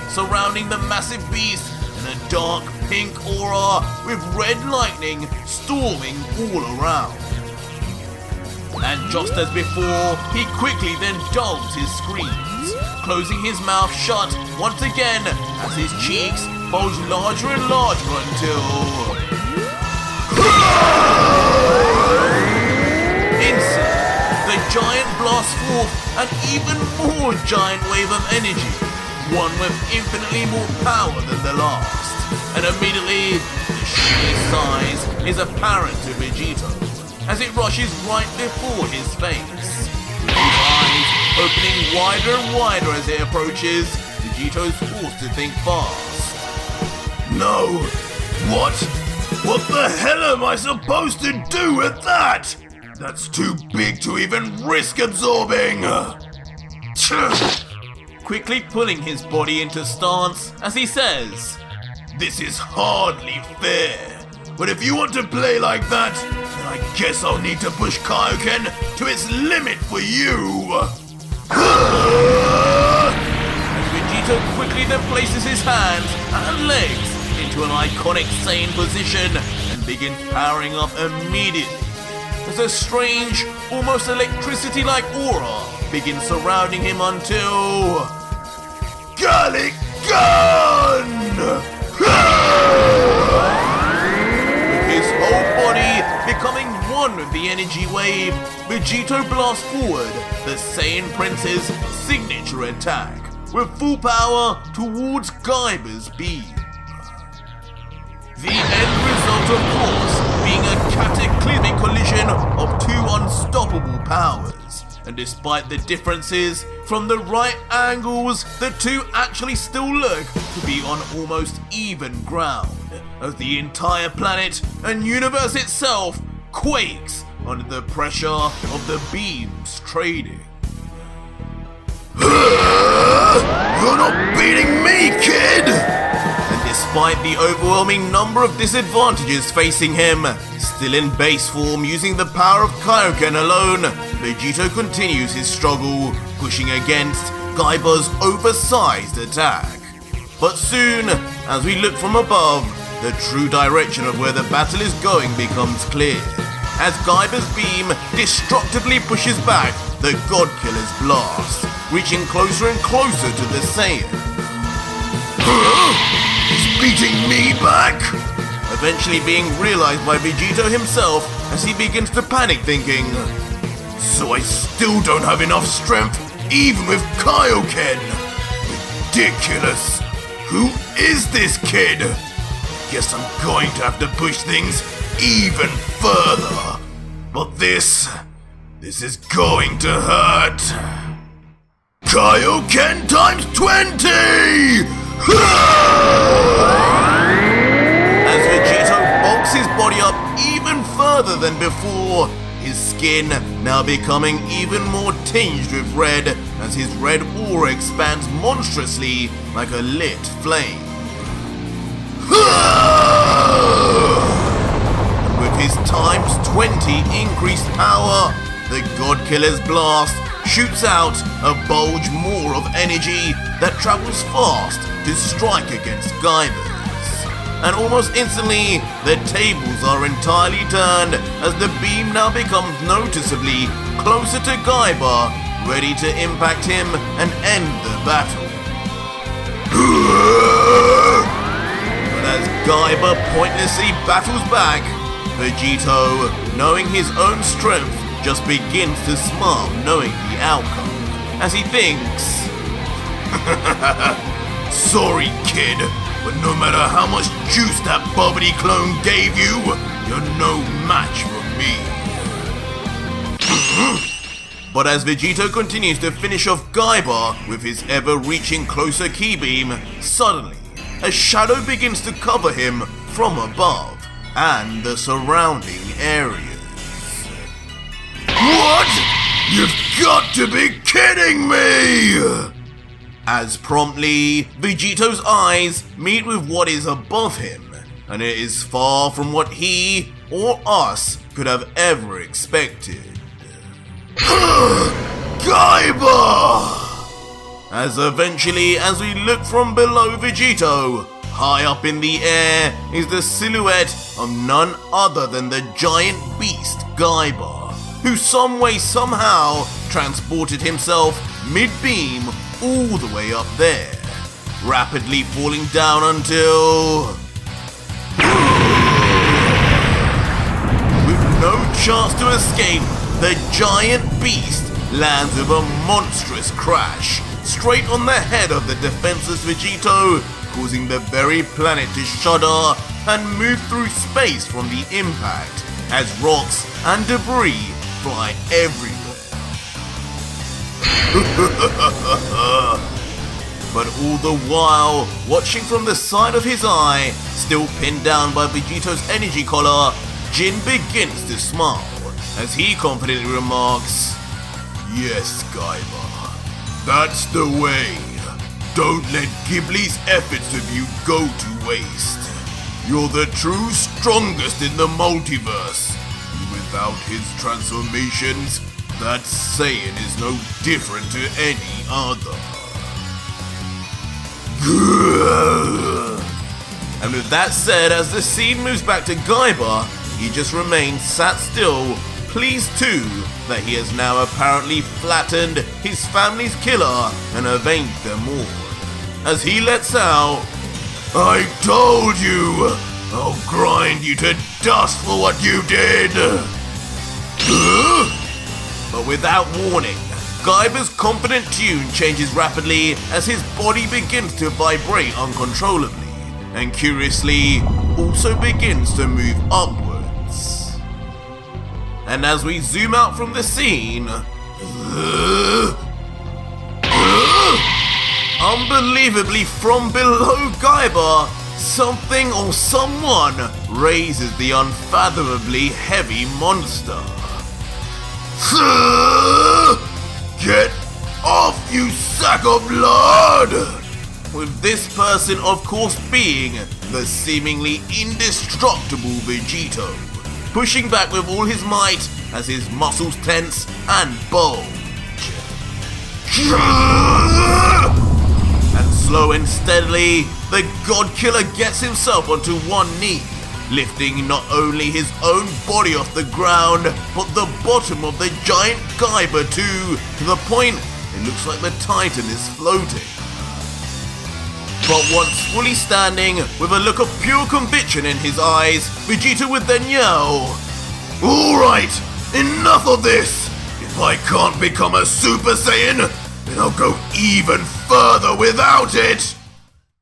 surrounding the massive beast in a dark pink aura with red lightning storming all around. And just as before, he quickly then dulls his screams, closing his mouth shut once again as his cheeks bulge larger and larger until... Instantly, the giant blasts forth an even more giant wave of energy, one with infinitely more power than the last, and immediately the sheer size is apparent to Vegito as it rushes right before his face, with his eyes opening wider and wider as it approaches. Vegito's forced to think fast. No! What? What the hell am I supposed to do with that? That's too big to even risk absorbing! Quickly pulling his body into stance as he says, This is hardly fair, but if you want to play like that, then I guess I'll need to push Kaioken to its limit for you! As Vegito quickly then places his hands and legs into an iconic Saiyan position and begins powering up immediately, as a strange, almost electricity-like aura begins surrounding him until... Garlic Gun! With his whole body becoming one with the energy wave, Vegito blasts forward the Saiyan Prince's signature attack with full power towards Kaiba's beam. The end result, of course, being a cataclysmic collision of two unstoppable powers. And despite the differences, from the right angles, the two actually still look to be on almost even ground, as the entire planet and universe itself quakes under the pressure of the beams trading. You're not beating me, kid! And despite the overwhelming number of disadvantages facing him, still in base form using the power of Kaioken alone, Vegito continues his struggle, pushing against Kaiba's oversized attack. But soon, as we look from above, the true direction of where the battle is going becomes clear, as Kaiba's beam destructively pushes back the Godkiller's blast, reaching closer and closer to the Saiyan. He's beating me back? Eventually being realized by Vegito himself as he begins to panic, thinking, so I still don't have enough strength even with Kaioken? Ridiculous! Who is this kid? Guess I'm going to have to push things even further. But this is going to hurt. Kaioken times 20! As Vegito bulks his body up even further than before, his skin now becoming even more tinged with red as his red aura expands monstrously like a lit flame. And with his times 20 increased power, the Godkiller's blast shoots out a bulge more of energy that travels fast to strike against Kaiba's. and almost instantly, the tables are entirely turned as the beam now becomes noticeably closer to Kaba, ready to impact him and end the battle. But as Kaba pointlessly battles back, Vegito, knowing his own strength, just begins to smile knowing the outcome, as he thinks, "Sorry, kid, but no matter how much juice that Bobbity clone gave you, you're no match for me." But as Vegito continues to finish off Kaba with his ever-reaching closer ki beam, suddenly, a shadow begins to cover him from above and the surrounding areas. What? You've got to be kidding me! As promptly, Vegito's eyes meet with what is above him, and it is far from what he or us could have ever expected. Kaba! As eventually, as we look from below Vegito, high up in the air is the silhouette of none other than the giant beast Kaba, who some way somehow transported himself mid-beam all the way up there, rapidly falling down until... with no chance to escape, the giant beast lands with a monstrous crash straight on the head of the defenseless Vegito, causing the very planet to shudder and move through space from the impact as rocks and debris fly everywhere. But all the while, watching from the side of his eye, still pinned down by Vegito's energy collar, Jin begins to smile as he confidently remarks, "Yes, Kaba, that's the way. Don't let Ghibli's efforts of you go to waste. You're the true strongest in the multiverse. Without his transformations, that Saiyan is no different to any other." And with that said, as the scene moves back to Kaba, he just remains sat still, pleased too that he has now apparently flattened his family's killer and avenged them all, as he lets out, "I told you! I'll grind you to dust for what you did!" But without warning, Kaiba's confident tune changes rapidly as his body begins to vibrate uncontrollably, and curiously, also begins to move upwards. And as we zoom out from the scene, unbelievably from below Kaba, something or someone raises the unfathomably heavy monster. Get off, you sack of blood! With this person, of course, being the seemingly indestructible Vegito, pushing back with all his might as his muscles tense and bulge. And slow and steadily, the God Killer gets himself onto one knee, lifting not only his own body off the ground, but the bottom of the giant Kaiba too, to the point it looks like the Titan is floating. But once fully standing, with a look of pure conviction in his eyes, Vegeta would then yell, "Alright, enough of this! If I can't become a Super Saiyan, then I'll go even further without it!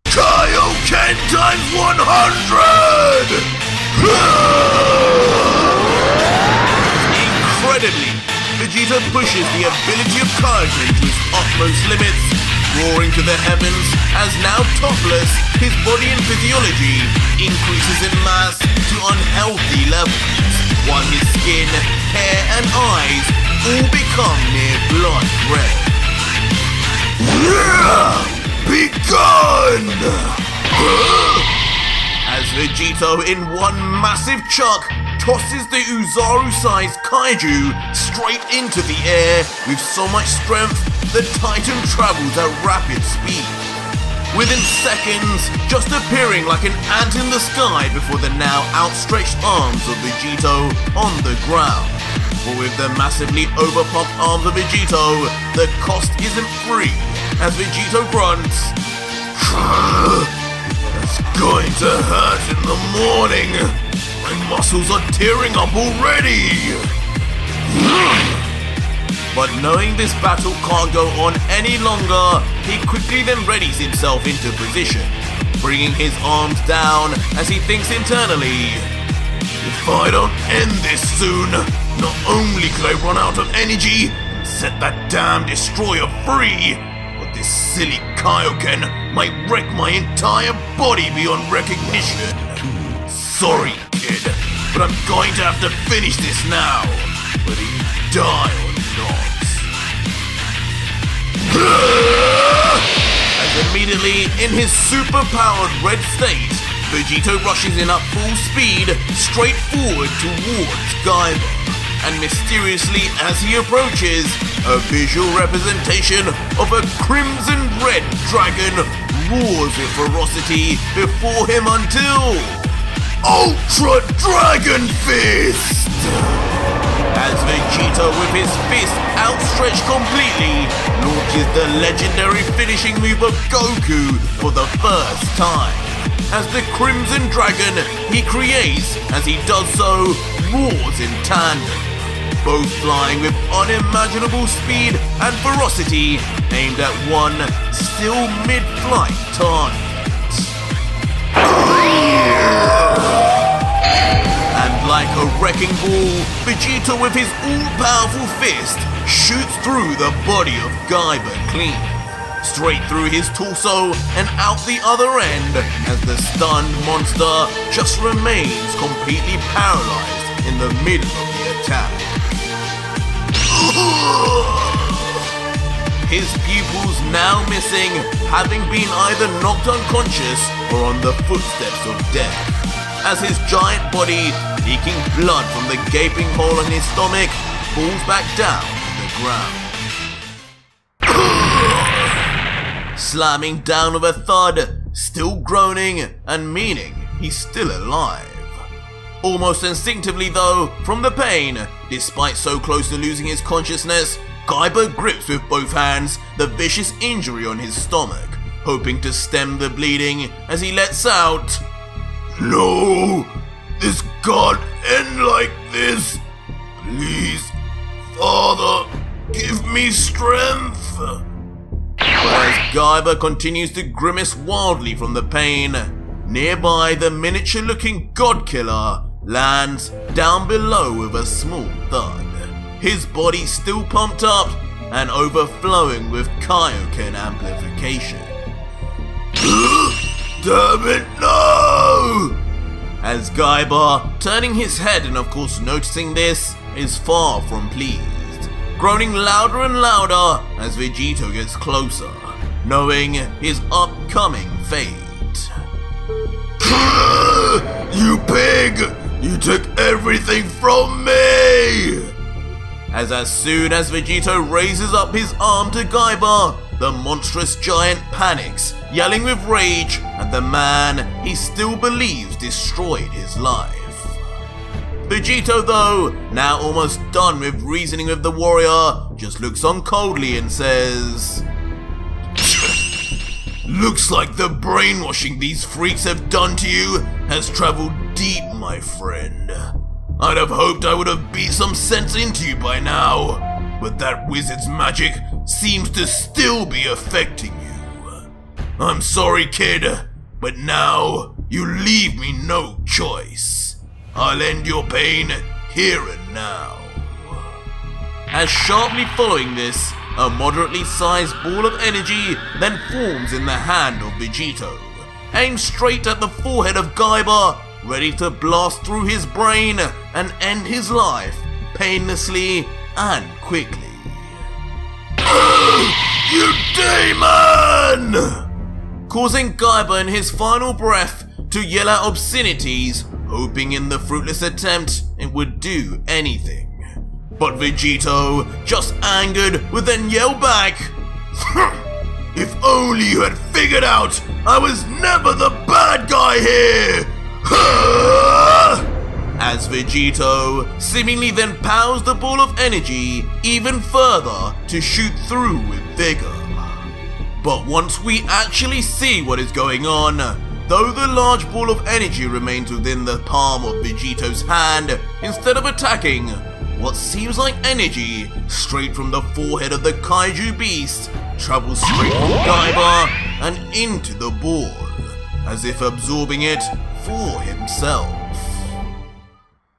Kaioken times 100! Incredibly, Vegeta pushes the ability of Kaioken to its utmost limits, roaring to the heavens as now topless, his body and physiology increases in mass to unhealthy levels, while his skin, hair and eyes all become near blood red. Begun! As Vegito in one massive chuck tosses the Uzaru-sized kaiju straight into the air with so much strength the Titan travels at rapid speed. within seconds, just appearing like an ant in the sky before the now outstretched arms of Vegito on the ground. But with the massively overpumped arms of Vegito, the cost isn't free, as Vegito grunts, "It's going to hurt in the morning. My muscles are tearing up already." But knowing this battle can't go on any longer, he quickly then readies himself into position, bringing his arms down as he thinks internally, "If I don't end this soon, not only could I run out of energy and set that damn destroyer free, but this silly Kaioken might wreck my entire body beyond recognition. Sorry, kid, but I'm going to have to finish this now, whether you die or not." As immediately, in his super-powered red state, Vegito rushes in at full speed straight forward towards Kaba, and mysteriously as he approaches, a visual representation of a crimson red dragon roars with ferocity before him until Ultra Dragon Fist! As Vegito, with his fist outstretched completely, launches the legendary finishing move of Goku for the first time, as the Crimson Dragon he creates as he does so roars in tandem, both flying with unimaginable speed and ferocity aimed at one still mid-flight target. And like a wrecking ball, Vegito with his all-powerful fist shoots through the body of Kaba clean, straight through his torso and out the other end, as the stunned monster just remains completely paralyzed in the middle of the attack. His pupils now missing, having been either knocked unconscious or on the footsteps of death, as his giant body, leaking blood from the gaping hole in his stomach, falls back down to the ground. Slamming down with a thud, still groaning and meaning he's still alive. Almost instinctively though, from the pain, despite so close to losing his consciousness, Kaba grips with both hands the vicious injury on his stomach, hoping to stem the bleeding as he lets out, "No, this can't end like this. Please, Father, give me strength." But as Kaba continues to grimace wildly from the pain, nearby the miniature-looking God Killer lands down below with a small thud, his body still pumped up and overflowing with Kaioken amplification. Damn it, no! As Kaba, turning his head and of course noticing this, is far from pleased, groaning louder and louder as Vegito gets closer, knowing his upcoming fate. "You pig! You took everything from me!" As soon as Vegito raises up his arm to Kaba, the monstrous giant panics, yelling with rage at the man he still believes destroyed his life. Vegito though, now almost done with reasoning with the warrior, just looks on coldly and says, "Looks like the brainwashing these freaks have done to you has traveled deep, my friend. I'd have hoped I would have beat some sense into you by now, but that wizard's magic seems to still be affecting you. I'm sorry, kid, but now you leave me no choice. I'll end your pain here and now." As sharply following this, a moderately sized ball of energy then forms in the hand of Vegito, aimed straight at the forehead of Kaba, ready to blast through his brain and end his life painlessly and quickly. "You demon!" Causing Kaba in his final breath to yell out obscenities, hoping in the fruitless attempt it would do anything. But Vegito, just angered, would then yell back, If only you had figured out I was never the bad guy here! As Vegito seemingly then powers the ball of energy even further to shoot through with vigor. But once we actually see what is going on, though the large ball of energy remains within the palm of Vegito's hand, instead of attacking, what seems like energy straight from the forehead of the kaiju beast travels straight from Caba and into the ball, as if absorbing it for himself.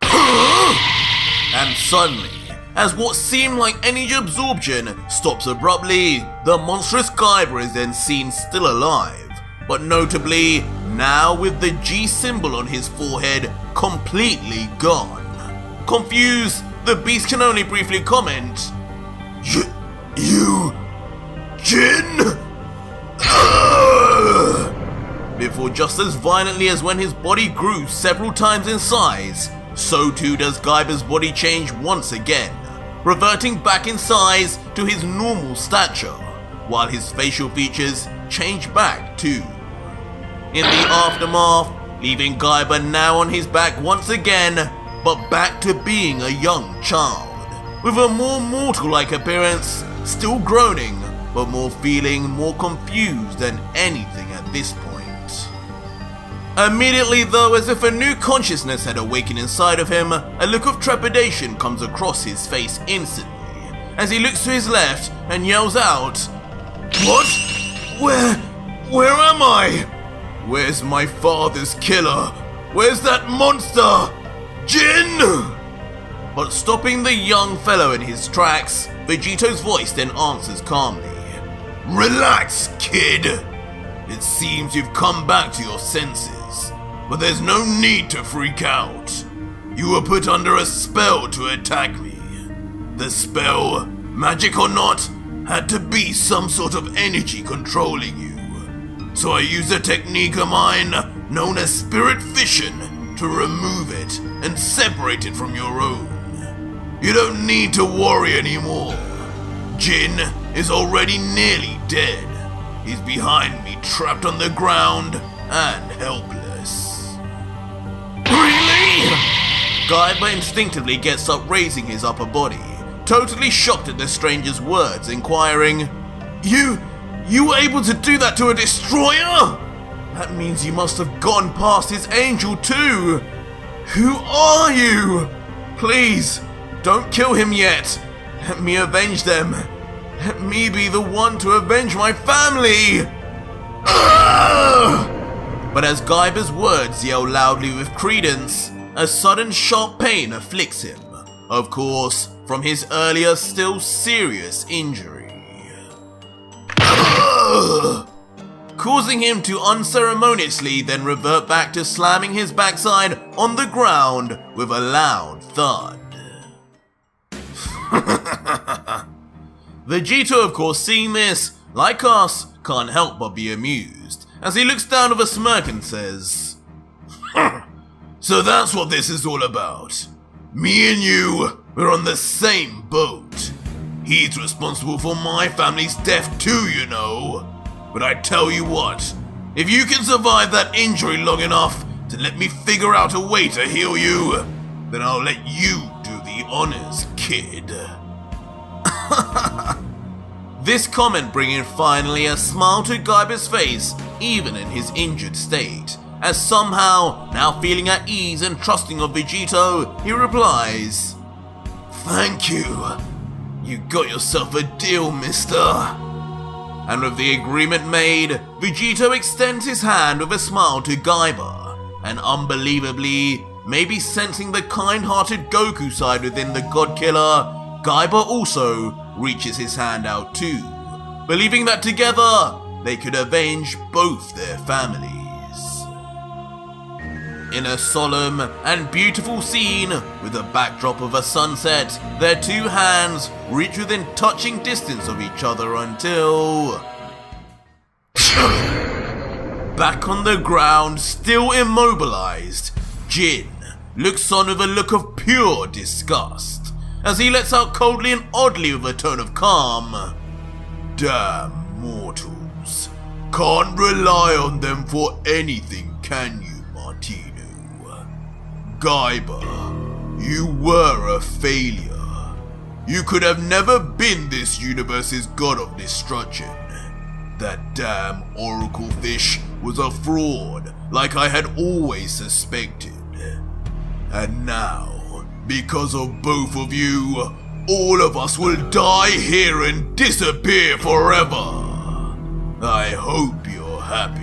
And suddenly, as what seemed like energy absorption stops abruptly, the monstrous Caba is then seen still alive, but notably now with the G symbol on his forehead completely gone. Confused, the beast can only briefly comment, You... Jin? Before just as violently as when his body grew several times in size, so too does Caiba's body change once again, reverting back in size to his normal stature, while his facial features change back too. In the aftermath, leaving Caba now on his back once again, but back to being a young child, with a more mortal-like appearance, still groaning, but feeling more confused than anything at this point. Immediately though, as if a new consciousness had awakened inside of him, a look of trepidation comes across his face instantly, as he looks to his left and yells out, What? Where am I? Where's my father's killer? Where's that monster? Jin! But stopping the young fellow in his tracks, Vegito's voice then answers calmly, Relax, kid! It seems you've come back to your senses, but there's no need to freak out. You were put under a spell to attack me. The spell, magic or not, had to be some sort of energy controlling you. So I used a technique of mine known as spirit fission to remove it and separate it from your own. You don't need to worry anymore. Jin is already nearly dead. He's behind me, trapped on the ground and helpless. Really? Caba instinctively gets up, raising his upper body, totally shocked at the stranger's words, inquiring, You were able to do that to a destroyer? That means you must have gone past his angel too. Who are you? Please, don't kill him yet. Let me avenge them. Let me be the one to avenge my family! But as Caiba's words yell loudly with credence, a sudden sharp pain afflicts him, of course, from his earlier still serious injury. Causing him to unceremoniously then revert back to slamming his backside on the ground with a loud thud. Vegito, of course, seeing this, like us, can't help but be amused, as he looks down with a smirk and says, So that's what this is all about. Me and you, we're on the same boat. He's responsible for my family's death too, you know. But I tell you what, if you can survive that injury long enough to let me figure out a way to heal you, then I'll let you do the honors, kid. This comment bringing finally a smile to Caiba's face, even in his injured state, as somehow, now feeling at ease and trusting of Vegito, he replies, Thank you. You got yourself a deal, mister. And with the agreement made, Vegito extends his hand with a smile to Caba, and unbelievably, maybe sensing the kind-hearted Goku side within the God Killer, Caba also reaches his hand out too, believing that together they could avenge both their families. In a solemn and beautiful scene with a backdrop of a sunset, their two hands reach within touching distance of each other until... Back on the ground, still immobilized, Jin looks on with a look of pure disgust, as he lets out coldly and oddly with a tone of calm, Damn mortal Can't rely on them for anything, can you, Martino? Caba, you were a failure. You could have never been this universe's god of destruction. That damn oracle fish was a fraud, like I had always suspected. And now, because of both of you, all of us will die here and disappear forever. I hope you're happy.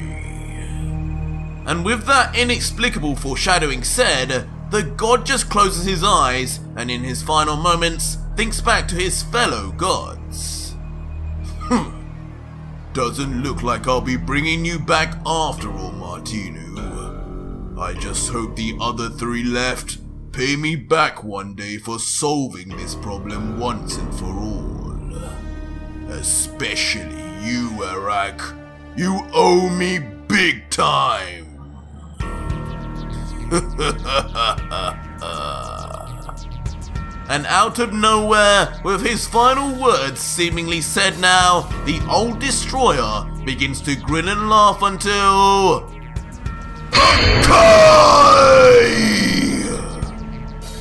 And with that inexplicable foreshadowing said, the god just closes his eyes and in his final moments thinks back to his fellow gods. Doesn't look like I'll be bringing you back after all, Martino. I just hope the other three left pay me back one day for solving this problem once and for all. Especially you, Arak. You owe me big time. And out of nowhere, with his final words seemingly said now, the old destroyer begins to grin and laugh until...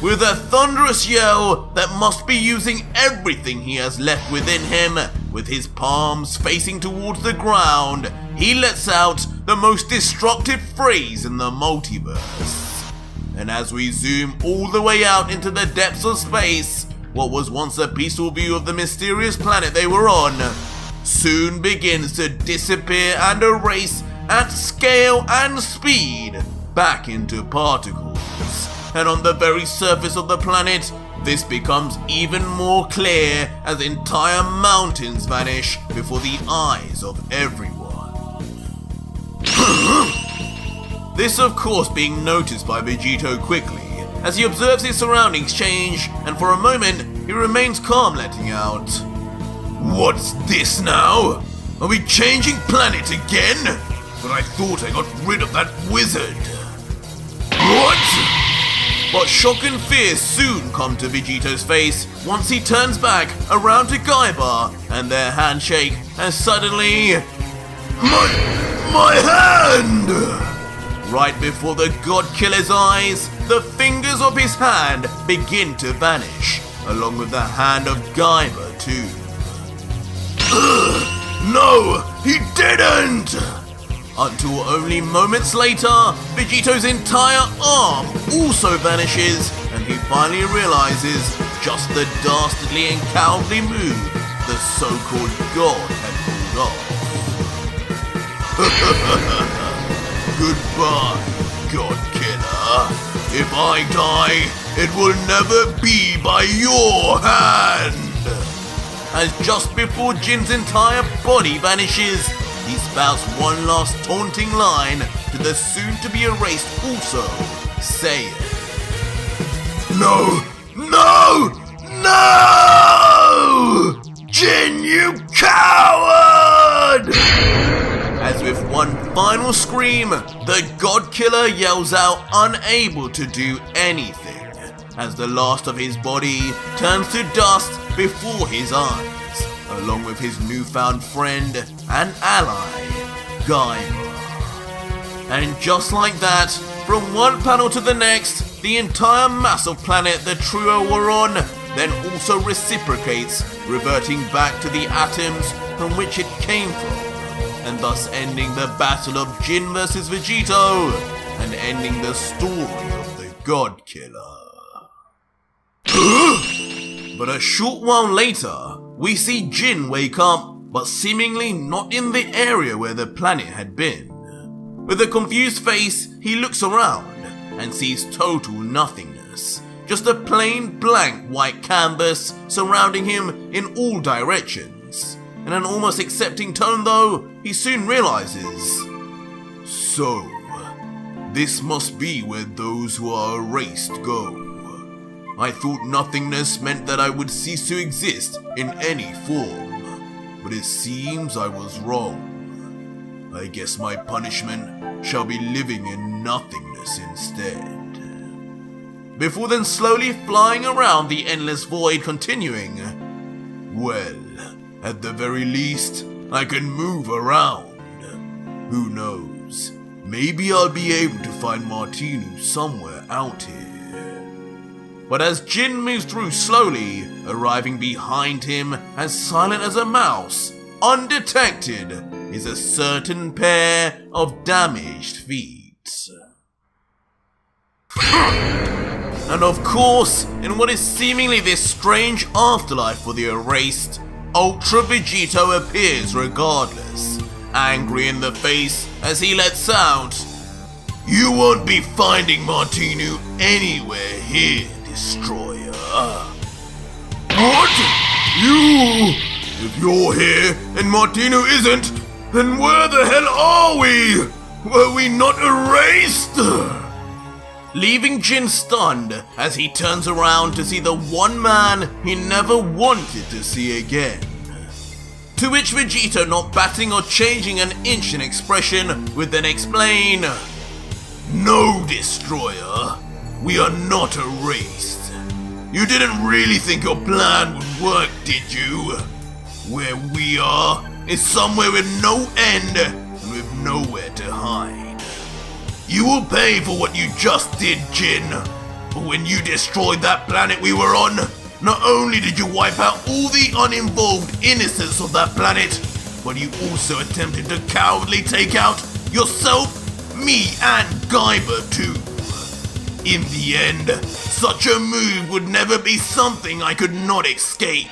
With a thunderous yell that must be using everything he has left within him, with his palms facing towards the ground, he lets out the most destructive phrase in the multiverse. And as we zoom all the way out into the depths of space, what was once a peaceful view of the mysterious planet they were on, soon begins to disappear and erase at scale and speed back into particles. And on the very surface of the planet, this becomes even more clear as entire mountains vanish before the eyes of everyone. This of course being noticed by Vegito quickly, as he observes his surroundings change, and for a moment he remains calm, letting out, "What's this now? Are we changing planet again? But I thought I got rid of that wizard." What? But shock and fear soon come to Vegito's face once he turns back around to Caba and their handshake, and suddenly... My hand! Right before the god killer's eyes, the fingers of his hand begin to vanish, along with the hand of Caba too. No, he didn't! Until only moments later, Vegito's entire arm also vanishes, and he finally realizes just the dastardly and cowardly move the so-called god had pulled off. Goodbye, god killer. If I die, it will never be by your hand. As just before Jin's entire body vanishes, he spouts one last taunting line to the soon-to-be-erased also, Saiyan. No! No! No! Jin, you coward! As with one final scream, the god killer yells out, unable to do anything, as the last of his body turns to dust before his eyes, along with his newfound friend and ally, Caba. And just like that, from one panel to the next, the entire mass of planet the trio were on then also reciprocates, reverting back to the atoms from which it came from, and thus ending the battle of Jin versus Vegito, and ending the story of the God Killer. But a short while later, we see Jin wake up, but seemingly not in the area where the planet had been. With a confused face, he looks around and sees total nothingness, just a plain blank white canvas surrounding him in all directions. In an almost accepting tone though, he soon realizes, so, this must be where those who are erased go. I thought nothingness meant that I would cease to exist in any form, but it seems I was wrong. I guess my punishment shall be living in nothingness instead. Before then slowly flying around the endless void, continuing, well, at the very least, I can move around. Who knows? Maybe I'll be able to find Martinu somewhere out here. But as Jin moves through slowly, arriving behind him as silent as a mouse, undetected, is a certain pair of damaged feet. And of course, in what is seemingly this strange afterlife for the erased, Ultra Vegito appears regardless, angry in the face as he lets out, "You won't be finding Martinu anywhere here, Destroyer." "What? You? If you're here and Martinu isn't, then where the hell are we? Were we not erased?" Leaving Jin stunned as he turns around to see the one man he never wanted to see again. To which Vegito, not batting or changing an inch in expression, would then explain, "No, Destroyer, we are not erased. You didn't really think your plan would work, did you? Where we are is somewhere with no end and with nowhere to hide. You will pay for what you just did, Jin. But when you destroyed that planet we were on, not only did you wipe out all the uninvolved innocents of that planet, but you also attempted to cowardly take out yourself, me, and Kaba too. In the end, such a move would never be something I could not escape.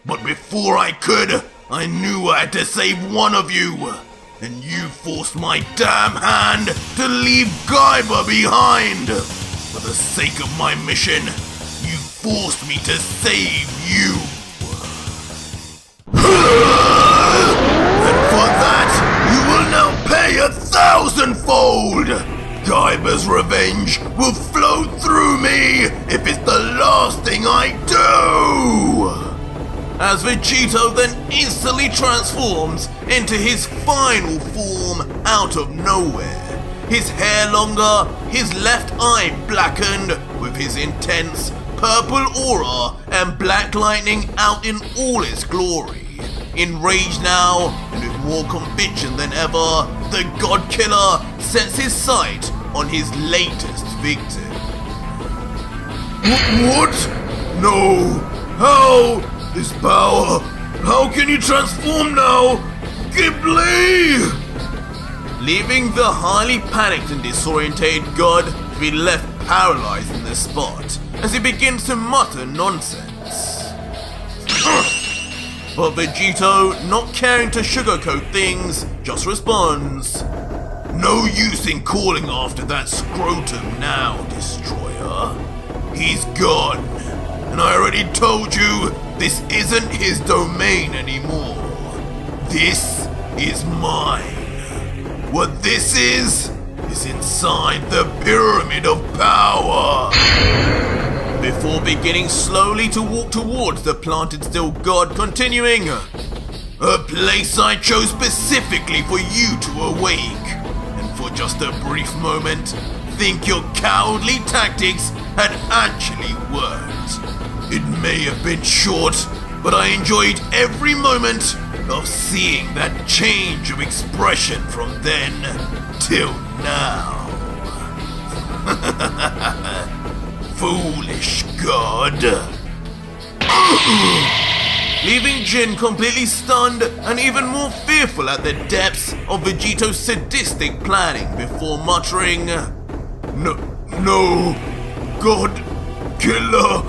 But before I could, I knew I had to save one of you. And you forced my damn hand to leave Kaba behind. For the sake of my mission, you forced me to save you. And for that, you will now pay 1,000-fold. Kaba's revenge will flow through me if it's the last thing I do." As Vegito then instantly transforms into his final form out of nowhere. His hair longer, his left eye blackened with his intense purple aura and black lightning out in all its glory. Enraged now, and with more conviction than ever, the God Killer sets his sight on his latest victim. What? No! How? This power! How can you transform now? Ghibli! Leaving the highly panicked and disorientated god to be left paralyzed in the spot as he begins to mutter nonsense. But Vegito, not caring to sugarcoat things, just responds, "No use in calling after that scrotum now, Destroyer. He's gone, and I already told you this isn't his domain anymore. This is mine. What this is inside the Pyramid of Power." Before beginning slowly to walk towards the planted still god, continuing, "A place I chose specifically for you to awake, and for just a brief moment, think your cowardly tactics had actually worked. It may have been short, but I enjoyed every moment of seeing that change of expression from then till now." Foolish god. Leaving Jin completely stunned and even more fearful at the depths of Vegito's sadistic planning before muttering, No, God Killer,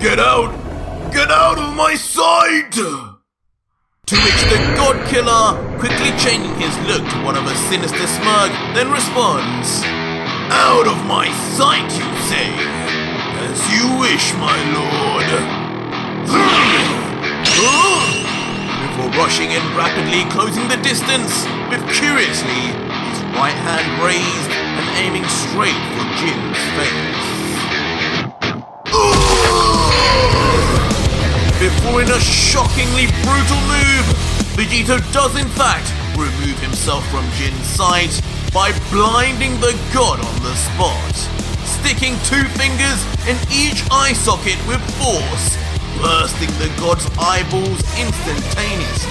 get out of my sight! To which the God Killer, quickly changing his look to one of a sinister smirk, then responds, "Out of my sight, you say? As you wish, my lord." Before rushing in rapidly, closing the distance, with curiously his right hand raised and aiming straight for Jin's face. Before, in a shockingly brutal move, Vegito does in fact remove himself from Jin's sight by blinding the god on the spot, sticking 2 fingers in each eye socket with force, bursting the god's eyeballs instantaneously,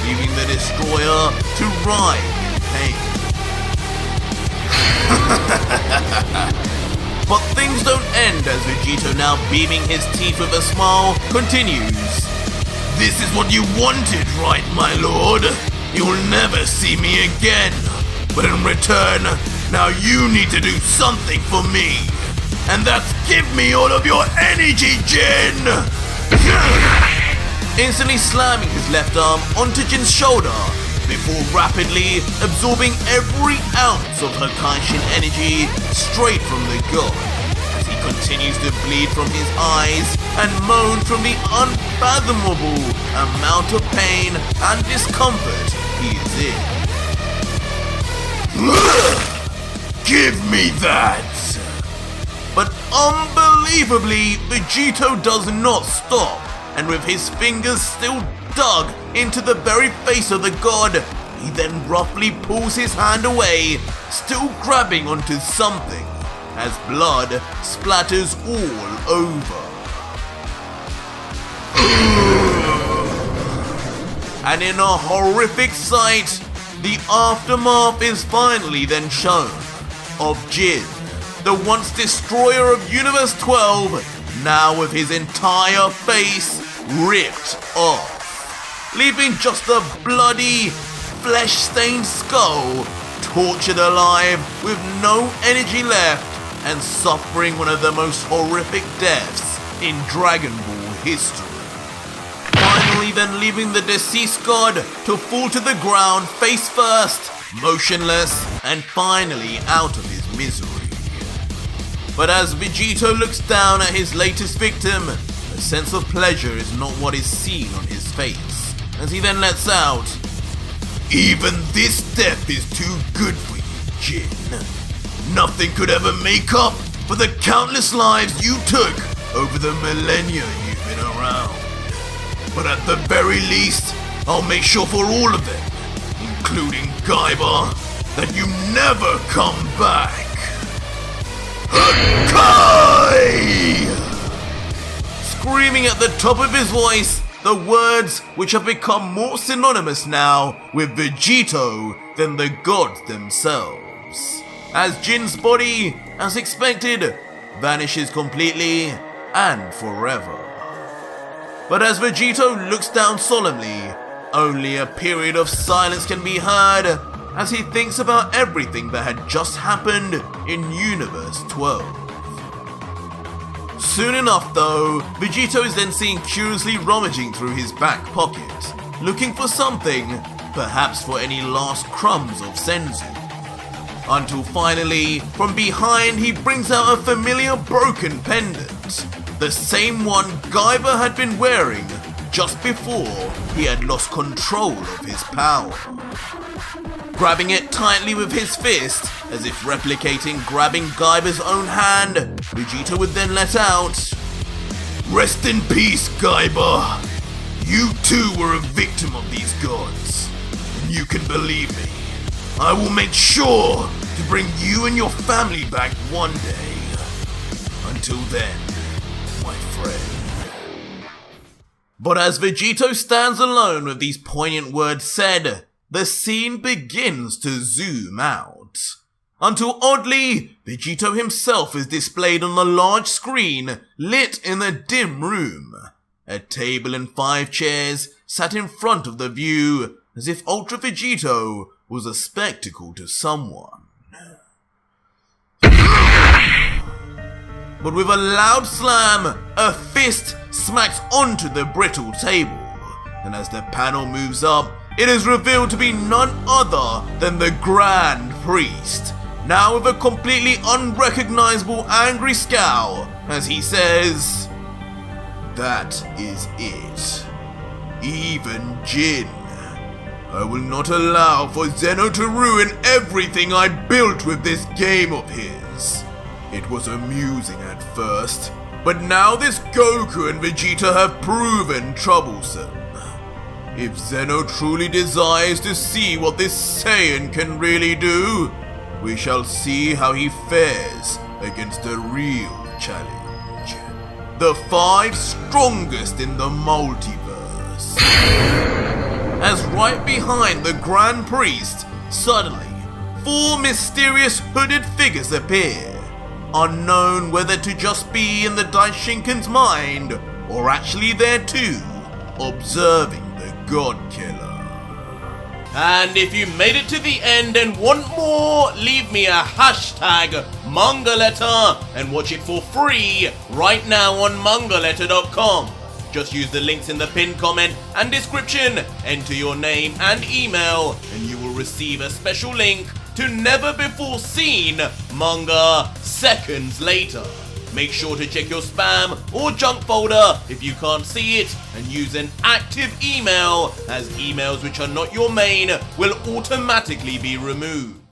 leaving the destroyer to writhe in pain. But things don't end as Vegito, now beaming his teeth with a smile, continues. This is what you wanted, right, my lord? You'll never see me again. But in return, now you need to do something for me. And that's give me all of your energy, Jin! Instantly slamming his left arm onto Jin's shoulder before rapidly absorbing every ounce of Hakaishin energy straight from the god as he continues to bleed from his eyes and moan from the unfathomable amount of pain and discomfort he is in. Give me that! But unbelievably, Vegito does not stop, and with his fingers still dug into the very face of the god, he then roughly pulls his hand away, still grabbing onto something, as blood splatters all over. And in a horrific sight, the aftermath is finally then shown of Jin, the once destroyer of Universe 12, now with his entire face ripped off, leaving just a bloody, flesh-stained skull, tortured alive with no energy left and suffering one of the most horrific deaths in Dragon Ball history. Finally then leaving the deceased god to fall to the ground face first, motionless, and finally out of his misery. But as Vegito looks down at his latest victim, a sense of pleasure is not what is seen on his face, as he then lets out, "Even this death is too good for you, Jin. Nothing could ever make up for the countless lives you took over the millennia you've been around. But at the very least, I'll make sure for all of them, including Caba, that you never come back. Hakai!" Screaming at the top of his voice, the words which have become more synonymous now with Vegito than the gods themselves. As Jin's body, as expected, vanishes completely and forever. But as Vegito looks down solemnly, only a period of silence can be heard as he thinks about everything that had just happened in Universe 12. Soon enough though, Vegito is then seen curiously rummaging through his back pocket, looking for something, perhaps for any last crumbs of senzu. Until finally, from behind he brings out a familiar broken pendant, the same one Caba had been wearing just before he had lost control of his power. Grabbing it tightly with his fist, as if replicating grabbing Caba's own hand, Vegito would then let out, "Rest in peace, Caba. You too were a victim of these gods. And you can believe me, I will make sure to bring you and your family back one day. Until then, my friend." But as Vegito stands alone with these poignant words said, the scene begins to zoom out. Until oddly, Vegito himself is displayed on the large screen lit in a dim room. A table and 5 chairs sat in front of the view, as if Ultra Vegito was a spectacle to someone. But with a loud slam, a fist smacks onto the brittle table, and as the panel moves up, it is revealed to be none other than the Grand Priest, now with a completely unrecognizable angry scowl, as he says, "That is it. Even Jin. I will not allow for Zeno to ruin everything I built with this game of his. It was amusing at first, but now this Goku and Vegeta have proven troublesome. If Zeno truly desires to see what this Saiyan can really do, we shall see how he fares against a real challenge. The 5 strongest in the multiverse." As right behind the Grand Priest Suddenly, 4 mysterious hooded figures appear, unknown whether to just be in the Daishinkan's mind or actually there too, observing the God Killer. And if you made it to the end and want more, leave me a hashtag Manga letter and watch it for free right now on mangaletter.com. Just use the links in the pinned comment and description, enter your name and email, and you will receive a special link to never before seen manga seconds later. Make sure to check your spam or junk folder if you can't see it, and use an active email, as emails which are not your main will automatically be removed.